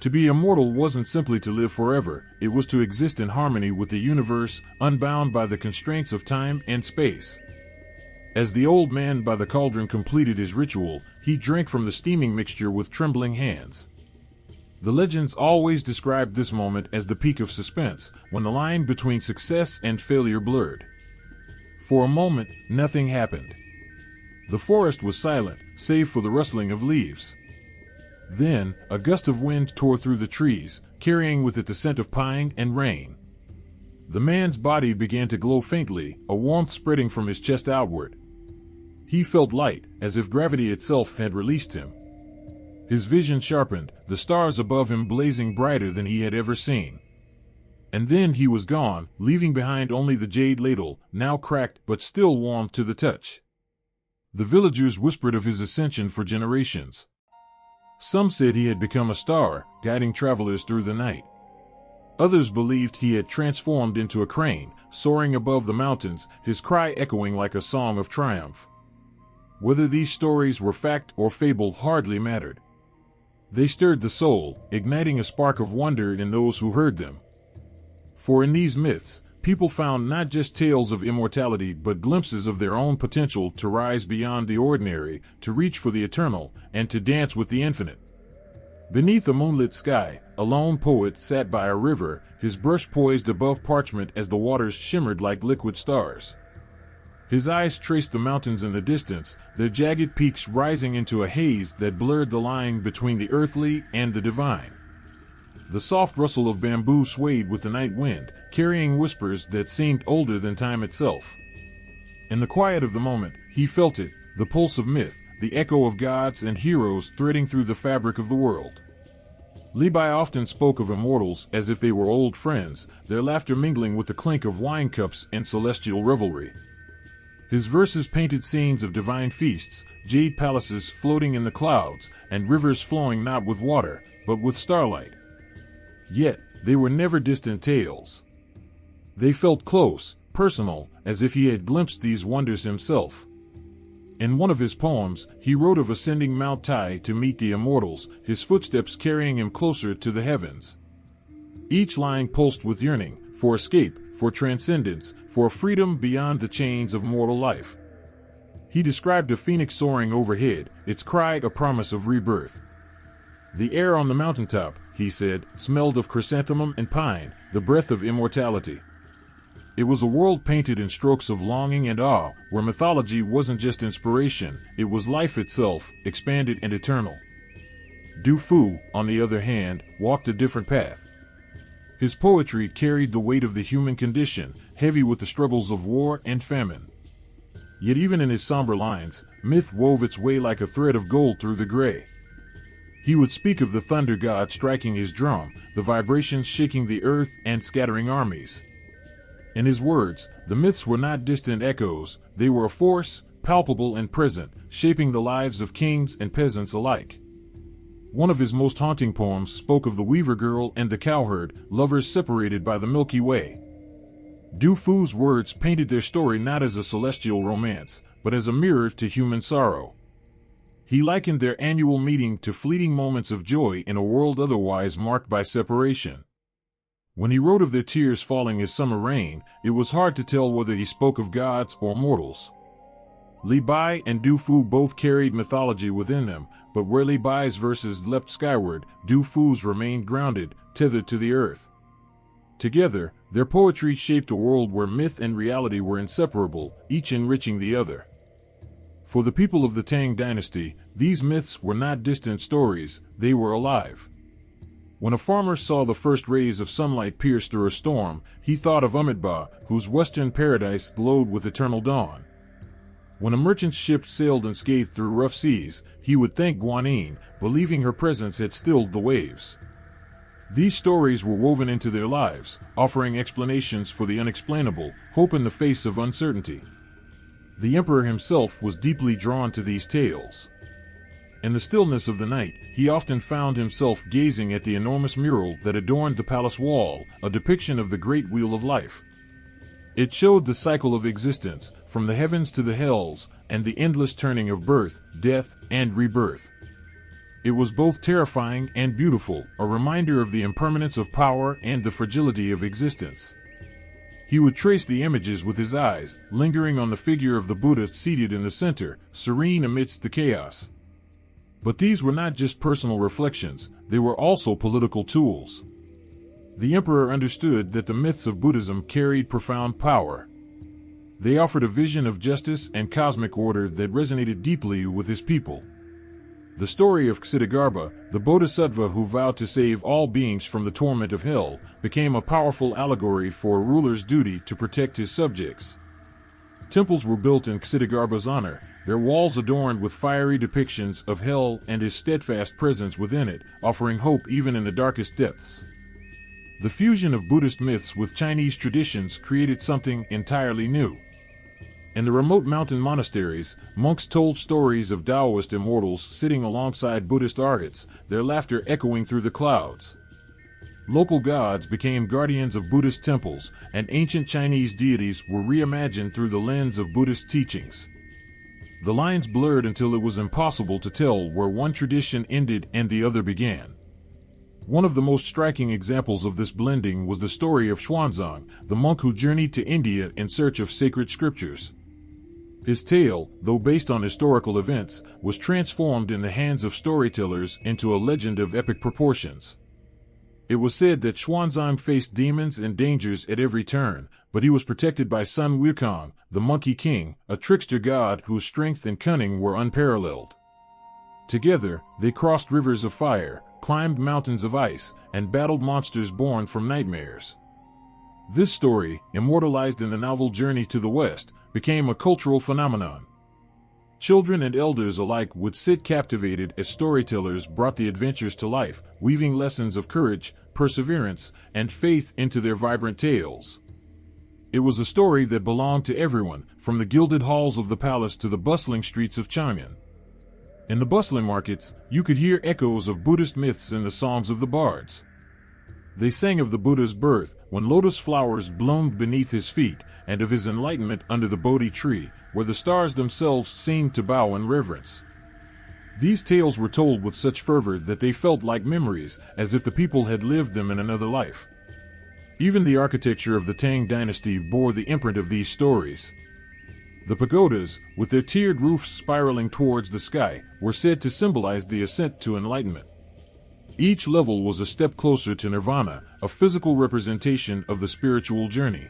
To be immortal wasn't simply to live forever, it was to exist in harmony with the universe, unbound by the constraints of time and space. As the old man by the cauldron completed his ritual, he drank from the steaming mixture with trembling hands. The legends always described this moment as the peak of suspense, when the line between success and failure blurred. For a moment, nothing happened. The forest was silent, save for the rustling of leaves. Then, a gust of wind tore through the trees, carrying with it the scent of pine and rain. The man's body began to glow faintly, a warmth spreading from his chest outward. He felt light, as if gravity itself had released him. His vision sharpened, the stars above him blazing brighter than he had ever seen. And then he was gone, leaving behind only the jade ladle, now cracked but still warm to the touch. The villagers whispered of his ascension for generations. Some said he had become a star, guiding travelers through the night. Others believed he had transformed into a crane, soaring above the mountains, his cry echoing like a song of triumph. Whether these stories were fact or fable hardly mattered. They stirred the soul, igniting a spark of wonder in those who heard them. For in these myths, people found not just tales of immortality but glimpses of their own potential to rise beyond the ordinary, to reach for the eternal, and to dance with the infinite. Beneath a moonlit sky, a lone poet sat by a river, his brush poised above parchment as the waters shimmered like liquid stars. His eyes traced the mountains in the distance, their jagged peaks rising into a haze that blurred the line between the earthly and the divine. The soft rustle of bamboo swayed with the night wind, carrying whispers that seemed older than time itself. In the quiet of the moment, he felt it, the pulse of myth, the echo of gods and heroes threading through the fabric of the world. Libai often spoke of immortals as if they were old friends, their laughter mingling with the clink of wine cups and celestial revelry. His verses painted scenes of divine feasts, jade palaces floating in the clouds, and rivers flowing not with water, but with starlight. Yet, they were never distant tales. They felt close, personal, as if he had glimpsed these wonders himself. In one of his poems, he wrote of ascending Mount Tai to meet the immortals, his footsteps carrying him closer to the heavens. Each line pulsed with yearning, for escape, for transcendence, for freedom beyond the chains of mortal life. He described a phoenix soaring overhead, its cry a promise of rebirth. The air on the mountaintop, he said, smelled of chrysanthemum and pine, the breath of immortality. It was a world painted in strokes of longing and awe, where mythology wasn't just inspiration, it was life itself, expanded and eternal. Du Fu, on the other hand, walked a different path. His poetry carried the weight of the human condition, heavy with the struggles of war and famine. Yet even in his somber lines, myth wove its way like a thread of gold through the gray. He would speak of the thunder god striking his drum, the vibrations shaking the earth and scattering armies. In his words, the myths were not distant echoes, they were a force, palpable and present, shaping the lives of kings and peasants alike. One of his most haunting poems spoke of the weaver girl and the cowherd, lovers separated by the Milky Way. Du Fu's words painted their story not as a celestial romance, but as a mirror to human sorrow. He likened their annual meeting to fleeting moments of joy in a world otherwise marked by separation. When he wrote of their tears falling as summer rain, it was hard to tell whether he spoke of gods or mortals. Li Bai and Du Fu both carried mythology within them, but where Li Bai's verses leapt skyward, Du Fu's remained grounded, tethered to the earth. Together, their poetry shaped a world where myth and reality were inseparable, each enriching the other. For the people of the Tang dynasty, these myths were not distant stories, they were alive. When a farmer saw the first rays of sunlight pierce through a storm, he thought of Amitabha, whose western paradise glowed with eternal dawn. When a merchant's ship sailed unscathed through rough seas, he would thank Guanyin, believing her presence had stilled the waves. These stories were woven into their lives, offering explanations for the unexplainable, hope in the face of uncertainty. The emperor himself was deeply drawn to these tales. In the stillness of the night, he often found himself gazing at the enormous mural that adorned the palace wall, a depiction of the great wheel of life. It showed the cycle of existence, from the heavens to the hells, and the endless turning of birth, death, and rebirth. It was both terrifying and beautiful, a reminder of the impermanence of power and the fragility of existence. He would trace the images with his eyes, lingering on the figure of the Buddha seated in the center, serene amidst the chaos. But these were not just personal reflections, they were also political tools. The emperor understood that the myths of Buddhism carried profound power. They offered a vision of justice and cosmic order that resonated deeply with his people. The story of Ksitigarbha, the bodhisattva who vowed to save all beings from the torment of hell, became a powerful allegory for a ruler's duty to protect his subjects. Temples were built in Ksitigarbha's honor, their walls adorned with fiery depictions of hell and his steadfast presence within it, offering hope even in the darkest depths. The fusion of Buddhist myths with Chinese traditions created something entirely new. In the remote mountain monasteries, monks told stories of Taoist immortals sitting alongside Buddhist arhats, their laughter echoing through the clouds. Local gods became guardians of Buddhist temples, and ancient Chinese deities were reimagined through the lens of Buddhist teachings. The lines blurred until it was impossible to tell where one tradition ended and the other began. One of the most striking examples of this blending was the story of Xuanzang, the monk who journeyed to India in search of sacred scriptures. His tale, though based on historical events, was transformed in the hands of storytellers into a legend of epic proportions. It was said that Xuanzang faced demons and dangers at every turn, but he was protected by Sun Wukong, the Monkey King, a trickster god whose strength and cunning were unparalleled. Together, they crossed rivers of fire, climbed mountains of ice, and battled monsters born from nightmares. This story, immortalized in the novel Journey to the West, became a cultural phenomenon. Children and elders alike would sit captivated as storytellers brought the adventures to life, weaving lessons of courage, perseverance, and faith into their vibrant tales. It was a story that belonged to everyone, from the gilded halls of the palace to the bustling streets of Chang'an. In the bustling markets, you could hear echoes of Buddhist myths in the songs of the bards. They sang of the Buddha's birth, when lotus flowers bloomed beneath his feet, and of his enlightenment under the Bodhi tree, where the stars themselves seemed to bow in reverence. These tales were told with such fervor that they felt like memories, as if the people had lived them in another life. Even the architecture of the Tang dynasty bore the imprint of these stories. The pagodas, with their tiered roofs spiraling towards the sky, were said to symbolize the ascent to enlightenment. Each level was a step closer to nirvana, a physical representation of the spiritual journey.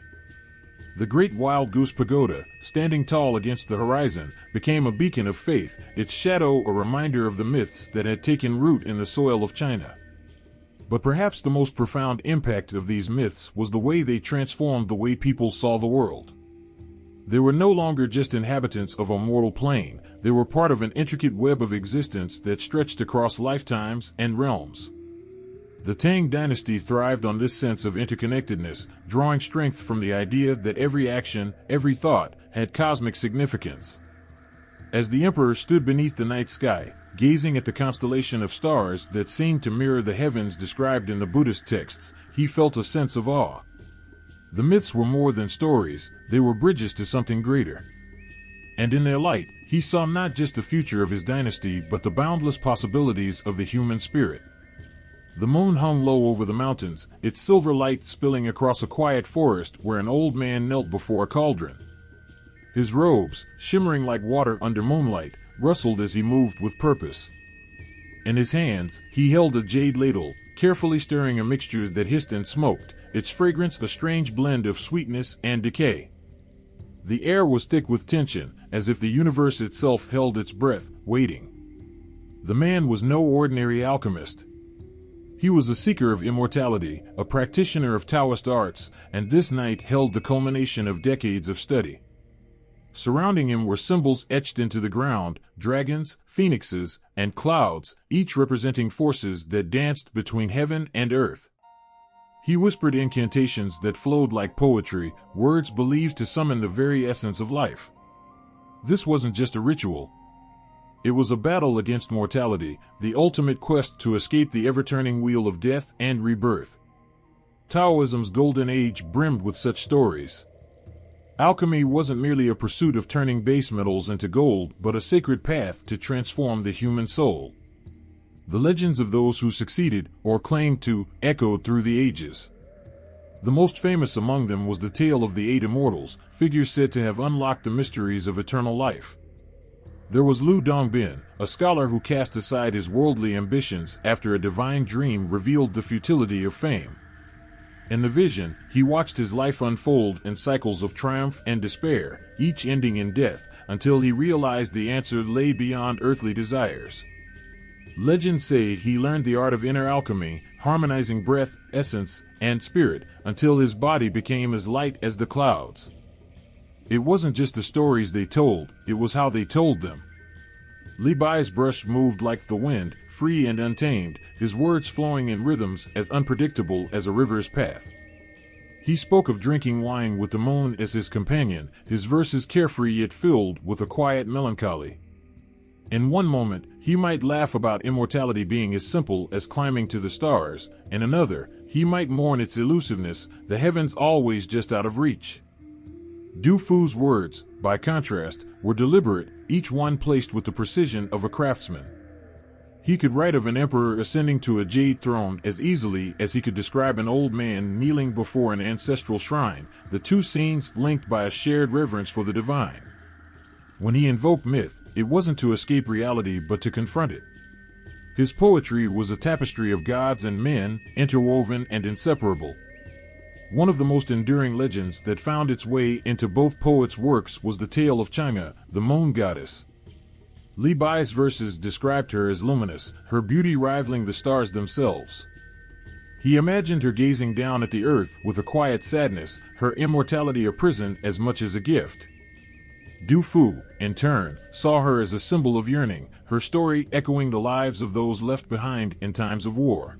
The Great Wild Goose Pagoda, standing tall against the horizon, became a beacon of faith, its shadow a reminder of the myths that had taken root in the soil of China. But perhaps the most profound impact of these myths was the way they transformed the way people saw the world. They were no longer just inhabitants of a mortal plane, they were part of an intricate web of existence that stretched across lifetimes and realms. The Tang dynasty thrived on this sense of interconnectedness, drawing strength from the idea that every action, every thought, had cosmic significance. As the emperor stood beneath the night sky, gazing at the constellation of stars that seemed to mirror the heavens described in the Buddhist texts, he felt a sense of awe. The myths were more than stories, they were bridges to something greater. And in their light, he saw not just the future of his dynasty but the boundless possibilities of the human spirit. The moon hung low over the mountains, its silver light spilling across a quiet forest where an old man knelt before a cauldron. His robes, shimmering like water under moonlight, rustled as he moved with purpose. In his hands, he held a jade ladle, carefully stirring a mixture that hissed and smoked, its fragrance a strange blend of sweetness and decay. The air was thick with tension, as if the universe itself held its breath, waiting. The man was no ordinary alchemist. He was a seeker of immortality, a practitioner of Taoist arts, and this night held the culmination of decades of study. Surrounding him were symbols etched into the ground, dragons, phoenixes, and clouds, each representing forces that danced between heaven and earth. He whispered incantations that flowed like poetry, words believed to summon the very essence of life. This wasn't just a ritual. It was a battle against mortality, the ultimate quest to escape the ever-turning wheel of death and rebirth. Taoism's golden age brimmed with such stories. Alchemy wasn't merely a pursuit of turning base metals into gold, but a sacred path to transform the human soul. The legends of those who succeeded, or claimed to, echoed through the ages. The most famous among them was the tale of the 8 immortals, figures said to have unlocked the mysteries of eternal life. There was Lu Dongbin, a scholar who cast aside his worldly ambitions after a divine dream revealed the futility of fame. In the vision, he watched his life unfold in cycles of triumph and despair, each ending in death, until he realized the answer lay beyond earthly desires. Legends say he learned the art of inner alchemy, harmonizing breath, essence, and spirit, until his body became as light as the clouds. It wasn't just the stories they told, it was how they told them. Li Bai's brush moved like the wind, free and untamed, his words flowing in rhythms as unpredictable as a river's path. He spoke of drinking wine with the moon as his companion, his verses carefree yet filled with a quiet melancholy. In one moment, he might laugh about immortality being as simple as climbing to the stars, in another, he might mourn its elusiveness, the heavens always just out of reach. Du Fu's words, by contrast, were deliberate, each one placed with the precision of a craftsman. He could write of an emperor ascending to a jade throne as easily as he could describe an old man kneeling before an ancestral shrine, the two scenes linked by a shared reverence for the divine. When he invoked myth, it wasn't to escape reality but to confront it. His poetry was a tapestry of gods and men, interwoven and inseparable. One of the most enduring legends that found its way into both poets' works was the tale of Chang'e, the moon goddess. Li Bai's verses described her as luminous, her beauty rivaling the stars themselves. He imagined her gazing down at the earth with a quiet sadness, her immortality a prison as much as a gift. Du Fu, in turn, saw her as a symbol of yearning, her story echoing the lives of those left behind in times of war.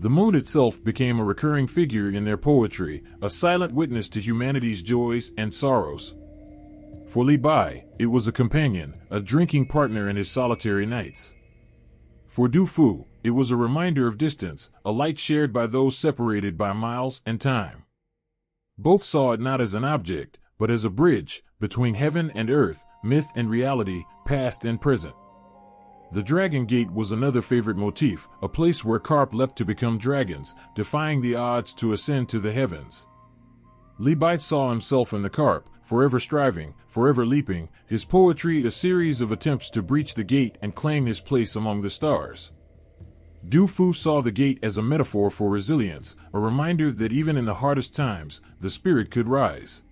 The moon itself became a recurring figure in their poetry, a silent witness to humanity's joys and sorrows. For Li Bai, it was a companion, a drinking partner in his solitary nights. For Du Fu, it was a reminder of distance, a light shared by those separated by miles and time. Both saw it not as an object, but as a bridge between heaven and earth, myth and reality, past and present. The Dragon Gate was another favorite motif, a place where carp leapt to become dragons, defying the odds to ascend to the heavens. Li Bai saw himself in the carp, forever striving, forever leaping, his poetry a series of attempts to breach the gate and claim his place among the stars. Du Fu saw the gate as a metaphor for resilience, a reminder that even in the hardest times, the spirit could rise.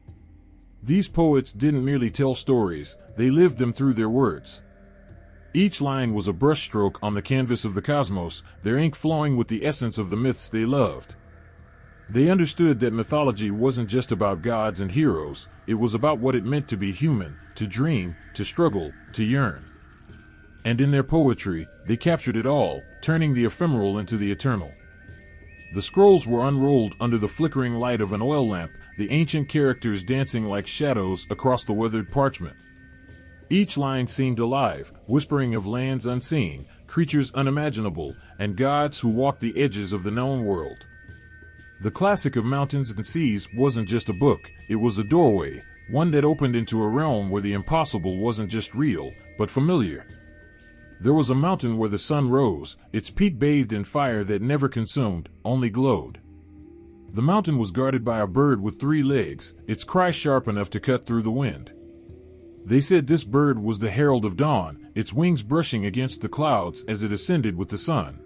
These poets didn't merely tell stories, they lived them through their words. Each line was a brushstroke on the canvas of the cosmos, their ink flowing with the essence of the myths they loved. They understood that mythology wasn't just about gods and heroes, it was about what it meant to be human, to dream, to struggle, to yearn. And in their poetry, they captured it all, turning the ephemeral into the eternal. The scrolls were unrolled under the flickering light of an oil lamp, the ancient characters dancing like shadows across the weathered parchment. Each line seemed alive, whispering of lands unseen, creatures unimaginable, and gods who walked the edges of the known world. The classic of mountains and seas wasn't just a book, it was a doorway, one that opened into a realm where the impossible wasn't just real, but familiar. There was a mountain where the sun rose, its peak bathed in fire that never consumed, only glowed. The mountain was guarded by a bird with 3 legs, its cry sharp enough to cut through the wind. They said this bird was the herald of dawn, its wings brushing against the clouds as it ascended with the sun.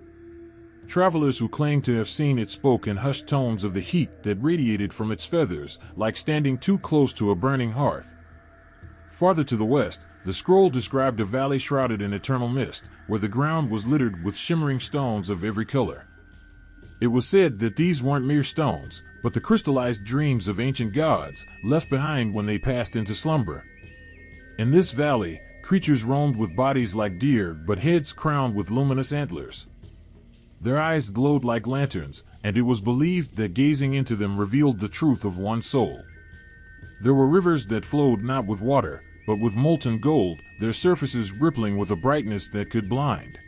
Travelers who claimed to have seen it spoke in hushed tones of the heat that radiated from its feathers, like standing too close to a burning hearth. Farther to the west, the scroll described a valley shrouded in eternal mist, where the ground was littered with shimmering stones of every color. It was said that these weren't mere stones, but the crystallized dreams of ancient gods, left behind when they passed into slumber. In this valley, creatures roamed with bodies like deer but heads crowned with luminous antlers. Their eyes glowed like lanterns, and it was believed that gazing into them revealed the truth of one's soul. There were rivers that flowed not with water, but with molten gold, their surfaces rippling with a brightness that could blind.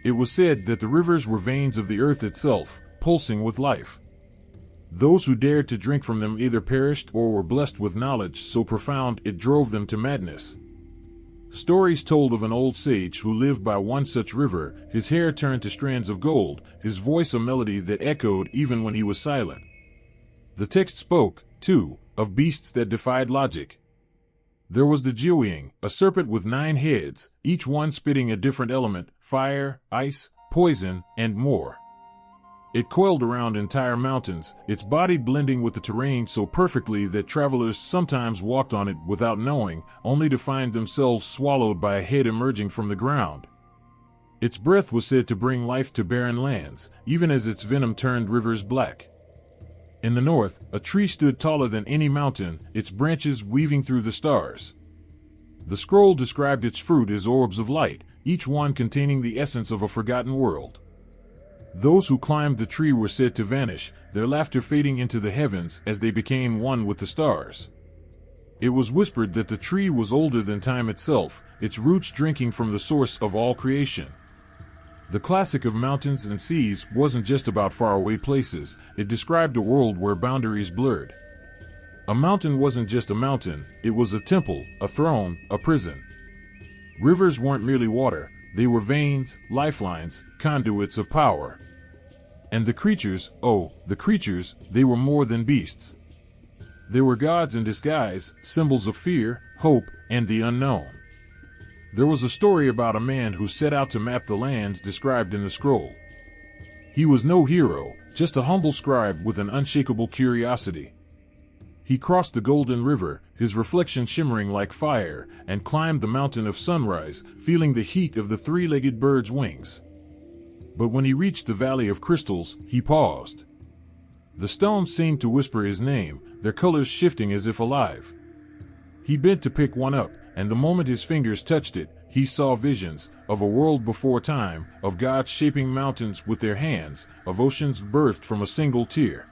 It was said that the rivers were veins of the earth itself, pulsing with life. Those who dared to drink from them either perished or were blessed with knowledge so profound it drove them to madness. Stories told of an old sage who lived by one such river, his hair turned to strands of gold, his voice a melody that echoed even when he was silent. The text spoke, too, of beasts that defied logic. There was the Jiuying, a serpent with 9 heads, each one spitting a different element, fire, ice, poison, and more. It coiled around entire mountains, its body blending with the terrain so perfectly that travelers sometimes walked on it without knowing, only to find themselves swallowed by a head emerging from the ground. Its breath was said to bring life to barren lands, even as its venom turned rivers black. In the north, a tree stood taller than any mountain, its branches weaving through the stars. The scroll described its fruit as orbs of light, each one containing the essence of a forgotten world. Those who climbed the tree were said to vanish, their laughter fading into the heavens as they became one with the stars. It was whispered that the tree was older than time itself, its roots drinking from the source of all creation. The classic of mountains and seas wasn't just about faraway places, it described a world where boundaries blurred. A mountain wasn't just a mountain, it was a temple, a throne, a prison. Rivers weren't merely water, they were veins, lifelines, conduits of power. And the creatures, they were more than beasts. They were gods in disguise, symbols of fear, hope, and the unknown. There was a story about a man who set out to map the lands described in the scroll. He was no hero, just a humble scribe with an unshakable curiosity. He crossed the Golden River, his reflection shimmering like fire, and climbed the mountain of sunrise, feeling the heat of the three-legged bird's wings. But when he reached the Valley of Crystals, he paused. The stones seemed to whisper his name, their colors shifting as if alive. He bent to pick one up, and the moment his fingers touched it, he saw visions of a world before time, of gods shaping mountains with their hands, of oceans birthed from a single tear.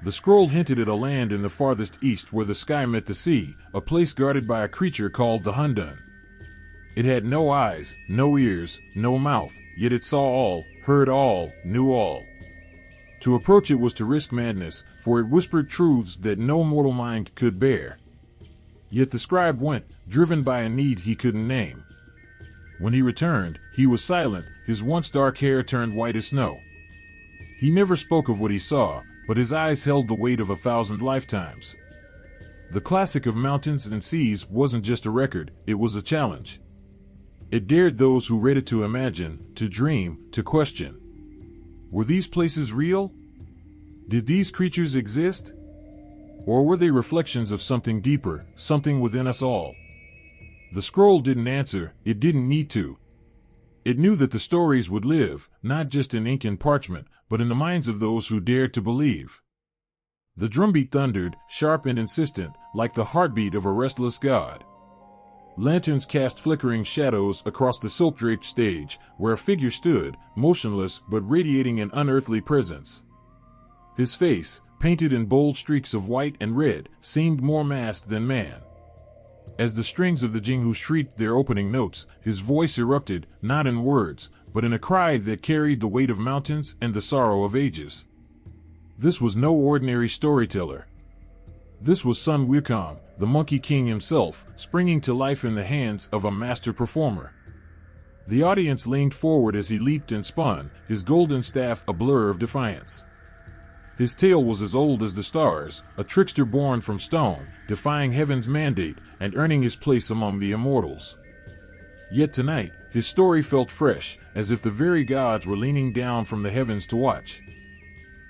The scroll hinted at a land in the farthest east where the sky met the sea, a place guarded by a creature called the Hundun. It had no eyes, no ears, no mouth, yet it saw all, heard all, knew all. To approach it was to risk madness, for it whispered truths that no mortal mind could bear. Yet the scribe went, driven by a need he couldn't name. When he returned, he was silent, his once dark hair turned white as snow. He never spoke of what he saw, but his eyes held the weight of 1,000 lifetimes. The classic of mountains and seas wasn't just a record, it was a challenge. It dared those who read it to imagine, to dream, to question. Were these places real? Did these creatures exist? Or were they reflections of something deeper, something within us all? The scroll didn't answer, it didn't need to. It knew that the stories would live, not just in ink and parchment, but in the minds of those who dared to believe. The drumbeat thundered, sharp and insistent, like the heartbeat of a restless god. Lanterns cast flickering shadows across the silk-draped stage, where a figure stood, motionless but radiating an unearthly presence. His face, painted in bold streaks of white and red, seemed more masked than man. As the strings of the jinghu shrieked their opening notes, his voice erupted, not in words, but in a cry that carried the weight of mountains and the sorrow of ages. This was no ordinary storyteller. This was Sun Wukong, the Monkey King himself, springing to life in the hands of a master performer. The audience leaned forward as he leaped and spun, his golden staff a blur of defiance. His tale was as old as the stars, a trickster born from stone, defying heaven's mandate and earning his place among the immortals. Yet tonight, his story felt fresh, as if the very gods were leaning down from the heavens to watch.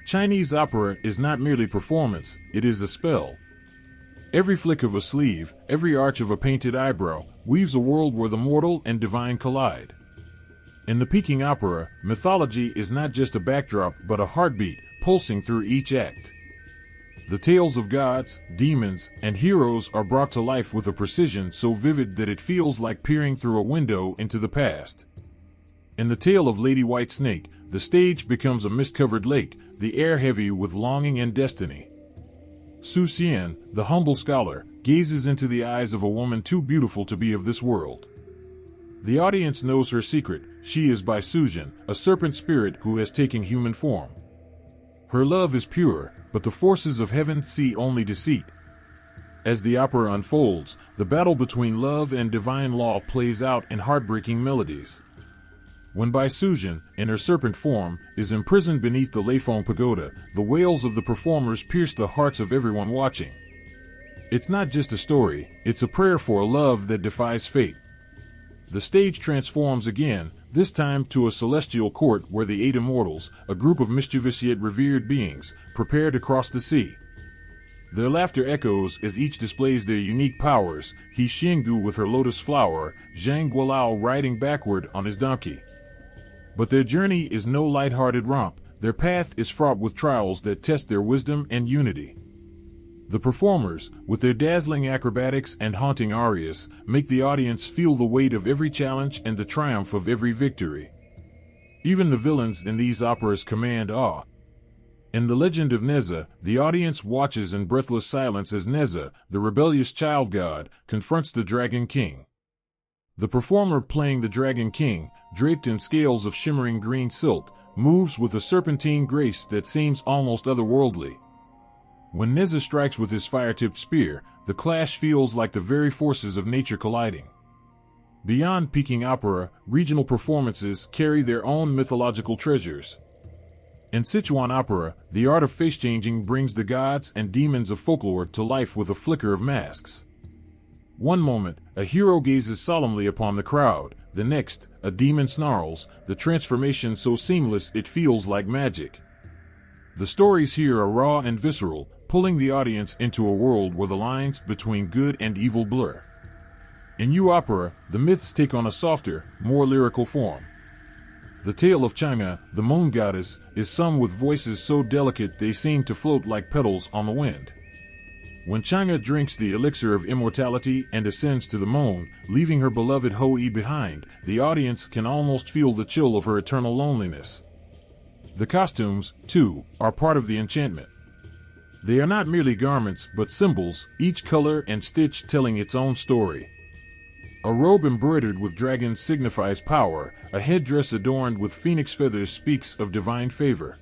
Chinese opera is not merely performance, it is a spell. Every flick of a sleeve, every arch of a painted eyebrow, weaves a world where the mortal and divine collide. In the Peking opera, mythology is not just a backdrop but a heartbeat, pulsing through each act. The tales of gods, demons, and heroes are brought to life with a precision so vivid that it feels like peering through a window into the past. In the tale of Lady White Snake, the stage becomes a mist-covered lake, the air heavy with longing and destiny. Su Xian, the humble scholar, gazes into the eyes of a woman too beautiful to be of this world. The audience knows her secret, she is Bai Suzhen, a serpent spirit who has taken human form. Her love is pure, but the forces of heaven see only deceit. As the opera unfolds, the battle between love and divine law plays out in heartbreaking melodies. When Bai Suzhen, in her serpent form, is imprisoned beneath the Leifeng pagoda, the wails of the performers pierce the hearts of everyone watching. It's not just a story, it's a prayer for a love that defies fate. The stage transforms again, this time to a celestial court where the 8 immortals, a group of mischievous yet revered beings, prepare to cross the sea. Their laughter echoes as each displays their unique powers, He Xinggu with her lotus flower, Zhang Guolao riding backward on his donkey. But their journey is no light-hearted romp. Their path is fraught with trials that test their wisdom and unity. The performers, with their dazzling acrobatics and haunting arias, make the audience feel the weight of every challenge and the triumph of every victory. Even the villains in these operas command awe. In the legend of Neza, the audience watches in breathless silence as Neza, the rebellious child god, confronts the Dragon King. The performer playing the Dragon King, draped in scales of shimmering green silk, moves with a serpentine grace that seems almost otherworldly. When Neza strikes with his fire-tipped spear, the clash feels like the very forces of nature colliding. Beyond Peking opera, regional performances carry their own mythological treasures. In Sichuan opera, the art of face-changing brings the gods and demons of folklore to life with a flicker of masks. One moment, a hero gazes solemnly upon the crowd. The next, a demon snarls, the transformation so seamless it feels like magic. The stories here are raw and visceral, pulling the audience into a world where the lines between good and evil blur. In Yu opera, the myths take on a softer, more lyrical form. The tale of Chang'e, the moon goddess, is sung with voices so delicate they seem to float like petals on the wind. When Chang'e drinks the elixir of immortality and ascends to the moon, leaving her beloved Hou-Yi behind, the audience can almost feel the chill of her eternal loneliness. The costumes, too, are part of the enchantment. They are not merely garments but symbols, each color and stitch telling its own story. A robe embroidered with dragons signifies power, a headdress adorned with phoenix feathers speaks of divine favor.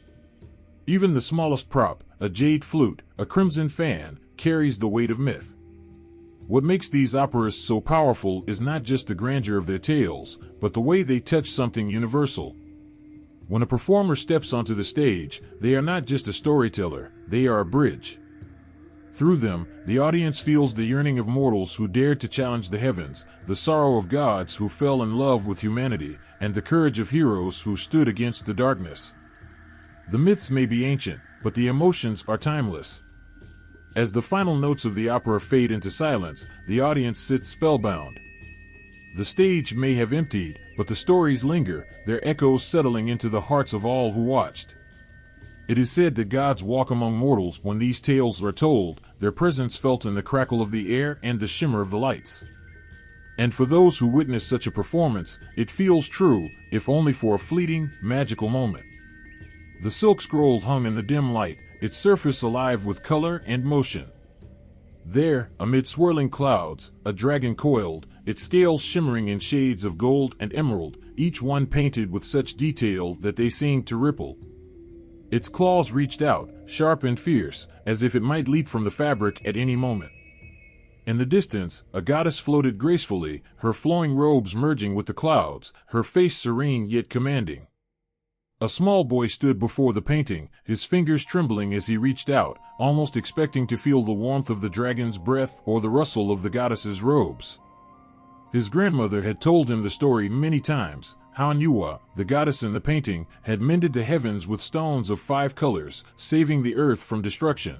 Even the smallest prop, a jade flute, a crimson fan, carries the weight of myth. What makes these operas so powerful is not just the grandeur of their tales, but the way they touch something universal. When a performer steps onto the stage, they are not just a storyteller, they are a bridge. Through them, the audience feels the yearning of mortals who dared to challenge the heavens, the sorrow of gods who fell in love with humanity, and the courage of heroes who stood against the darkness. The myths may be ancient, but the emotions are timeless. As the final notes of the opera fade into silence, the audience sits spellbound. The stage may have emptied, but the stories linger, their echoes settling into the hearts of all who watched. It is said that gods walk among mortals when these tales are told, their presence felt in the crackle of the air and the shimmer of the lights. And for those who witness such a performance, it feels true, if only for a fleeting, magical moment. The silk scroll hung in the dim light, its surface alive with color and motion. There, amid swirling clouds, a dragon coiled, its scales shimmering in shades of gold and emerald, each one painted with such detail that they seemed to ripple. Its claws reached out, sharp and fierce, as if it might leap from the fabric at any moment. In the distance, a goddess floated gracefully, her flowing robes merging with the clouds, her face serene yet commanding. A small boy stood before the painting, his fingers trembling as he reached out, almost expecting to feel the warmth of the dragon's breath or the rustle of the goddess's robes. His grandmother had told him the story many times, how Nuwa, the goddess in the painting, had mended the heavens with stones of 5 colors, saving the earth from destruction.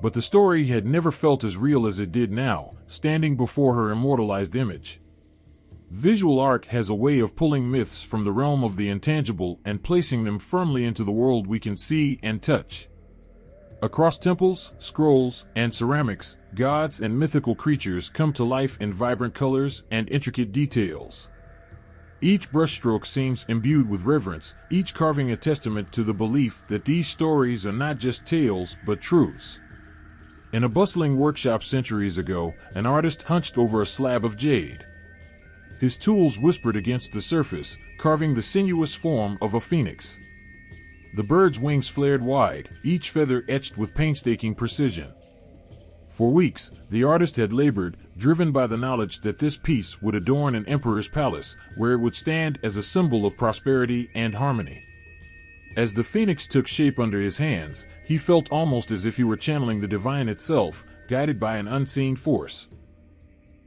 But the story had never felt as real as it did now, standing before her immortalized image. Visual art has a way of pulling myths from the realm of the intangible and placing them firmly into the world we can see and touch. Across temples, scrolls, and ceramics, gods and mythical creatures come to life in vibrant colors and intricate details. Each brushstroke seems imbued with reverence, each carving a testament to the belief that these stories are not just tales but truths. In a bustling workshop centuries ago, an artist hunched over a slab of jade. His tools whispered against the surface, carving the sinuous form of a phoenix. The bird's wings flared wide, each feather etched with painstaking precision. For weeks, the artist had labored, driven by the knowledge that this piece would adorn an emperor's palace, where it would stand as a symbol of prosperity and harmony. As the phoenix took shape under his hands, he felt almost as if he were channeling the divine itself, guided by an unseen force.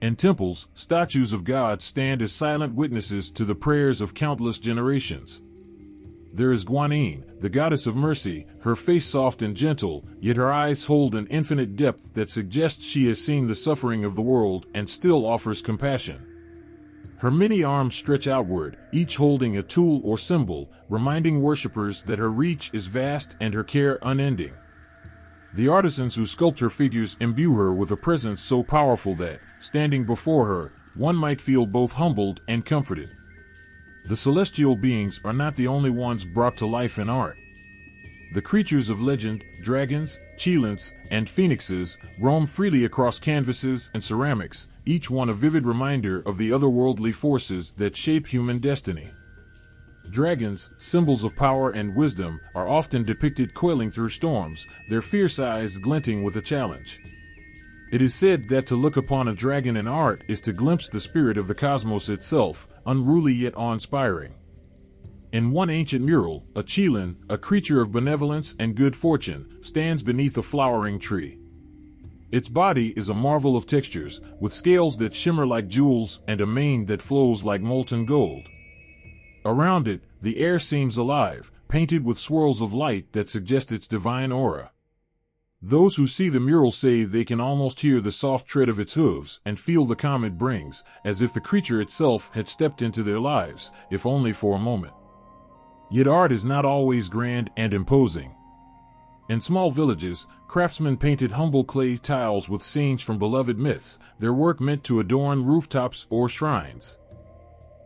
In temples, statues of gods stand as silent witnesses to the prayers of countless generations. There is Guanyin, the goddess of mercy, her face soft and gentle, yet her eyes hold an infinite depth that suggests she has seen the suffering of the world and still offers compassion. Her many arms stretch outward, each holding a tool or symbol, reminding worshippers that her reach is vast and her care unending. The artisans who sculpt her figures imbue her with a presence so powerful that, standing before her, one might feel both humbled and comforted. The celestial beings are not the only ones brought to life in art. The creatures of legend, dragons, cheilants, and phoenixes, roam freely across canvases and ceramics, each one a vivid reminder of the otherworldly forces that shape human destiny. Dragons, symbols of power and wisdom, are often depicted coiling through storms, their fierce eyes glinting with a challenge. It is said that to look upon a dragon in art is to glimpse the spirit of the cosmos itself, unruly yet awe-inspiring. In one ancient mural, a cheilin, a creature of benevolence and good fortune, stands beneath a flowering tree. Its body is a marvel of textures, with scales that shimmer like jewels and a mane that flows like molten gold. Around it, the air seems alive, painted with swirls of light that suggest its divine aura. Those who see the mural say they can almost hear the soft tread of its hooves and feel the calm it brings, as if the creature itself had stepped into their lives, if only for a moment. Yet art is not always grand and imposing. In small villages, craftsmen painted humble clay tiles with scenes from beloved myths, their work meant to adorn rooftops or shrines.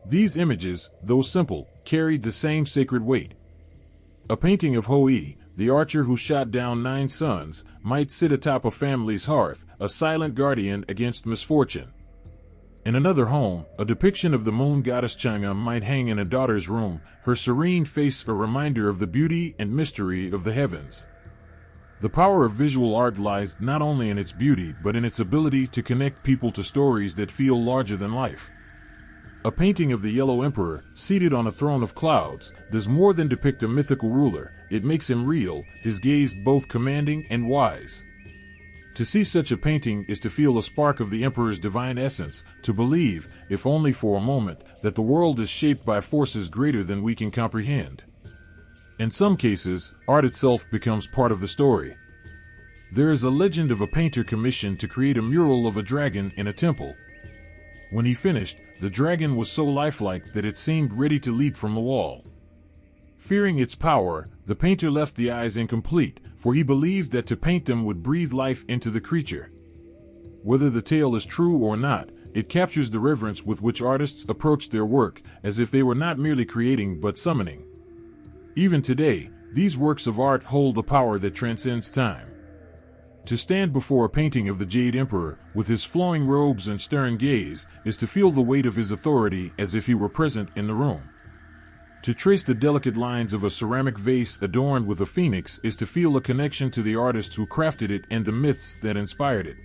These images, though simple, carried the same sacred weight. A painting of Hoi, the archer who shot down 9 sons, might sit atop a family's hearth, a silent guardian against misfortune. In another home, a depiction of the moon goddess Chang'e might hang in a daughter's room, her serene face a reminder of the beauty and mystery of the heavens. The power of visual art lies not only in its beauty but in its ability to connect people to stories that feel larger than life. A painting of the Yellow Emperor, seated on a throne of clouds, does more than depict a mythical ruler, it makes him real, his gaze both commanding and wise. To see such a painting is to feel a spark of the Emperor's divine essence, to believe, if only for a moment, that the world is shaped by forces greater than we can comprehend. In some cases, art itself becomes part of the story. There is a legend of a painter commissioned to create a mural of a dragon in a temple. When he finished, the dragon was so lifelike that it seemed ready to leap from the wall. Fearing its power, the painter left the eyes incomplete, for he believed that to paint them would breathe life into the creature. Whether the tale is true or not, it captures the reverence with which artists approach their work, as if they were not merely creating but summoning. Even today, these works of art hold a power that transcends time. To stand before a painting of the Jade Emperor, with his flowing robes and stern gaze, is to feel the weight of his authority as if he were present in the room. To trace the delicate lines of a ceramic vase adorned with a phoenix is to feel a connection to the artist who crafted it and the myths that inspired it.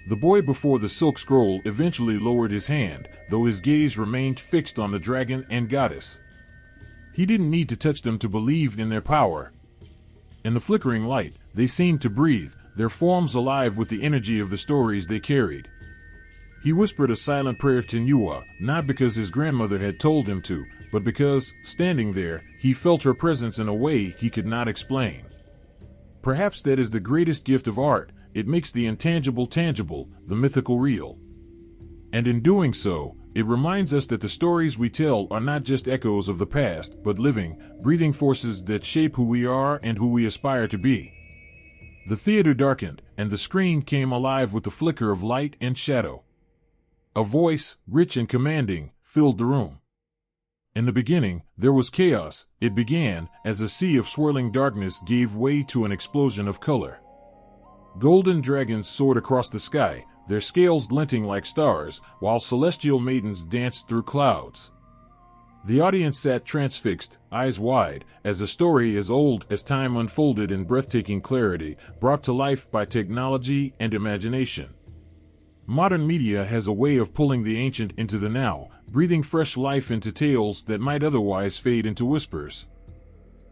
The boy before the silk scroll eventually lowered his hand, though his gaze remained fixed on the dragon and goddess. He didn't need to touch them to believe in their power. In the flickering light, they seemed to breathe, their forms alive with the energy of the stories they carried. He whispered a silent prayer to Nuwa, not because his grandmother had told him to, but because, standing there, he felt her presence in a way he could not explain. Perhaps that is the greatest gift of art, it makes the intangible tangible, the mythical real. And in doing so, it reminds us that the stories we tell are not just echoes of the past, but living, breathing forces that shape who we are and who we aspire to be. The theater darkened, and the screen came alive with the flicker of light and shadow. A voice, rich and commanding, filled the room. In the beginning, there was chaos. It began as a sea of swirling darkness gave way to an explosion of color. Golden dragons soared across the sky, their scales glinting like stars, while celestial maidens danced through clouds. The audience sat transfixed, eyes wide, as a story as old as time unfolded in breathtaking clarity, brought to life by technology and imagination. Modern media has a way of pulling the ancient into the now, breathing fresh life into tales that might otherwise fade into whispers.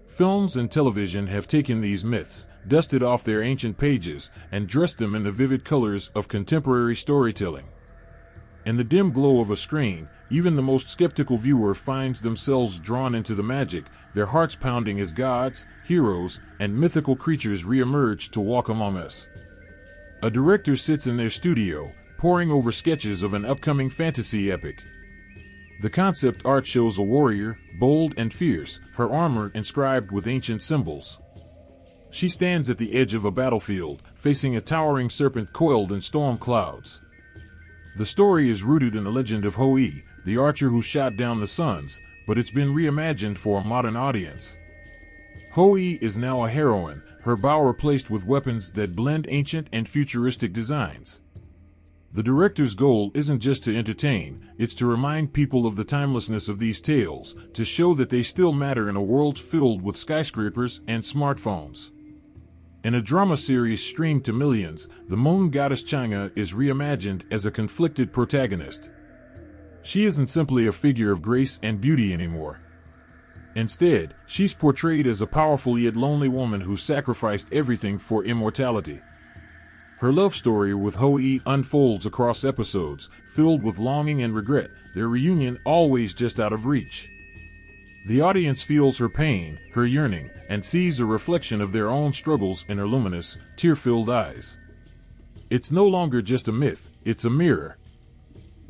Films and television have taken these myths, dusted off their ancient pages, and dressed them in the vivid colors of contemporary storytelling. In the dim glow of a screen, even the most skeptical viewer finds themselves drawn into the magic, their hearts pounding as gods, heroes, and mythical creatures re-emerge to walk among us. A director sits in their studio, poring over sketches of an upcoming fantasy epic. The concept art shows a warrior, bold and fierce, her armor inscribed with ancient symbols. She stands at the edge of a battlefield, facing a towering serpent coiled in storm clouds. The story is rooted in the legend of Hou-Yi, the archer who shot down the suns, but it's been reimagined for a modern audience. Hou-Yi is now a heroine, her bow replaced with weapons that blend ancient and futuristic designs. The director's goal isn't just to entertain, it's to remind people of the timelessness of these tales, to show that they still matter in a world filled with skyscrapers and smartphones. In a drama series streamed to millions, the moon goddess Chang'e is reimagined as a conflicted protagonist. She isn't simply a figure of grace and beauty anymore. Instead, she's portrayed as a powerful yet lonely woman who sacrificed everything for immortality. Her love story with Hou-Yi unfolds across episodes, filled with longing and regret, their reunion always just out of reach. The audience feels her pain, her yearning, and sees a reflection of their own struggles in her luminous, tear-filled eyes. It's no longer just a myth, it's a mirror.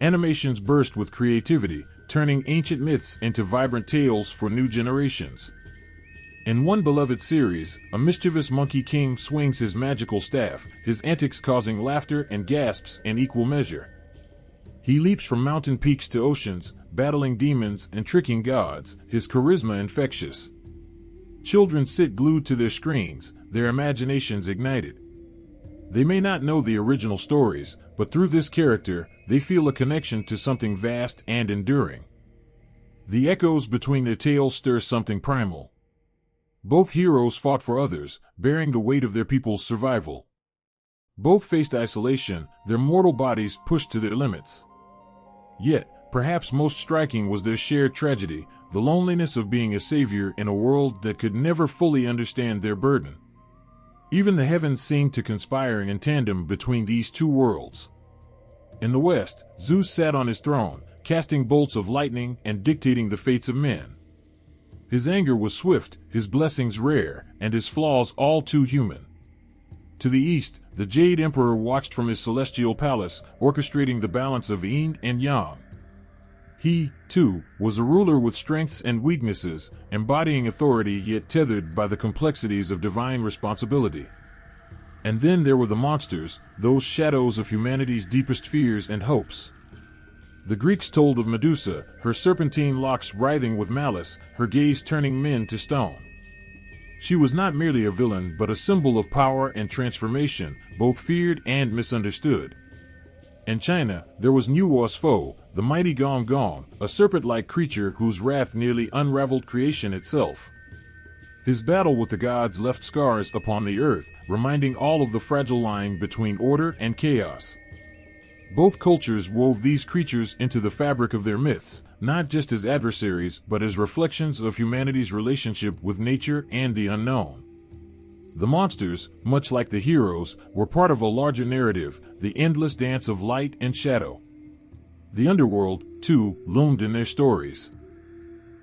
Animations burst with creativity, turning ancient myths into vibrant tales for new generations. In one beloved series, a mischievous monkey king swings his magical staff, his antics causing laughter and gasps in equal measure. He leaps from mountain peaks to oceans, battling demons and tricking gods, his charisma infectious. Children sit glued to their screens, their imaginations ignited. They may not know the original stories, but through this character, they feel a connection to something vast and enduring. The echoes between their tales stir something primal. Both heroes fought for others, bearing the weight of their people's survival. Both faced isolation, their mortal bodies pushed to their limits. Yet, perhaps most striking was their shared tragedy, the loneliness of being a savior in a world that could never fully understand their burden. Even the heavens seemed to conspire in tandem between these two worlds. In the west, Zeus sat on his throne, casting bolts of lightning and dictating the fates of men. His anger was swift, his blessings rare, and his flaws all too human. To the east, the Jade Emperor watched from his celestial palace, orchestrating the balance of yin and yang. He, too, was a ruler with strengths and weaknesses, embodying authority yet tethered by the complexities of divine responsibility. And then there were the monsters, those shadows of humanity's deepest fears and hopes. The Greeks told of Medusa, her serpentine locks writhing with malice, her gaze turning men to stone. She was not merely a villain but a symbol of power and transformation, both feared and misunderstood. In China, there was Nuwa's foe, the mighty Gong Gong, a serpent-like creature whose wrath nearly unraveled creation itself. His battle with the gods left scars upon the earth, reminding all of the fragile line between order and chaos. Both cultures wove these creatures into the fabric of their myths, not just as adversaries but as reflections of humanity's relationship with nature and the unknown. The monsters, much like the heroes, were part of a larger narrative, the endless dance of light and shadow. The underworld, too, loomed in their stories.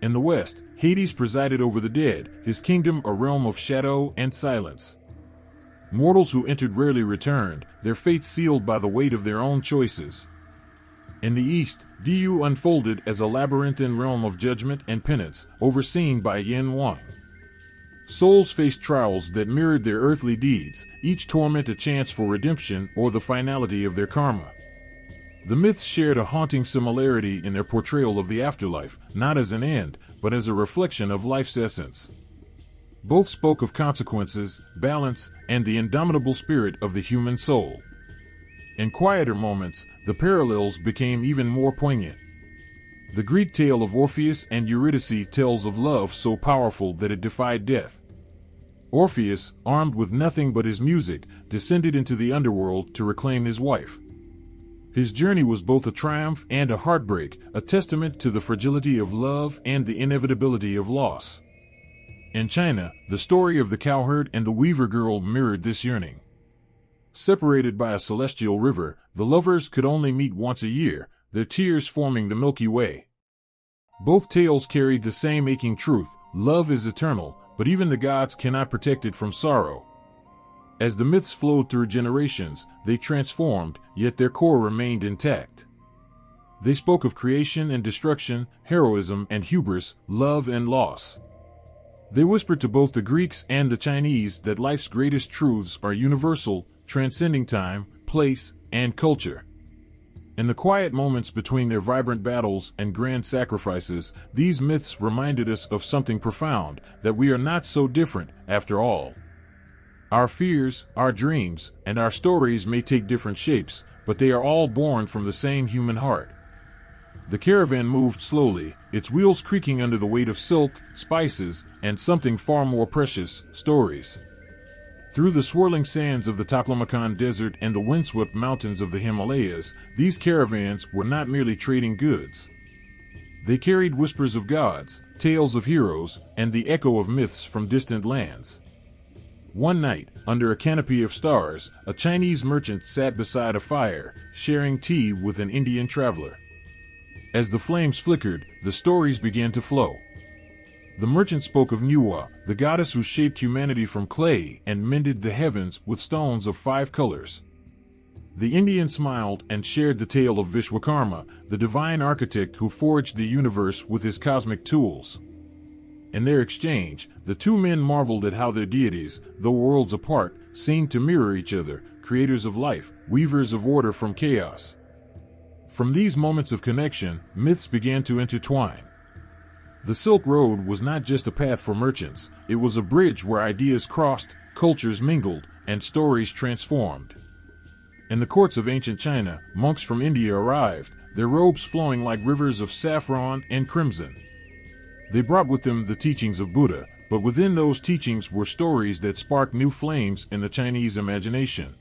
In the west, Hades presided over the dead, his kingdom a realm of shadow and silence. Mortals who entered rarely returned, their fates sealed by the weight of their own choices. In the east, Du unfolded as a labyrinthine realm of judgment and penance, overseen by Yin Wang. Souls faced trials that mirrored their earthly deeds, each torment a chance for redemption or the finality of their karma. The myths shared a haunting similarity in their portrayal of the afterlife, not as an end, but as a reflection of life's essence. Both spoke of consequences, balance, and the indomitable spirit of the human soul. In quieter moments, the parallels became even more poignant. The Greek tale of Orpheus and Eurydice tells of love so powerful that it defied death. Orpheus, armed with nothing but his music, descended into the underworld to reclaim his wife. His journey was both a triumph and a heartbreak, a testament to the fragility of love and the inevitability of loss. In China, the story of the cowherd and the weaver girl mirrored this yearning. Separated by a celestial river, the lovers could only meet once a year, their tears forming the Milky Way. Both tales carried the same aching truth: love is eternal, but even the gods cannot protect it from sorrow. As the myths flowed through generations, they transformed, yet their core remained intact. They spoke of creation and destruction, heroism and hubris, love and loss. They whispered to both the Greeks and the Chinese that life's greatest truths are universal, transcending time, place, and culture. In the quiet moments between their vibrant battles and grand sacrifices, these myths reminded us of something profound, that we are not so different, after all. Our fears, our dreams, and our stories may take different shapes, but they are all born from the same human heart. The caravan moved slowly, its wheels creaking under the weight of silk, spices, and something far more precious, stories. Through the swirling sands of the Taklamakan Desert and the windswept mountains of the Himalayas, these caravans were not merely trading goods. They carried whispers of gods, tales of heroes, and the echo of myths from distant lands. One night, under a canopy of stars, a Chinese merchant sat beside a fire, sharing tea with an Indian traveler. As the flames flickered, the stories began to flow. The merchant spoke of Nuwa, the goddess who shaped humanity from clay and mended the heavens with stones of 5 colors. The Indian smiled and shared the tale of Vishwakarma, the divine architect who forged the universe with his cosmic tools. In their exchange, the two men marveled at how their deities, though worlds apart, seemed to mirror each other, creators of life, weavers of order from chaos. From these moments of connection, myths began to intertwine. The Silk Road was not just a path for merchants, it was a bridge where ideas crossed, cultures mingled, and stories transformed. In the courts of ancient China, monks from India arrived, their robes flowing like rivers of saffron and crimson. They brought with them the teachings of Buddha, but within those teachings were stories that sparked new flames in the Chinese imagination.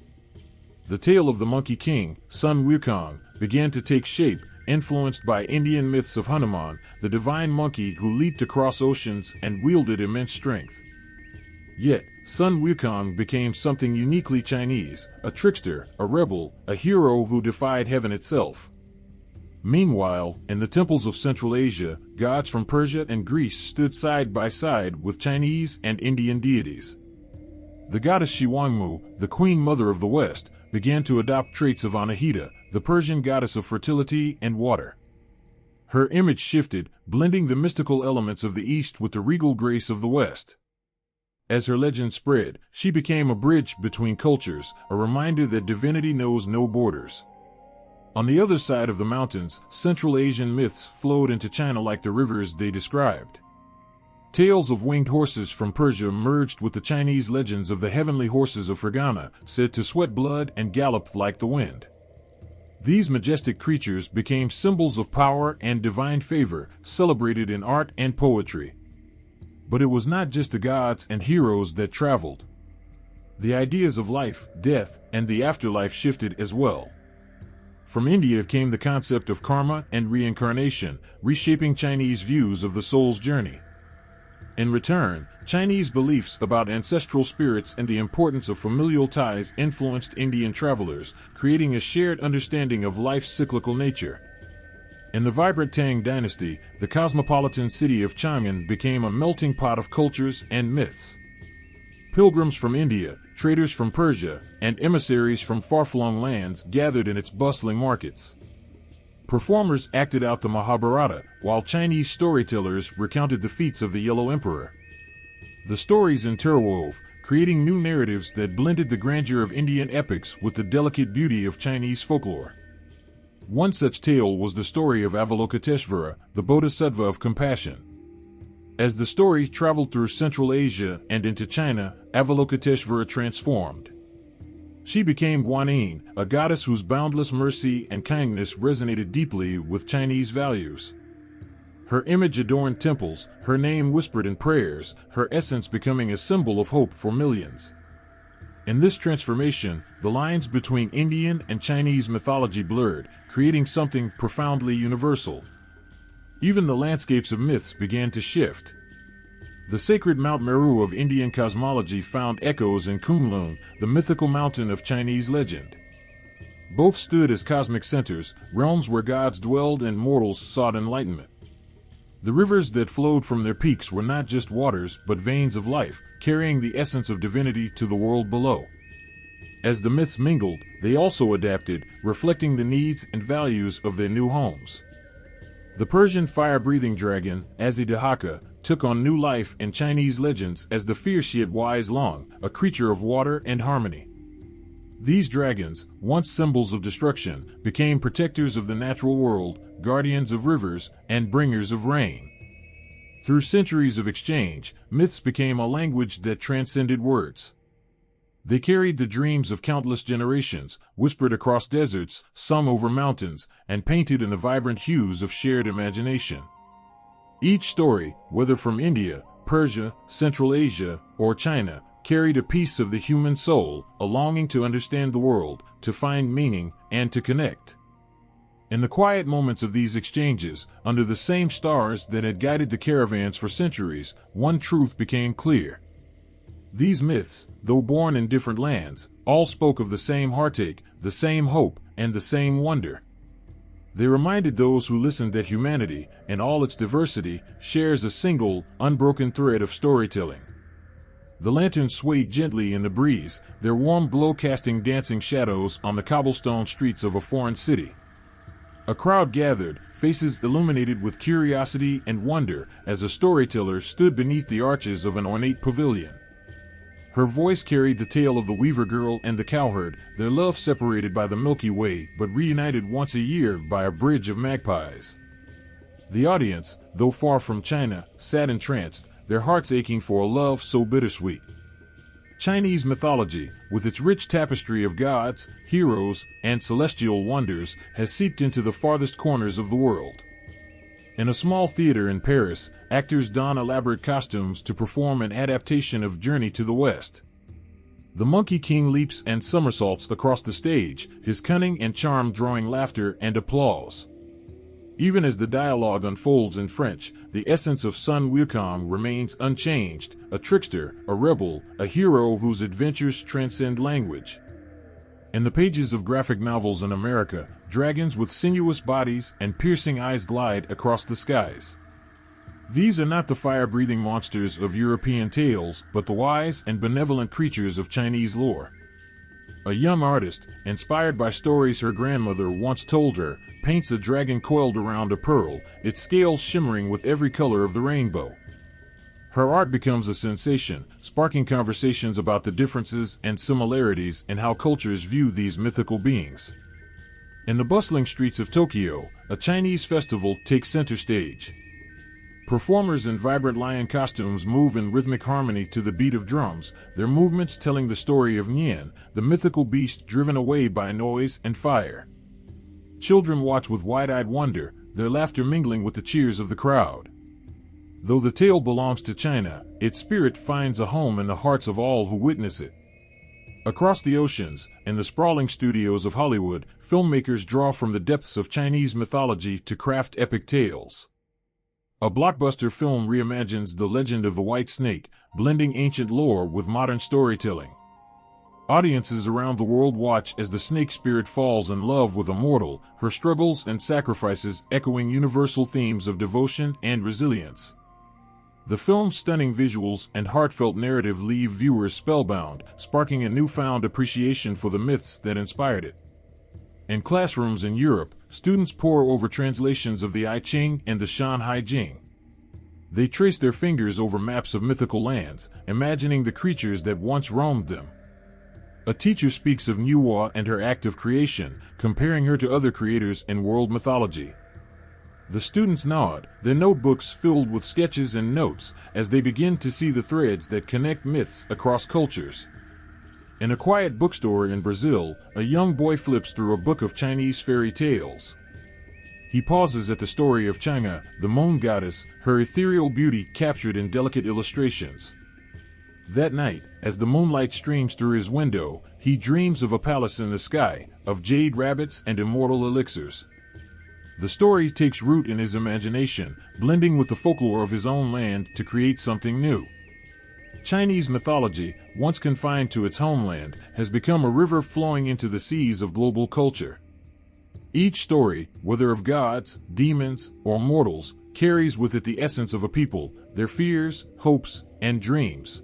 The tale of the Monkey King, Sun Wukong, began to take shape, influenced by Indian myths of Hanuman, the divine monkey who leaped across oceans and wielded immense strength. Yet, Sun Wukong became something uniquely Chinese, a trickster, a rebel, a hero who defied heaven itself. Meanwhile, in the temples of Central Asia, gods from Persia and Greece stood side by side with Chinese and Indian deities. The goddess Xiwangmu, the queen mother of the West, began to adopt traits of Anahita, the Persian goddess of fertility and water. Her image shifted, blending the mystical elements of the East with the regal grace of the West. As her legend spread, she became a bridge between cultures, a reminder that divinity knows no borders. On the other side of the mountains, Central Asian myths flowed into China like the rivers they described. Tales of winged horses from Persia merged with the Chinese legends of the heavenly horses of Fergana, said to sweat blood and gallop like the wind. These majestic creatures became symbols of power and divine favor, celebrated in art and poetry. But it was not just the gods and heroes that traveled. The ideas of life, death, and the afterlife shifted as well. From India came the concept of karma and reincarnation, reshaping Chinese views of the soul's journey. In return, Chinese beliefs about ancestral spirits and the importance of familial ties influenced Indian travelers, creating a shared understanding of life's cyclical nature. In the vibrant Tang dynasty, the cosmopolitan city of Chang'an became a melting pot of cultures and myths. Pilgrims from India, traders from Persia, and emissaries from far-flung lands gathered in its bustling markets. Performers acted out the Mahabharata, while Chinese storytellers recounted the feats of the Yellow Emperor. The stories interwove, creating new narratives that blended the grandeur of Indian epics with the delicate beauty of Chinese folklore. One such tale was the story of Avalokiteshvara, the Bodhisattva of compassion. As the story traveled through Central Asia and into China, Avalokiteshvara transformed. She became Guanyin, a goddess whose boundless mercy and kindness resonated deeply with Chinese values. Her image adorned temples, her name whispered in prayers, her essence becoming a symbol of hope for millions. In this transformation, the lines between Indian and Chinese mythology blurred, creating something profoundly universal. Even the landscapes of myths began to shift. The sacred Mount Meru of Indian cosmology found echoes in Kunlun, the mythical mountain of Chinese legend. Both stood as cosmic centers, realms where gods dwelled and mortals sought enlightenment. The rivers that flowed from their peaks were not just waters but veins of life, carrying the essence of divinity to the world below. As the myths mingled, they also adapted, reflecting the needs and values of their new homes. The Persian fire-breathing dragon, Azidahaka, took on new life in Chinese legends as the fierce yet wise Long, a creature of water and harmony. These dragons, once symbols of destruction, became protectors of the natural world, guardians of rivers, and bringers of rain. Through centuries of exchange, myths became a language that transcended words. They carried the dreams of countless generations, whispered across deserts, sung over mountains, and painted in the vibrant hues of shared imagination. Each story, whether from India, Persia, Central Asia, or China, carried a piece of the human soul, a longing to understand the world, to find meaning, and to connect. In the quiet moments of these exchanges, under the same stars that had guided the caravans for centuries, one truth became clear. These myths, though born in different lands, all spoke of the same heartache, the same hope, and the same wonder. They reminded those who listened that humanity, in all its diversity, shares a single, unbroken thread of storytelling. The lanterns swayed gently in the breeze, their warm glow casting dancing shadows on the cobblestone streets of a foreign city. A crowd gathered, faces illuminated with curiosity and wonder, as a storyteller stood beneath the arches of an ornate pavilion. Her voice carried the tale of the weaver girl and the cowherd, their love separated by the Milky Way but reunited once a year by a bridge of magpies. The audience, though far from China, sat entranced, their hearts aching for a love so bittersweet. Chinese mythology, with its rich tapestry of gods, heroes, and celestial wonders, has seeped into the farthest corners of the world. In a small theater in Paris, actors don elaborate costumes to perform an adaptation of Journey to the West. The Monkey King leaps and somersaults across the stage, his cunning and charm drawing laughter and applause. Even as the dialogue unfolds in French, the essence of Sun Wukong remains unchanged, a trickster, a rebel, a hero whose adventures transcend language. In the pages of graphic novels in America, dragons with sinuous bodies and piercing eyes glide across the skies. These are not the fire-breathing monsters of European tales, but the wise and benevolent creatures of Chinese lore. A young artist, inspired by stories her grandmother once told her, paints a dragon coiled around a pearl, its scales shimmering with every color of the rainbow. Her art becomes a sensation, sparking conversations about the differences and similarities in how cultures view these mythical beings. In the bustling streets of Tokyo, a Chinese festival takes center stage. Performers in vibrant lion costumes move in rhythmic harmony to the beat of drums, their movements telling the story of Nian, the mythical beast driven away by noise and fire. Children watch with wide-eyed wonder, their laughter mingling with the cheers of the crowd. Though the tale belongs to China, its spirit finds a home in the hearts of all who witness it. Across the oceans, in the sprawling studios of Hollywood, filmmakers draw from the depths of Chinese mythology to craft epic tales. A blockbuster film reimagines the legend of the White Snake, blending ancient lore with modern storytelling. Audiences around the world watch as the snake spirit falls in love with a mortal, her struggles and sacrifices echoing universal themes of devotion and resilience. The film's stunning visuals and heartfelt narrative leave viewers spellbound, sparking a newfound appreciation for the myths that inspired it. In classrooms in Europe, students pore over translations of the I Ching and the Shanhai Jing. They trace their fingers over maps of mythical lands, imagining the creatures that once roamed them. A teacher speaks of Nuwa and her act of creation, comparing her to other creators in world mythology. The students nod, their notebooks filled with sketches and notes, as they begin to see the threads that connect myths across cultures. In a quiet bookstore in Brazil, a young boy flips through a book of Chinese fairy tales. He pauses at the story of Chang'e, the moon goddess, her ethereal beauty captured in delicate illustrations. That night, as the moonlight streams through his window, he dreams of a palace in the sky, of jade rabbits and immortal elixirs. The story takes root in his imagination, blending with the folklore of his own land to create something new. Chinese mythology, once confined to its homeland, has become a river flowing into the seas of global culture. Each story, whether of gods, demons, or mortals, carries with it the essence of a people, their fears, hopes, and dreams.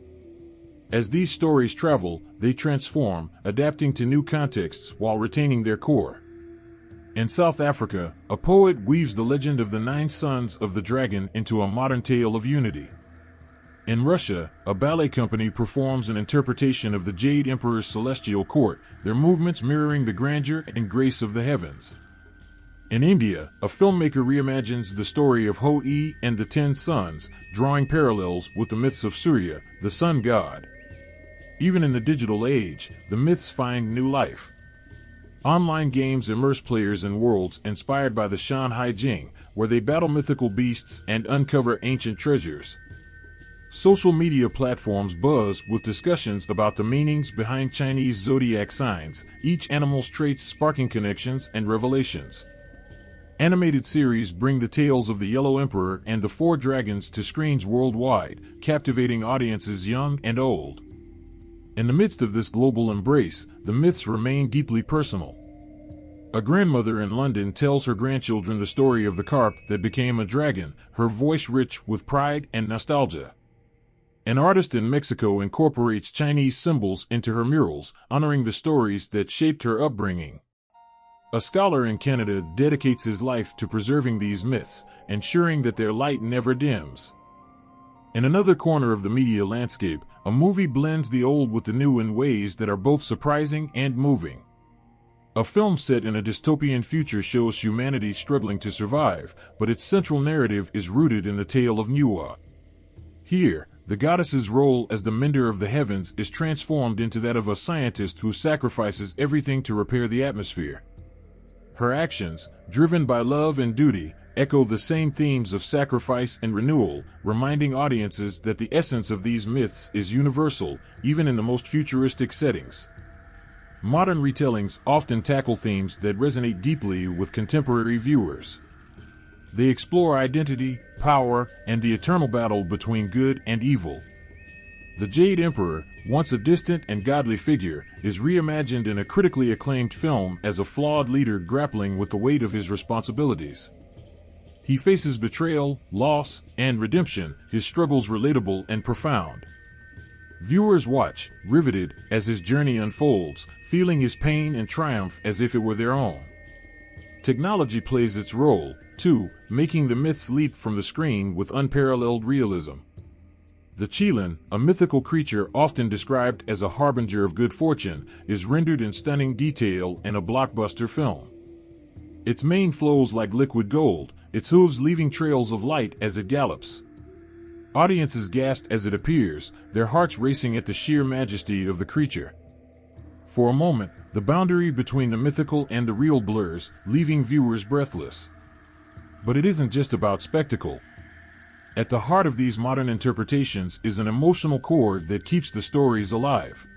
As these stories travel, they transform, adapting to new contexts while retaining their core. In South Africa, a poet weaves the legend of the 9 sons of the dragon into a modern tale of unity. In Russia, a ballet company performs an interpretation of the Jade Emperor's celestial court, their movements mirroring the grandeur and grace of the heavens. In India, a filmmaker reimagines the story of Ho-E and the 10 sons, drawing parallels with the myths of Surya, the sun god. Even in the digital age, the myths find new life. Online games immerse players in worlds inspired by the Shanhai Jing, where they battle mythical beasts and uncover ancient treasures. Social media platforms buzz with discussions about the meanings behind Chinese zodiac signs, each animal's traits sparking connections and revelations. Animated series bring the tales of the Yellow Emperor and the 4 dragons to screens worldwide, captivating audiences young and old. In the midst of this global embrace, the myths remain deeply personal. A grandmother in London tells her grandchildren the story of the carp that became a dragon, her voice rich with pride and nostalgia. An artist in Mexico incorporates Chinese symbols into her murals, honoring the stories that shaped her upbringing. A scholar in Canada dedicates his life to preserving these myths, ensuring that their light never dims. In another corner of the media landscape, a movie blends the old with the new in ways that are both surprising and moving. A film set in a dystopian future shows humanity struggling to survive, but its central narrative is rooted in the tale of Nuwa. Here, the goddess's role as the mender of the heavens is transformed into that of a scientist who sacrifices everything to repair the atmosphere. Her actions, driven by love and duty, echo the same themes of sacrifice and renewal, reminding audiences that the essence of these myths is universal, even in the most futuristic settings. Modern retellings often tackle themes that resonate deeply with contemporary viewers. They explore identity, power, and the eternal battle between good and evil. The Jade Emperor, once a distant and godly figure, is reimagined in a critically acclaimed film as a flawed leader grappling with the weight of his responsibilities. He faces betrayal, loss, and redemption, his struggles relatable and profound. Viewers watch, riveted, as his journey unfolds, feeling his pain and triumph as if it were their own. Technology plays its role, too, making the myths leap from the screen with unparalleled realism. The Qilin, a mythical creature often described as a harbinger of good fortune, is rendered in stunning detail in a blockbuster film. Its mane flows like liquid gold, its hooves leaving trails of light as it gallops. Audiences gasp as it appears, their hearts racing at the sheer majesty of the creature. For a moment, the boundary between the mythical and the real blurs, leaving viewers breathless. But it isn't just about spectacle. At the heart of these modern interpretations is an emotional core that keeps the stories alive.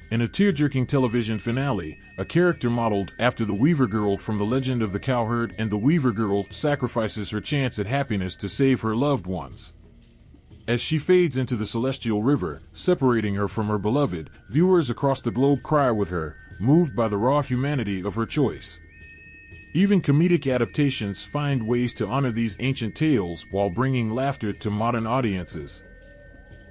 In a tear-jerking television finale, a character modeled after the Weaver Girl from the legend of the cowherd and the Weaver Girl sacrifices her chance at happiness to save her loved ones. As she fades into the celestial river, separating her from her beloved, viewers across the globe cry with her, moved by the raw humanity of her choice. Even comedic adaptations find ways to honor these ancient tales while bringing laughter to modern audiences.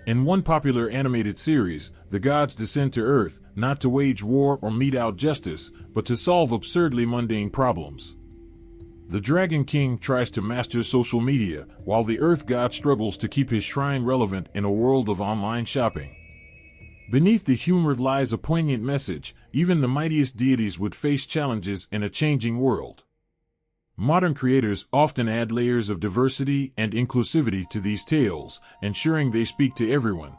In one popular animated series, the gods descend to Earth, not to wage war or mete out justice, but to solve absurdly mundane problems. The Dragon King tries to master social media, while the Earth God struggles to keep his shrine relevant in a world of online shopping. Beneath the humor lies a poignant message: even the mightiest deities would face challenges in a changing world. Modern creators often add layers of diversity and inclusivity to these tales, ensuring they speak to everyone.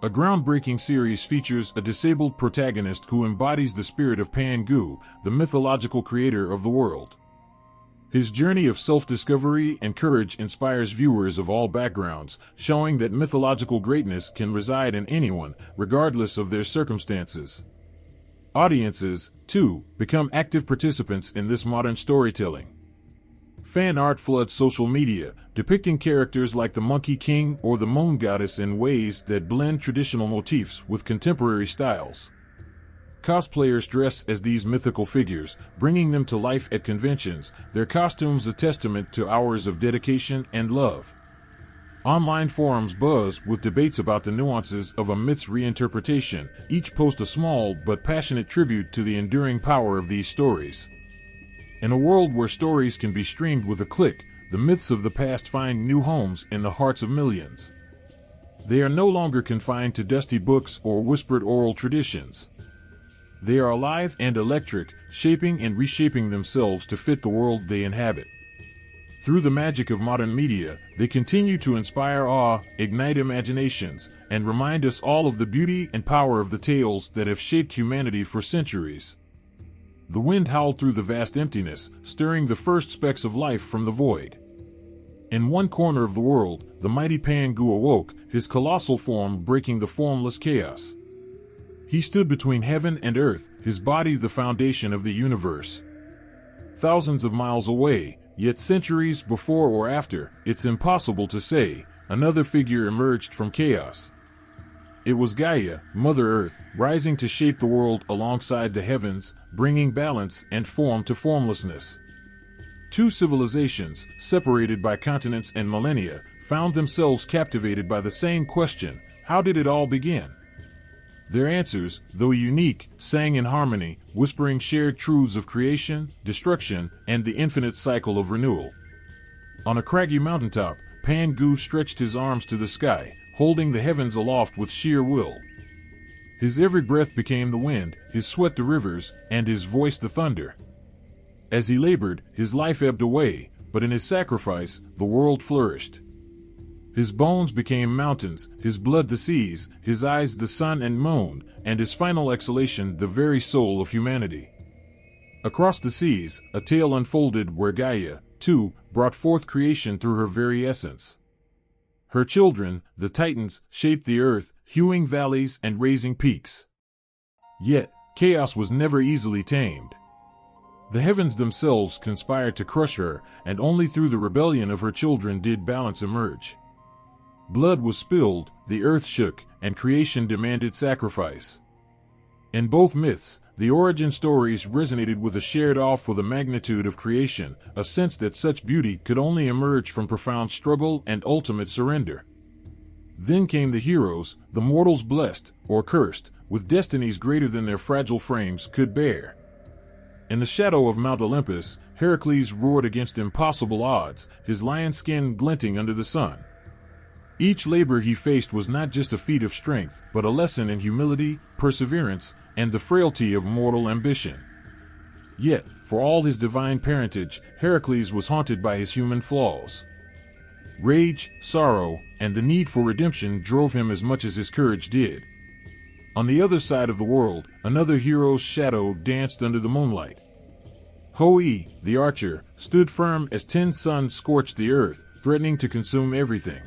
A groundbreaking series features a disabled protagonist who embodies the spirit of Pangu, the mythological creator of the world. His journey of self-discovery and courage inspires viewers of all backgrounds, showing that mythological greatness can reside in anyone, regardless of their circumstances. Audiences, too, become active participants in this modern storytelling. Fan art floods social media, depicting characters like the Monkey King or the Moon Goddess in ways that blend traditional motifs with contemporary styles. Cosplayers dress as these mythical figures, bringing them to life at conventions, their costumes a testament to hours of dedication and love. Online forums buzz with debates about the nuances of a myth's reinterpretation, each post a small but passionate tribute to the enduring power of these stories. In a world where stories can be streamed with a click, the myths of the past find new homes in the hearts of millions. They are no longer confined to dusty books or whispered oral traditions. They are alive and electric, shaping and reshaping themselves to fit the world they inhabit. Through the magic of modern media, they continue to inspire awe, ignite imaginations, and remind us all of the beauty and power of the tales that have shaped humanity for centuries. The wind howled through the vast emptiness, stirring the first specks of life from the void. In one corner of the world, the mighty Pangu awoke, his colossal form breaking the formless chaos. He stood between heaven and earth, his body the foundation of the universe. Thousands of miles away, yet centuries before or after, it's impossible to say, another figure emerged from chaos. It was Gaia, Mother Earth, rising to shape the world alongside the heavens, bringing balance and form to formlessness. Two civilizations, separated by continents and millennia, found themselves captivated by the same question: how did it all begin? Their answers, though unique, sang in harmony, whispering shared truths of creation, destruction, and the infinite cycle of renewal. On a craggy mountaintop, Pangu stretched his arms to the sky, holding the heavens aloft with sheer will. His every breath became the wind, his sweat the rivers, and his voice the thunder. As he labored, his life ebbed away, but in his sacrifice, the world flourished. His bones became mountains, his blood the seas, his eyes the sun and moon, and his final exhalation the very soul of humanity. Across the seas, a tale unfolded where Gaia, too, brought forth creation through her very essence. Her children, the Titans, shaped the earth, hewing valleys and raising peaks. Yet, chaos was never easily tamed. The heavens themselves conspired to crush her, and only through the rebellion of her children did balance emerge. Blood was spilled, the earth shook, and creation demanded sacrifice. In both myths, the origin stories resonated with a shared awe for the magnitude of creation, a sense that such beauty could only emerge from profound struggle and ultimate surrender. Then came the heroes, the mortals blessed, or cursed, with destinies greater than their fragile frames could bear. In the shadow of Mount Olympus, Heracles roared against impossible odds, his lion skin glinting under the sun. Each labor he faced was not just a feat of strength, but a lesson in humility, perseverance, and the frailty of mortal ambition. Yet, for all his divine parentage, Heracles was haunted by his human flaws. Rage, sorrow, and the need for redemption drove him as much as his courage did. On the other side of the world, another hero's shadow danced under the moonlight. Hoi, the archer, stood firm as 10 suns scorched the earth, threatening to consume everything.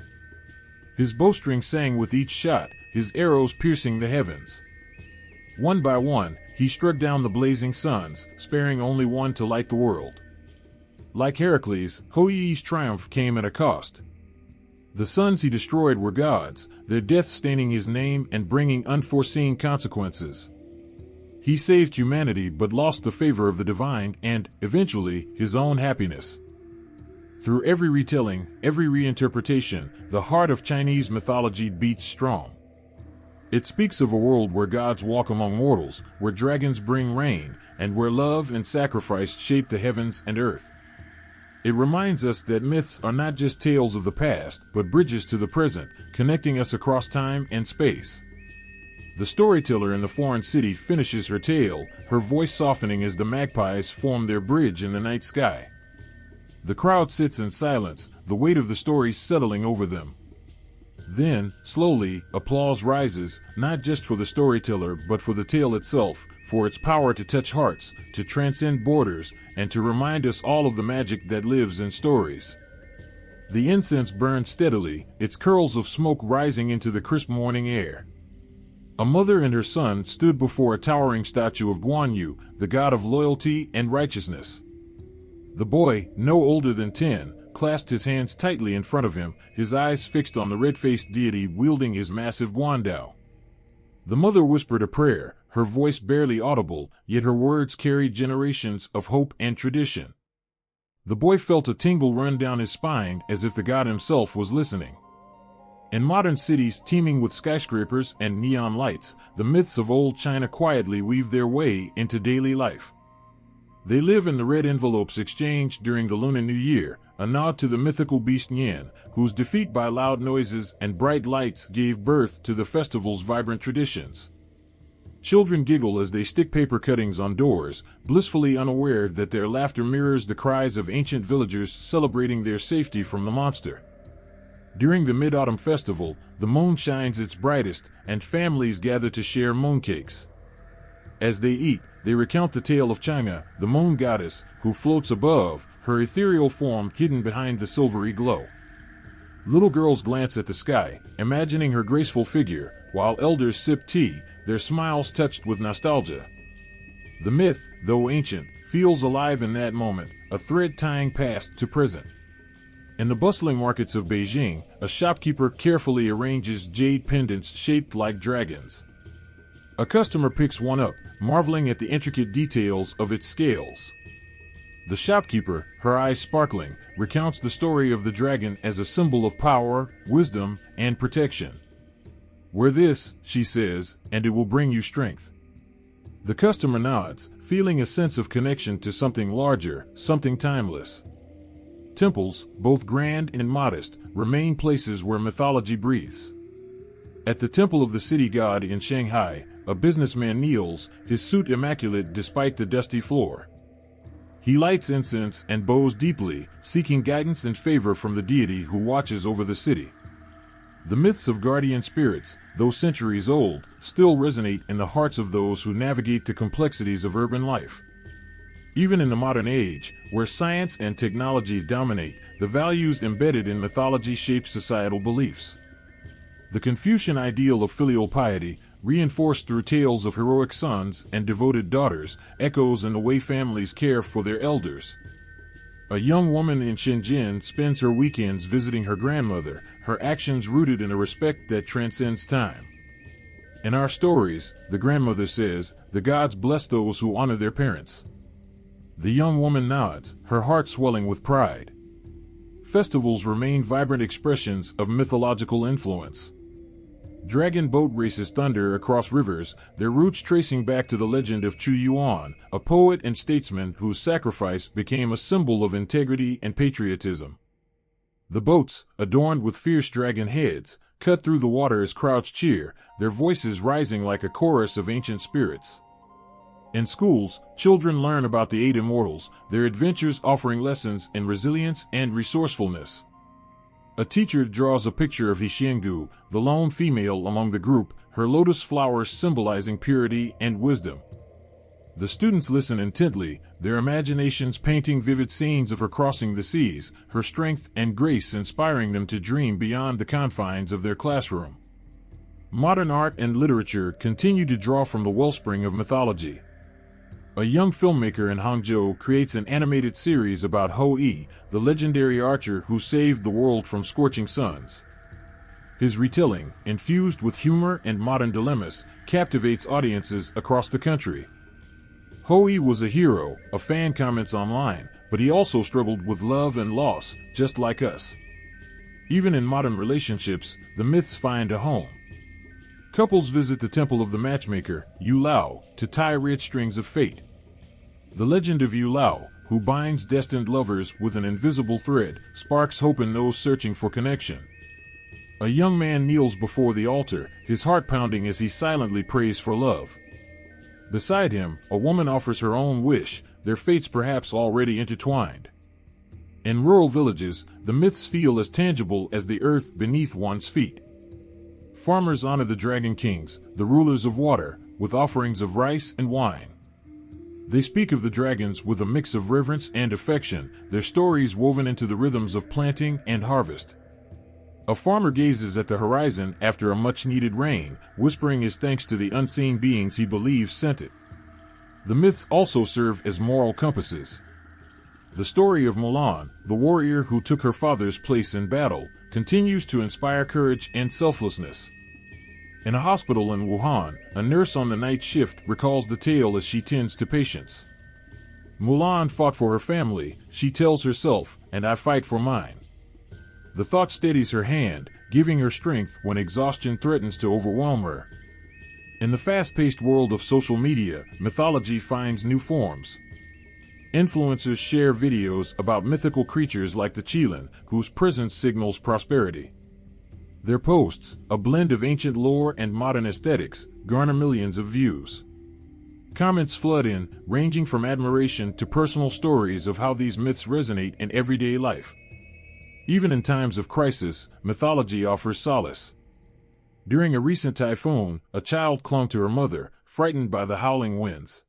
His bowstring sang with each shot, his arrows piercing the heavens. One by one, he struck down the blazing suns, sparing only one to light the world. Like Heracles, Hoi's triumph came at a cost. The suns he destroyed were gods, their deaths staining his name and bringing unforeseen consequences. He saved humanity but lost the favor of the divine and, eventually, his own happiness. Through every retelling, every reinterpretation, the heart of Chinese mythology beats strong. It speaks of a world where gods walk among mortals, where dragons bring rain, and where love and sacrifice shape the heavens and earth. It reminds us that myths are not just tales of the past, but bridges to the present, connecting us across time and space. The storyteller in the foreign city finishes her tale, her voice softening as the magpies form their bridge in the night sky. The crowd sits in silence, the weight of the story settling over them. Then, slowly, applause rises, not just for the storyteller but for the tale itself, for its power to touch hearts, to transcend borders, and to remind us all of the magic that lives in stories. The incense burned steadily, its curls of smoke rising into the crisp morning air. A mother and her son stood before a towering statue of Guan Yu, the god of loyalty and righteousness. The boy, no older than 10, clasped his hands tightly in front of him, his eyes fixed on the red-faced deity wielding his massive guandao. The mother whispered a prayer, her voice barely audible, yet her words carried generations of hope and tradition. The boy felt a tingle run down his spine as if the god himself was listening. In modern cities teeming with skyscrapers and neon lights, the myths of old China quietly weave their way into daily life. They live in the red envelopes exchanged during the Lunar New Year, a nod to the mythical beast Yan, whose defeat by loud noises and bright lights gave birth to the festival's vibrant traditions. Children giggle as they stick paper cuttings on doors, blissfully unaware that their laughter mirrors the cries of ancient villagers celebrating their safety from the monster. During the Mid-Autumn Festival, the moon shines its brightest, and families gather to share mooncakes. As they eat, they recount the tale of Chang'e, the moon goddess, who floats above, her ethereal form hidden behind the silvery glow. Little girls glance at the sky, imagining her graceful figure, while elders sip tea, their smiles touched with nostalgia. The myth, though ancient, feels alive in that moment, a thread tying past to present. In the bustling markets of Beijing, a shopkeeper carefully arranges jade pendants shaped like dragons. A customer picks one up, marveling at the intricate details of its scales. The shopkeeper, her eyes sparkling, recounts the story of the dragon as a symbol of power, wisdom, and protection. "Wear this," she says, "and it will bring you strength." The customer nods, feeling a sense of connection to something larger, something timeless. Temples, both grand and modest, remain places where mythology breathes. At the temple of the city god in Shanghai, a businessman kneels, his suit immaculate despite the dusty floor. He lights incense and bows deeply, seeking guidance and favor from the deity who watches over the city. The myths of guardian spirits, though centuries old, still resonate in the hearts of those who navigate the complexities of urban life. Even in the modern age, where science and technology dominate, the values embedded in mythology shape societal beliefs. The Confucian ideal of filial piety, reinforced through tales of heroic sons and devoted daughters, echoes in the way families care for their elders. A young woman in Shenzhen spends her weekends visiting her grandmother, her actions rooted in a respect that transcends time. In our stories, the grandmother says, "The gods bless those who honor their parents." The young woman nods, her heart swelling with pride. Festivals remain vibrant expressions of mythological influence. Dragon boat races thunder across rivers, their roots tracing back to the legend of Chu Yuan, a poet and statesman whose sacrifice became a symbol of integrity and patriotism. The boats, adorned with fierce dragon heads, cut through the water as crowds cheer, their voices rising like a chorus of ancient spirits. In schools, children learn about the 8 immortals, their adventures offering lessons in resilience and resourcefulness. A teacher draws a picture of Xianggu, the lone female among the group, her lotus flowers symbolizing purity and wisdom. The students listen intently, their imaginations painting vivid scenes of her crossing the seas, her strength and grace inspiring them to dream beyond the confines of their classroom. Modern art and literature continue to draw from the wellspring of mythology. A young filmmaker in Hangzhou creates an animated series about Hou Yi, the legendary archer who saved the world from scorching suns. His retelling, infused with humor and modern dilemmas, captivates audiences across the country. Hou Yi was a hero, a fan comments online, but he also struggled with love and loss, just like us. Even in modern relationships, the myths find a home. Couples visit the temple of the matchmaker, Yu Lao, to tie red strings of fate. The legend of Yu Lao, who binds destined lovers with an invisible thread, sparks hope in those searching for connection. A young man kneels before the altar, his heart pounding as he silently prays for love. Beside him, a woman offers her own wish, their fates perhaps already intertwined. In rural villages, the myths feel as tangible as the earth beneath one's feet. Farmers honor the dragon kings, the rulers of water, with offerings of rice and wine. They speak of the dragons with a mix of reverence and affection, their stories woven into the rhythms of planting and harvest. A farmer gazes at the horizon after a much-needed rain, whispering his thanks to the unseen beings he believes sent it. The myths also serve as moral compasses. The story of Mulan, the warrior who took her father's place in battle, continues to inspire courage and selflessness. In a hospital in Wuhan, a nurse on the night shift recalls the tale as she tends to patients. Mulan fought for her family, she tells herself, and I fight for mine. The thought steadies her hand, giving her strength when exhaustion threatens to overwhelm her. In the fast-paced world of social media, mythology finds new forms. Influencers share videos about mythical creatures like the Qilin, whose presence signals prosperity. Their posts, a blend of ancient lore and modern aesthetics, garner millions of views. Comments flood in, ranging from admiration to personal stories of how these myths resonate in everyday life. Even in times of crisis, mythology offers solace. During a recent typhoon, a child clung to her mother, frightened by the howling winds.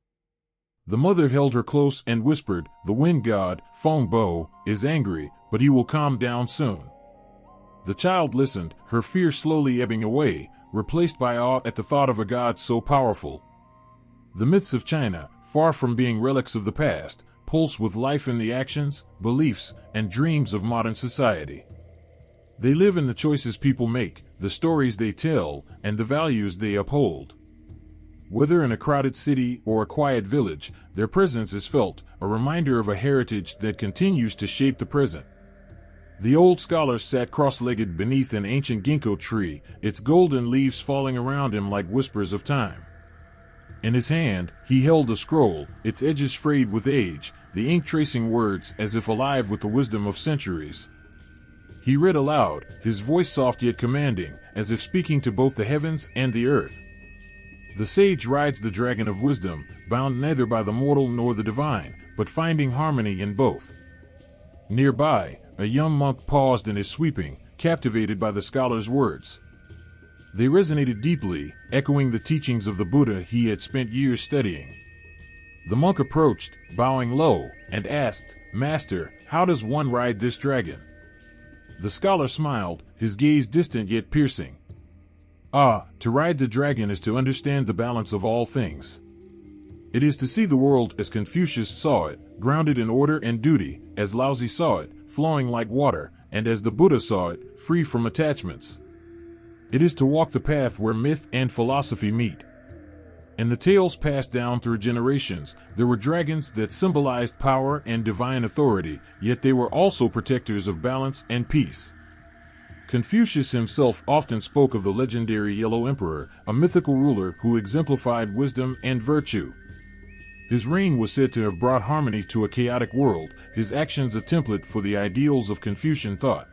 The mother held her close and whispered, "The wind god, Pangu, is angry, but he will calm down soon." The child listened, her fear slowly ebbing away, replaced by awe at the thought of a god so powerful. The myths of China, far from being relics of the past, pulse with life in the actions, beliefs, and dreams of modern society. They live in the choices people make, the stories they tell, and the values they uphold. Whether in a crowded city or a quiet village, their presence is felt, a reminder of a heritage that continues to shape the present. The old scholar sat cross-legged beneath an ancient ginkgo tree, its golden leaves falling around him like whispers of time. In his hand, he held a scroll, its edges frayed with age, the ink tracing words as if alive with the wisdom of centuries. He read aloud, his voice soft yet commanding, as if speaking to both the heavens and the earth. The sage rides the dragon of wisdom, bound neither by the mortal nor the divine, but finding harmony in both. Nearby, a young monk paused in his sweeping, captivated by the scholar's words. They resonated deeply, echoing the teachings of the Buddha he had spent years studying. The monk approached, bowing low, and asked, "Master, how does one ride this dragon?" The scholar smiled, his gaze distant yet piercing. "Ah, to ride the dragon is to understand the balance of all things. It is to see the world as Confucius saw it, grounded in order and duty, as Laozi saw it, flowing like water, and as the Buddha saw it, free from attachments. It is to walk the path where myth and philosophy meet." In the tales passed down through generations, there were dragons that symbolized power and divine authority, yet they were also protectors of balance and peace. Confucius himself often spoke of the legendary Yellow Emperor, a mythical ruler who exemplified wisdom and virtue. His reign was said to have brought harmony to a chaotic world, his actions a template for the ideals of Confucian thought.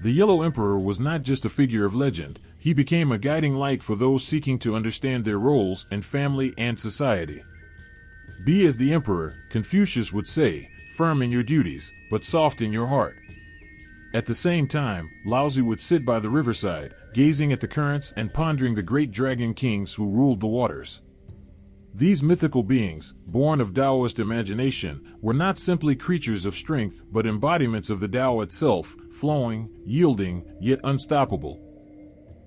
The Yellow Emperor was not just a figure of legend, he became a guiding light for those seeking to understand their roles in family and society. "Be as the emperor," Confucius would say, "firm in your duties, but soft in your heart." At the same time, Laozi would sit by the riverside, gazing at the currents and pondering the great dragon kings who ruled the waters. These mythical beings, born of Taoist imagination, were not simply creatures of strength but embodiments of the Tao itself, flowing, yielding, yet unstoppable.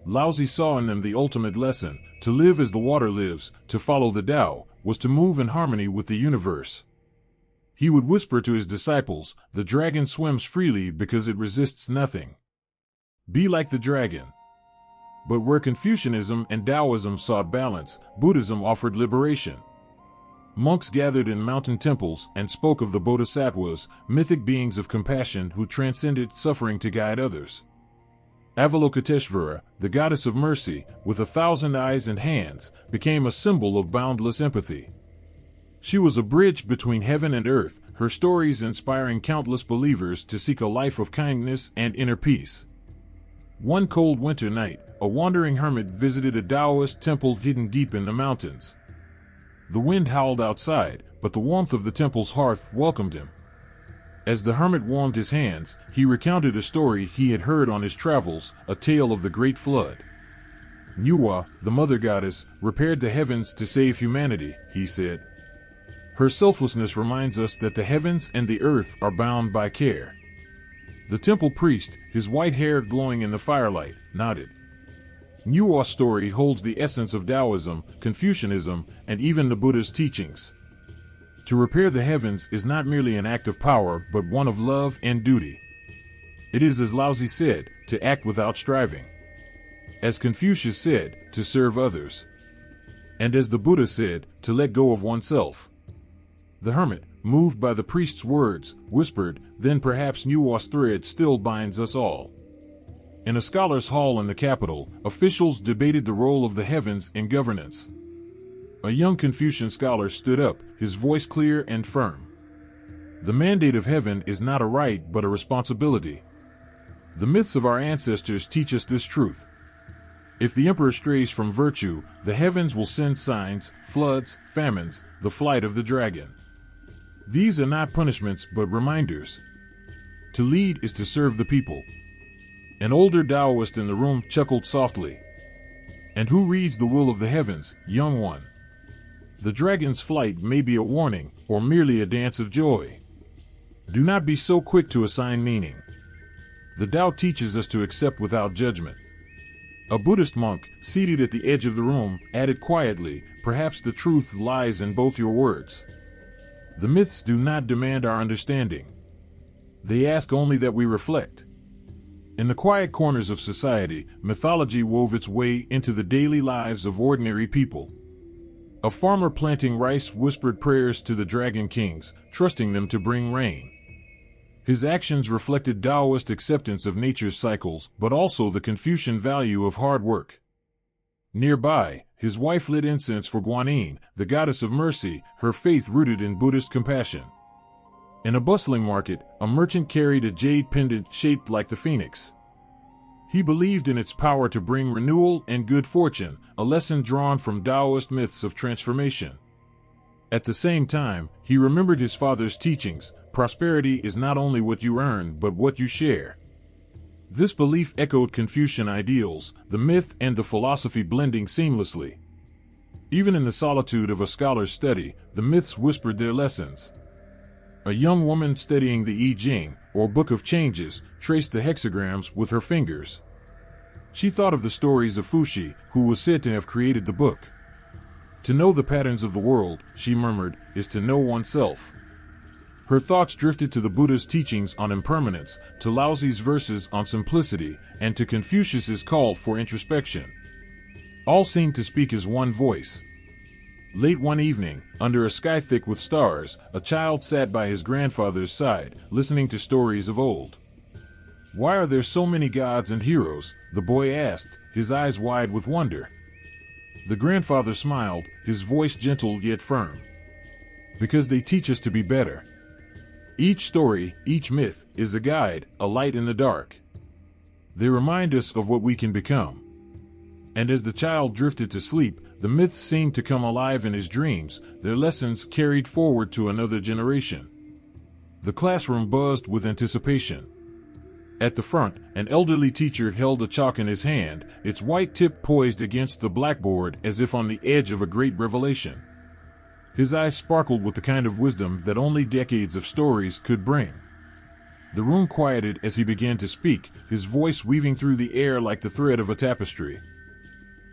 Laozi saw in them the ultimate lesson: to live as the water lives, to follow the Tao, was to move in harmony with the universe. He would whisper to his disciples, "The dragon swims freely because it resists nothing. Be like the dragon." But where Confucianism and Taoism sought balance, Buddhism offered liberation. Monks gathered in mountain temples and spoke of the bodhisattvas, mythic beings of compassion who transcended suffering to guide others. Avalokiteshvara, the goddess of mercy, with 1,000 eyes and hands, became a symbol of boundless empathy. She was a bridge between heaven and earth, her stories inspiring countless believers to seek a life of kindness and inner peace. One cold winter night, a wandering hermit visited a Taoist temple hidden deep in the mountains. The wind howled outside, but the warmth of the temple's hearth welcomed him. As the hermit warmed his hands, he recounted a story he had heard on his travels, a tale of the Great Flood. Nuwa, the mother goddess, repaired the heavens to save humanity, he said. Her selflessness reminds us that the heavens and the earth are bound by care. The temple priest, his white hair glowing in the firelight, nodded. Nuwa's story holds the essence of Taoism, Confucianism, and even the Buddha's teachings. To repair the heavens is not merely an act of power, but one of love and duty. It is, as Laozi said, to act without striving. As Confucius said, to serve others. And as the Buddha said, to let go of oneself. The hermit, moved by the priest's words, whispered, "Then perhaps Nuwa's thread still binds us all." In a scholars' hall in the capital, officials debated the role of the heavens in governance. A young Confucian scholar stood up, his voice clear and firm. "The mandate of heaven is not a right but a responsibility. The myths of our ancestors teach us this truth. If the emperor strays from virtue, the heavens will send signs, floods, famines, the flight of the dragon. These are not punishments but reminders. To lead is to serve the people." An older Taoist in the room chuckled softly. "And who reads the will of the heavens, young one? The dragon's flight may be a warning, or merely a dance of joy. Do not be so quick to assign meaning. The Tao teaches us to accept without judgment." A Buddhist monk, seated at the edge of the room, added quietly, "Perhaps the truth lies in both your words. The myths do not demand our understanding. They ask only that we reflect." In the quiet corners of society, mythology wove its way into the daily lives of ordinary people. A farmer planting rice whispered prayers to the dragon kings, trusting them to bring rain. His actions reflected Taoist acceptance of nature's cycles, but also the Confucian value of hard work. Nearby, his wife lit incense for Guanyin, the goddess of mercy, her faith rooted in Buddhist compassion. In a bustling market, a merchant carried a jade pendant shaped like the phoenix. He believed in its power to bring renewal and good fortune, a lesson drawn from Taoist myths of transformation. At the same time, he remembered his father's teachings: prosperity is not only what you earn but what you share. This belief echoed Confucian ideals, the myth and the philosophy blending seamlessly. Even in the solitude of a scholar's study, the myths whispered their lessons. A young woman studying the I Ching, or Book of Changes, traced the hexagrams with her fingers. She thought of the stories of Fuxi, who was said to have created the book. To know the patterns of the world, she murmured, is to know oneself. Her thoughts drifted to the Buddha's teachings on impermanence, to Laozi's verses on simplicity, and to Confucius's call for introspection. All seemed to speak as one voice. Late one evening, under a sky thick with stars, a child sat by his grandfather's side, listening to stories of old. "Why are there so many gods and heroes?" the boy asked, his eyes wide with wonder. The grandfather smiled, his voice gentle yet firm. "Because they teach us to be better. Each story, each myth, is a guide, a light in the dark. They remind us of what we can become." And as the child drifted to sleep, the myths seemed to come alive in his dreams, their lessons carried forward to another generation. The classroom buzzed with anticipation. At the front, an elderly teacher held a chalk in his hand, its white tip poised against the blackboard as if on the edge of a great revelation. His eyes sparkled with the kind of wisdom that only decades of stories could bring. The room quieted as he began to speak, his voice weaving through the air like the thread of a tapestry.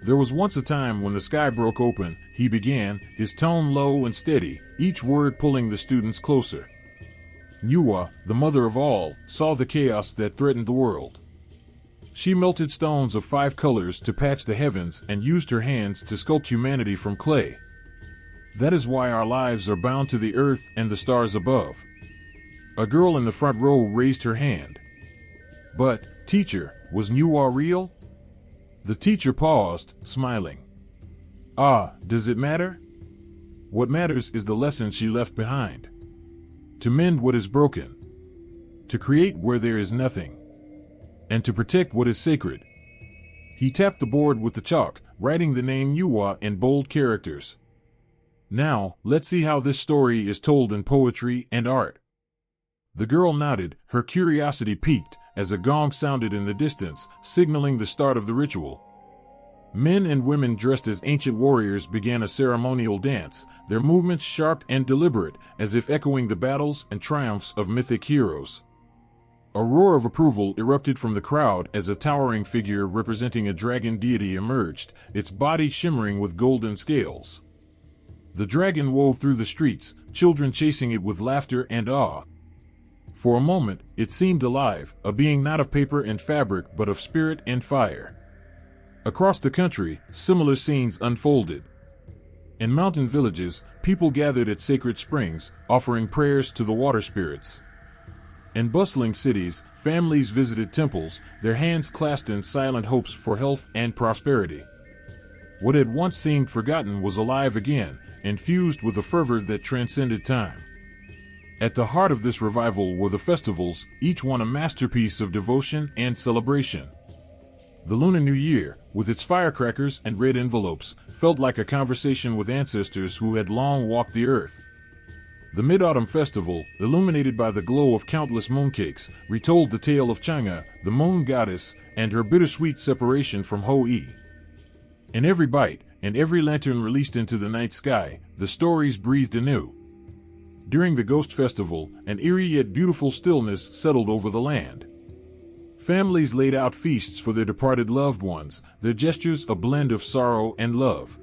"There was once a time when the sky broke open," he began, his tone low and steady, each word pulling the students closer. "Nuwa, the mother of all, saw the chaos that threatened the world. She melted stones of 5 colors to patch the heavens and used her hands to sculpt humanity from clay. That is why our lives are bound to the earth and the stars above." A girl in the front row raised her hand. "But, teacher, was Nuwa real?" The teacher paused, smiling. "Ah, does it matter? What matters is the lesson she left behind. To mend what is broken. To create where there is nothing. And to protect what is sacred." He tapped the board with the chalk, writing the name Nuwa in bold characters. "Now, let's see how this story is told in poetry and art." The girl nodded, her curiosity piqued, as a gong sounded in the distance, signaling the start of the ritual. Men and women dressed as ancient warriors began a ceremonial dance, their movements sharp and deliberate, as if echoing the battles and triumphs of mythic heroes. A roar of approval erupted from the crowd as a towering figure representing a dragon deity emerged, its body shimmering with golden scales. The dragon wove through the streets, children chasing it with laughter and awe. For a moment, it seemed alive, a being not of paper and fabric but of spirit and fire. Across the country, similar scenes unfolded. In mountain villages, people gathered at sacred springs, offering prayers to the water spirits. In bustling cities, families visited temples, their hands clasped in silent hopes for health and prosperity. What had once seemed forgotten was alive again, infused with a fervor that transcended time. At the heart of this revival were the festivals, each one a masterpiece of devotion and celebration. The Lunar New Year, with its firecrackers and red envelopes, felt like a conversation with ancestors who had long walked the earth. The Mid-Autumn Festival, illuminated by the glow of countless mooncakes, retold the tale of Chang'e, the moon goddess, and her bittersweet separation from Ho-I. In every bite, and every lantern released into the night sky, the stories breathed anew. During the Ghost Festival, an eerie yet beautiful stillness settled over the land. Families laid out feasts for their departed loved ones, their gestures a blend of sorrow and love.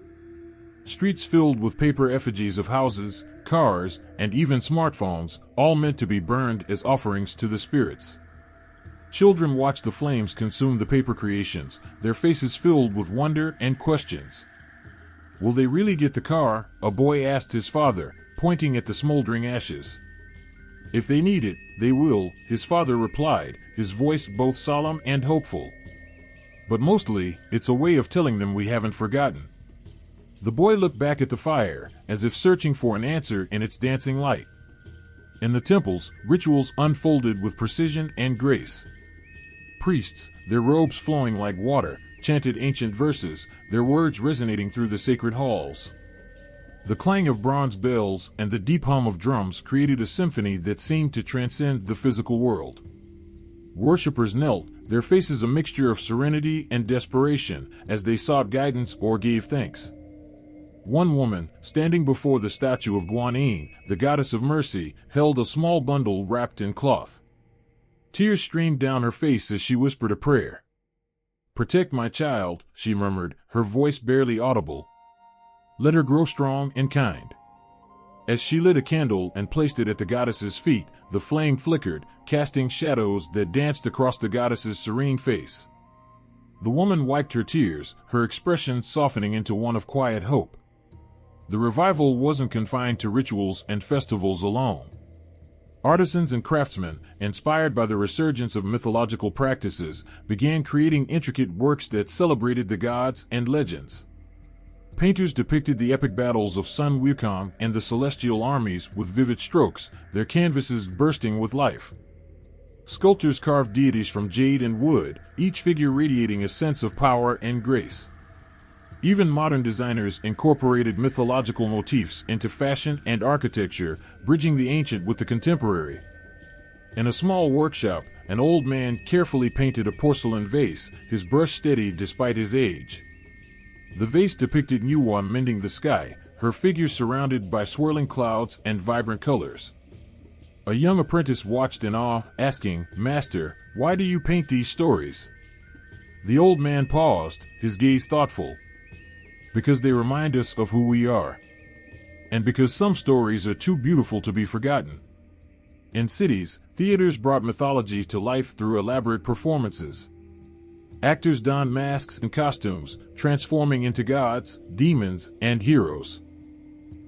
Streets filled with paper effigies of houses, cars, and even smartphones, all meant to be burned as offerings to the spirits. Children watched the flames consume the paper creations, their faces filled with wonder and questions. "Will they really get the car?" a boy asked his father, pointing at the smoldering ashes. "If they need it, they will," his father replied, his voice both solemn and hopeful. "But mostly, it's a way of telling them we haven't forgotten." The boy looked back at the fire, as if searching for an answer in its dancing light. In the temples, rituals unfolded with precision and grace. Priests, their robes flowing like water, chanted ancient verses, their words resonating through the sacred halls. The clang of bronze bells and the deep hum of drums created a symphony that seemed to transcend the physical world. Worshippers knelt, their faces a mixture of serenity and desperation, as they sought guidance or gave thanks. One woman, standing before the statue of Guanyin, the goddess of mercy, held a small bundle wrapped in cloth. Tears streamed down her face as she whispered a prayer. "Protect my child," she murmured, her voice barely audible. "Let her grow strong and kind." As she lit a candle and placed it at the goddess's feet, the flame flickered, casting shadows that danced across the goddess's serene face. The woman wiped her tears, her expression softening into one of quiet hope. The revival wasn't confined to rituals and festivals alone. Artisans and craftsmen, inspired by the resurgence of mythological practices, began creating intricate works that celebrated the gods and legends. Painters depicted the epic battles of Sun Wukong and the celestial armies with vivid strokes, their canvases bursting with life. Sculptors carved deities from jade and wood, each figure radiating a sense of power and grace. Even modern designers incorporated mythological motifs into fashion and architecture, bridging the ancient with the contemporary. In a small workshop, an old man carefully painted a porcelain vase, his brush steady despite his age. The vase depicted Nuwa mending the sky, her figure surrounded by swirling clouds and vibrant colors. A young apprentice watched in awe, asking, "Master, why do you paint these stories?" The old man paused, his gaze thoughtful. "Because they remind us of who we are. And because some stories are too beautiful to be forgotten." In cities, theaters brought mythology to life through elaborate performances. Actors donned masks and costumes, transforming into gods, demons, and heroes.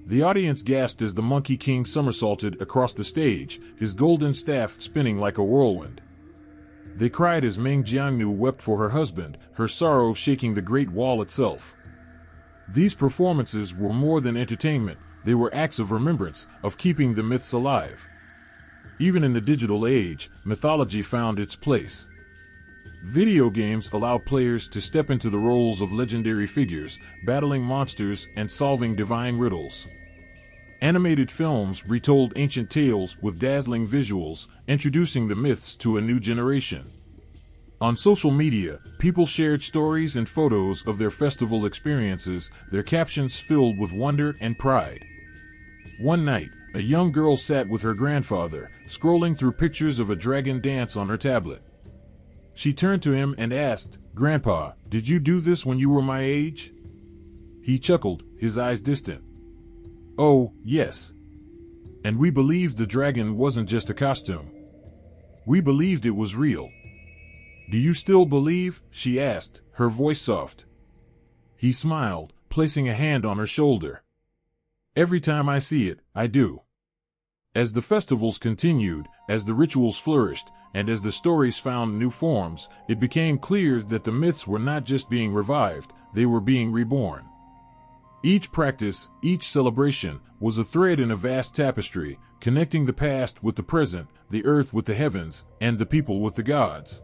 The audience gasped as the Monkey King somersaulted across the stage, his golden staff spinning like a whirlwind. They cried as Meng Jiangnu wept for her husband, her sorrow shaking the Great Wall itself. These performances were more than entertainment, they were acts of remembrance, of keeping the myths alive. Even in the digital age, mythology found its place. Video games allow players to step into the roles of legendary figures, battling monsters and solving divine riddles. Animated films retold ancient tales with dazzling visuals, introducing the myths to a new generation. On social media, people shared stories and photos of their festival experiences, their captions filled with wonder and pride. One night, a young girl sat with her grandfather, scrolling through pictures of a dragon dance on her tablet. She turned to him and asked, "Grandpa, did you do this when you were my age?" He chuckled, his eyes distant. "Oh, yes. And we believed the dragon wasn't just a costume. We believed it was real." "Do you still believe?" she asked, her voice soft. He smiled, placing a hand on her shoulder. Every time I see it, I do. As the festivals continued, as the rituals flourished, and as the stories found new forms, it became clear that the myths were not just being revived, they were being reborn. Each practice, each celebration, was a thread in a vast tapestry, connecting the past with the present, the earth with the heavens, and the people with the gods.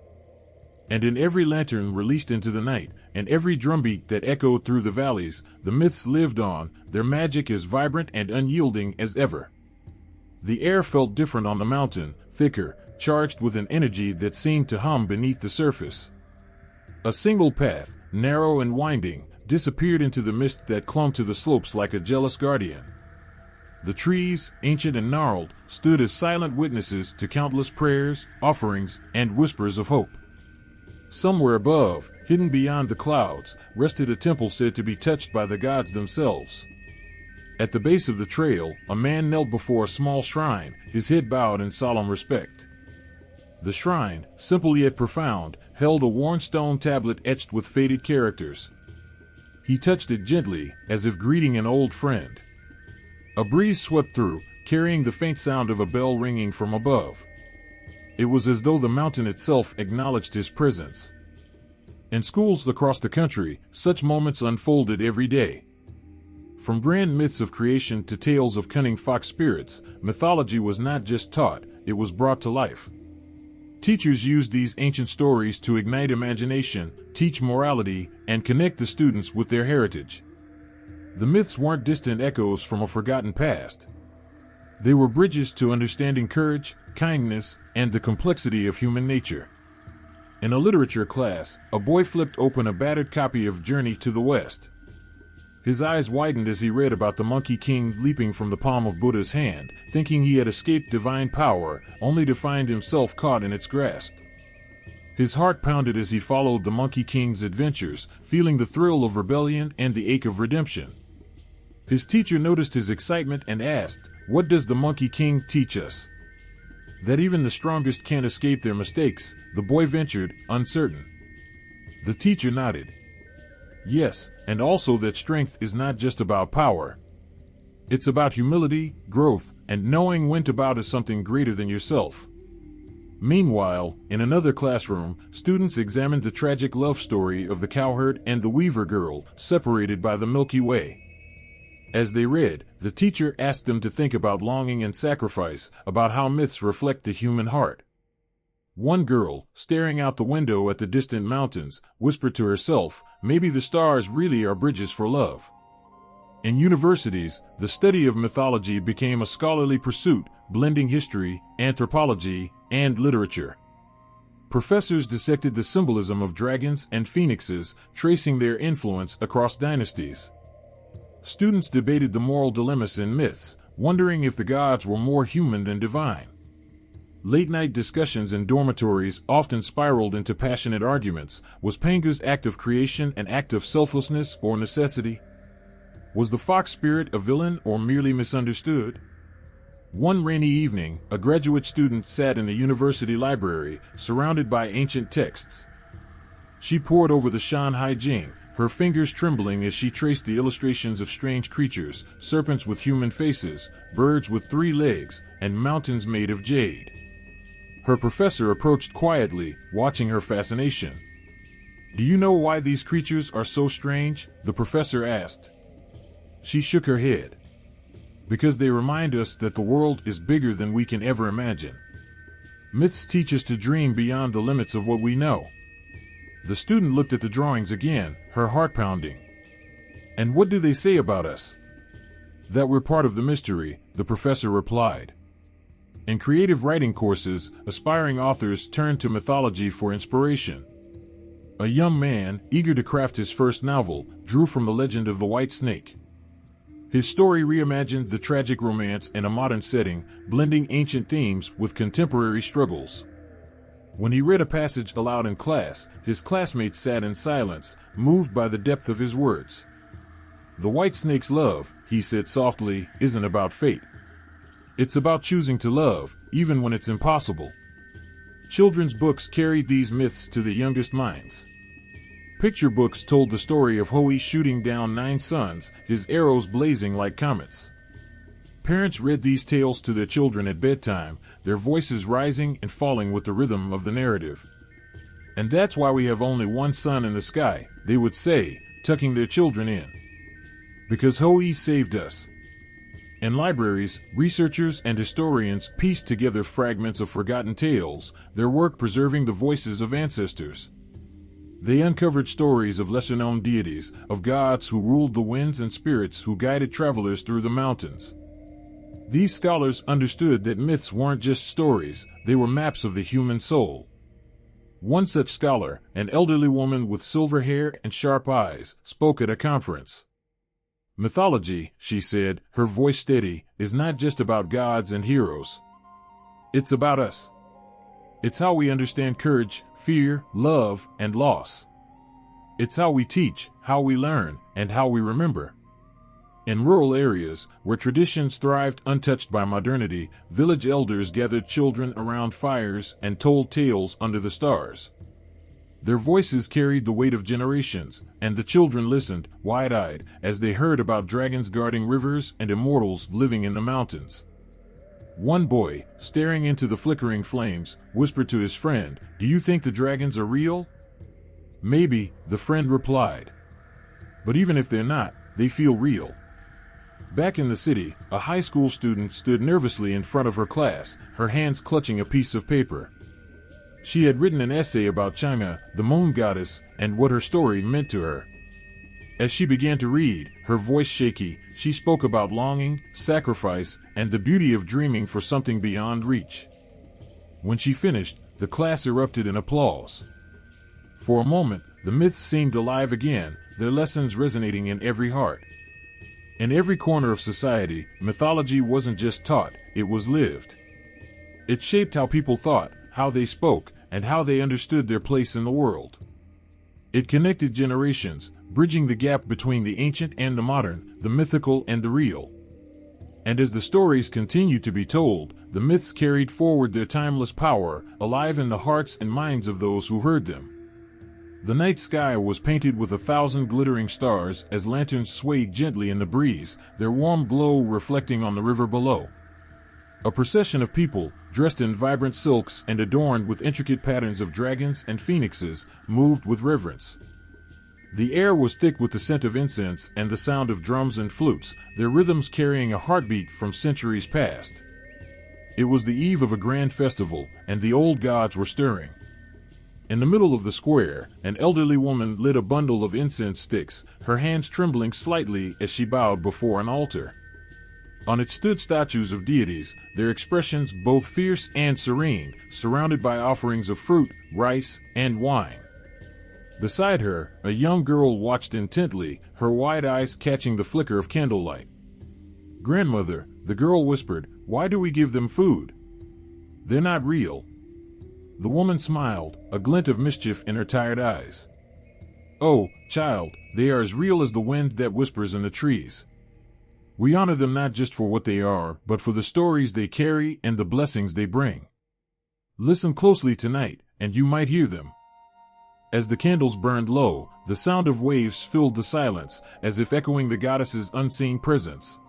And in every lantern released into the night, and every drumbeat that echoed through the valleys, the myths lived on, their magic as vibrant and unyielding as ever. The air felt different on the mountain, thicker, charged with an energy that seemed to hum beneath the surface. A single path, narrow and winding, disappeared into the mist that clung to the slopes like a jealous guardian. The trees, ancient and gnarled, stood as silent witnesses to countless prayers, offerings, and whispers of hope. Somewhere above, hidden beyond the clouds, rested a temple said to be touched by the gods themselves. At the base of the trail, a man knelt before a small shrine, his head bowed in solemn respect. The shrine, simple yet profound, held a worn stone tablet etched with faded characters. He touched it gently, as if greeting an old friend. A breeze swept through, carrying the faint sound of a bell ringing from above. It was as though the mountain itself acknowledged his presence. In schools across the country, such moments unfolded every day. From grand myths of creation to tales of cunning fox spirits, mythology was not just taught, it was brought to life. Teachers used these ancient stories to ignite imagination, teach morality, and connect the students with their heritage. The myths weren't distant echoes from a forgotten past. They were bridges to understanding courage, kindness, and the complexity of human nature. In a literature class, a boy flipped open a battered copy of Journey to the West. His eyes widened as he read about the Monkey King leaping from the palm of Buddha's hand, thinking he had escaped divine power, only to find himself caught in its grasp. His heart pounded as he followed the Monkey King's adventures, feeling the thrill of rebellion and the ache of redemption. His teacher noticed his excitement and asked, "What does the Monkey King teach us?" "That even the strongest can't escape their mistakes," the boy ventured, uncertain. The teacher nodded. "Yes, and also that strength is not just about power. It's about humility, growth, and knowing when to bow to something greater than yourself." Meanwhile, in another classroom, students examined the tragic love story of the cowherd and the weaver girl, separated by the Milky Way. As they read, the teacher asked them to think about longing and sacrifice, about how myths reflect the human heart. One girl, staring out the window at the distant mountains, whispered to herself, "Maybe the stars really are bridges for love." In universities, the study of mythology became a scholarly pursuit, blending history, anthropology, and literature. Professors dissected the symbolism of dragons and phoenixes, tracing their influence across dynasties. Students debated the moral dilemmas in myths, wondering if the gods were more human than divine. Late-night discussions in dormitories often spiraled into passionate arguments. Was Pangu's act of creation an act of selflessness or necessity? Was the fox spirit a villain or merely misunderstood? One rainy evening, a graduate student sat in the university library, surrounded by ancient texts. She pored over the Shanhai Jing, her fingers trembling as she traced the illustrations of strange creatures, serpents with human faces, birds with 3 legs, and mountains made of jade. Her professor approached quietly, watching her fascination. "Do you know why these creatures are so strange?" the professor asked. She shook her head. "Because they remind us that the world is bigger than we can ever imagine. Myths teach us to dream beyond the limits of what we know." The student looked at the drawings again, her heart pounding. "And what do they say about us?" "That we're part of the mystery," the professor replied. In creative writing courses, aspiring authors turned to mythology for inspiration. A young man, eager to craft his first novel, drew from the legend of the White Snake. His story reimagined the tragic romance in a modern setting, blending ancient themes with contemporary struggles. When he read a passage aloud in class, his classmates sat in silence, moved by the depth of his words. "The White Snake's love," he said softly, "isn't about fate. It's about choosing to love, even when it's impossible." Children's books carried these myths to the youngest minds. Picture books told the story of Hoi shooting down 9 suns, his arrows blazing like comets. Parents read these tales to their children at bedtime, their voices rising and falling with the rhythm of the narrative. "And that's why we have only one sun in the sky," they would say, tucking their children in. "Because Ho'i saved us." In libraries, researchers and historians pieced together fragments of forgotten tales, their work preserving the voices of ancestors. They uncovered stories of lesser-known deities, of gods who ruled the winds and spirits who guided travelers through the mountains. These scholars understood that myths weren't just stories, they were maps of the human soul. One such scholar, an elderly woman with silver hair and sharp eyes, spoke at a conference. "Mythology," she said, her voice steady, "is not just about gods and heroes. It's about us. It's how we understand courage, fear, love, and loss. It's how we teach, how we learn, and how we remember." In rural areas, where traditions thrived untouched by modernity, village elders gathered children around fires and told tales under the stars. Their voices carried the weight of generations, and the children listened, wide-eyed, as they heard about dragons guarding rivers and immortals living in the mountains. One boy, staring into the flickering flames, whispered to his friend, "Do you think the dragons are real?" "Maybe," the friend replied. "But even if they're not, they feel real." Back in the city, a high school student stood nervously in front of her class, her hands clutching a piece of paper. She had written an essay about Chang'e, the moon goddess, and what her story meant to her. As she began to read, her voice shaky, she spoke about longing, sacrifice, and the beauty of dreaming for something beyond reach. When she finished, the class erupted in applause. For a moment, the myths seemed alive again, their lessons resonating in every heart. In every corner of society, mythology wasn't just taught, it was lived. It shaped how people thought, how they spoke, and how they understood their place in the world. It connected generations, bridging the gap between the ancient and the modern, the mythical and the real. And as the stories continued to be told, the myths carried forward their timeless power, alive in the hearts and minds of those who heard them. The night sky was painted with 1,000 glittering stars as lanterns swayed gently in the breeze, their warm glow reflecting on the river below. A procession of people, dressed in vibrant silks and adorned with intricate patterns of dragons and phoenixes, moved with reverence. The air was thick with the scent of incense and the sound of drums and flutes, their rhythms carrying a heartbeat from centuries past. It was the eve of a grand festival, and the old gods were stirring. In the middle of the square, an elderly woman lit a bundle of incense sticks, her hands trembling slightly as she bowed before an altar. On it stood statues of deities, their expressions both fierce and serene, surrounded by offerings of fruit, rice, and wine. Beside her, a young girl watched intently, her wide eyes catching the flicker of candlelight. "Grandmother," the girl whispered, "why do we give them food? They're not real." The woman smiled, a glint of mischief in her tired eyes. "Oh, child, they are as real as the wind that whispers in the trees. We honor them not just for what they are, but for the stories they carry and the blessings they bring. Listen closely tonight, and you might hear them." As the candles burned low, the sound of waves filled the silence, as if echoing the goddess's unseen presence.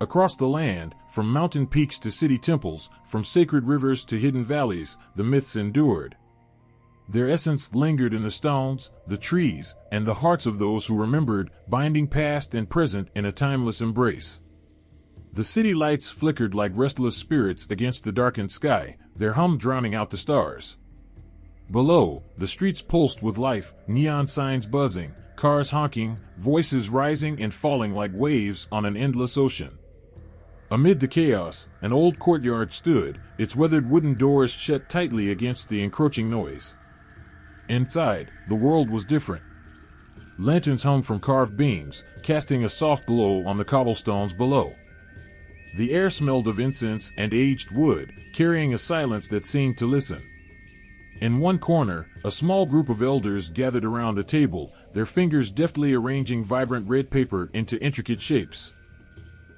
Across the land, from mountain peaks to city temples, from sacred rivers to hidden valleys, the myths endured. Their essence lingered in the stones, the trees, and the hearts of those who remembered, binding past and present in a timeless embrace. The city lights flickered like restless spirits against the darkened sky, their hum drowning out the stars. Below, the streets pulsed with life, neon signs buzzing, cars honking, voices rising and falling like waves on an endless ocean. Amid the chaos, an old courtyard stood, its weathered wooden doors shut tightly against the encroaching noise. Inside, the world was different. Lanterns hung from carved beams, casting a soft glow on the cobblestones below. The air smelled of incense and aged wood, carrying a silence that seemed to listen. In one corner, a small group of elders gathered around a table, their fingers deftly arranging vibrant red paper into intricate shapes.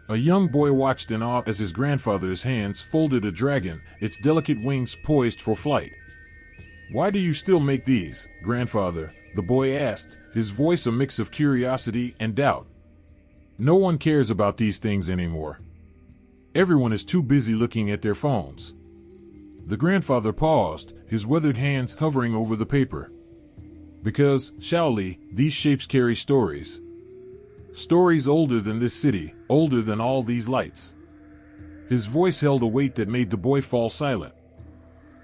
A young boy watched in awe as his grandfather's hands folded a dragon, its delicate wings poised for flight. "Why do you still make these, grandfather?" the boy asked, his voice a mix of curiosity and doubt. "No one cares about these things anymore. Everyone is too busy looking at their phones. The grandfather paused, his weathered hands hovering over the paper. Because, Shaoli, these shapes carry stories. Stories older than this city, older than all these lights. His voice held a weight that made the boy fall silent.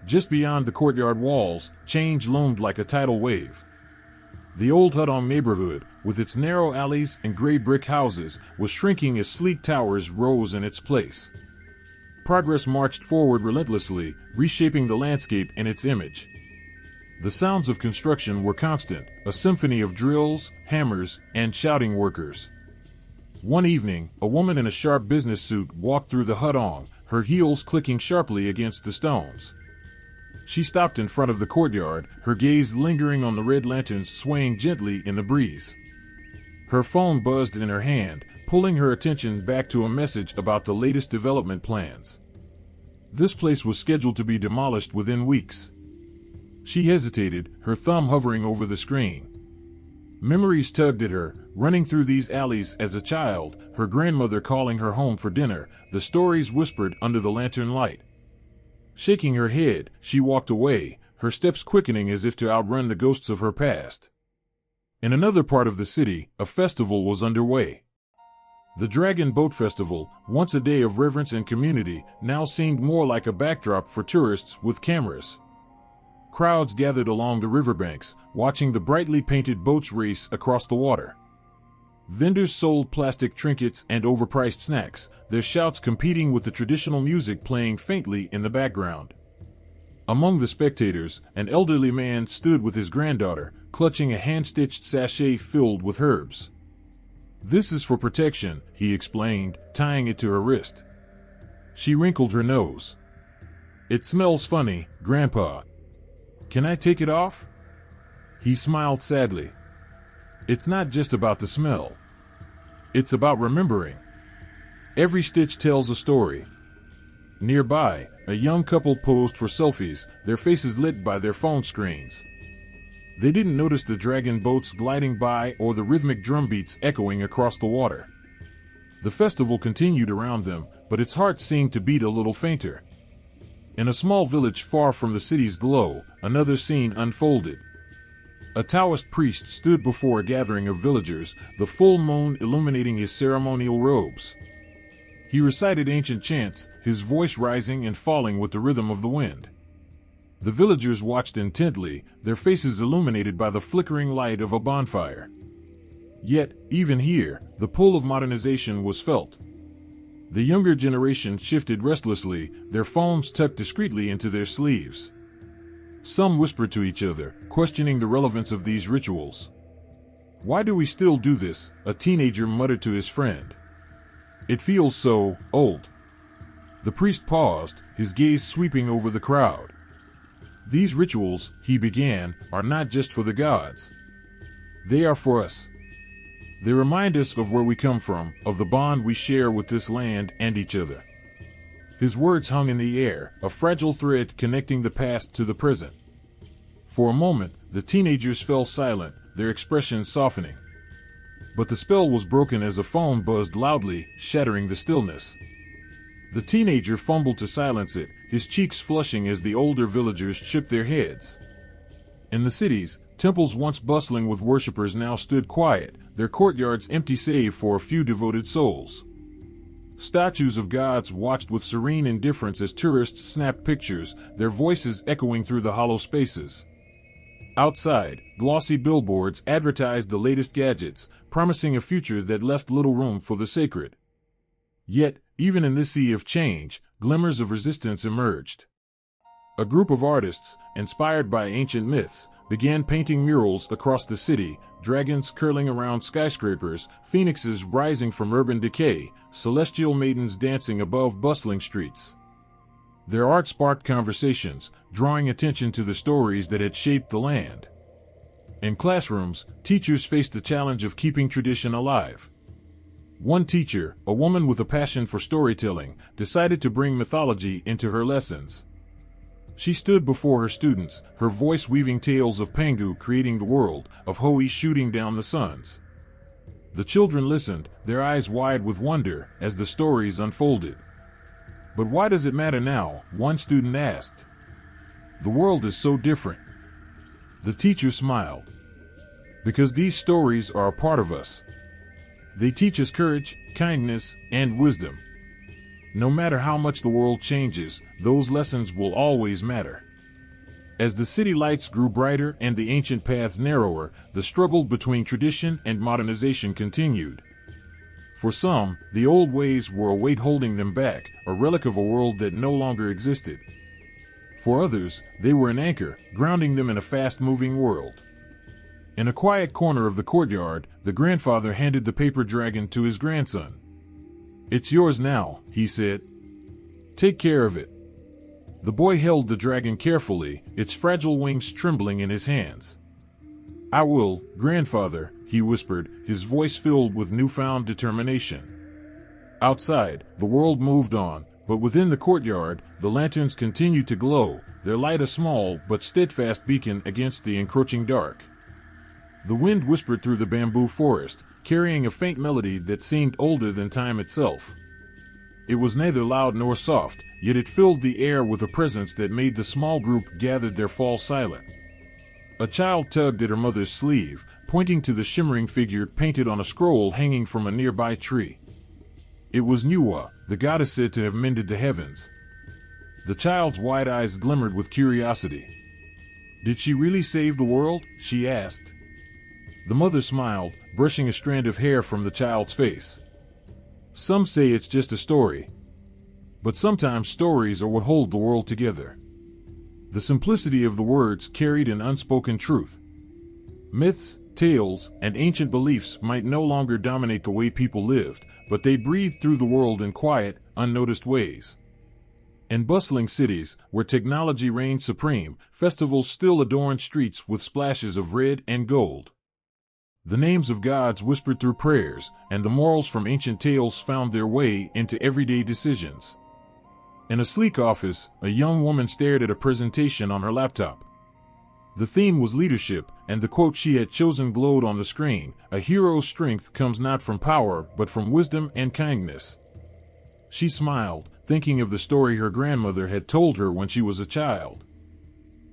Just beyond the courtyard walls, change loomed like a tidal wave. The old Hudong neighborhood, with its narrow alleys and gray brick houses, was shrinking as sleek towers rose in its place. Progress marched forward relentlessly, reshaping the landscape and its image. The sounds of construction were constant, a symphony of drills, hammers, and shouting workers. One evening, a woman in a sharp business suit walked through the Hudong, her heels clicking sharply against the stones. She stopped in front of the courtyard, her gaze lingering on the red lanterns swaying gently in the breeze. Her phone buzzed in her hand, pulling her attention back to a message about the latest development plans. This place was scheduled to be demolished within weeks. She hesitated, her thumb hovering over the screen. Memories tugged at her, running through these alleys as a child, her grandmother calling her home for dinner, the stories whispered under the lantern light. Shaking her head, she walked away, her steps quickening as if to outrun the ghosts of her past. In another part of the city, a festival was underway. The Dragon Boat Festival, once a day of reverence and community, now seemed more like a backdrop for tourists with cameras. Crowds gathered along the riverbanks, watching the brightly painted boats race across the water. Vendors sold plastic trinkets and overpriced snacks, their shouts competing with the traditional music playing faintly in the background. Among the spectators, an elderly man stood with his granddaughter, clutching a hand-stitched sachet filled with herbs. "This is for protection," he explained, tying it to her wrist. She wrinkled her nose. "It smells funny, Grandpa. Can I take it off?" He smiled sadly. "It's not just about the smell. It's about remembering. Every stitch tells a story." Nearby, a young couple posed for selfies, their faces lit by their phone screens. They didn't notice the dragon boats gliding by or the rhythmic drum beats echoing across the water. The festival continued around them, but its heart seemed to beat a little fainter. In a small village far from the city's glow, another scene unfolded. A Taoist priest stood before a gathering of villagers, the full moon illuminating his ceremonial robes. He recited ancient chants, his voice rising and falling with the rhythm of the wind. The villagers watched intently, their faces illuminated by the flickering light of a bonfire. Yet, even here, the pull of modernization was felt. The younger generation shifted restlessly, their phones tucked discreetly into their sleeves. Some whispered to each other, questioning the relevance of these rituals. "Why do we still do this?" a teenager muttered to his friend. "It feels so old." The priest paused, his gaze sweeping over the crowd. "These rituals," he began, "are not just for the gods. They are for us. They remind us of where we come from, of the bond we share with this land and each other." His words hung in the air, a fragile thread connecting the past to the present. For a moment, the teenagers fell silent, their expressions softening. But the spell was broken as a phone buzzed loudly, shattering the stillness. The teenager fumbled to silence it, his cheeks flushing as the older villagers shook their heads. In the cities, temples once bustling with worshippers now stood quiet, their courtyards empty save for a few devoted souls. Statues of gods watched with serene indifference as tourists snapped pictures, their voices echoing through the hollow spaces. Outside, glossy billboards advertised the latest gadgets, promising a future that left little room for the sacred. Yet, even in this sea of change, glimmers of resistance emerged. A group of artists, inspired by ancient myths, began painting murals across the city, dragons curling around skyscrapers, phoenixes rising from urban decay, celestial maidens dancing above bustling streets. Their art sparked conversations, drawing attention to the stories that had shaped the land. In classrooms, teachers faced the challenge of keeping tradition alive. One teacher, a woman with a passion for storytelling, decided to bring mythology into her lessons. She stood before her students, her voice weaving tales of Pangu creating the world, of Hoi shooting down the suns. The children listened, their eyes wide with wonder, as the stories unfolded. But why does it matter now? One student asked. The world is so different. The teacher smiled. Because these stories are a part of us. They teach us courage, kindness, and wisdom. No matter how much the world changes, those lessons will always matter. As the city lights grew brighter and the ancient paths narrower, the struggle between tradition and modernization continued. For some, the old ways were a weight holding them back, a relic of a world that no longer existed. For others, they were an anchor, grounding them in a fast-moving world. In a quiet corner of the courtyard, the grandfather handed the paper dragon to his grandson. "It's yours now," he said. "Take care of it." The boy held the dragon carefully, its fragile wings trembling in his hands. "I will, grandfather," he whispered, his voice filled with newfound determination. Outside, the world moved on, but within the courtyard, the lanterns continued to glow, their light a small but steadfast beacon against the encroaching dark. The wind whispered through the bamboo forest, carrying a faint melody that seemed older than time itself. It was neither loud nor soft, yet it filled the air with a presence that made the small group gathered there fall silent. A child tugged at her mother's sleeve, pointing to the shimmering figure painted on a scroll hanging from a nearby tree. It was Nuwa, the goddess said to have mended the heavens. The child's wide eyes glimmered with curiosity. "Did she really save the world?" she asked. The mother smiled, brushing a strand of hair from the child's face. "Some say it's just a story. But sometimes stories are what hold the world together." The simplicity of the words carried an unspoken truth. Myths, tales, and ancient beliefs might no longer dominate the way people lived, but they breathed through the world in quiet, unnoticed ways. In bustling cities, where technology reigned supreme, festivals still adorned streets with splashes of red and gold. The names of gods whispered through prayers, and the morals from ancient tales found their way into everyday decisions. In a sleek office, a young woman stared at a presentation on her laptop. The theme was leadership, and the quote she had chosen glowed on the screen: "A hero's strength comes not from power, but from wisdom and kindness." She smiled, thinking of the story her grandmother had told her when she was a child.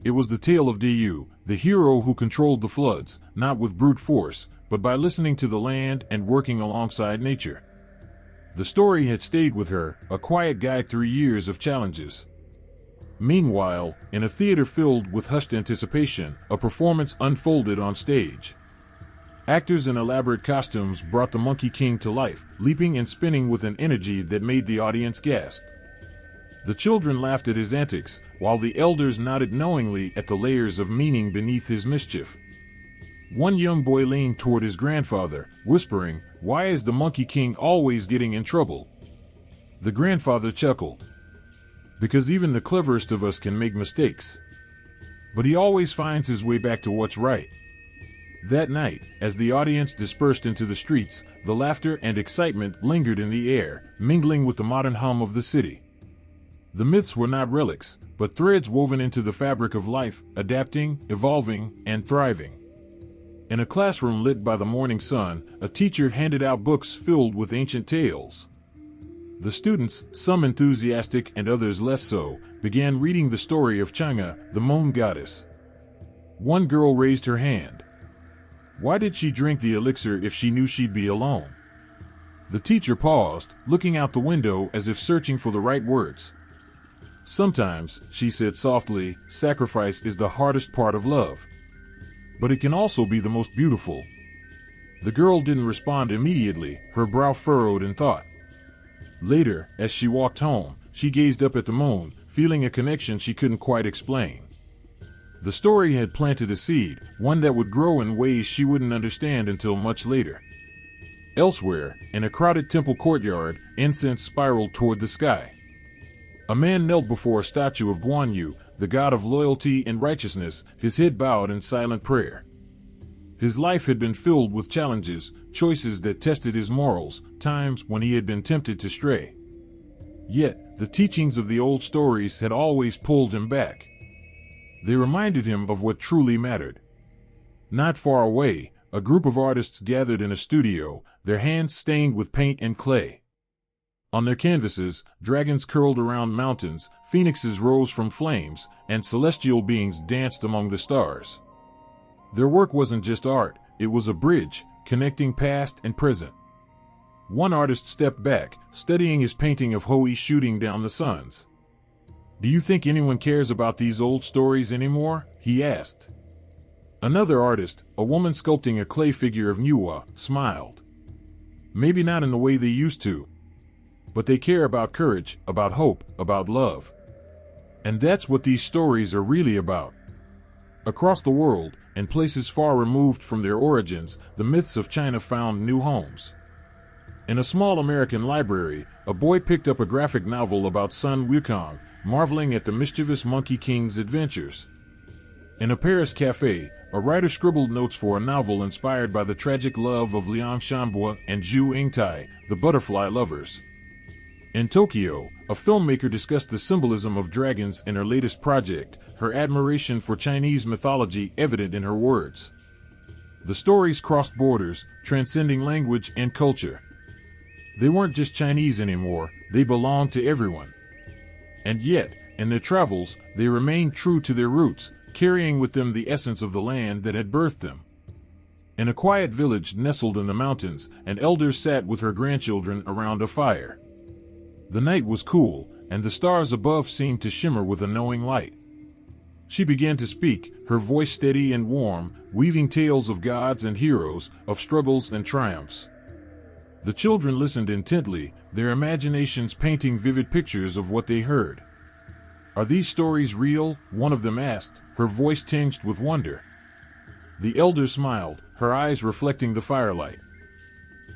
It was the tale of Du, the hero who controlled the floods, not with brute force, but by listening to the land and working alongside nature. The story had stayed with her, a quiet guide through years of challenges. Meanwhile, in a theater filled with hushed anticipation, a performance unfolded on stage. Actors in elaborate costumes brought the Monkey King to life, leaping and spinning with an energy that made the audience gasp. The children laughed at his antics, while the elders nodded knowingly at the layers of meaning beneath his mischief. One young boy leaned toward his grandfather, whispering, "Why is the Monkey King always getting in trouble?" The grandfather chuckled. "Because even the cleverest of us can make mistakes. But he always finds his way back to what's right." That night, as the audience dispersed into the streets, the laughter and excitement lingered in the air, mingling with the modern hum of the city. The myths were not relics, but threads woven into the fabric of life, adapting, evolving, and thriving. In a classroom lit by the morning sun, a teacher handed out books filled with ancient tales. The students, some enthusiastic and others less so, began reading the story of Chang'e, the moon goddess. One girl raised her hand. Why did she drink the elixir if she knew she'd be alone? The teacher paused, looking out the window as if searching for the right words. "Sometimes," she said softly, "sacrifice is the hardest part of love. But it can also be the most beautiful." The girl didn't respond immediately, her brow furrowed in thought. Later, as she walked home, she gazed up at the moon, feeling a connection she couldn't quite explain. The story had planted a seed, one that would grow in ways she wouldn't understand until much later. Elsewhere, in a crowded temple courtyard, incense spiraled toward the sky. A man knelt before a statue of Guan Yu, the god of loyalty and righteousness, his head bowed in silent prayer. His life had been filled with challenges, choices that tested his morals, times when he had been tempted to stray. Yet, the teachings of the old stories had always pulled him back. They reminded him of what truly mattered. Not far away, a group of artists gathered in a studio, their hands stained with paint and clay. On their canvases, dragons curled around mountains, phoenixes rose from flames, and celestial beings danced among the stars. Their work wasn't just art, it was a bridge, connecting past and present. One artist stepped back, studying his painting of Hoi shooting down the suns. "Do you think anyone cares about these old stories anymore?" he asked. Another artist, a woman sculpting a clay figure of Nuwa, smiled. "Maybe not in the way they used to. But they care about courage, about hope, about love. And that's what these stories are really about." Across the world, and places far removed from their origins, the myths of China found new homes. In a small American library, a boy picked up a graphic novel about Sun Wukong, marveling at the mischievous Monkey King's adventures. In a Paris cafe, a writer scribbled notes for a novel inspired by the tragic love of Liang Shanbo and Zhu Yingtai, the butterfly lovers. In Tokyo, a filmmaker discussed the symbolism of dragons in her latest project, her admiration for Chinese mythology evident in her words. The stories crossed borders, transcending language and culture. They weren't just Chinese anymore, they belonged to everyone. And yet, in their travels, they remained true to their roots, carrying with them the essence of the land that had birthed them. In a quiet village nestled in the mountains, an elder sat with her grandchildren around a fire. The night was cool, and the stars above seemed to shimmer with a knowing light. She began to speak, her voice steady and warm, weaving tales of gods and heroes, of struggles and triumphs. The children listened intently, their imaginations painting vivid pictures of what they heard. "Are these stories real?" one of them asked, her voice tinged with wonder. The elder smiled, her eyes reflecting the firelight.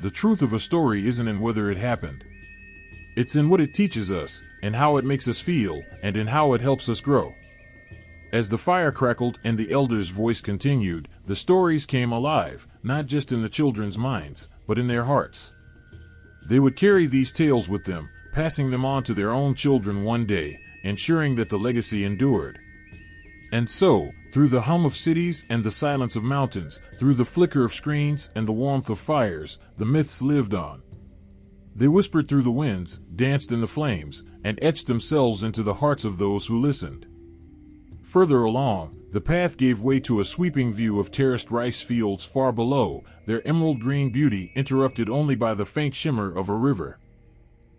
"The truth of a story isn't in whether it happened. It's in what it teaches us, and how it makes us feel, and in how it helps us grow." As the fire crackled and the elder's voice continued, the stories came alive, not just in the children's minds, but in their hearts. They would carry these tales with them, passing them on to their own children one day, ensuring that the legacy endured. And so, through the hum of cities and the silence of mountains, through the flicker of screens and the warmth of fires, the myths lived on. They whispered through the winds, danced in the flames, and etched themselves into the hearts of those who listened. Further along, the path gave way to a sweeping view of terraced rice fields far below, their emerald green beauty interrupted only by the faint shimmer of a river.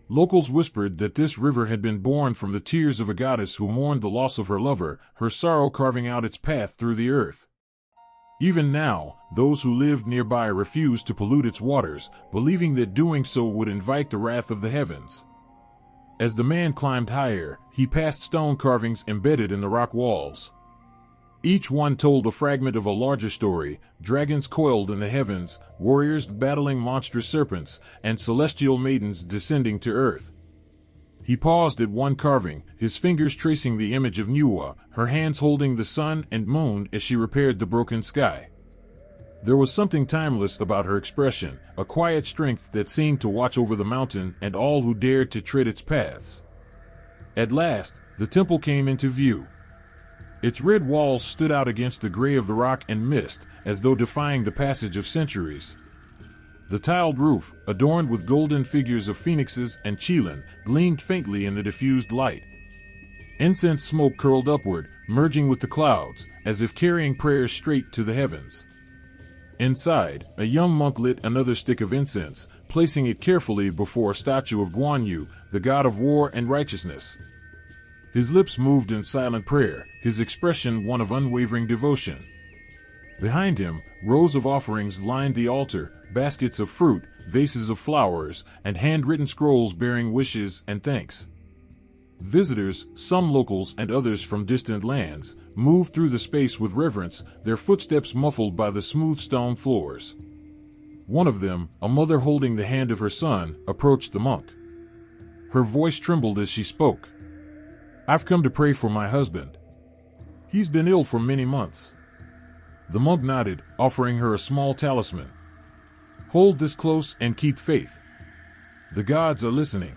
Locals whispered that this river had been born from the tears of a goddess who mourned the loss of her lover, her sorrow carving out its path through the earth. Even now, those who lived nearby refused to pollute its waters, believing that doing so would invite the wrath of the heavens. As the man climbed higher, he passed stone carvings embedded in the rock walls. Each one told a fragment of a larger story: dragons coiled in the heavens, warriors battling monstrous serpents, and celestial maidens descending to earth. He paused at one carving, his fingers tracing the image of Nuwa, her hands holding the sun and moon as she repaired the broken sky. There was something timeless about her expression, a quiet strength that seemed to watch over the mountain and all who dared to tread its paths. At last, the temple came into view. Its red walls stood out against the gray of the rock and mist, as though defying the passage of centuries. The tiled roof, adorned with golden figures of phoenixes and qilin, gleamed faintly in the diffused light. Incense smoke curled upward, merging with the clouds, as if carrying prayers straight to the heavens. Inside, a young monk lit another stick of incense, placing it carefully before a statue of Guan Yu, the god of war and righteousness. His lips moved in silent prayer, his expression one of unwavering devotion. Behind him, rows of offerings lined the altar, baskets of fruit, vases of flowers, and handwritten scrolls bearing wishes and thanks. Visitors, some locals and others from distant lands, moved through the space with reverence, their footsteps muffled by the smooth stone floors. One of them, a mother holding the hand of her son, approached the monk. Her voice trembled as she spoke. "I've come to pray for my husband. He's been ill for many months." The monk nodded, offering her a small talisman. "Hold this close and keep faith. The gods are listening."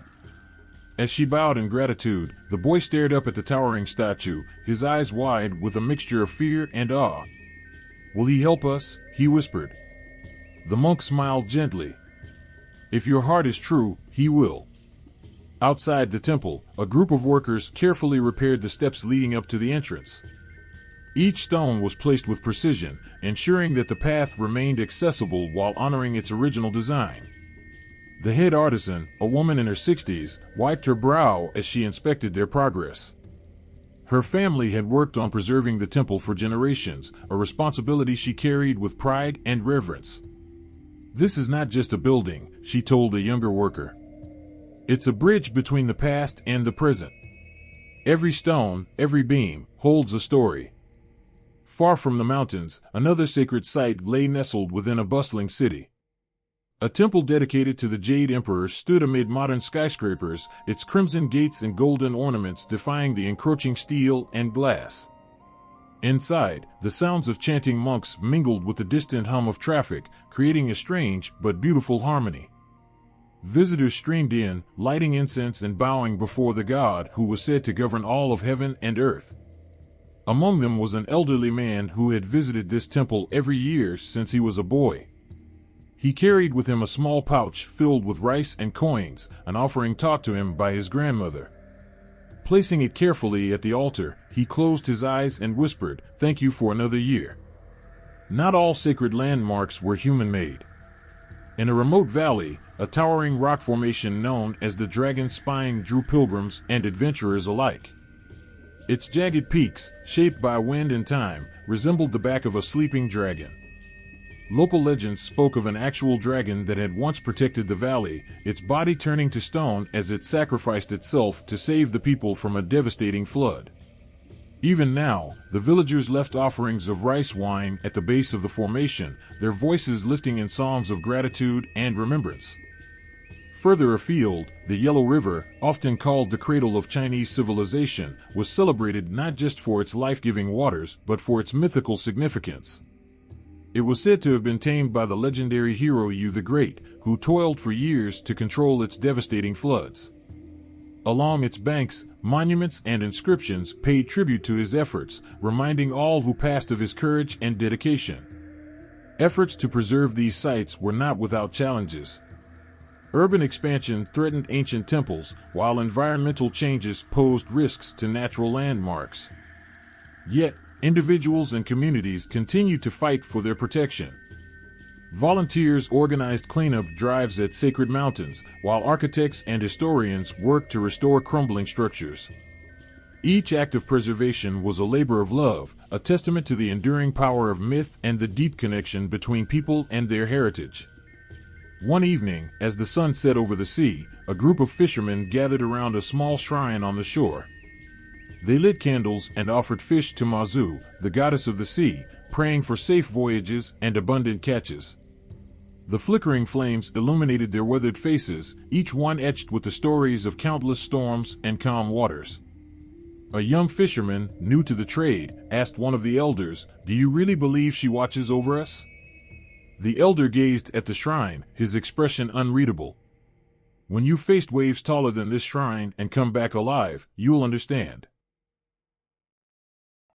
As she bowed in gratitude, the boy stared up at the towering statue, his eyes wide with a mixture of fear and awe. "Will he help us?" he whispered. The monk smiled gently. "If your heart is true, he will." Outside the temple, a group of workers carefully repaired the steps leading up to the entrance. Each stone was placed with precision, ensuring that the path remained accessible while honoring its original design. The head artisan, a woman in her 60s, wiped her brow as she inspected their progress. Her family had worked on preserving the temple for generations, a responsibility she carried with pride and reverence. "This is not just a building," she told a younger worker. "It's a bridge between the past and the present. Every stone, every beam, holds a story." Far from the mountains, another sacred site lay nestled within a bustling city. A temple dedicated to the Jade Emperor stood amid modern skyscrapers, its crimson gates and golden ornaments defying the encroaching steel and glass. Inside, the sounds of chanting monks mingled with the distant hum of traffic, creating a strange but beautiful harmony. Visitors streamed in, lighting incense and bowing before the god who was said to govern all of heaven and earth. Among them was an elderly man who had visited this temple every year since he was a boy. He carried with him a small pouch filled with rice and coins, an offering taught to him by his grandmother. Placing it carefully at the altar, he closed his eyes and whispered, "Thank you for another year." Not all sacred landmarks were human-made. In a remote valley, a towering rock formation known as the Dragon's Spine drew pilgrims and adventurers alike. Its jagged peaks, shaped by wind and time, resembled the back of a sleeping dragon. Local legends spoke of an actual dragon that had once protected the valley, its body turning to stone as it sacrificed itself to save the people from a devastating flood. Even now, the villagers left offerings of rice wine at the base of the formation, their voices lifting in songs of gratitude and remembrance. Further afield, the Yellow River, often called the cradle of Chinese civilization, was celebrated not just for its life-giving waters, but for its mythical significance. It was said to have been tamed by the legendary hero Yu the Great, who toiled for years to control its devastating floods. Along its banks, monuments and inscriptions paid tribute to his efforts, reminding all who passed of his courage and dedication. Efforts to preserve these sites were not without challenges. Urban expansion threatened ancient temples, while environmental changes posed risks to natural landmarks. Yet, individuals and communities continued to fight for their protection. Volunteers organized cleanup drives at sacred mountains, while architects and historians worked to restore crumbling structures. Each act of preservation was a labor of love, a testament to the enduring power of myth and the deep connection between people and their heritage. One evening, as the sun set over the sea, a group of fishermen gathered around a small shrine on the shore. They lit candles and offered fish to Mazu, the goddess of the sea, praying for safe voyages and abundant catches. The flickering flames illuminated their weathered faces, each one etched with the stories of countless storms and calm waters. A young fisherman, new to the trade, asked one of the elders, "Do you really believe she watches over us?" The elder gazed at the shrine, his expression unreadable. "When you've faced waves taller than this shrine and come back alive, you'll understand."